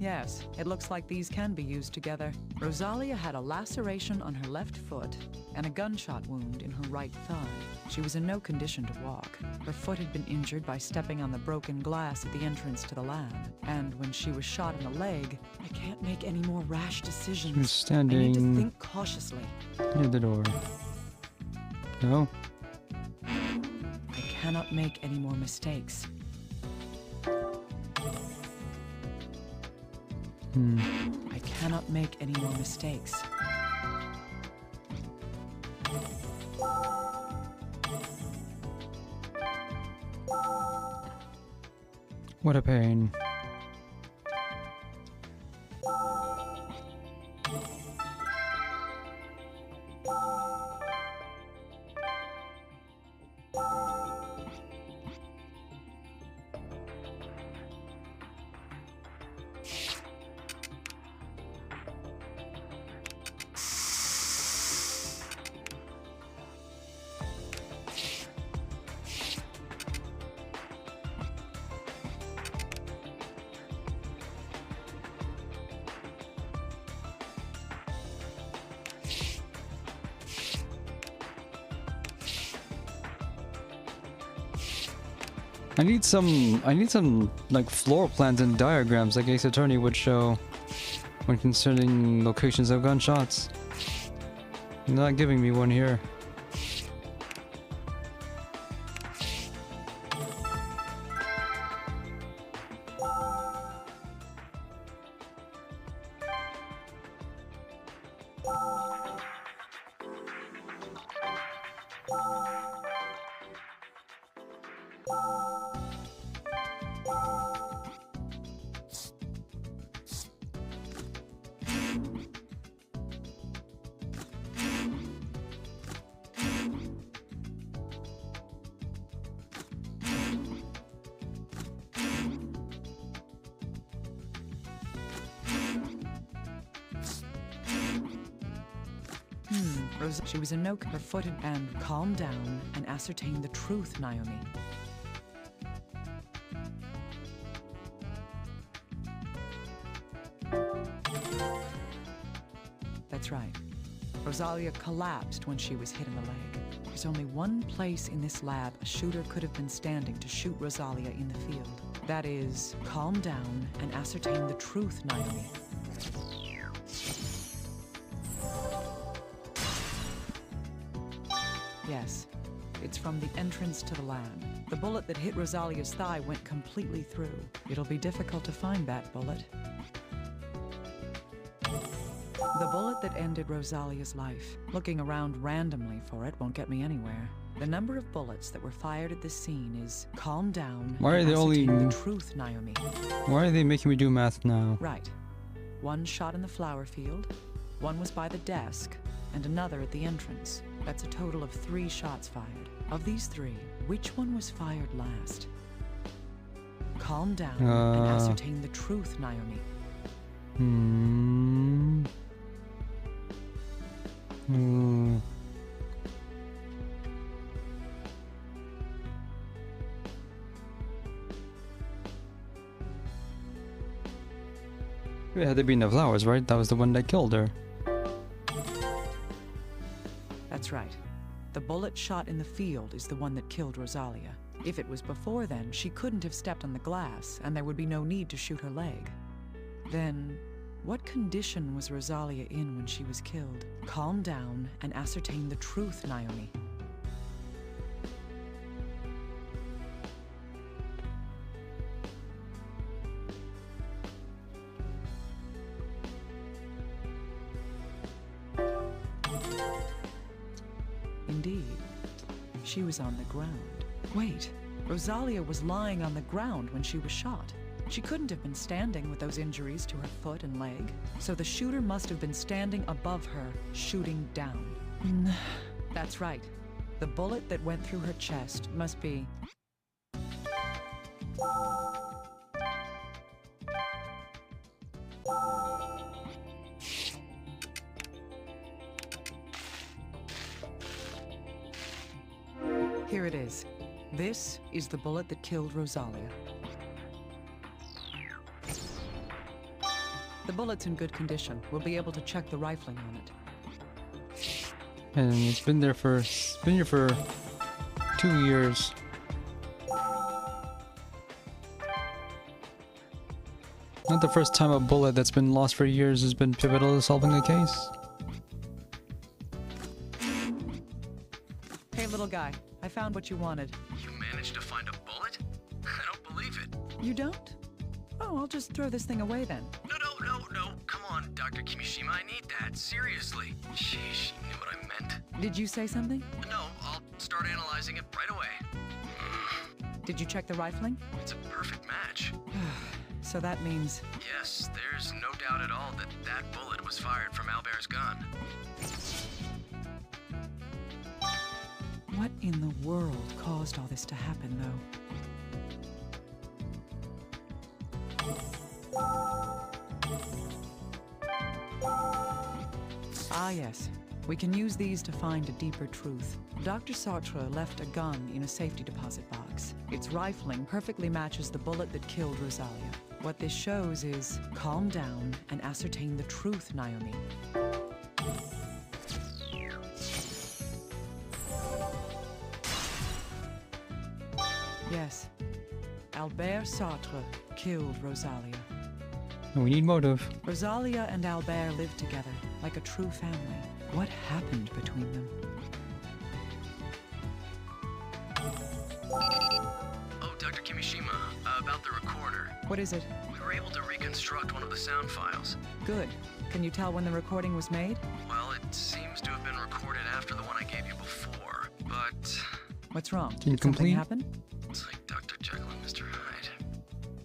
Yes, it looks like these can be used together. Rosalia had a laceration on her left foot and a gunshot wound in her right thigh. She was in no condition to walk. Her foot had been injured by stepping on the broken glass at the entrance to the lab. And when she was shot in the leg, I can't make any more rash decisions.
She was standing
I need to think cautiously.
near the door. No.
I cannot make any more mistakes. I cannot make any more mistakes.
What a pain. I need some like floor plans and diagrams like Ace Attorney would show when concerning locations of gunshots. You're not giving me one here. She was in no her foot and calm down and ascertain the truth, Naomi. That's right. Rosalia collapsed when she was hit in the leg. There's only one place in this lab a shooter could have been standing to shoot Rosalia in the field. That is, calm down and ascertain the truth, Naomi. Yes, it's from the entrance to the lab. The bullet that hit Rosalia's thigh went completely through. It'll be difficult to find that bullet. The bullet that ended Rosalia's life. Looking around randomly for it won't get me anywhere. The number of bullets that were fired at this scene is calm down. Why are they only
the truth, Naomi?
Why are they making me do math now?
Right. One shot in the flower field, one was by the desk, and another at the entrance. That's a total of 3 shots fired. Of these 3, which one was fired last? Calm down and ascertain the truth, Naomi.
It had to be in the flowers, right? That was the one that killed her.
That's right. The bullet shot in the field is the one that killed Rosalia. If it was before then, she couldn't have stepped on the glass, and there would be no need to shoot her leg. Then, what condition was Rosalia in when she was killed? Calm down and ascertain the truth, Naomi. Indeed, she was on the ground. Wait, Rosalia was lying on the ground when she was shot. She couldn't have been standing with those injuries to her foot and leg, so the shooter must have been standing above her, shooting down. That's right. The bullet that went through her chest must be... Here it is. This is the bullet that killed Rosalia. The bullet's in good condition. We'll be able to check the rifling on it.
And it's been here for 2 years. Not the first time a bullet that's been lost for years has been pivotal to solving a case.
Hey, little guy. I found what you wanted.
You managed to find a bullet? I don't believe it.
You don't? Oh, I'll just throw this thing away then.
No. Come on, Dr. Kimishima, I need that. Seriously. She knew what I meant.
Did you say something?
No, I'll start analyzing it right away.
Did you check the rifling?
It's a perfect match.
So that means...
Yes, there's no doubt at all that that bullet was fired from Albert's gun.
What in the world caused all this to happen, though? Ah, yes. We can use these to find a deeper truth. Dr. Sartre left a gun in a safety deposit box. Its rifling perfectly matches the bullet that killed Rosalia. What this shows is, calm down and ascertain the truth, Naomi. Yes. Albert Sartre killed Rosalia.
We need motive.
Rosalia and Albert lived together, like a true family. What happened between them?
Oh, Dr. Kimishima, about the recorder.
What is it?
We were able to reconstruct one of the sound files.
Good. Can you tell when the recording was made?
Well, it seems to have been recorded after the one I gave you before, but...
What's wrong?
Did something
happen?
It's like Dr. Jekyll and Mr. Hyde.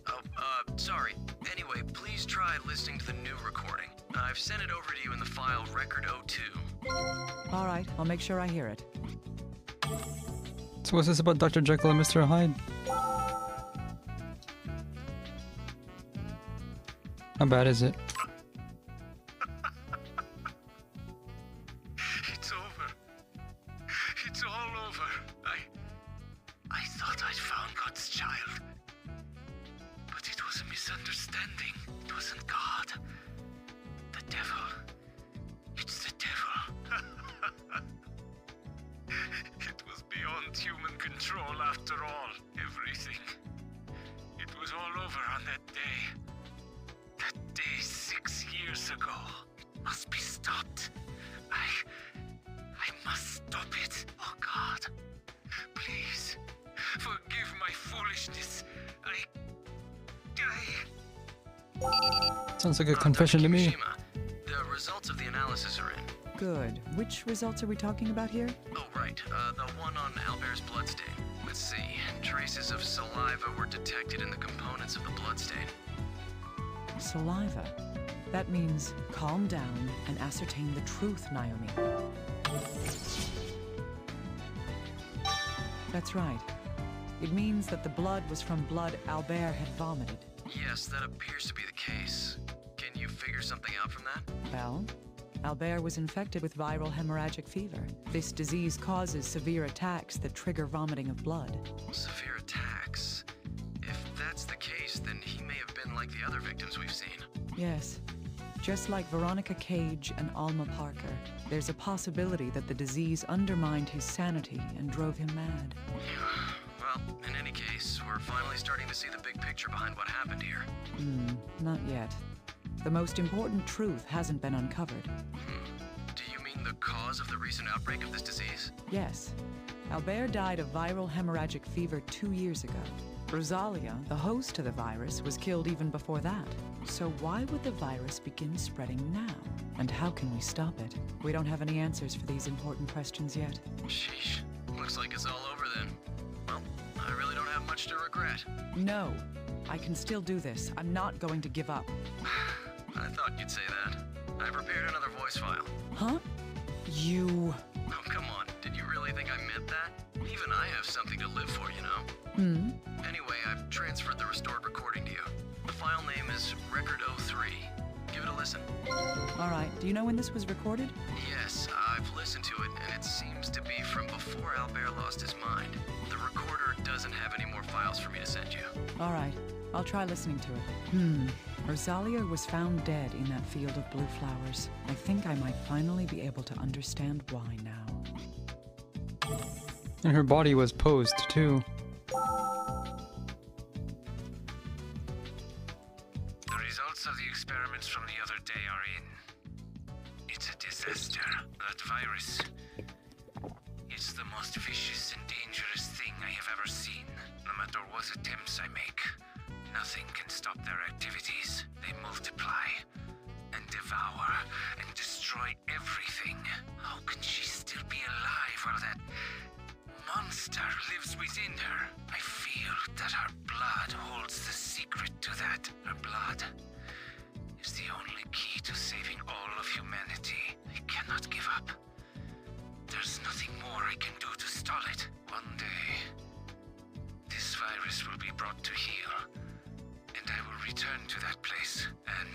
Oh, sorry. Anyway, please try listening to the new recording. I've sent it over to you in the file Record 02.
All right, I'll make sure I hear it.
So what's this about Dr. Jekyll and Mr. Hyde? How bad is it?
It's over. It's all over. I thought I'd found God's child. But it was a misunderstanding. It wasn't God. The devil. It's the devil. It was beyond human control after all. Everything. It was all over on that day. That day 6 years ago. It must be stopped. I must stop it. Oh God. Please. Forgive my foolishness.
Sounds like a confession to me.
The results of the analysis are in.
Good. Which results are we talking about here?
Oh, right. The one on Albert's bloodstain. Let's see. Traces of saliva were detected in the components of the bloodstain.
Saliva. That means calm down and ascertain the truth, Naomi. That's right. It means that the blood was from blood Albert had vomited.
Yes, that appears to be the case. Can you figure something out from that?
Well, Albert was infected with viral hemorrhagic fever. This disease causes severe attacks that trigger vomiting of blood.
Severe attacks? If that's the case, then he may have been like the other victims we've seen.
Yes. Just like Veronica Cage and Alma Parker. There's a possibility that the disease undermined his sanity and drove him mad.
Well, in any case, we're finally starting to see the big picture behind what happened here.
Not yet. The most important truth hasn't been uncovered.
Do you mean the cause of the recent outbreak of this disease?
Yes. Albert died of viral hemorrhagic fever 2 years ago. Rosalia, the host to the virus, was killed even before that. So why would the virus begin spreading now? And how can we stop it? We don't have any answers for these important questions yet.
Sheesh. Looks like it's all over then. Well, I really don't have much to regret.
No. I can still do this. I'm not going to give up.
I thought you'd say that. I prepared another voice file.
Huh? You...
Oh, come on. Did you really think I meant that? Even I have something to live for, you know? Anyway, I've transferred the restored recording to you. The file name is Record 03. Give it a listen.
All right. Do you know when this was recorded?
Yes, I've listened to it, and it seems to be from before Albert lost his mind. The recorder doesn't have any more files for me to send you.
All right. I'll try listening to it. Rosalia was found dead in that field of blue flowers. I think I might finally be able to understand why now.
And her body was posed, too.
The results of the experiments from the other day are in. It's a disaster. That virus. It's the most vicious and dangerous thing I have ever seen. No matter what attempts I make, nothing can stop their activities. They multiply and devour and destroy everything. How can she still be alive while that monster lives within her? I feel that her blood holds the secret to that. Her blood is the only key to saving all of humanity. I cannot give up. There's nothing more I can do to stall it. One day, this virus will be brought to heel, and I will return to that place, and...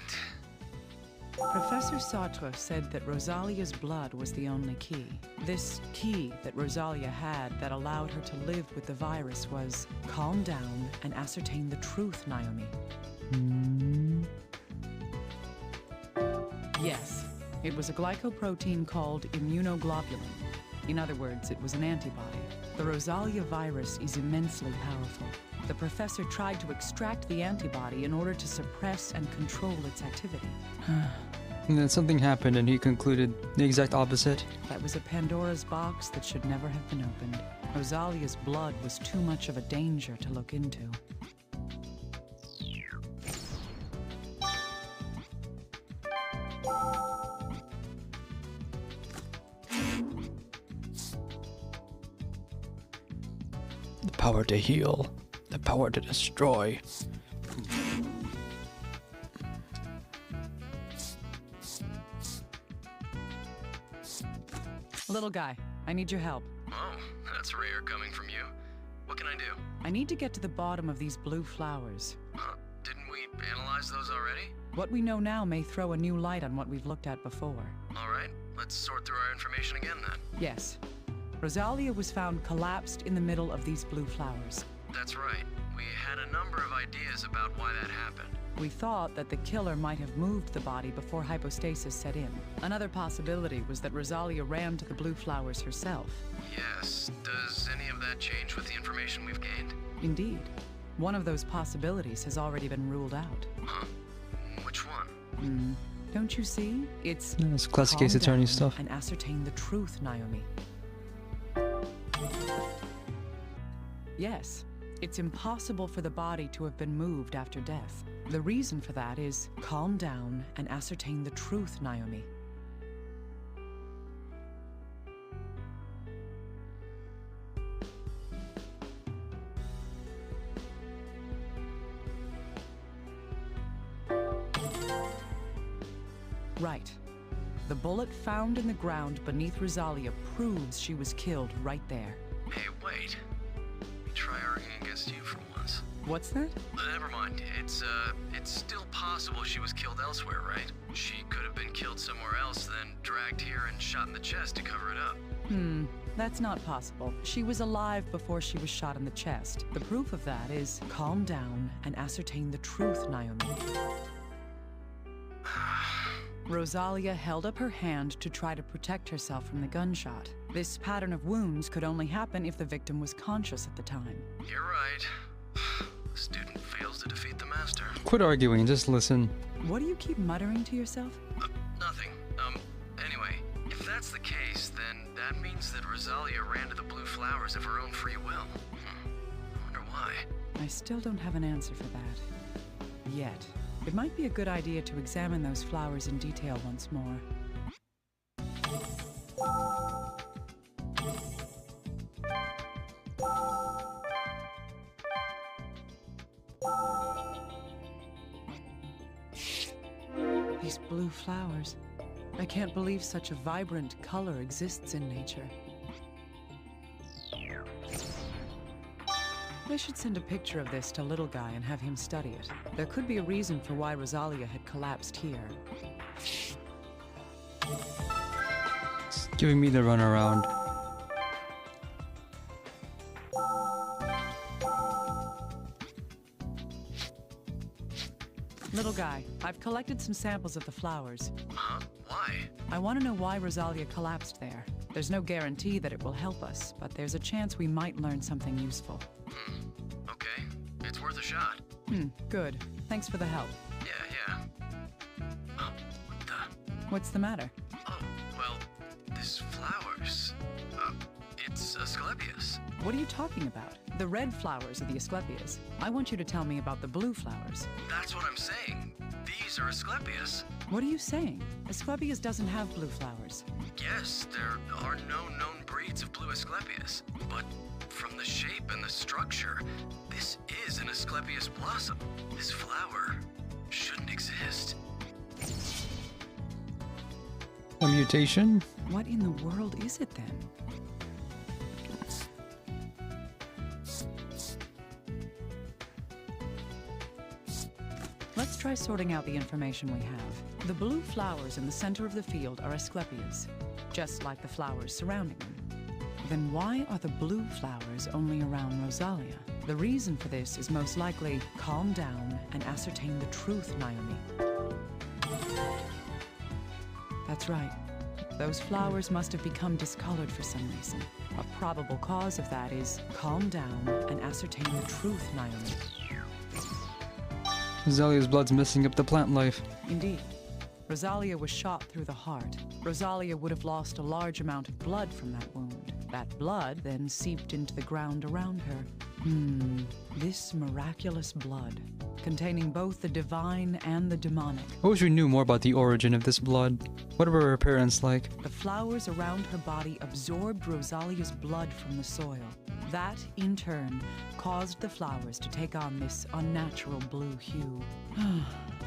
Professor Sartre said that Rosalia's blood was the only key. This key that Rosalia had that allowed her to live with the virus was calm down and ascertain the truth, Naomi. Yes, it was a glycoprotein called immunoglobulin. In other words, it was an antibody. The Rosalia virus is immensely powerful. The professor tried to extract the antibody in order to suppress and control its activity.
And then something happened and he concluded the exact opposite.
That was a Pandora's box that should never have been opened. Rosalia's blood was too much of a danger to look into.
The power to heal. The power to destroy.
Little guy, I need your help.
Oh, that's rare coming from you. What can I do?
I need to get to the bottom of these blue flowers.
Didn't we analyze those already?
What we know now may throw a new light on what we've looked at before.
All right, let's sort through our information again then.
Yes. Rosalia was found collapsed in the middle of these blue flowers.
That's right. We had a number of ideas about why that happened.
We thought that the killer might have moved the body before hypostasis set in. Another possibility was that Rosalia ran to the blue flowers herself.
Yes. Does any of that change with the information we've gained?
Indeed. One of those possibilities has already been ruled out.
Huh? Which one?
Don't you see? It's
classic case attorney stuff.
And ascertain the truth, Naomi. Yes. It's impossible for the body to have been moved after death. The reason for that is calm down and ascertain the truth, Naomi. Right. The bullet found in the ground beneath Rosalia proves she was killed right there.
Hey, wait. Try arguing against you for once.
What's that?
Never mind. It's still possible she was killed elsewhere, right? She could have been killed somewhere else, then dragged here and shot in the chest to cover it up.
That's not possible. She was alive before she was shot in the chest. The proof of that is calm down and ascertain the truth, Naomi. Rosalia held up her hand to try to protect herself from the gunshot. This pattern of wounds could only happen if the victim was conscious at the time.
You're right. The student fails to defeat the master.
Quit arguing, just listen.
What do you keep muttering to yourself?
Nothing. Anyway, if that's the case, then that means that Rosalia ran to the blue flowers of her own free will. I wonder why.
I still don't have an answer for that. Yet. It might be a good idea to examine those flowers in detail once more. These blue flowers. I can't believe such a vibrant color exists in nature. I should send a picture of this to Little Guy and have him study it. There could be a reason for why Rosalia had collapsed here.
It's giving me the runaround.
Little Guy, I've collected some samples of the flowers.
Huh? Why?
I want to know why Rosalia collapsed there. There's no guarantee that it will help us, but there's a chance we might learn something useful.
Okay. It's worth a shot.
Good. Thanks for the help.
Yeah. Oh, what the?
What's the matter?
Oh, well, this flowers. It's Asclepius.
What are you talking about? The red flowers are the Asclepias. I want you to tell me about the blue flowers.
That's what I'm saying. These are Asclepius.
What are you saying? Asclepias doesn't have blue flowers.
Yes, there are no known breeds of blue Asclepius, but from the shape and the structure, this is an Asclepius blossom. This flower shouldn't exist.
A mutation?
What in the world is it then? Let's try sorting out the information we have. The blue flowers in the center of the field are Asclepias, just like the flowers surrounding them. Then why are the blue flowers only around Rosalia? The reason for this is most likely calm down and ascertain the truth, Naomi. That's right. Those flowers must have become discolored for some reason. A probable cause of that is calm down and ascertain the truth, Naomi.
Rosalia's blood's messing up the plant life.
Indeed. Rosalia was shot through the heart. Rosalia would have lost a large amount of blood from that wound. That blood then seeped into the ground around her. This miraculous blood, containing both the divine and the demonic.
I wish we knew more about the origin of this blood. What were her parents like?
The flowers around her body absorbed Rosalia's blood from the soil. That, in turn, caused the flowers to take on this unnatural blue hue.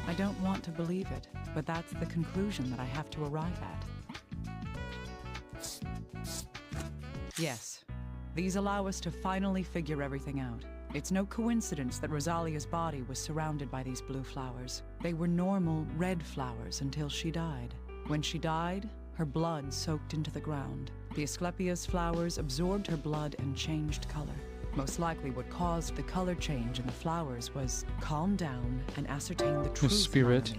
I don't want to believe it, but that's the conclusion that I have to arrive at. Yes, these allow us to finally figure everything out. It's no coincidence that Rosalia's body was surrounded by these blue flowers. They were normal red flowers until she died. When she died, her blood soaked into the ground. The Asclepias flowers absorbed her blood and changed color. Most likely what caused the color change in the flowers was calm down and ascertain the truth.
Spirit.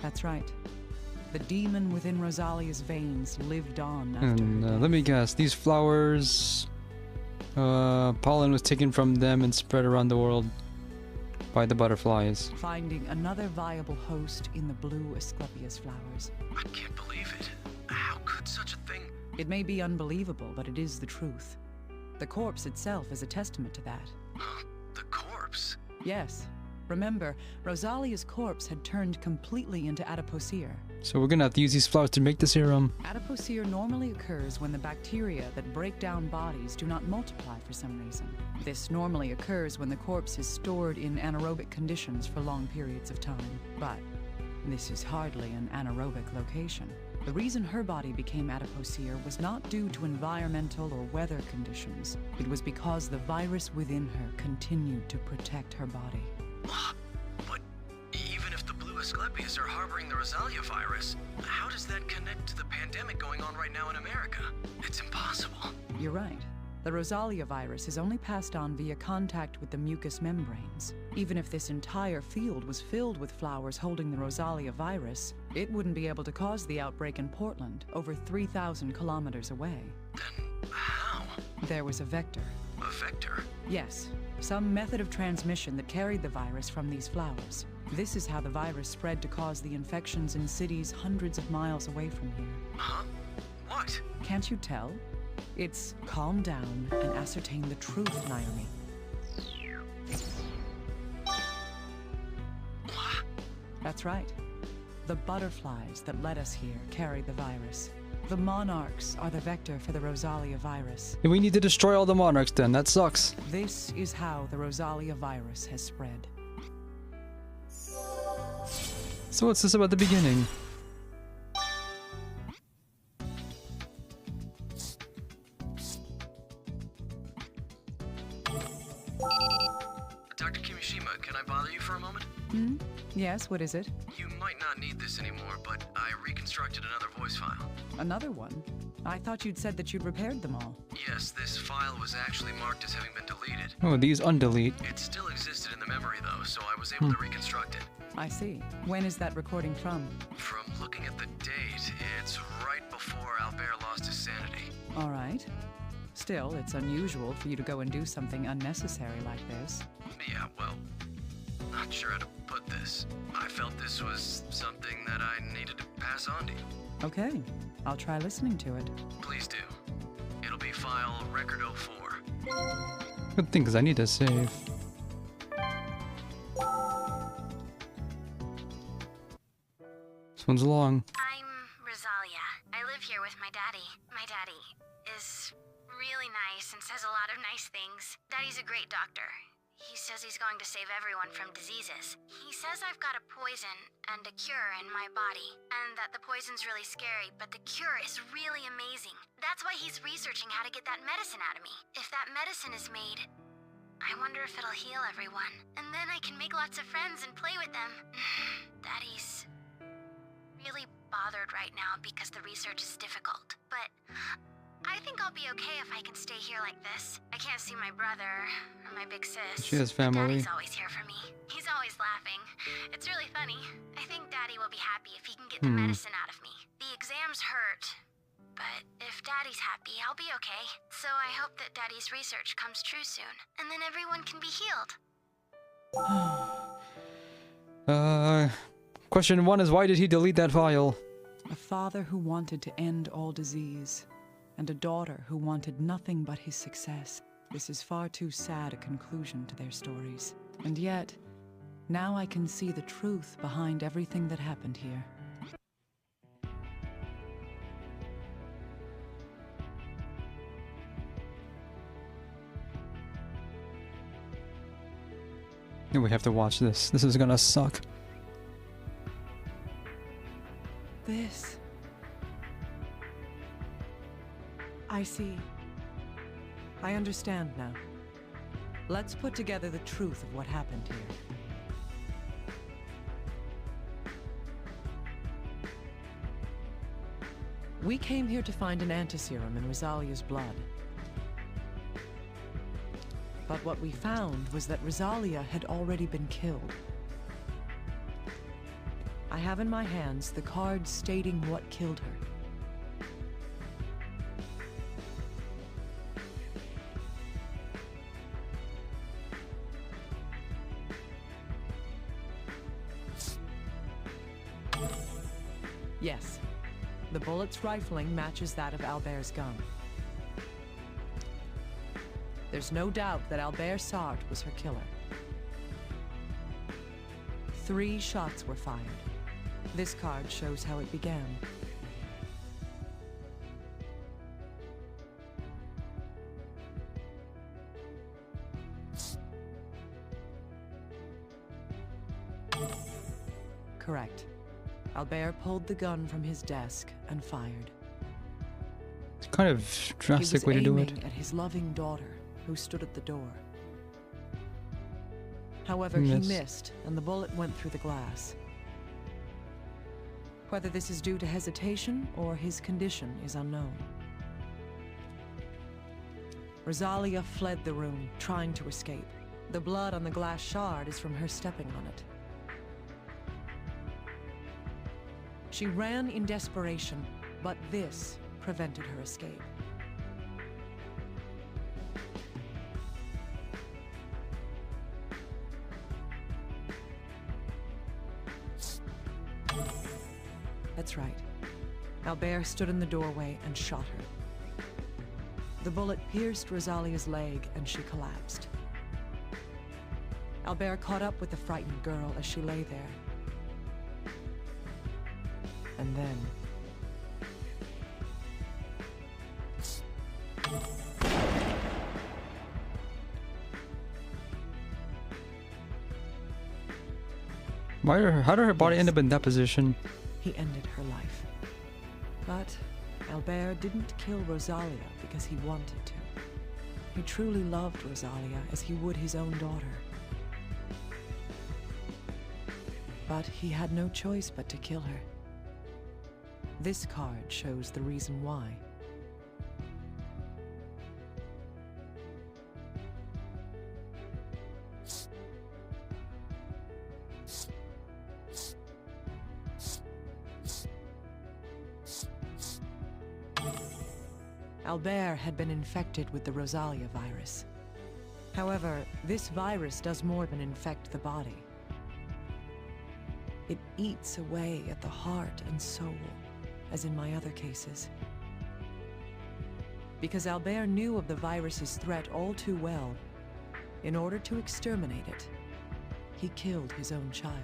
That's right. The demon within Rosalia's veins lived on after
And
her death.
let me guess, these flowers, pollen was taken from them and spread around the world by the butterflies.
Finding another viable host in the blue Asclepias flowers.
I can't believe it. How could such a thing?
It may be unbelievable, but it is the truth. The corpse itself is a testament to that.
The corpse?
Yes. Remember, Rosalia's corpse had turned completely into adipocere.
So we're gonna have to use these flowers to make the serum.
Adipocere normally occurs when the bacteria that break down bodies do not multiply for some reason. This normally occurs when the corpse is stored in anaerobic conditions for long periods of time. But this is hardly an anaerobic location. The reason her body became adipocere was not due to environmental or weather conditions. It was because the virus within her continued to protect her body.
But even if the blue Asclepias are harboring the Rosalia virus, how does that connect to the pandemic going on right now in America? It's impossible.
You're right. The Rosalia virus is only passed on via contact with the mucous membranes. Even if this entire field was filled with flowers holding the Rosalia virus, it wouldn't be able to cause the outbreak in Portland, over 3,000 kilometers away.
Then how?
There was a vector.
A vector?
Yes, some method of transmission that carried the virus from these flowers. This is how the virus spread to cause the infections in cities hundreds of miles away from here.
Huh? What?
Can't you tell? It's calm down and ascertain the truth, Naomi. That's right. The butterflies that led us here carried the virus. The monarchs are the vector for the Rosalia virus.
And we need to destroy all the monarchs then. That sucks.
This is how the Rosalia virus has spread.
So what's this about the beginning?
Dr. Kimishima, can I bother you for a moment?
Hmm? Yes, what is it?
You might not need this anymore, but I reconstructed another voice file.
Another one? I thought you'd said that you'd repaired them all.
Yes, this file was actually marked as having been deleted.
Oh, these undelete.
It still existed in the memory though, so I was able to reconstruct it.
I see. When is that recording from?
From looking at the date, it's right before Albert lost his sanity.
All right. Still, it's unusual for you to go and do something unnecessary like this.
Yeah, well, not sure how to put this. I felt this was something that I needed to pass on to you.
Okay, I'll try listening to it.
Please do. It'll be file Record 04.
Good thing, because I need to save. This one's long.
I'm Rosalia. I live here with my daddy. My daddy is really nice and says a lot of nice things. Daddy's a great doctor. He says he's going to save everyone from diseases. He says I've got a poison and a cure in my body, and that the poison's really scary, but the cure is really amazing. That's why he's researching how to get that medicine out of me. If that medicine is made, I wonder if it'll heal everyone. And then I can make lots of friends and play with them. Daddy's really bothered right now because the research is difficult, but I think I'll be okay if I can stay here like this. I can't see my brother or my big sis.
She has family.
Daddy's always here for me. He's always laughing. It's really funny. I think Daddy will be happy if he can get the medicine out of me. The exams hurt, but if Daddy's happy, I'll be okay. So I hope that Daddy's research comes true soon, and then everyone can be healed.
Question 1 is why did he delete that file?
A father who wanted to end all disease, and a daughter who wanted nothing but his success. This is far too sad a conclusion to their stories. And yet, now I can see the truth behind everything that happened here.
Yeah, we have to watch this. This is gonna suck.
This... I see. I understand now. Let's put together the truth of what happened here. We came here to find an antiserum in Rosalia's blood. But what we found was that Rosalia had already been killed. I have in my hands the card stating what killed her. Yes, the bullet's rifling matches that of Albert's gun. There's no doubt that Albert Sartre was her killer. 3 shots were fired. This card shows how it began. Correct. Albert pulled the gun from his desk and fired.
It's kind of drastic way to do it.
He was aiming at his loving daughter, who stood at the door. However, he missed, and the bullet went through the glass. Whether this is due to hesitation or his condition is unknown. Rosalia fled the room, trying to escape. The blood on the glass shard is from her stepping on it. She ran in desperation, but this prevented her escape. That's right. Albert stood in the doorway and shot her. The bullet pierced Rosalia's leg and she collapsed. Albert caught up with the frightened girl as she lay there. And then...
How did her body end up in that position?
He ended her life. But Albert didn't kill Rosalia because he wanted to. He truly loved Rosalia as he would his own daughter. But he had no choice but to kill her. This card shows the reason why. Albert had been infected with the Rosalia virus. However, this virus does more than infect the body. It eats away at the heart and soul, as in my other cases. Because Albert knew of the virus's threat all too well, in order to exterminate it, he killed his own child.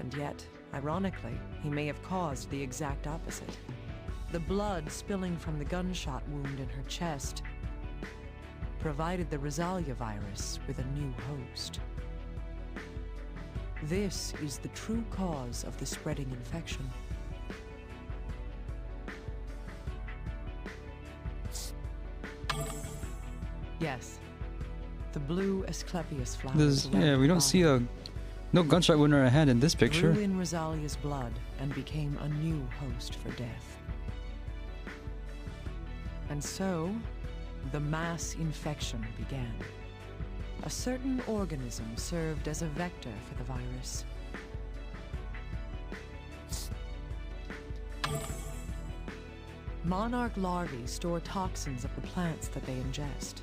And yet, ironically, he may have caused the exact opposite. The blood spilling from the gunshot wound in her chest provided the Rosalia virus with a new host. This is the true cause of the spreading infection. Yes, the blue Asclepius flowers.
Yeah, we don't see no gunshot wound in her hand in this picture.
Grew in Rosalia's blood and became a new host for death. And so, the mass infection began. A certain organism served as a vector for the virus. Monarch larvae store toxins of the plants that they ingest.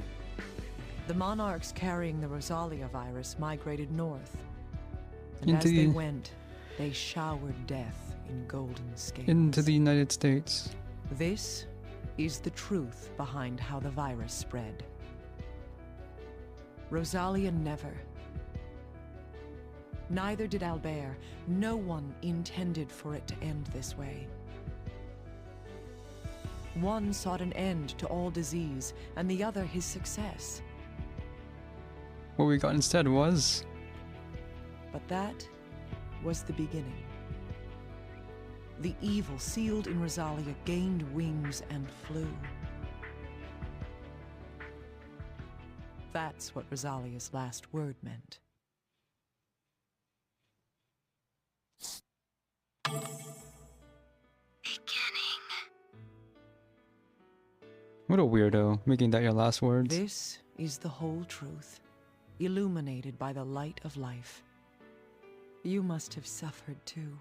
The monarchs carrying the Rosalia virus migrated north. And as they went, they showered death in golden scales.
Into the United States.
This is the truth behind how the virus spread. Rosalia never. Neither did Albert. No one intended for it to end this way. One sought an end to all disease, and the other his success.
What we got instead was...
But that was the beginning. The evil sealed in Rosalia gained wings and flew. That's what Rosalia's last word meant.
What a weirdo, making that your last words.
This is the whole truth, illuminated by the light of life. You must have suffered too.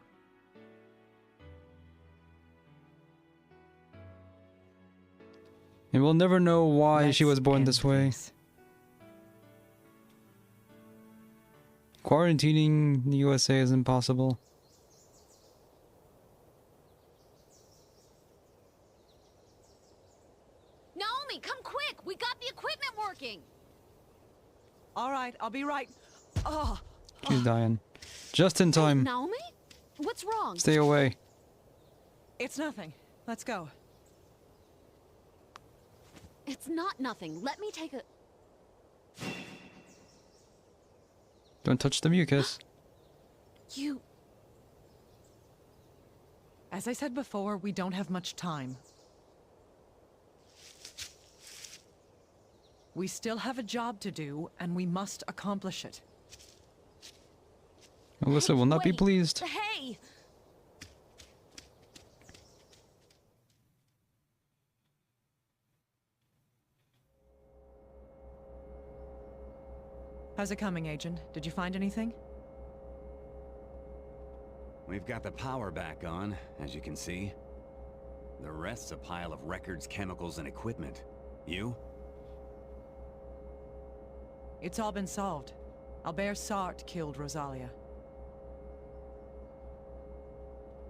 And we'll never know why she was born this way. Quarantining the USA is impossible.
Naomi, come quick! We got the equipment working!
All right, I'll be right. Oh.
She's dying. Just in time.
Hey, Naomi? What's wrong?
Stay away.
It's nothing. Let's go.
It's not nothing. Let me take a...
Don't touch the mucus.
You...
As I said before, we don't have much time. We still have a job to do, and we must accomplish it.
Alyssa will not be pleased.
Hey!
How's it coming, Agent? Did you find anything?
We've got the power back on, as you can see. The rest's a pile of records, chemicals, and equipment. You?
It's all been solved. Albert Sartre killed Rosalia.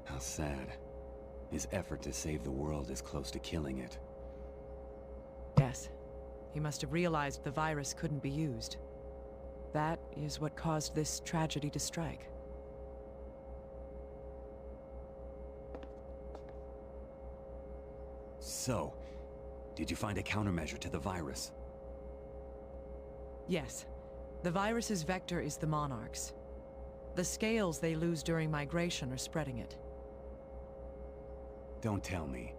How sad. His effort to save the world is close to killing it.
Yes. He must have realized the virus couldn't be used. That is what caused this tragedy to strike.
So, did you find a countermeasure to the virus?
Yes. The virus's vector is the Monarchs. The scales they lose during migration are spreading it.
Don't tell me.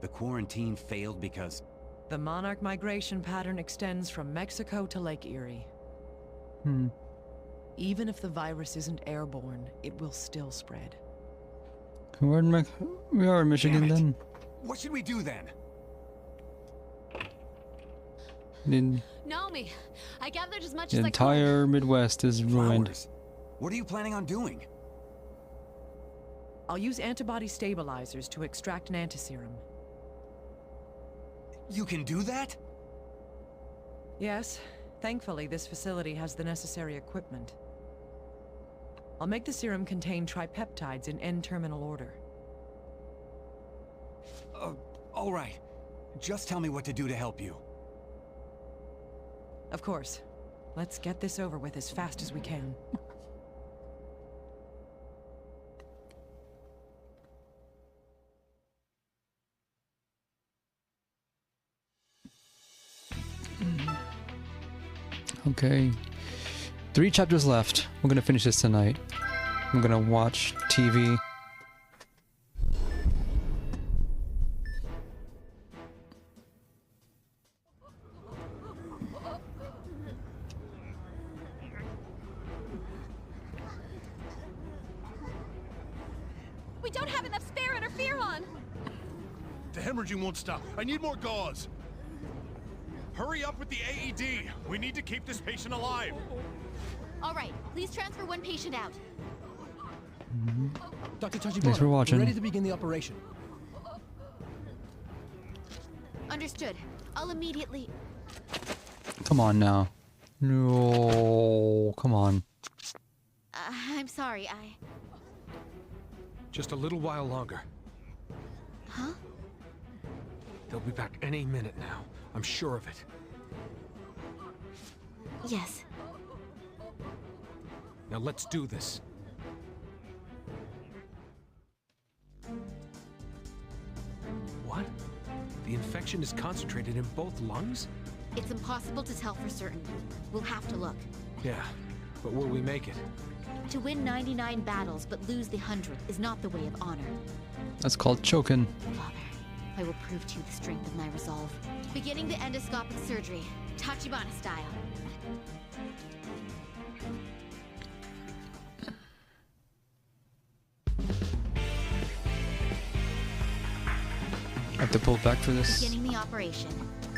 The quarantine failed because...
The Monarch migration pattern extends from Mexico to Lake Erie. Even if the virus isn't airborne, it will still spread.
We are in Michigan then.
What should we do then?
Naomi, I gathered as much
The
as I
entire Midwest is ruined.
What are you planning on doing?
I'll use antibody stabilizers to extract an antiserum.
You can do that?
Yes. Thankfully, this facility has the necessary equipment. I'll make the serum contain tripeptides in N-terminal order.
All right. Just tell me what to do to help you.
Of course. Let's get this over with as fast as we can.
Okay. 3 chapters left. We're gonna finish this tonight. I'm gonna watch TV.
We don't have enough spare interferon!
The hemorrhaging won't stop. I need more gauze. Hurry up with the AED. We need to keep this patient alive.
All right, please transfer one patient out.
Dr. Tachibana,
Thanks for watching.
we're ready to begin the operation.
Understood. I'll immediately...
Come on now. No, come on.
I'm sorry,
Just a little while longer.
Huh?
They'll be back any minute now. I'm sure of it.
Yes.
Now let's do this. What? The infection is concentrated in both lungs?
It's impossible to tell for certain. We'll have to look.
Yeah, but will we make it?
To win 99 battles but lose the 100th is not the way of honor.
That's called choking.
Father, I will prove to you the strength of my resolve. Beginning the endoscopic surgery, Tachibana style.
I have to pull back for this.
Beginning the operation.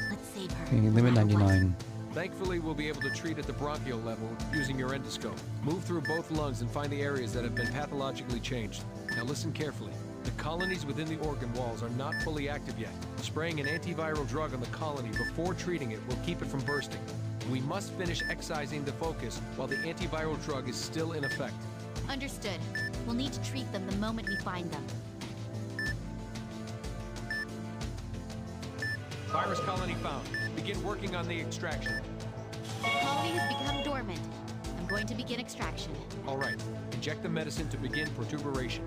Let's save her.
Okay, limit 99.
Thankfully, we'll be able to treat at the bronchial level using your endoscope. Move through both lungs and find the areas that have been pathologically changed. Now listen carefully. The colonies within the organ walls are not fully active yet. Spraying an antiviral drug on the colony before treating it will keep it from bursting. We must finish excising the focus while the antiviral drug is still in effect.
Understood. We'll need to treat them the moment we find them.
Virus colony found. Begin working on the extraction.
The colony has become dormant. I'm going to begin extraction.
All right. Inject the medicine to begin protuberation.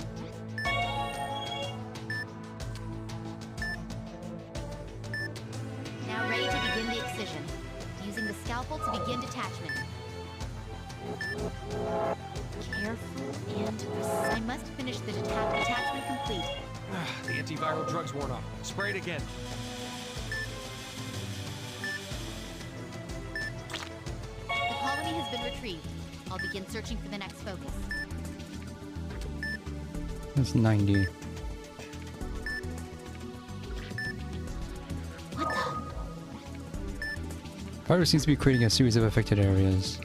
Now ready to begin the excision. Using the scalpel to begin detachment. Careful and precise. I must finish the detachment complete.
The antiviral drug's worn off. Spray it again.
The colony has been retrieved. I'll begin searching for the next focus.
That's 90.
What the?
Virus seems to be creating a series of affected areas.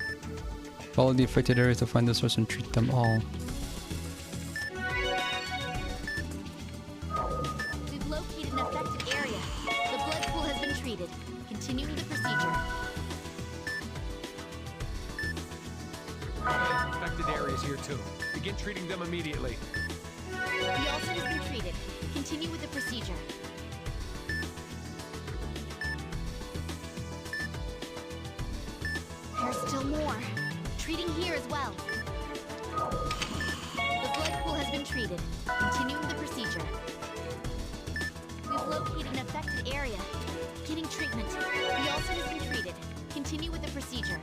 Follow the affected areas to find the source and treat them all.
We've located an affected area. The blood pool has been treated. Continuing the procedure.
Affected areas here too. Begin treating them immediately.
The ulcer has been treated. Continue with the procedure. There's still more. Treating here as well. The blood pool has been treated. Continuing the procedure. We've located an affected area. Getting treatment. The ulcer has been treated. Continue with the procedure.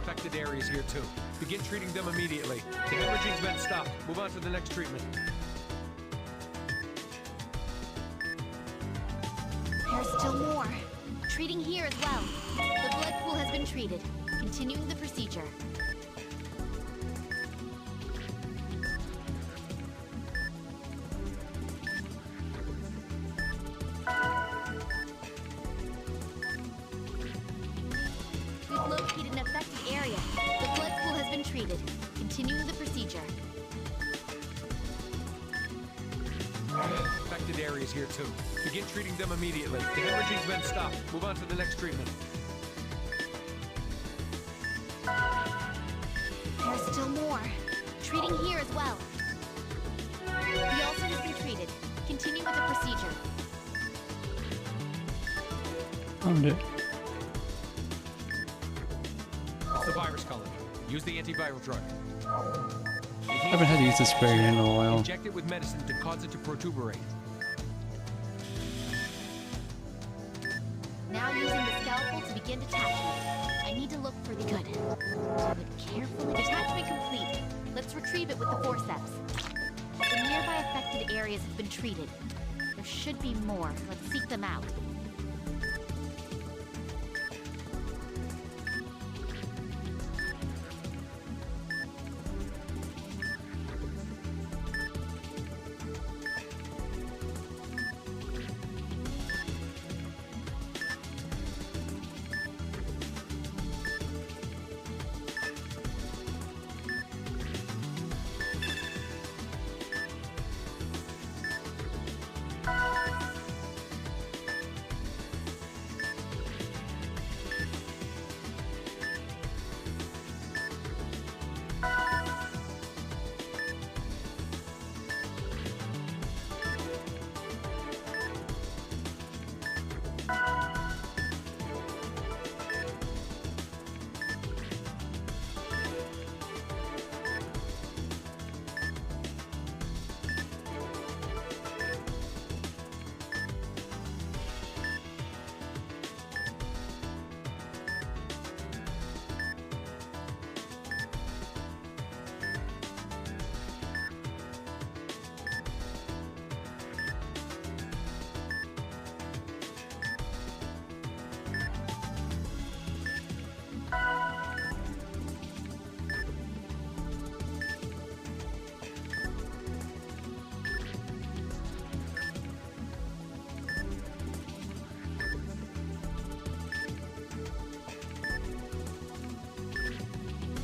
Affected areas here too. Begin treating them immediately. The hemorrhaging's been stopped. Move on to the next treatment.
There's still more. Treating here as well. The blood pool has been treated. Continuing the procedure. We've located an affected area. The blood pool has been treated. Continuing the procedure.
Affected areas here too. Begin treating them immediately. The hemorrhaging's been stopped. Move on to the next treatment.
There's still more. Treating here as well. The ulcer has been treated. Continue with the procedure.
Found it.
It's the virus colony. Use the antiviral drug.
I haven't had to use this spray in a while.
Inject it with medicine to cause it to protuberate.
Now using the scalpel to begin detachment. I need to look for the good. Do it carefully. Detachment complete. Let's retrieve it with the forceps. The nearby affected areas have been treated. There should be more. Let's seek them out.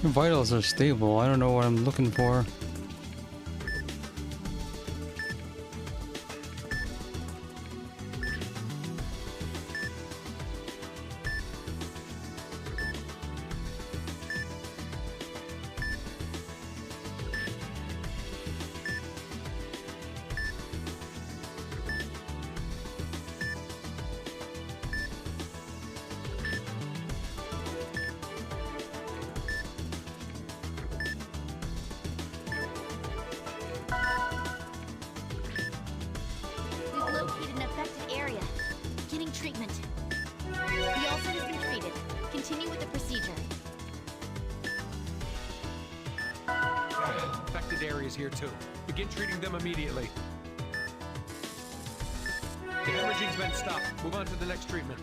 Your vitals are stable. I don't know what I'm looking for.
We've located an affected area. Beginning treatment. The ulcer has been treated. Continue with the procedure.
Affected areas here too. Begin treating them immediately. The hemorrhaging's been stopped. Move on to the next treatment.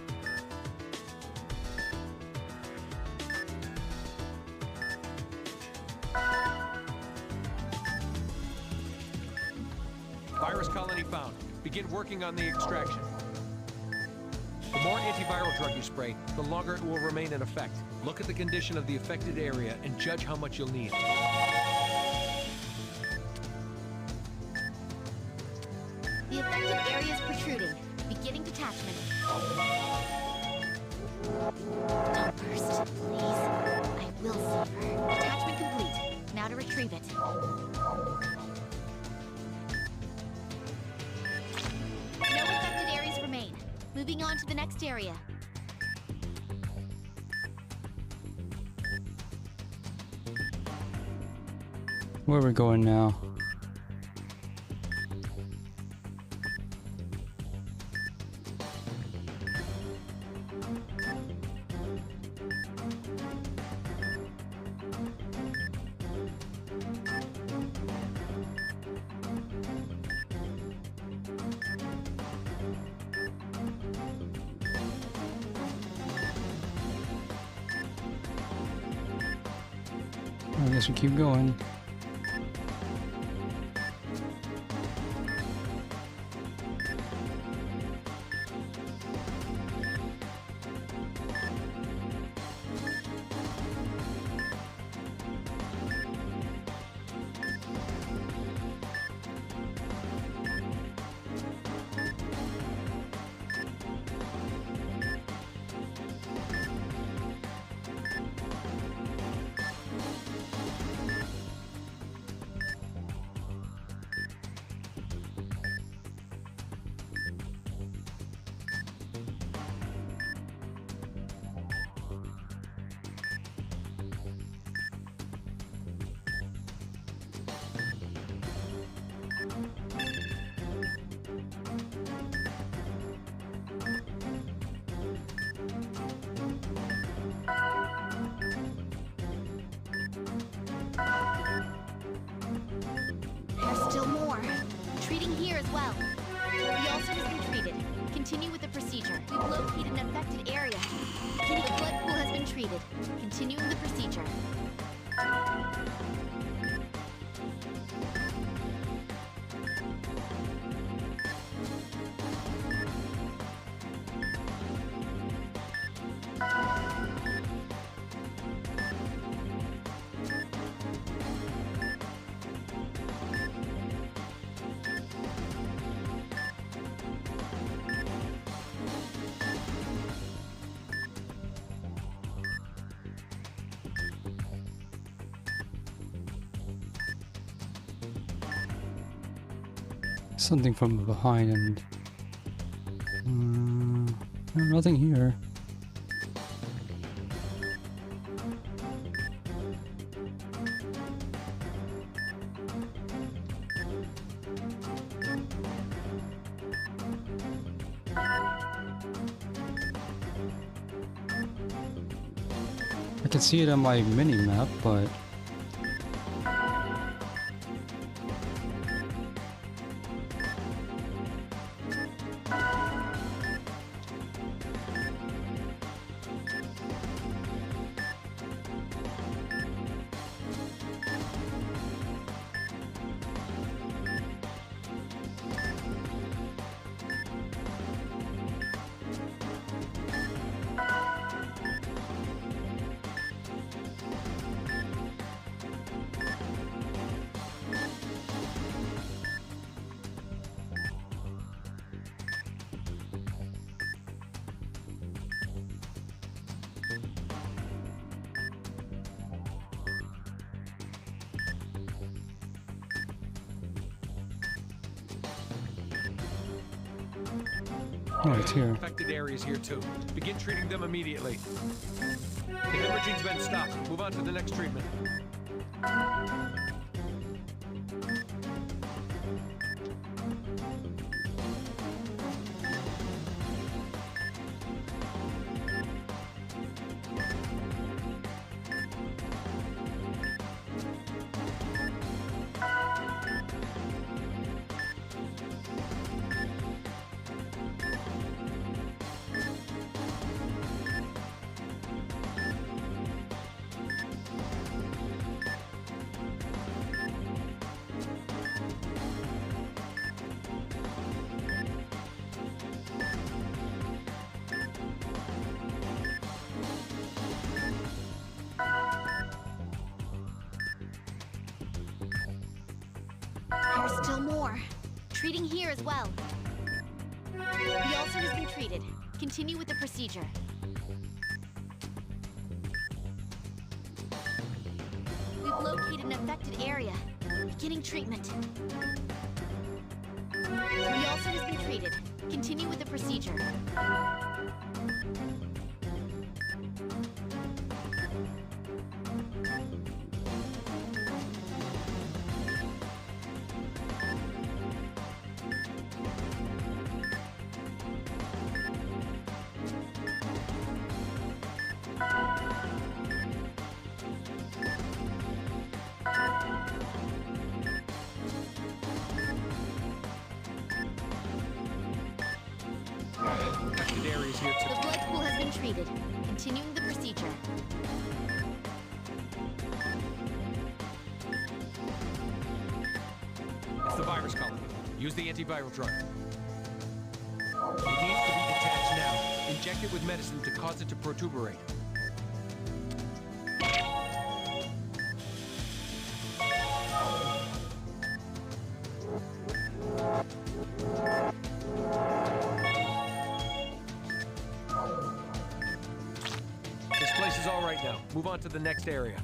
Virus colony found. Begin working on the extraction. The more antiviral drug you spray, the longer it will remain in effect. Look at the condition of the affected area and judge how much you'll need.
The affected area is protruding. Beginning detachment. Don't burst, please. I will save her. Detachment complete. Now to retrieve it. No affected areas remain. Moving on to the next area.
Where are we going now? I guess we keep going.
There's still more. Treating here as well. The ulcer has been treated. Continue with the procedure. We've located an affected area. The blood pool has been treated. Continuing the procedure.
Something from behind and nothing here. I can see it on my mini map, but oh, it's here.
Affected areas here too. Begin treating them immediately. The hemorrhaging's been stopped. Move on to the next treatment.
more. Treating here as well. The ulcer has been treated. Continue with the procedure. We've located an affected area. Beginning treatment. The ulcer has been treated. Continue with the procedure.
Affected areas here too.
The blood pool has been treated. Continuing the procedure.
It's the virus colony. Use the antiviral drug. It needs to be detached now. Inject it with medicine to cause it to protuberate. This place is all right now. Move on to the next area.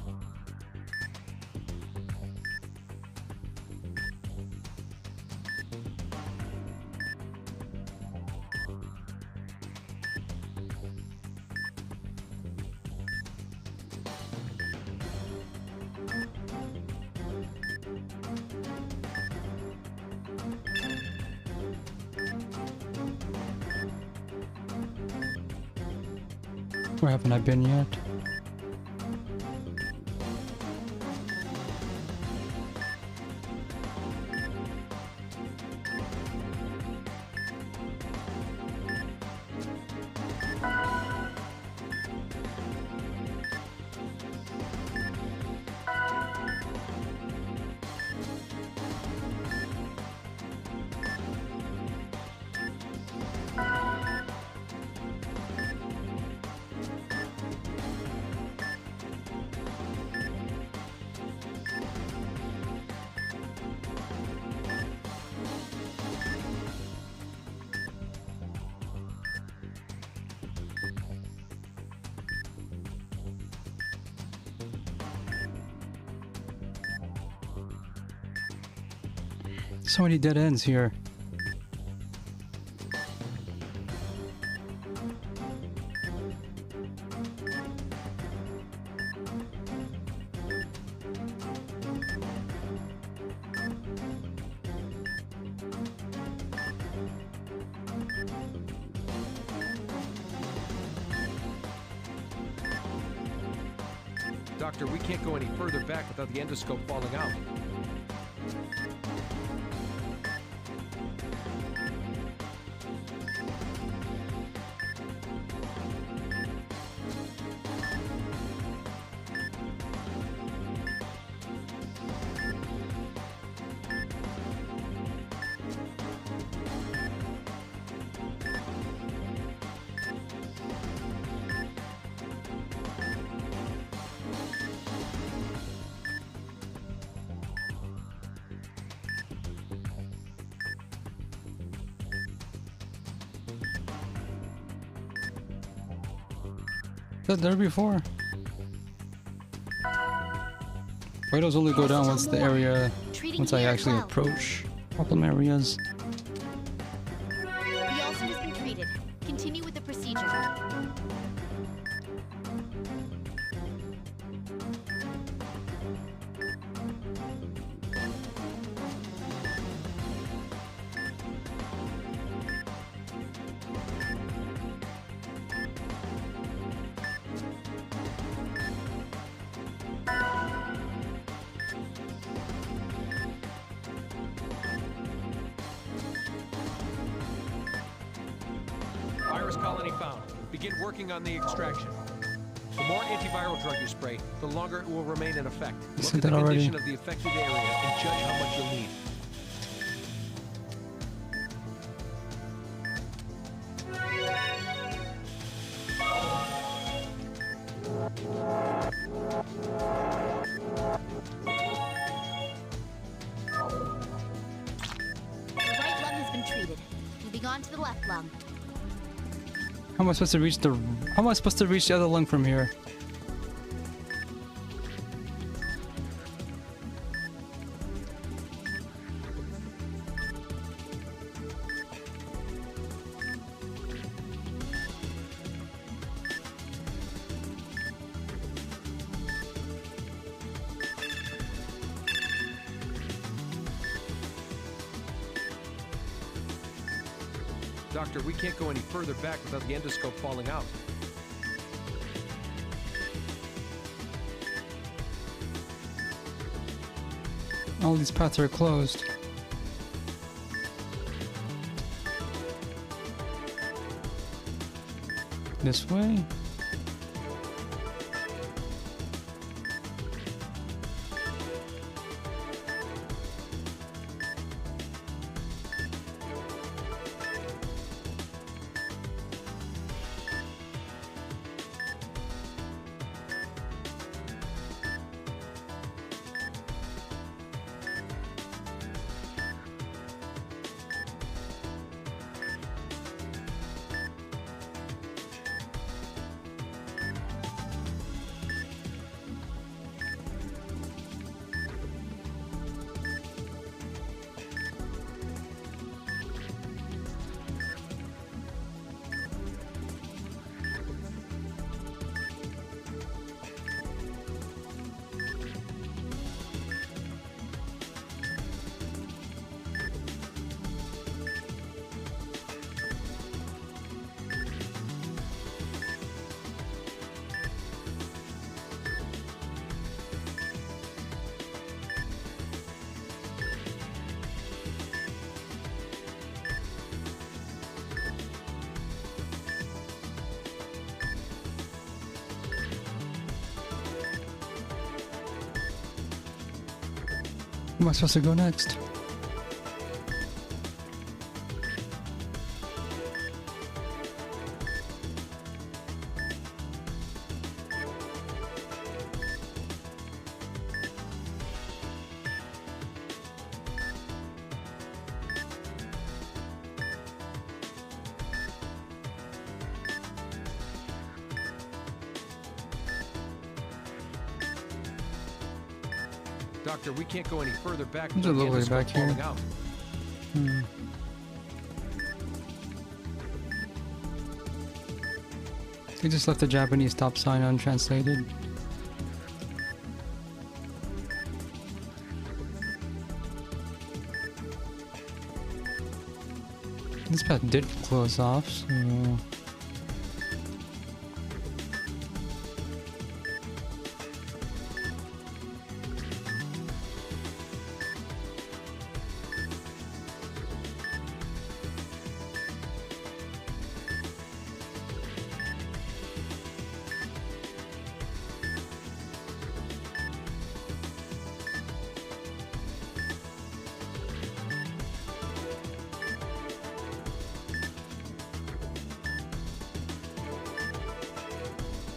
Where haven't I been yet? So many dead ends here.
Doctor, we can't go any further back without the endoscope falling out.
That there before? Vitals only go down once the area, once I actually approach problem areas.
The ulcer has been treated. Continue with the procedure.
Virus colony found. Begin working on the extraction. The more antiviral drug you spray, the longer it will remain in effect. Look at the condition of the affected area and judge how much you'll need.
on to the left lung.
How am I supposed to reach the? How am I supposed to reach the other lung from here?
Doctor, we can't go any further back without the endoscope falling out.
All these paths are closed. This way? Where am I supposed to go next?
Doctor, we can't go any further back
There's a
without the
little way
endoscope
back here.
falling out.
They just left the Japanese stop sign untranslated. This path did close off, so...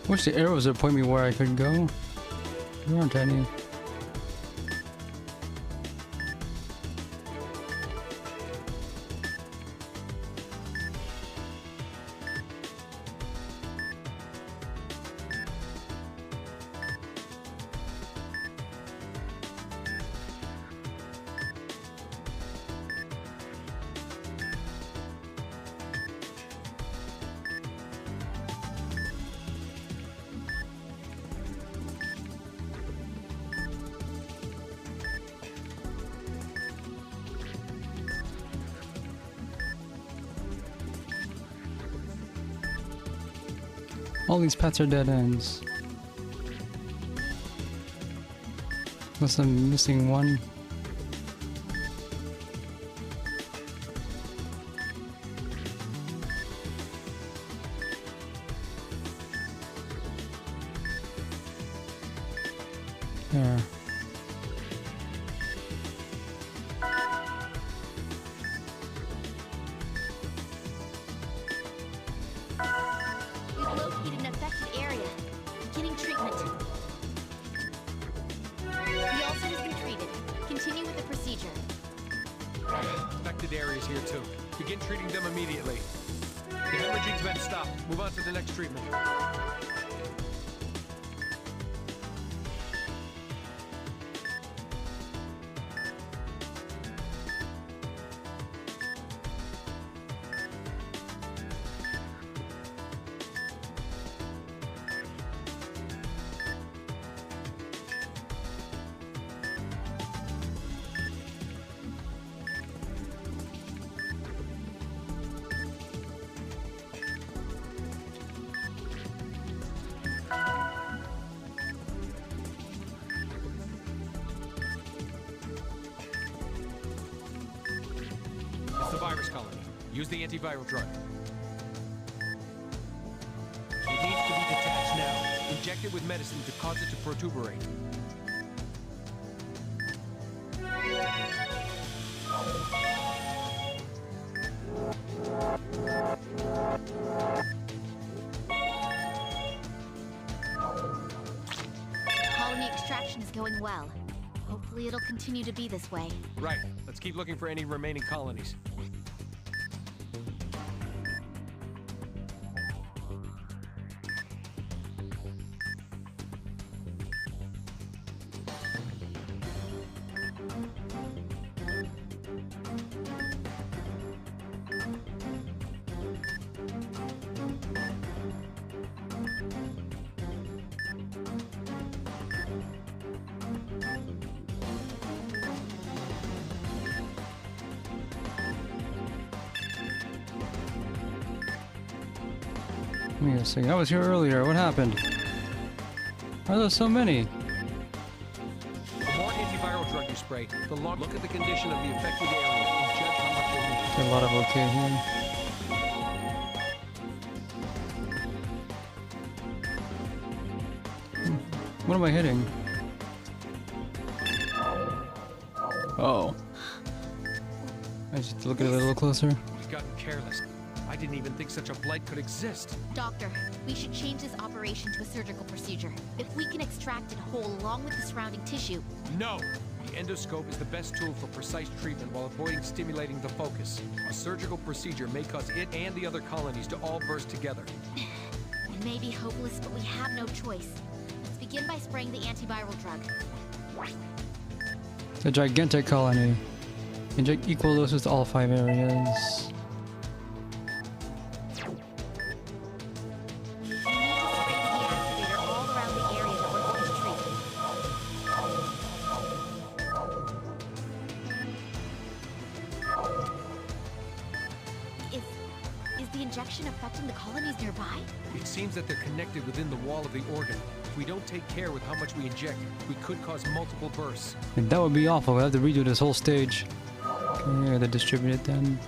Wish the arrows would point me where I could go. There aren't any. All these paths are dead ends. Unless I'm missing one. There.
We've located an affected area. Beginning treatment. The ulcer has been treated. Continue with the procedure.
Infected areas here too.
Begin treating them immediately. The hemorrhaging's been stopped. Move on to the next treatment. It's the virus colony. Use the antiviral drug. It needs to be detached now. Inject it with medicine to cause it to protuberate.
Colony extraction is going well. Hopefully it'll continue to be this way.
Right. Let's keep looking for any remaining colonies.
Wait a second, I was here earlier. What happened? Why are there so many?
The more antiviral drug you spray, the longer. Look at the condition of the affected area and judge how much you'll need.
There's a lot of okay here. What am I hitting? Oh. I just have to look at it a little closer.
We've gotten careless. I didn't even think such a blight could exist.
Doctor, we should change this operation to a surgical procedure. If we can extract it whole along with the surrounding tissue.
No! The endoscope is the best tool for precise treatment while avoiding stimulating the focus. A surgical procedure may cause it and the other colonies to all burst together.
It may be hopeless, but we have no choice. Let's begin by spraying the antiviral drug.
It's a gigantic colony. Inject equal doses to all 5 areas.
Affecting the colonies nearby?
It seems that they're connected within the wall of the organ. If we don't take care with how much we inject, we could cause multiple bursts.
And that would be awful. We'll have to redo this whole stage. Okay, yeah, they distribute it then.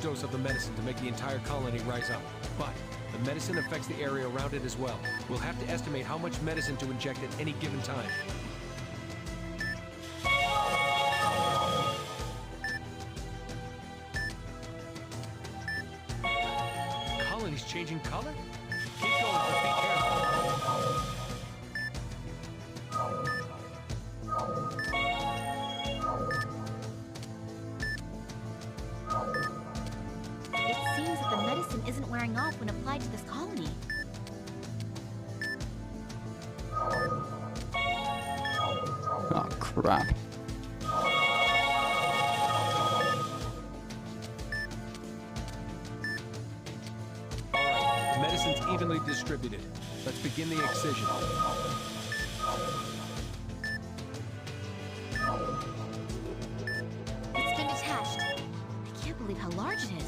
Dose of the medicine to make the entire colony rise up. But the medicine affects the area around it as well. We'll have to estimate how much medicine to inject at any given time. The colony's changing color? Keep going, but be careful.
Isn't wearing off when applied to this colony.
Oh, crap.
Alright, the medicine's evenly distributed. Let's begin the excision.
It's been detached. I can't believe how large it is.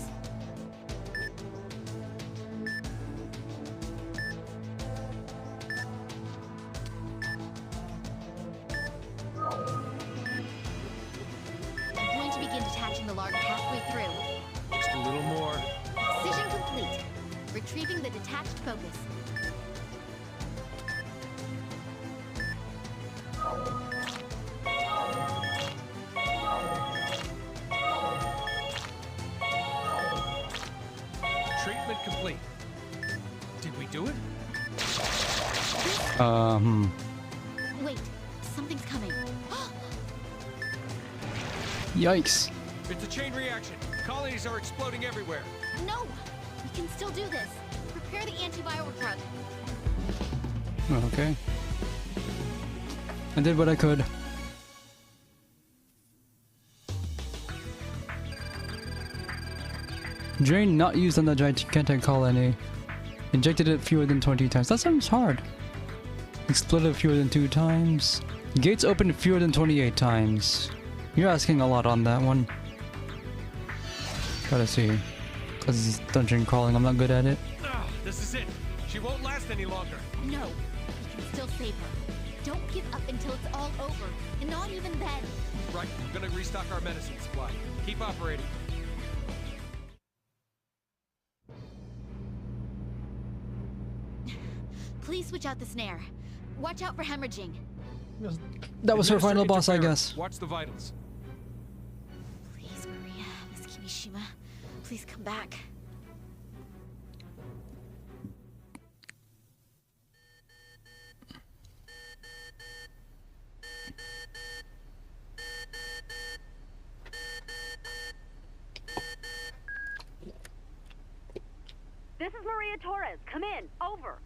Detaching the large halfway through.
Just a little more.
Excision complete. Retrieving the detached focus. Wait, something's coming.
Yikes.
It's a chain reaction. Colonies are exploding everywhere.
No! We can still do this. Prepare the antiviral drug.
Okay. I did what I could. Drain not used on the gigantic colony. Injected it fewer than 20 times. That sounds hard. Exploded fewer than 2 times. Gates opened fewer than 28 times. You're asking a lot on that one. Gotta see. Because it's dungeon crawling, I'm not good at it.
This is it. She won't last any longer.
No, we can still save her. Don't give up until it's all over. And not even then.
Right, I'm gonna restock our medicine supply. Keep operating.
Please switch out the snare. Watch out for hemorrhaging.
That was her final
Administer
boss, I
interference.
guess.
Watch the vitals.
Please, Maria, Miss Kimishima, please come back.
This is Maria Torres. Come in. Over.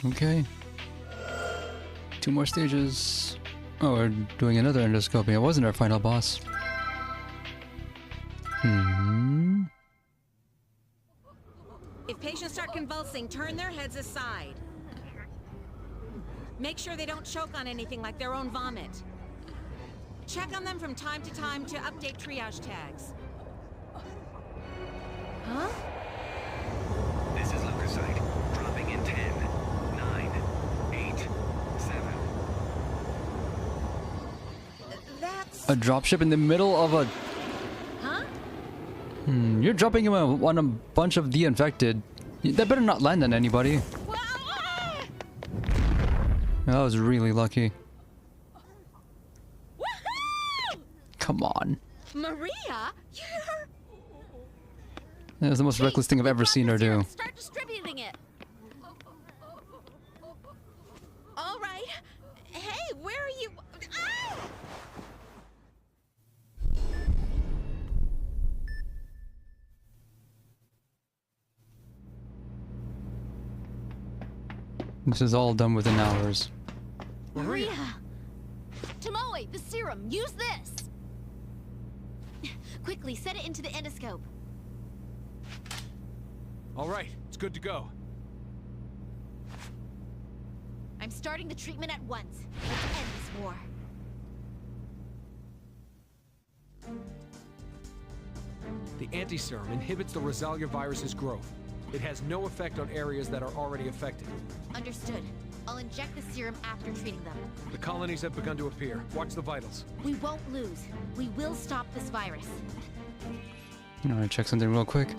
Okay. 2 more stages. Oh, we're doing another endoscopy. It wasn't our final boss.
If patients start convulsing, turn their heads aside. Make sure they don't choke on anything like their own vomit. Check on them from time to time to update triage tags. Huh?
This is leukocyte. Dropping in 10, 9, 8, 7.
A dropship in the middle of a...
Huh?
You're dropping him on a bunch of the infected. That better not land on anybody. That was really lucky. Come on.
Maria, you're...
That was the most reckless thing I've ever seen her do.
Start distributing it. All right. Hey, where are you? Ah!
This is all done within hours.
Maria! Tomoe, the serum, use this! Quickly, set it into the endoscope.
All right, it's good to go.
I'm starting the treatment at once. Let's end this war.
The anti-serum inhibits the Rosalia virus's growth. It has no effect on areas that are already affected.
Understood. I'll inject the serum after treating them.
The colonies have begun to appear. Watch the vitals.
We won't lose. We will stop this virus.
I'm gonna check something real quick.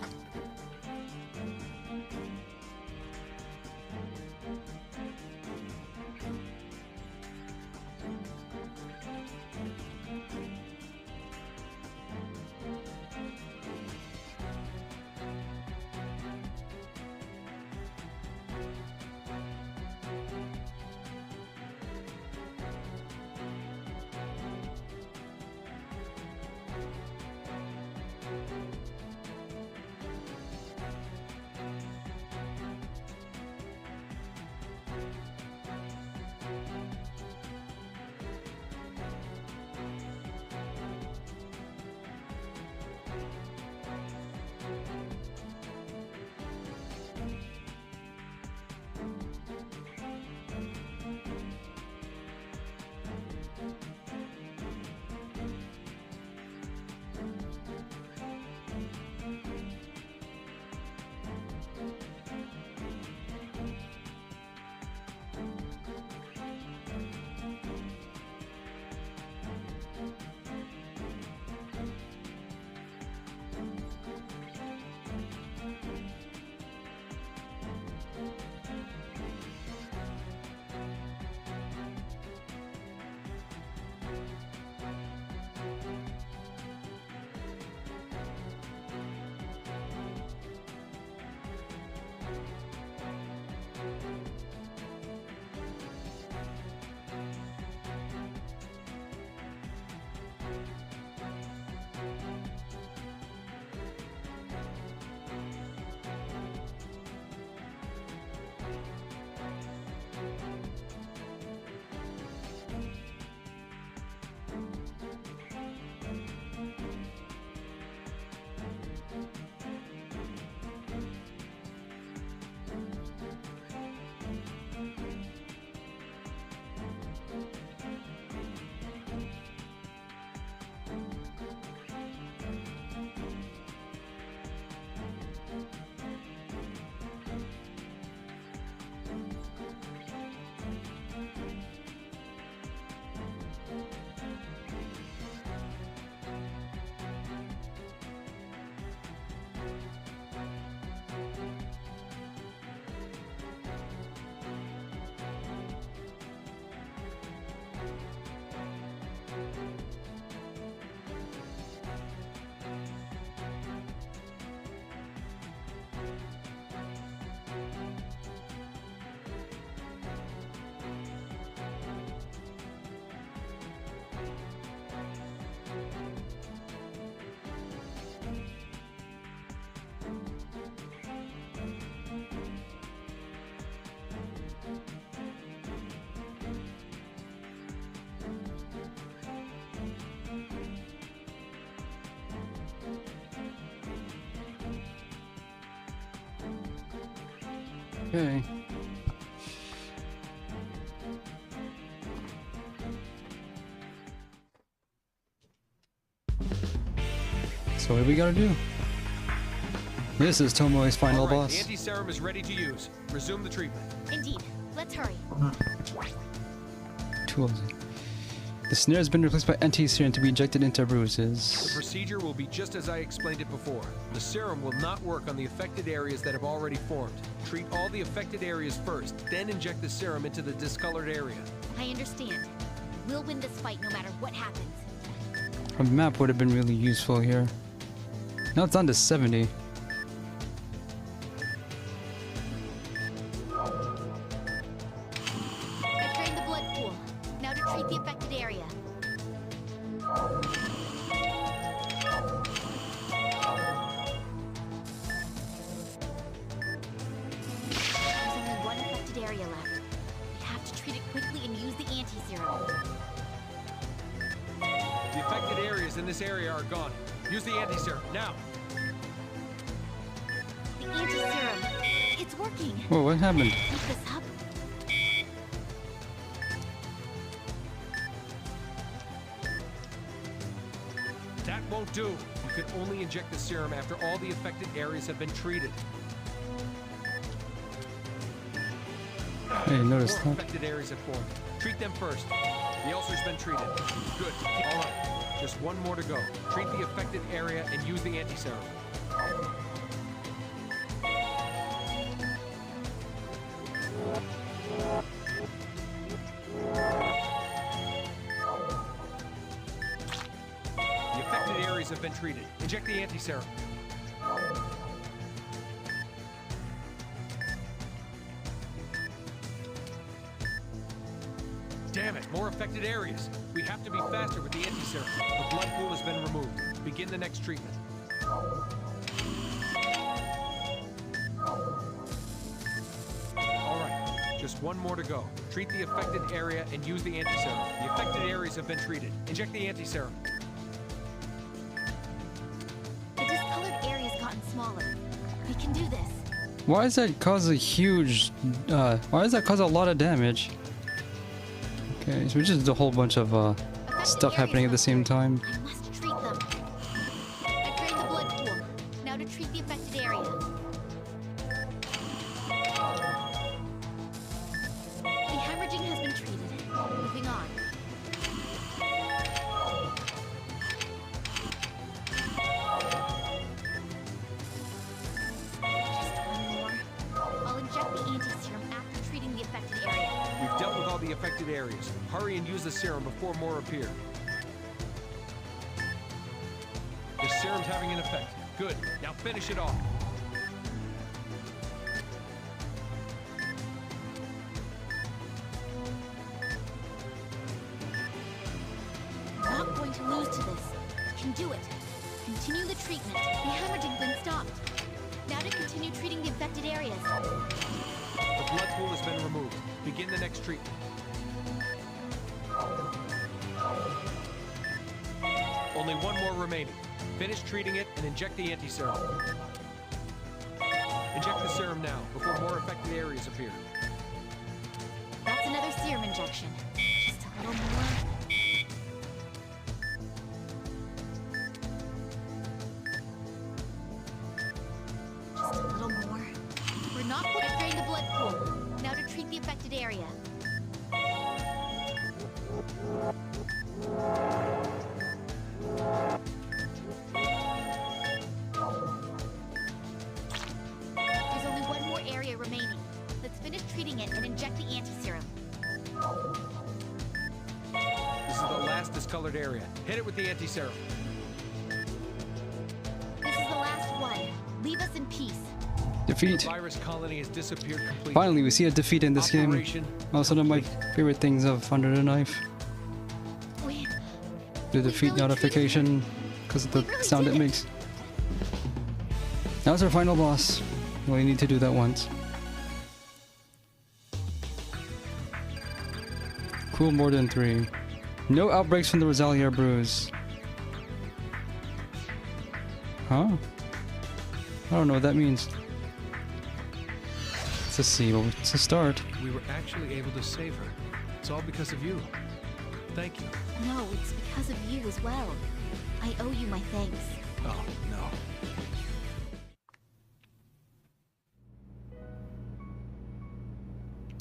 Okay. So what do we gotta do? This is Tomoe's final
All right,
boss.
the anti-serum is ready to use. Resume the treatment.
Indeed. Let's hurry.
Tools. The snare has been replaced by anti-serum to be injected into
The
bruises.
procedure will be just as I explained it before. The serum will not work on the affected areas that have already formed. Treat all the affected areas first, then inject the serum into the discolored area.
I understand. We'll win this fight no matter what happens.
A map would have been really useful here. Now it's on to 70.
I've drained the blood pool. Now to treat the affected area. There's only one affected area left. We have to treat it quickly and use the anti-serum.
The affected areas in this area are gone. Use the anti-serum, now!
The anti-serum. It's working.
Whoa, what happened?
Keep this up.
That won't do. You can only inject the serum after all the affected areas have been treated.
Hey, notice
More
that.
affected areas have formed. Treat them first. The ulcer's been treated. Good. All right. Just one more to go. Treat the affected area and use the anti-serum. The affected areas have been treated. Inject the anti-serum. Damn it, more affected areas. We have to be faster with the anti-serum. The blood pool has been removed. Begin the next treatment. All right, just one more to go. Treat the affected area and use the anti-serum. The affected areas have been treated. Inject the anti-serum.
The discolored area's gotten smaller. We can do this.
Why does that cause a huge, why does that cause a lot of damage? Okay, so it's just a whole bunch of, stuff happening at the same time.
I must treat them. I've drained the blood pool. Now to treat the affected area. The hemorrhaging has been treated. Moving on. Just one more. I'll inject the anti-serum after treating the affected area.
We've dealt with all the affected areas. Hurry and use the serum before more appear. The serum's having an effect. Good. Now finish it off.
Not going to lose to this. Can do it. Continue the treatment. The hemorrhaging's been stopped. Now to continue treating the affected areas.
The blood pool has been removed. Begin the next treatment. Only one more remaining. Finish treating it and inject the anti-serum. Inject the serum now, before more affected areas appear.
That's another serum injection. Just a little more. Just a little more. We're not going to drain the blood pool. Now to treat the affected area. There's only one more area remaining. Let's finish treating it and inject the anti-serum.
This is the last discolored area. Hit it with the anti-serum.
This is the last one. Leave us in peace.
Defeat.
The virus colony has disappeared completely.
Finally, we see a defeat in this game.
Operation
Also, one of my favorite things of Under the Knife.
We
The defeat notification, because of the sound it makes. That was our final boss. We only need to do that once. Cool more than 3. No outbreaks from the Rosalia bruise. Huh? I don't know what that means. to see what's the start.
We were actually able to save her. It's all because of you. Thank you.
No, it's because of you as well. I owe you my thanks.
Oh, no.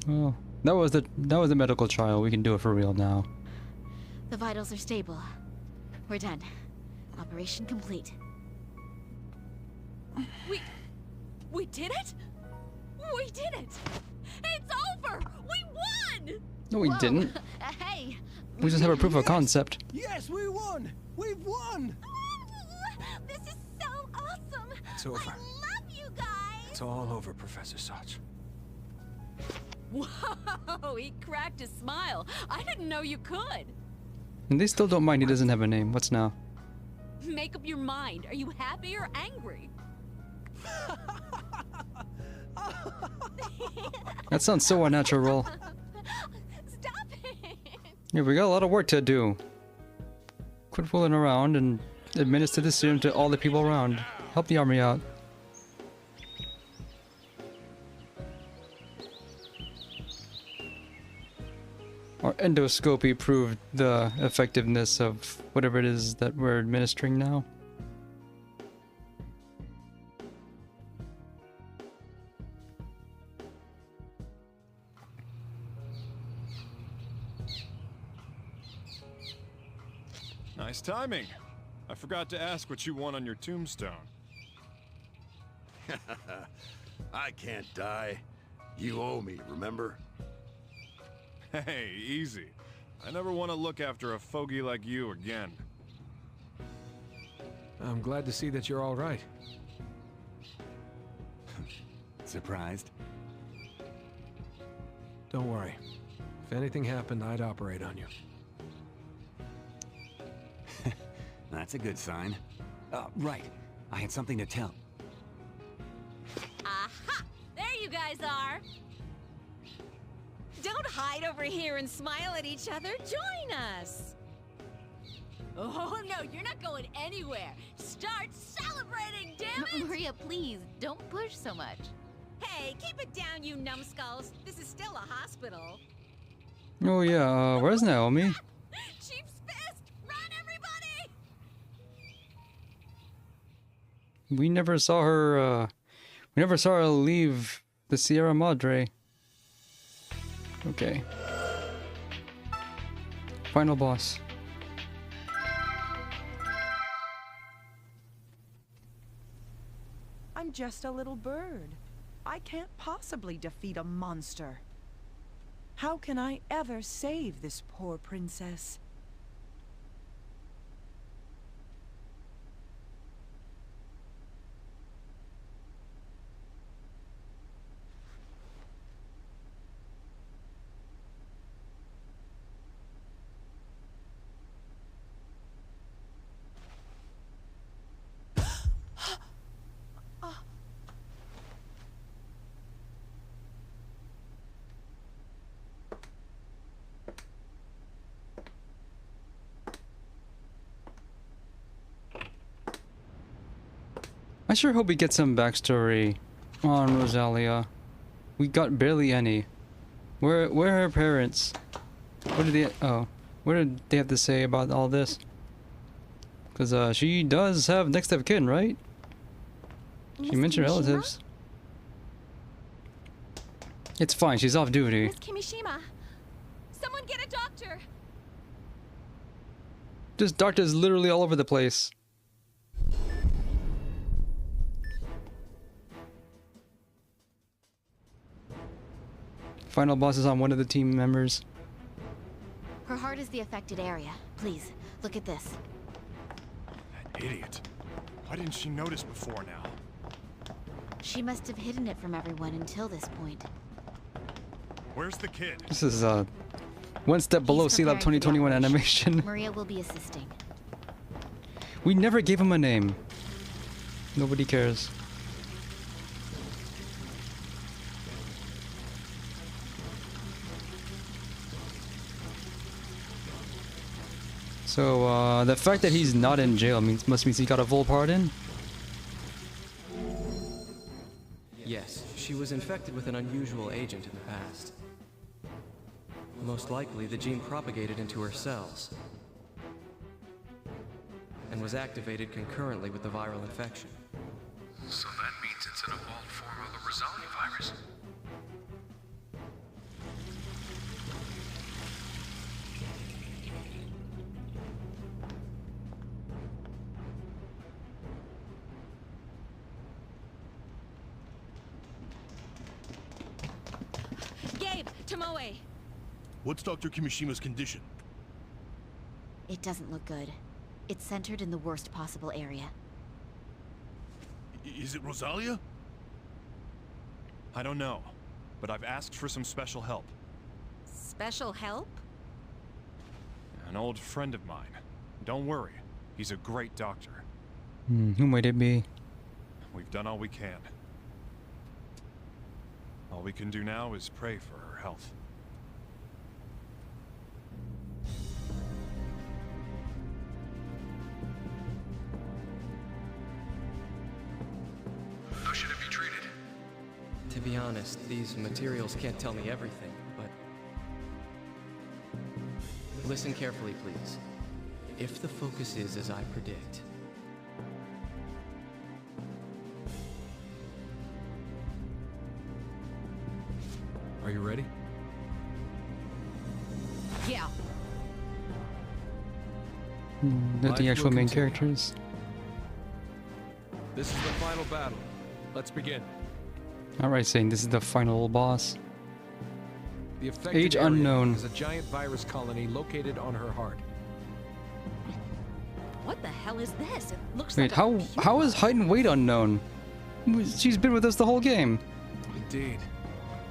Oh, that was the medical trial. We can do it for real now.
The vitals are stable. We're done. Operation complete.
We did it? We did it! It's over! We won!
No, we didn't.
Hey!
We just have a proof of concept.
Yes, we won! We've won!
This is so awesome!
It's over.
I love you guys!
It's all over, Professor Soch.
Whoa! He cracked a smile. I didn't know you could.
And they still don't mind he doesn't have a name. What's now?
Make up your mind. Are you happy or angry?
That sounds so unnatural.
Stop it!
Yeah, we got a lot of work to do. Quit fooling around and administer the serum to all the people around. Help the army out. Our endoscopy proved the effectiveness of whatever it is that we're administering now.
Nice timing. I forgot to ask what you want on your tombstone.
I can't die. You owe me, remember?
Hey, easy. I never want to look after a fogey like you again.
I'm glad to see that you're all right.
Surprised?
Don't worry. If anything happened, I'd operate on you.
That's a good sign. Right. I had something to tell.
Aha! There you guys are! Don't hide over here and smile at each other. Join us! Oh, no, you're not going anywhere. Start celebrating, damn it!
Maria, please, don't push so much.
Hey, keep it down, you numbskulls. This is still a hospital.
Oh yeah, where's Naomi?
Chief's fist! Run, everybody!
We never saw her leave the Sierra Madre. Okay. Final boss.
I'm just a little bird. I can't possibly defeat a monster. How can I ever save this poor princess?
I sure hope we get some backstory on Rosalia. We got barely any. Where are her parents? What did they have to say about all this? Because she does have next of kin, right? She mentioned relatives. It's fine, she's off duty.
Miss Kimishima, someone get a doctor.
This doctor is literally all over the place. Final boss is on one of the team members.
Her heart is the affected area. Please, look at this.
That idiot. Why didn't she notice before now?
She must have hidden it from everyone until this point.
Where's the kid?
This is one step below C-Lab 2021 animation.
Maria will be assisting.
We never gave him a name. Nobody cares. So, the fact that he's not in jail must mean he got a full pardon?
Yes, she was infected with an unusual agent in the past. Most likely, the gene propagated into her cells and was activated concurrently with the viral infection.
So that means it's an evolved form of the Rosalia virus.
Gabe, Tomoe!
What's Dr. Kimishima's condition?
It doesn't look good. It's centered in the worst possible area.
Is it Rosalia?
I don't know, but I've asked for some special help.
Special help?
An old friend of mine. Don't worry, he's a great doctor.
Who might it be?
We've done all we can. All we can do now is pray for her health.
How should it be treated?
To be honest, these materials can't tell me everything, but... Listen carefully, please. If the focus is as I predict...
Are you ready?
Yeah.
Not the
Life
actual
will
main
continue.
characters.
This is the final battle. Let's begin.
Alright, saying this is the final boss.
The affected
Age
area
unknown.
is a giant virus colony located on her heart.
What the hell is this? It looks
Wait,
like a
how is height and weight unknown? She's been with us the whole game.
Indeed.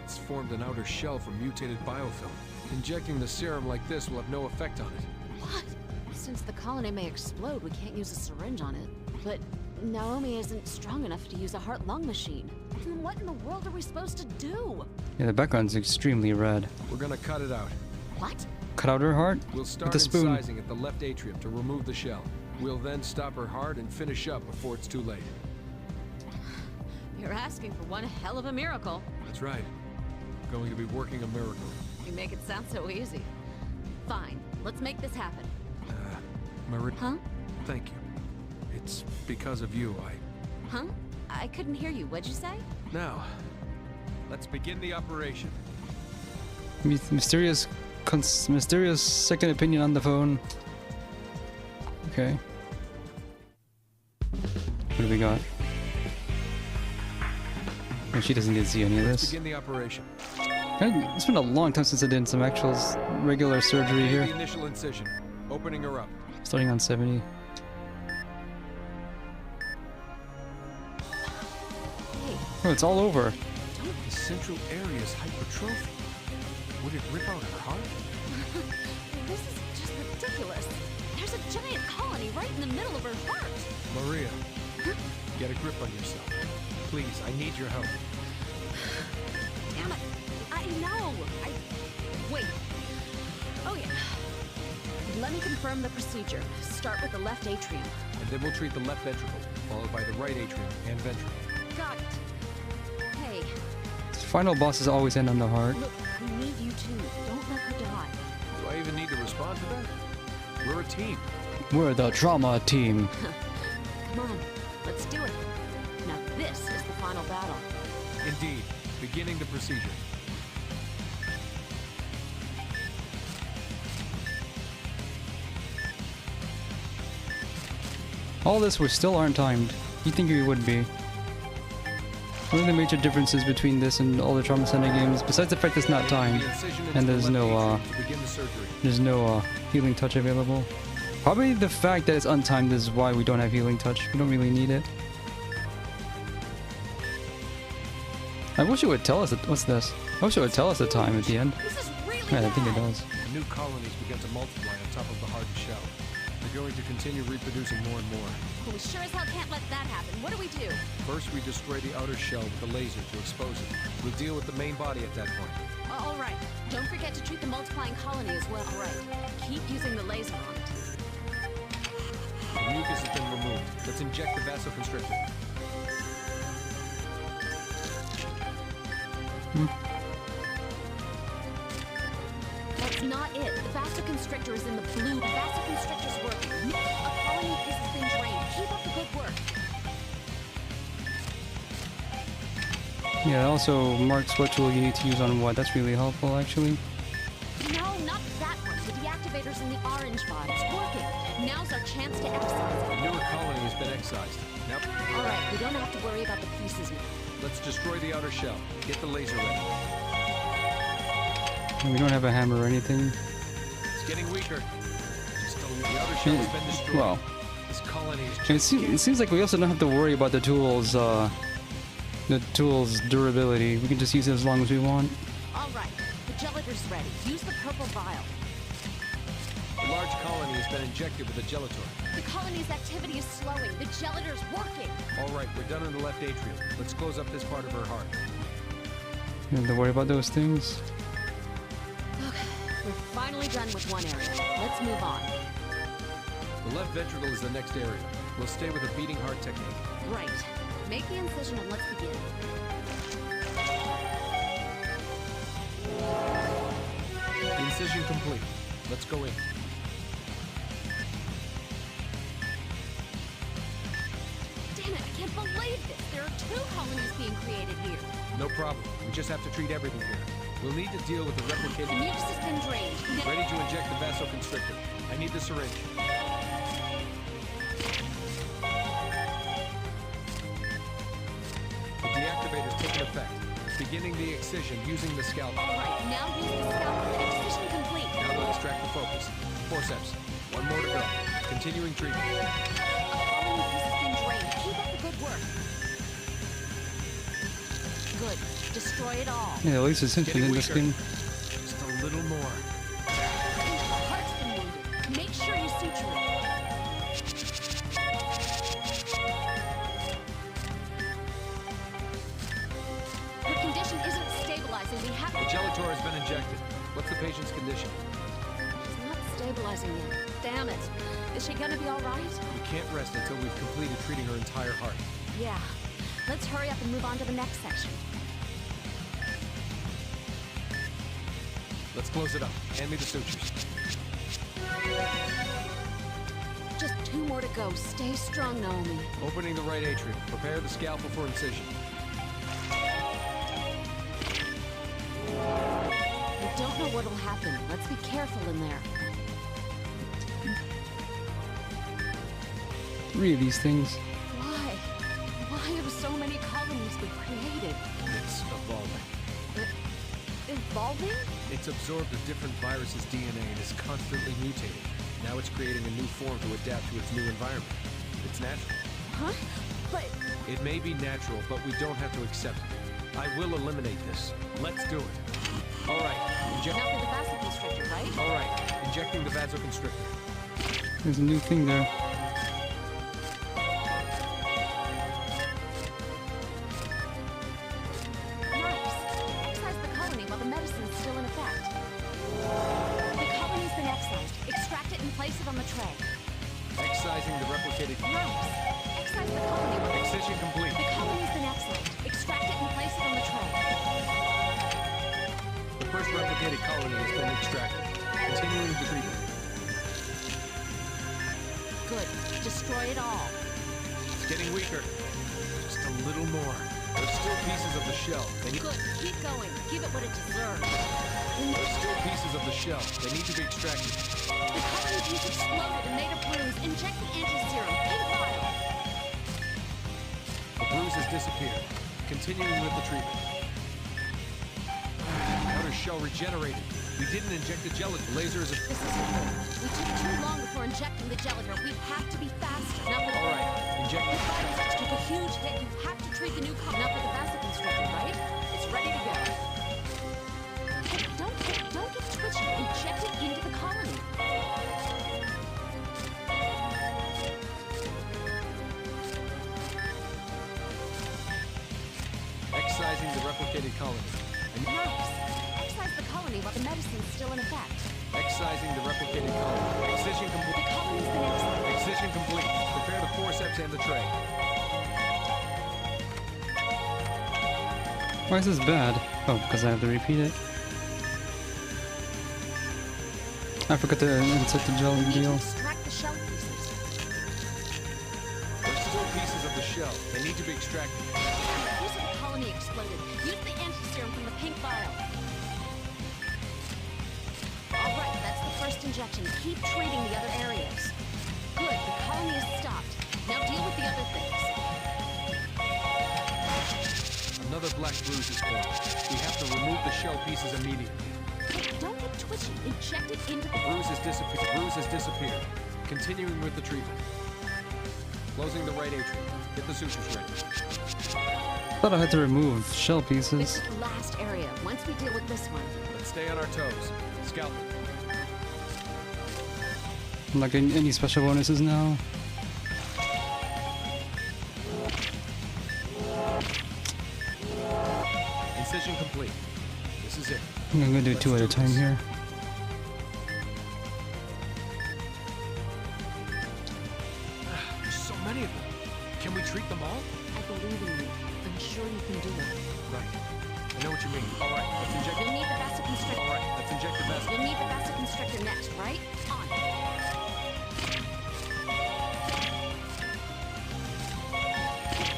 It's formed an outer shell from mutated biofilm. Injecting the serum like this will have no effect on it.
What? Since the colony may explode, we can't use a syringe on it. But Naomi isn't strong enough to use a heart-lung machine. Then what in the world are we supposed to do?
Yeah, the background's extremely red.
We're gonna cut it out.
What?
Cut out her heart
We'll
with
start
a spoon.
incising at the left atrium to remove the shell. We'll then stop her heart and finish up before it's too late.
You're asking for one hell of a miracle.
That's right. Going to be working a miracle.
You make it sound so easy. Fine, let's make this happen.
Marie.
Huh?
Thank you. It's because of you
Huh? I couldn't hear you. What'd you say?
Now, let's begin the operation.
Mysterious second opinion on the phone. Okay. What do we got? Oh, she doesn't get to see any of
Let's
this.
begin the operation.
It's been a long time since I did some actual regular surgery
The
here.
initial incision. Opening her up.
Starting on 70. Oh, it's all over.
The central area is hypertrophic. Would it rip out her heart?
This is just ridiculous. There's a giant colony right in the middle of her heart.
Maria, get a grip on yourself. Please, I need your help.
Damn it. I know. Wait. Oh, yeah. Let me confirm the procedure. Start with the left atrium.
And then we'll treat the left ventricle, followed by the right atrium and ventricle.
Got it. Hey,
Final bosses always end on the heart.
look, we need you too. Don't let her die.
Do I even need to respond to that? We're a team.
We're the trauma team.
Come on, let's do it. Now this is the final battle.
Indeed. Beginning the procedure.
All this we still aren't timed. You think we would be. One of the major differences between this and all the Trauma Center games, besides the fact it's not timed, and there's no healing touch available. Probably the fact that it's untimed is why we don't have healing touch. We don't really need it. I wish it would tell us. What's this? I wish it would tell us the time at the end. Yeah, I think it does.
New colonies begin to multiply on top of the hardened shell. They're going to continue reproducing more and more.
Well, we sure as hell can't let that happen. What do we do?
First, we destroy the outer shell with the laser to expose it. We'll deal with the main body at that point.
All right. Don't forget to treat the multiplying colony as well. All right. Keep using the laser on it.
The mucus has been removed. Let's inject the vasoconstrictor.
That's not it. The vasoconstrictor is in the blue. The vasoconstrictor's working. A colony piece has been drained. Keep up the good work.
Yeah, it also marks what tool you need to use on what. That's really helpful, actually.
No, not that one. The deactivator's in the orange vial. It's working. Now's our chance to excise
The
it.
newer colony has been excised. Now,
All right, we don't have to worry about the pieces now.
let's destroy the outer shell. Get the laser ready.
We don't have a hammer or anything.
It's getting weaker. The outer shell has been destroyed.
Well,
This colony is
and it seems like we also don't have to worry about the tool's durability. We can just use it as long as we want.
All right, the gelator's ready. Use the purple vial.
A large colony has been injected with a gelator.
The colony's activity is slowing. The gelator's working.
All right, we're done in the left atrium. Let's close up this part of her heart.
You don't have to worry about those things.
Okay, we're finally done with one area. Let's move on.
The left ventricle is the next area. We'll stay with a beating heart technique.
Right. Make the incision and let's begin.
Incision complete. Let's go in.
Damn it, I can't believe this. There are 2 colonies being created here.
No problem. We just have to treat everything here. We'll need to deal with the
The
replicating...
mucus has been drained.
Ready to inject the vasoconstrictor. I need the syringe. The deactivator's taken effect. Beginning the excision using the scalpel.
All right, now use the scalpel. Excision complete.
Now to extract the focus. Forceps. 1 more to go. Continuing treatment.
A colony piece has been drained. Keep up the good work. Good. Destroy it all.
Yeah, at least it's instant in the skin.
Just a little more.
The heart's been wounded. Make sure you suture it. Her condition isn't stabilizing. We have
The gelator has been injected. What's the patient's condition?
She's not stabilizing yet. Damn it. Is she gonna be all right?
We can't rest until we've completed treating her entire heart.
Yeah. Let's hurry up and move on to the next section.
Let's close it up. Hand me the sutures.
Just 2 more to go. Stay strong, Naomi.
Opening the right atrium. Prepare the scalpel for incision.
We don't know what'll happen. Let's be careful in there.
3 of these things.
Why? Why have so many colonies been created?
It's evolving.
Evolving?
It's absorbed a different virus's DNA and is constantly mutating. Now it's creating a new form to adapt to its new environment. It's natural.
Huh? But...
It may be natural, but we don't have to accept it. I will eliminate this. Let's do it. All right.
Now for the vasoconstrictor, right?
All right. Injecting the vasoconstrictor.
There's a new thing there.
Nice. Excise the colony while the medicine's still in effect. The colony's been excised. Extract it and place it on the tray.
Excising the replicated...
Nice. Excise the colony while the...
Excision complete.
The colony's been excised. Extract it and place it on the tray.
The first replicated colony has been extracted. Continuing the treatment.
Good. Destroy it all.
It's getting weaker. Just a little more. There's still pieces of the shell. They need...
Good. Keep going. Give it what it deserves.
There's still pieces of the shell. They need to be extracted.
The colony piece exploded and made a bruise. Inject the anti-serum. In vial.
The bruise has disappeared. Continuing with the treatment. The outer shell regenerated. We didn't inject the gelatin. Laser is a...
This is important. We took too long before injecting the gelator. We have to be faster. Now for the...
All right. Inject
The
it.
virus just took a huge hit. You have to treat the new colony. Now for the vasoconstrictor, right? It's ready to go. Hey, don't get twitchy. Inject it into the colony.
Excising the replicated colony.
Nice. Excise the colony while the medicine's still in effect.
Excising the replicated colony. Excision
The
complete.
colony's been excised.
Excision complete. Prepare the forceps and the tray.
Why is this bad? Oh, because I have to repeat it. I forgot to insert the jelly deal.
Extract the shell pieces.
There's still pieces of the shell. They need to be extracted.
A piece of the colony exploded. Use the anti-serum from the pink vial. Alright, that's the first injection. Keep treating the other areas. Good, the colony is stopped. Now deal with the other things.
Another black bruise is formed. We have to remove the shell pieces immediately.
Don't get twitchy. Inject it into the...
The bruise has disappeared. The bruise has disappeared. Continuing with the treatment. Closing the right atrium. Get the sutures ready.
Thought I had to remove shell
This
pieces.
is the last area. Once we deal with this one.
Let's stay on our toes. Scalpel.
I'm not getting any special bonuses now.
Incision complete. This is it.
I'm gonna do two at a time here.
There's so many of them. Can we treat them all?
I believe in you. I'm sure you can do it.
Right. I know what you mean. All right, let's inject.
You'll need the vasoconstrictor.
All right, let's inject the vasoconstrictor.
You'll need the vasoconstrictor next, right? On.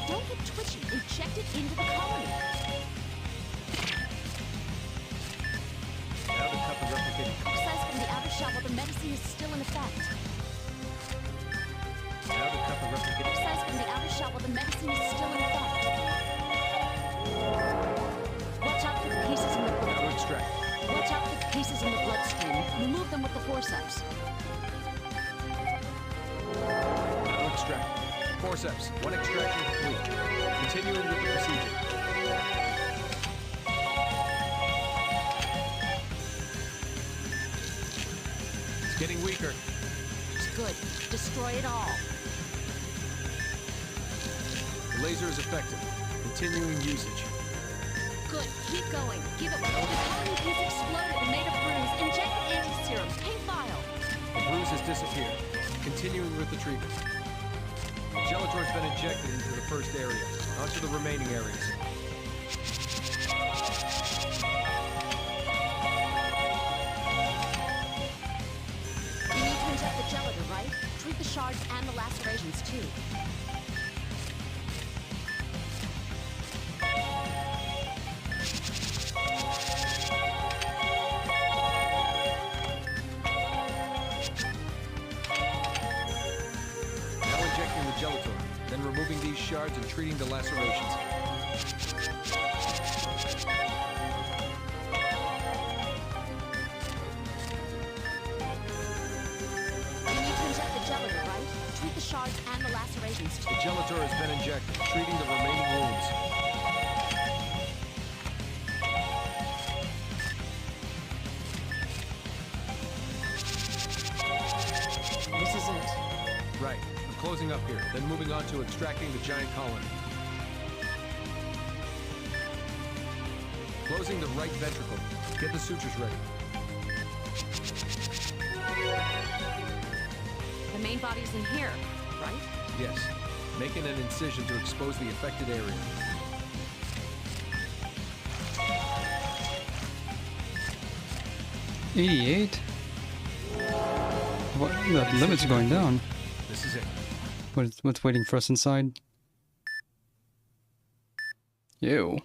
Don't get twitchy. Inject it into the colony.
Now the cup is replicating.
Exercise from the outer shell while the medicine is still in effect.
Now the cup is replicating.
Exercise from the outer shell while the medicine is still in effect. Watch out for the pieces in the blood.
Now to extract.
Watch out for the pieces in the bloodstream. Remove them with the forceps.
Now to extract. Forceps. One extraction complete. Continuing with the procedure. It's getting weaker.
It's good. Destroy it all.
The laser is effective. Continuing usage.
Good. Keep going. Give it. The colony piece exploded and made a bruise. Inject the anti-serum. Pink vial.
The bruise has disappeared. Continuing with the treatment. The Gelator's been injected into the first area. Onto the remaining areas.
You need to inject the gelator, right? Treat the shards and the lacerations, too.
Now injecting the Gelator, then removing these shards and treating the lacerations.
You need to inject the gelator, right? Treat the shards and the lacerations, too.
The Gelator has been injected, treating the remaining wounds.
This is it.
Right. I'm closing up here, then moving on to extracting the giant colony. Closing the right ventricle. Get the sutures ready.
The main body's in here, right?
Yes. Making an incision to expose the affected area.
$88? What? The limit's going down.
This is it.
What's waiting for us inside? Ew.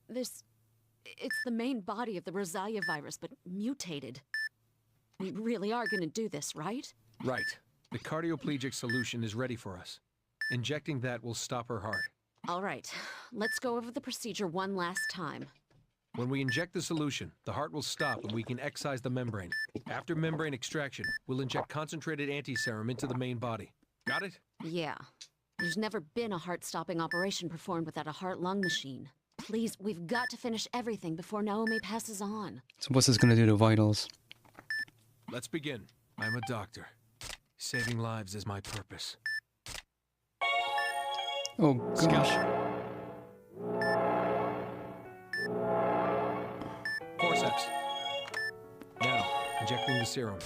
It's the main body of the Rosalia virus, but mutated. We really are gonna do this, right?
Right. The cardioplegic solution is ready for us. Injecting that will stop her heart.
All right, let's go over the procedure one last time.
When we inject the solution, the heart will stop and we can excise the membrane. After membrane extraction, we'll inject concentrated anti-serum into the main body. Got it?
Yeah. There's never been a heart-stopping operation performed without a heart-lung machine. Please, we've got to finish everything before Naomi passes on.
So what's this gonna do to vitals?
Let's begin. I'm a doctor. Saving lives is my purpose.
Oh gosh.
Forceps. Now, injecting the serum.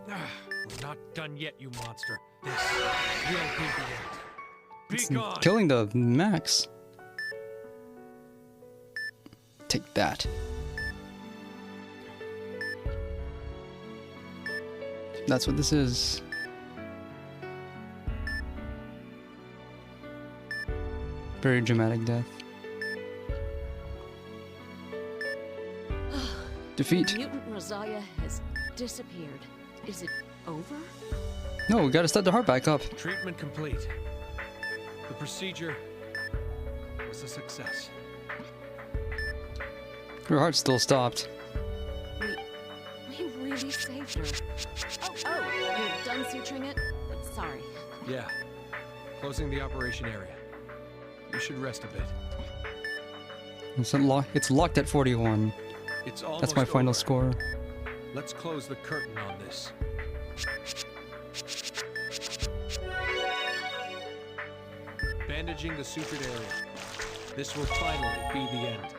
We're not done yet, you monster. This will be the end. Be
It's
gone!
killing the Max. Take that. That's what this is. Very dramatic death. Defeat.
Mutant Rosalia has disappeared. Is it over?
No, we gotta start the heart back up.
Treatment complete. The procedure was a success.
Her heart still stopped.
We really saved her. Oh, you're done suturing it? Sorry.
Yeah. Closing the operation area. You should rest a bit.
It's locked at 41.
It's almost
That's my final
over.
score.
Let's close the curtain on this. Bandaging the sutured area. This will finally be the end.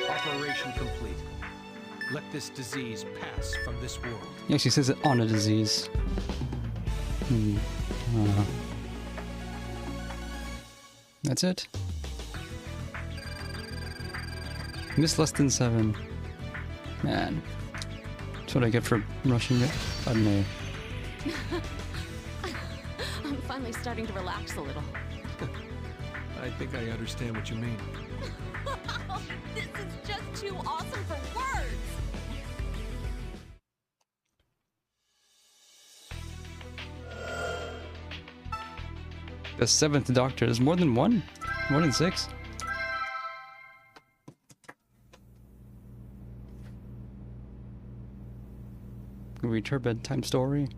Operation complete. Let this disease pass from this world.
Yeah, she says it on a disease. That's it. Missed less than 7. Man. That's what I get for rushing it. I don't know.
I'm finally starting to relax a little.
I think I understand what you mean.
This is just too awesome for words!
The 7th Doctor. There's more than one? More than 6? Read her bedtime story.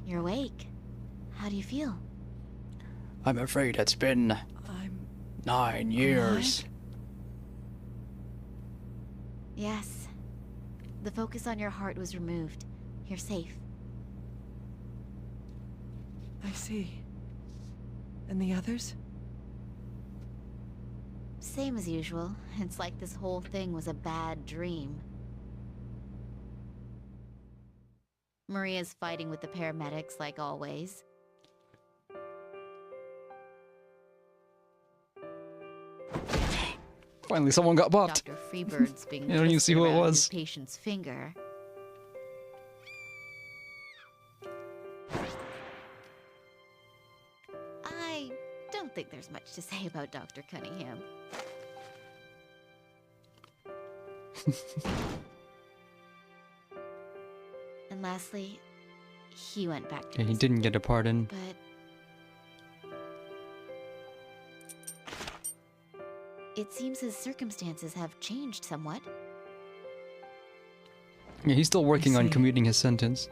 You're awake. How do you feel?
I'm afraid it's been 9 years.
Yes. The focus on your heart was removed. You're safe.
I see. And the others?
Same as usual. It's like this whole thing was a bad dream. Maria's fighting with the paramedics like always.
Finally, someone got bopped.
Dr. Freebird's being
I don't even see who it
twisted around
was.
his patient's finger. I don't think there's much to say about Dr. Cunningham. And lastly, he went back to
Yeah, he didn't get a pardon.
But it seems his circumstances have changed somewhat.
Yeah, he's still working on commuting his sentence.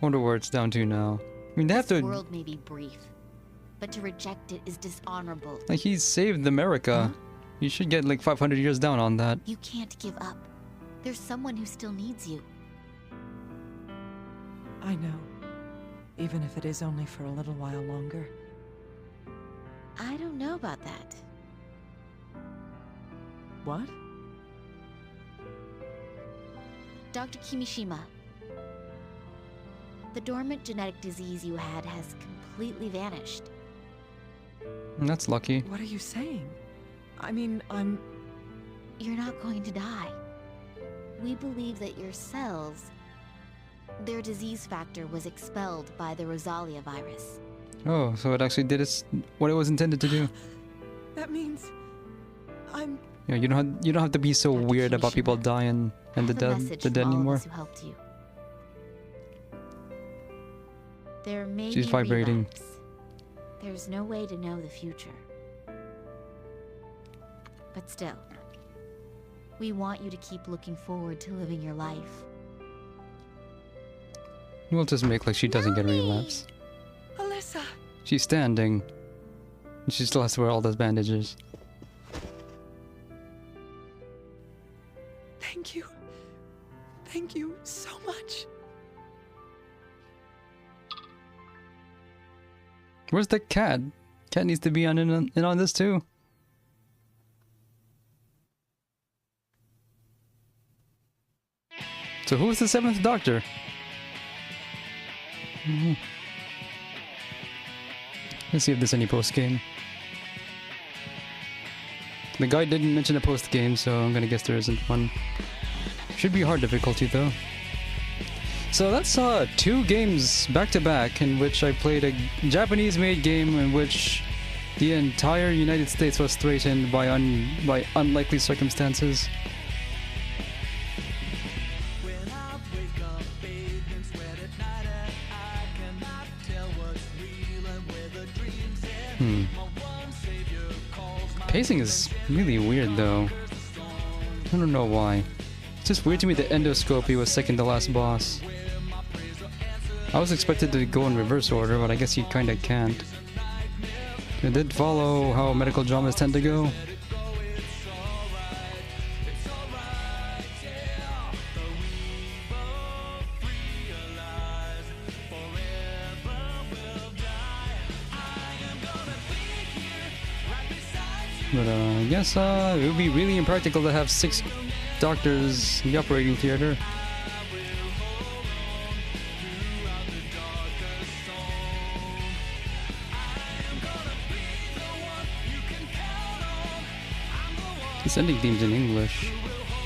Wonder where it's down to now. I mean, they have
This
to...
world may be brief, but to reject it is dishonorable.
Like, he saved America. You should get like 500 years down on that.
You can't give up. There's someone who still needs you.
I know. Even if it is only for a little while longer.
I don't know about that.
What?
Dr. Kimishima, the dormant genetic disease you had has completely vanished.
That's lucky.
What are you saying? I mean,
You're not going to die. We believe that your cells, their disease factor was expelled by the Rosalia virus.
Oh, so it actually did what it was intended to do.
That means I'm...
Yeah, you don't have to be so weird about people dying and the dead anymore.
Who helped you. There may
She's
be
vibrating.
relapse. There's no way to know the future. But still, we want you to keep looking forward to living your life.
We'll just make like she doesn't get a relapse.
Alyssa!
She's standing. And she still has to wear all those bandages.
Thank you. Thank you so much.
Where's the cat? Cat needs to be in on this too. So who's the 7th Doctor? Let's see if there's any post-game. The guy didn't mention a post-game, so I'm gonna guess there isn't one. Should be hard difficulty though. So that's 2 games back-to-back in which I played a Japanese-made game in which the entire United States was threatened by unlikely circumstances. Pacing is really weird though. I don't know why. It's just weird to me that Endoscopy was second to last boss. I was expected to go in reverse order, but I guess you kinda can't. It did follow how medical dramas tend to go. But I guess it would be really impractical to have 6 doctors in the operating theater. This ending theme's in English.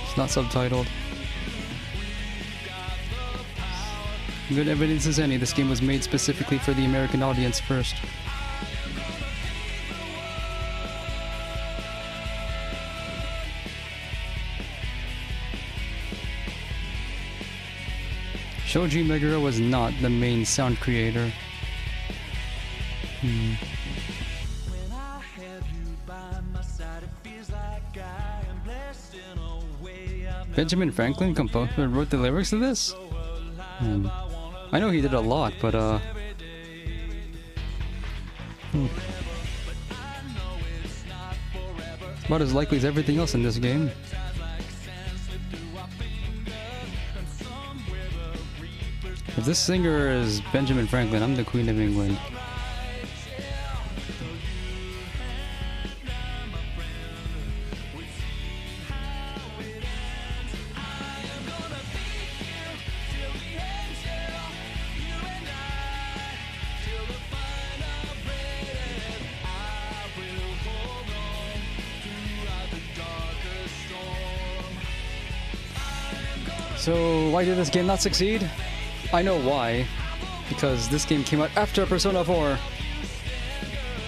It's not subtitled. Good evidence as any, this game was made specifically for the American audience first. Shoji Meguro was not the main sound creator. Benjamin Franklin composed and wrote the lyrics to this? I know he did a lot, but about as likely as everything else in this game. If this singer is Benjamin Franklin, I'm the Queen of England. So, why did this game not succeed? I know why. Because this game came out after Persona 4.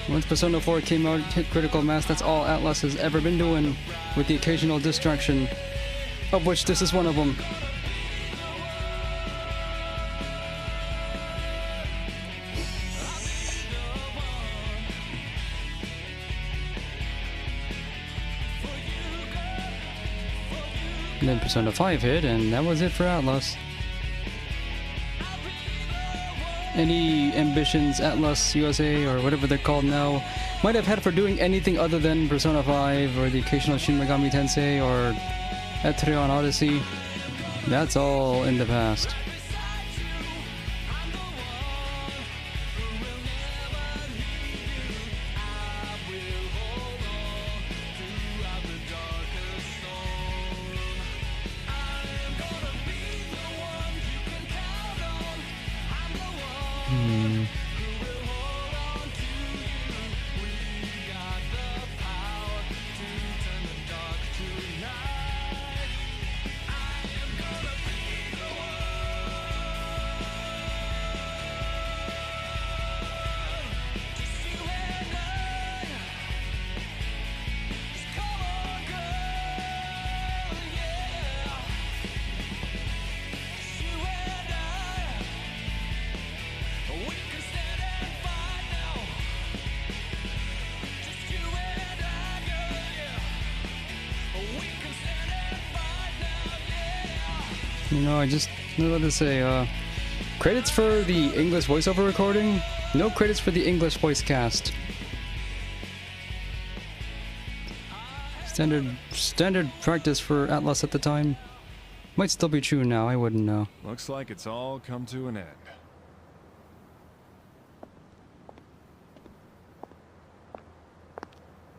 Once Persona 4 came out, hit critical mass, that's all Atlus has ever been doing, with the occasional distraction, of which this is one of them. And then Persona 5 hit, and that was it for Atlus. Any ambitions Atlus USA, or whatever they're called now, might have had for doing anything other than Persona 5, or the occasional Shin Megami Tensei, or Etrian Odyssey, that's all in the past. You know, I just know to say, credits for the English voiceover recording, no credits for the English voice cast. Standard practice for Atlus at the time. Might still be true now, I wouldn't know.
Looks like it's all come to an end.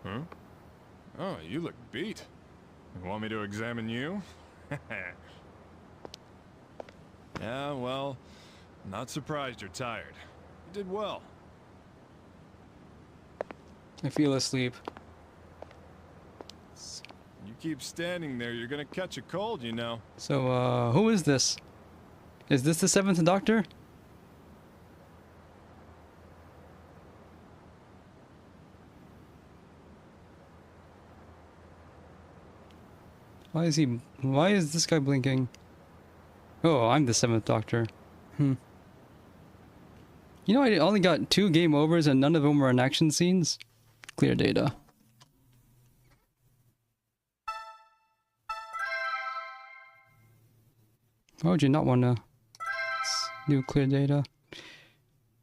Huh? Oh, you look beat. You want me to examine you? Yeah, well, not surprised you're tired. You did well.
I feel asleep.
You keep standing there, you're gonna catch a cold, you know.
So, who is this? Is this the 7th Doctor? Why is this guy blinking? Oh, I'm the 7th Doctor. You know, I only got 2 game overs and none of them were in action scenes. Clear data. Why would you not want to do clear data?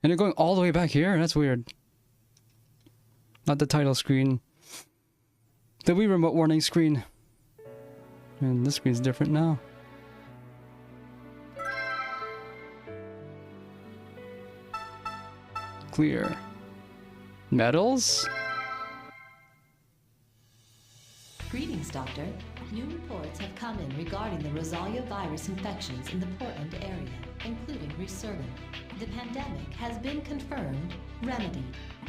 And they're going all the way back here? That's weird. Not the title screen. The Wii remote warning screen. And this screen's different now. Clear. Medals?
Greetings, Doctor. New reports have come in regarding the Rosalia virus infections in the Portland area, including Resurgam. The pandemic has been confirmed, remedied.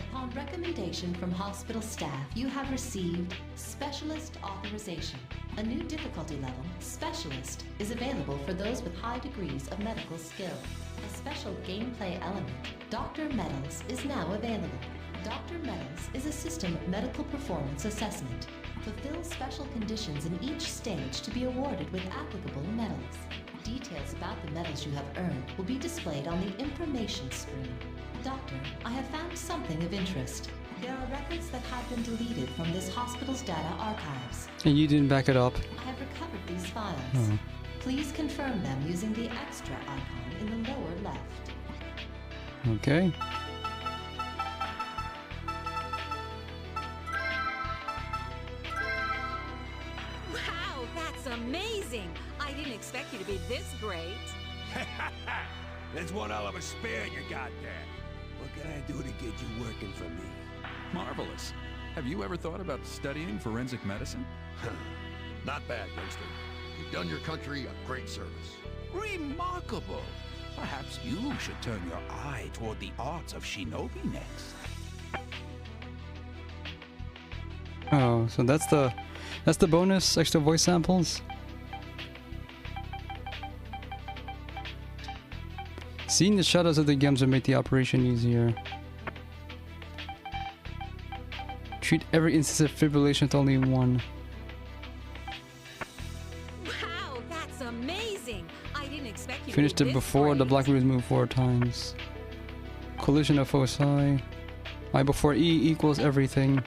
Upon recommendation from hospital staff, you have received Specialist Authorization. A new difficulty level, Specialist, is available for those with high degrees of medical skill. A special gameplay element, Dr. Medals, is now available. Dr. Medals is a system of medical performance assessment. Fulfill special conditions in each stage to be awarded with applicable medals. Details about the medals you have earned will be displayed on the information screen. Doctor, I have found something of interest. There are records that have been deleted from this hospital's data archives.
And you didn't back it up.
I have recovered these files.
Oh.
Please confirm them using the extra icon in the lower left.
Okay.
Wow, that's amazing! I didn't expect you to be this great.
There's one hell of a spare you got there. What can I do to get you working for me?
Marvelous. Have you ever thought about studying forensic medicine?
Not bad, youngster. You've done your country a great service.
Remarkable. Perhaps you should turn your eye toward the arts of shinobi next.
Oh, so that's the bonus extra voice samples. Seeing the shadows of the gems will make the operation easier. Treat every instance of fibrillation with only one.
Wow, that's amazing! I didn't expect you
Finished
to
it
be this
before
great.
the black root is moved 4 times. Collision of foci. I before E equals everything.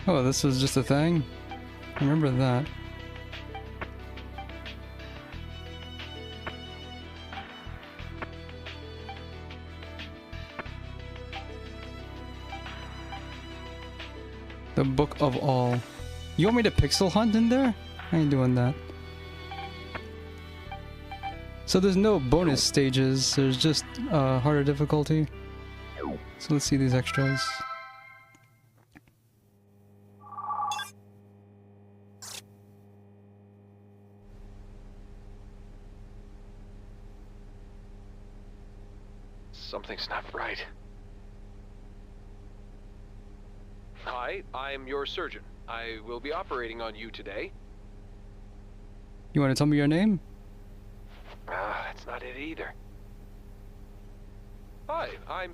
Oh, this was just a thing? I remember that. The Book of All. You want me to pixel hunt in there? I ain't doing that. So there's no bonus stages, there's just harder difficulty. So let's see these extras.
Something's not right. Hi, I'm your surgeon. I will be operating on you today.
You want to tell me your name?
Ah, that's not it either. Hi, I'm...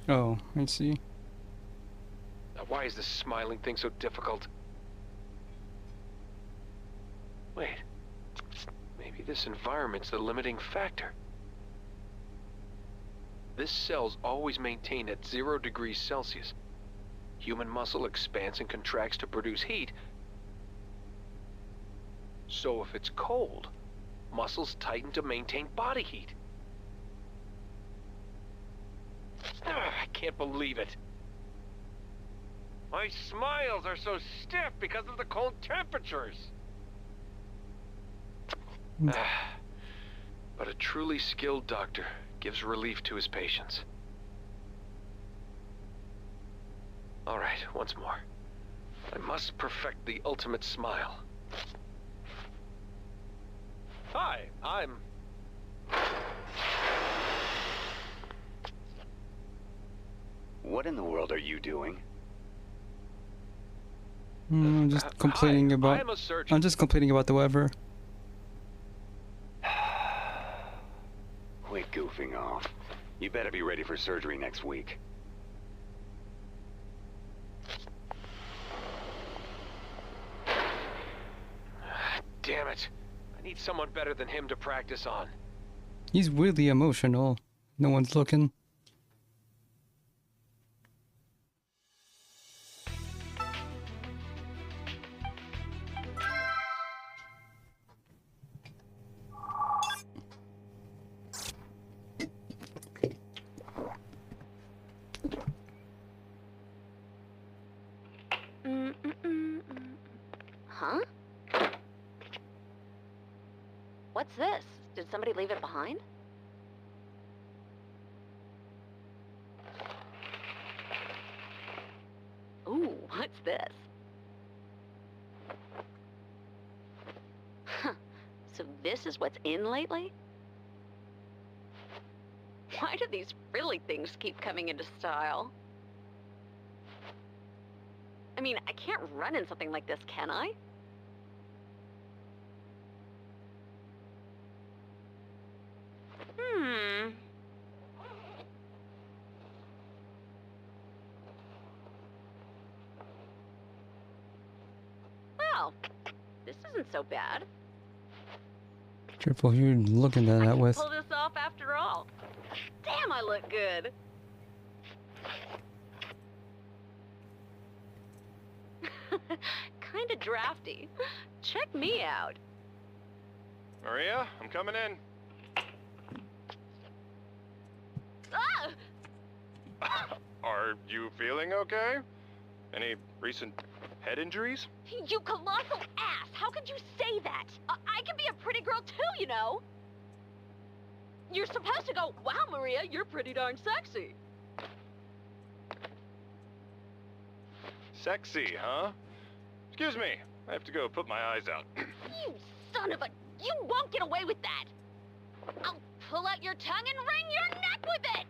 Oh, I see.
Why is this smiling thing so difficult? Wait. Maybe this environment's the limiting factor. This cell's always maintained at 0 degrees Celsius. Human muscle expands and contracts to produce heat. So if it's cold, muscles tighten to maintain body heat. I can't believe it. My smiles are so stiff because of the cold temperatures. But a truly skilled doctor gives relief to his patients. All right, once more. I must perfect the ultimate smile. Hi, I'm...
What in the world are you doing?
I'm just complaining about.
I'm a surgeon.
I'm just complaining about the weather.
Quit goofing off. You better be ready for surgery next week.
Damn it. I need someone better than him to practice on.
He's weirdly emotional. No one's looking.
Huh? What's this? Did somebody leave it behind? Ooh, what's this? Huh. So this is what's in lately? Why do these frilly things keep coming into style? I mean, I can't run in something like this, can I? Well, this isn't so bad.
Careful who you're looking at that with.
Pull this off after all. Damn, I look good. Kinda drafty. Check me out.
Maria, I'm coming in.
Ah!
Are you feeling okay? Any recent head injuries?
You colossal ass! How could you say that? I can be a pretty girl too, you know. You're supposed to go, wow, Maria, you're pretty darn sexy.
Sexy, huh? Excuse me, I have to go put my eyes out.
You son of a... You won't get away with that! I'll pull out your tongue and wring your neck with it!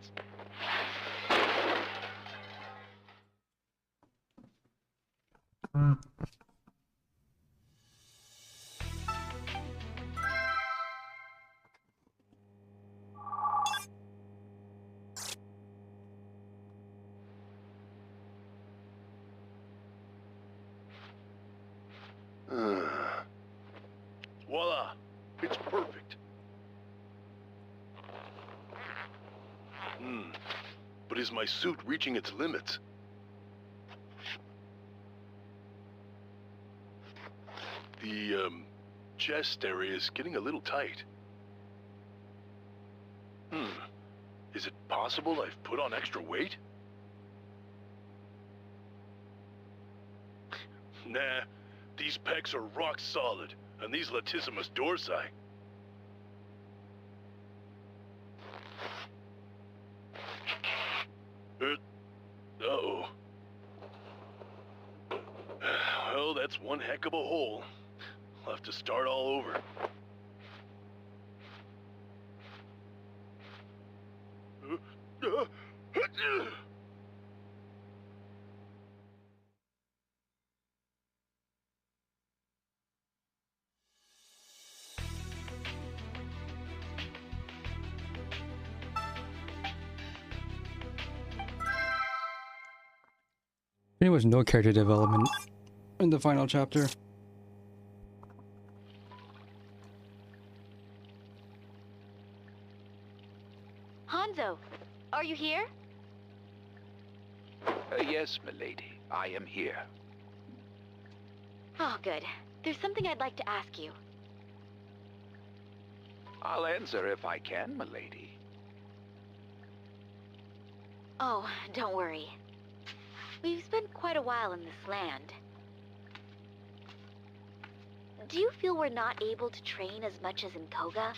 Voila! It's perfect. But is my suit reaching its limits? The, chest area is getting a little tight. Is it possible I've put on extra weight? Nah, these pecs are rock solid, and these latissimus dorsi. Uh-oh. Well, that's one heck of a hole. I'll have to start all over.
Pretty much no character development in the final chapter.
Hanzo, are you here?
Yes, milady. I am here.
Oh, good. There's something I'd like to ask you.
I'll answer if I can, milady.
Oh, don't worry. We've spent quite a while in this land. Do you feel we're not able to train as much as in Koga?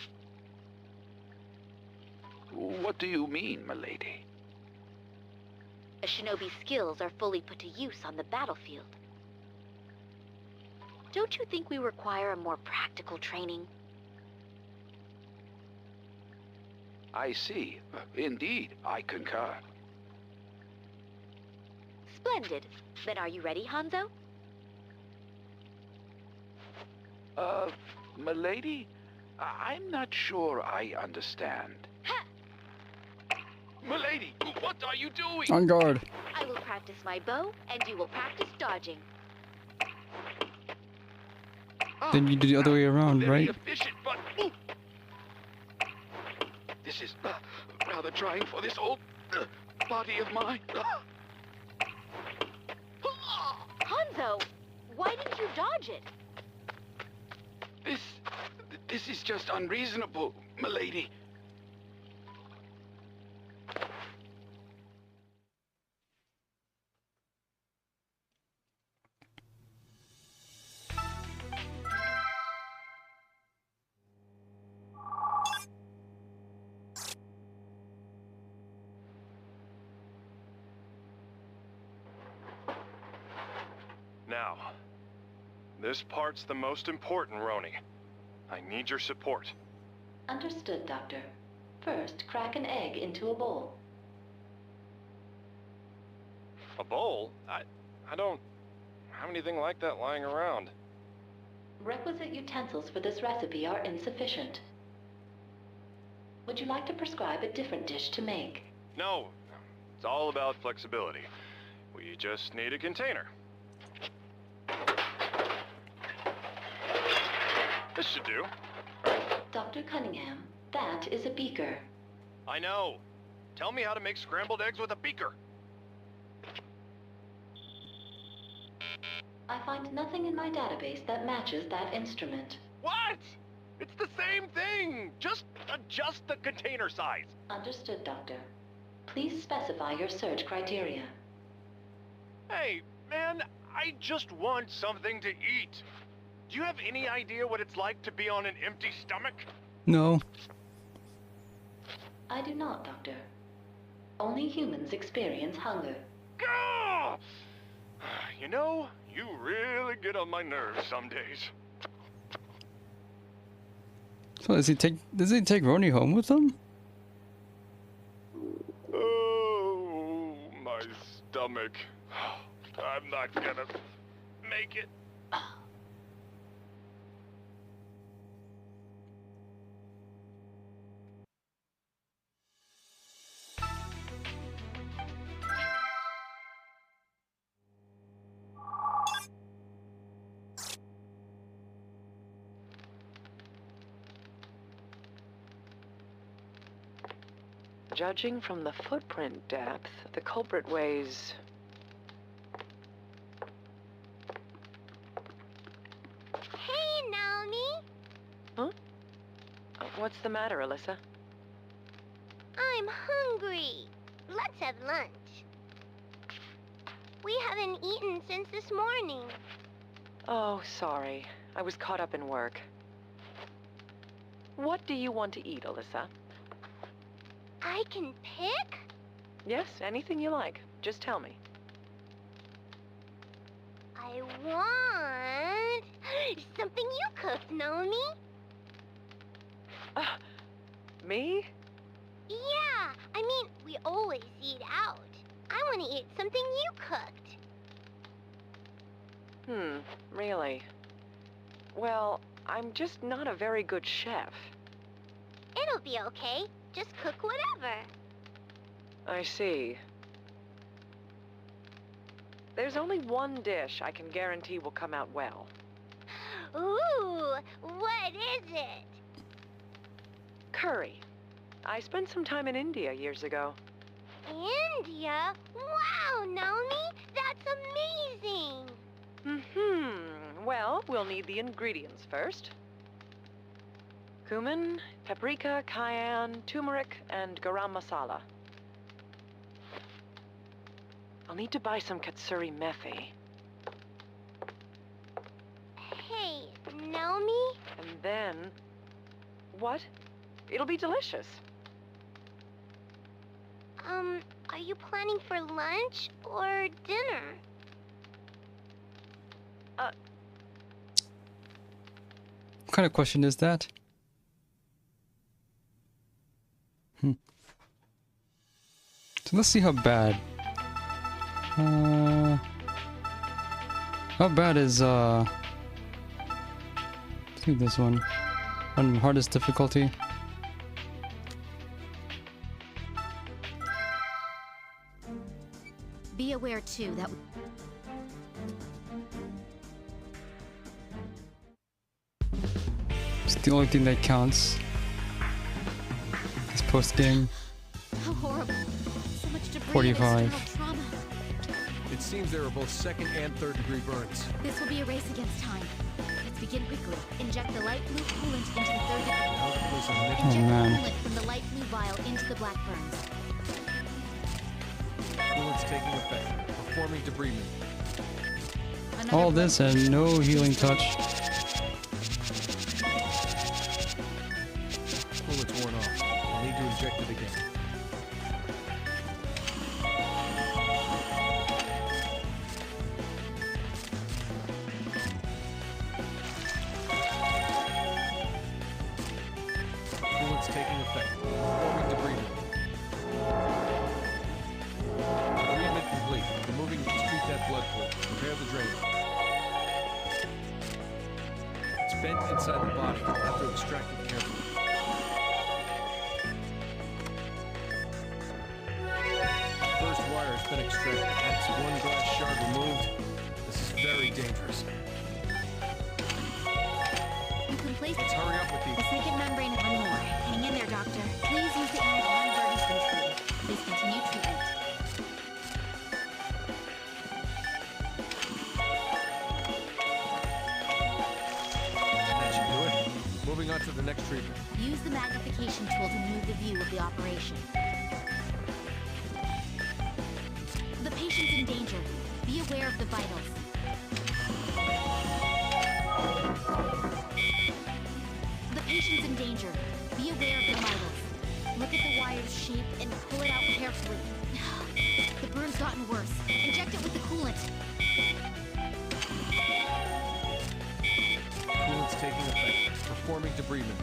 What do you mean, milady?
A shinobi's skills are fully put to use on the battlefield. Don't you think we require a more practical training?
I see. Indeed, I concur.
Splendid. Then are you ready, Hanzo?
Milady? I'm not sure I understand. Milady, what are you doing?
On guard.
I will practice my bow, and you will practice dodging.
Then you do the other way around,
Very
right?
efficient, but... This is rather trying for this old body of mine.
Hanzo, why didn't you dodge it?
This is just unreasonable, milady.
Now, this part's the most important, Roni. I need your support.
Understood, Doctor. First, crack an egg into a bowl.
A bowl? I don't have anything like that lying around.
Requisite utensils for this recipe are insufficient. Would you like to prescribe a different dish to make?
No, it's all about flexibility. We just need a container. This should do.
Dr. Cunningham, that is a beaker.
I know. Tell me how to make scrambled eggs with a beaker.
I find nothing in my database that matches that instrument.
What? It's the same thing! Just adjust the container size.
Understood, Doctor. Please specify your search criteria.
Hey, man, I just want something to eat. Do you have any idea what it's like to be on an empty stomach?
No.
I do not, Doctor. Only humans experience hunger.
Gah! You know, you really get on my nerves some days.
So does he take Roni home with him?
Oh, my stomach. I'm not gonna make it.
Judging from the footprint depth, the culprit weighs...
Hey, Naomi!
Huh? What's the matter, Alyssa?
I'm hungry. Let's have lunch. We haven't eaten since this morning.
Oh, sorry. I was caught up in work. What do you want to eat, Alyssa?
I can pick?
Yes, anything you like. Just tell me.
I want... something you cooked, Naomi.
Me?
Yeah, I mean, we always eat out. I want to eat something you cooked.
Really? Well, I'm just not a very good chef.
It'll be okay. Just cook whatever.
I see. There's only one dish I can guarantee will come out well.
Ooh, what is it?
Curry. I spent some time in India years ago.
India? Wow, Naomi, that's amazing.
Well, we'll need the ingredients first. Cumin, paprika, cayenne, turmeric, and garam masala. I'll need to buy some katsuri methi.
Hey, Naomi?
And then... What? It'll be delicious.
Are you planning for lunch or dinner?
What kind of question is that? So let's see how bad. How bad is let's do this one. On hardest difficulty.
Be aware too that
It's the only thing that counts. It's post game.
how horrible. So much debris
45.
and external trauma.
It seems there are both second and third degree burns.
This will be a race against time. Let's begin quickly. Inject the light blue coolant into the third degree.
Oh
Inject the
man.
coolant from the light blue vial into the black burns.
Coolant's taking effect. Performing debridement.
All this and no healing touch.
Coolant's worn off. I'll need to inject it again. Coolant's taking effect. Performing debridement. Debridement complete. Removing to treat that blood pool. Prepare the drain. It's bent inside the body. I'll have to extract it carefully. First wire has been extracted. That's one glass shard removed. This is very dangerous.
You can place
Let's hurry up with
the
these.
second membrane. One more. Hang in there, doctor. Please use the end on Birdie's fluid. Please continue treatment.
That should do it. Moving on to the next treatment.
Use the magnification tool to move the view of the operation. The patient's in danger. Be aware of the vitals. The patient's in danger. Be aware of the vitals. Look at the wire's shape and pull it out carefully. The burn's gotten worse. Inject it with the coolant.
Coolant's taking effect. Performing debridement.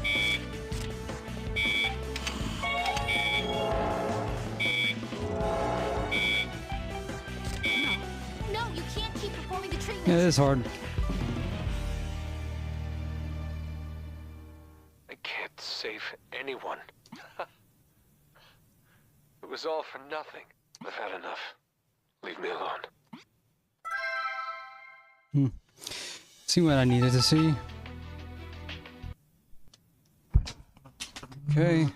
No, you can't keep performing the treatment.
Yeah, it is hard.
I can't save anyone. It was all for nothing. I've had enough. Leave me alone.
See what I needed to see. Okay.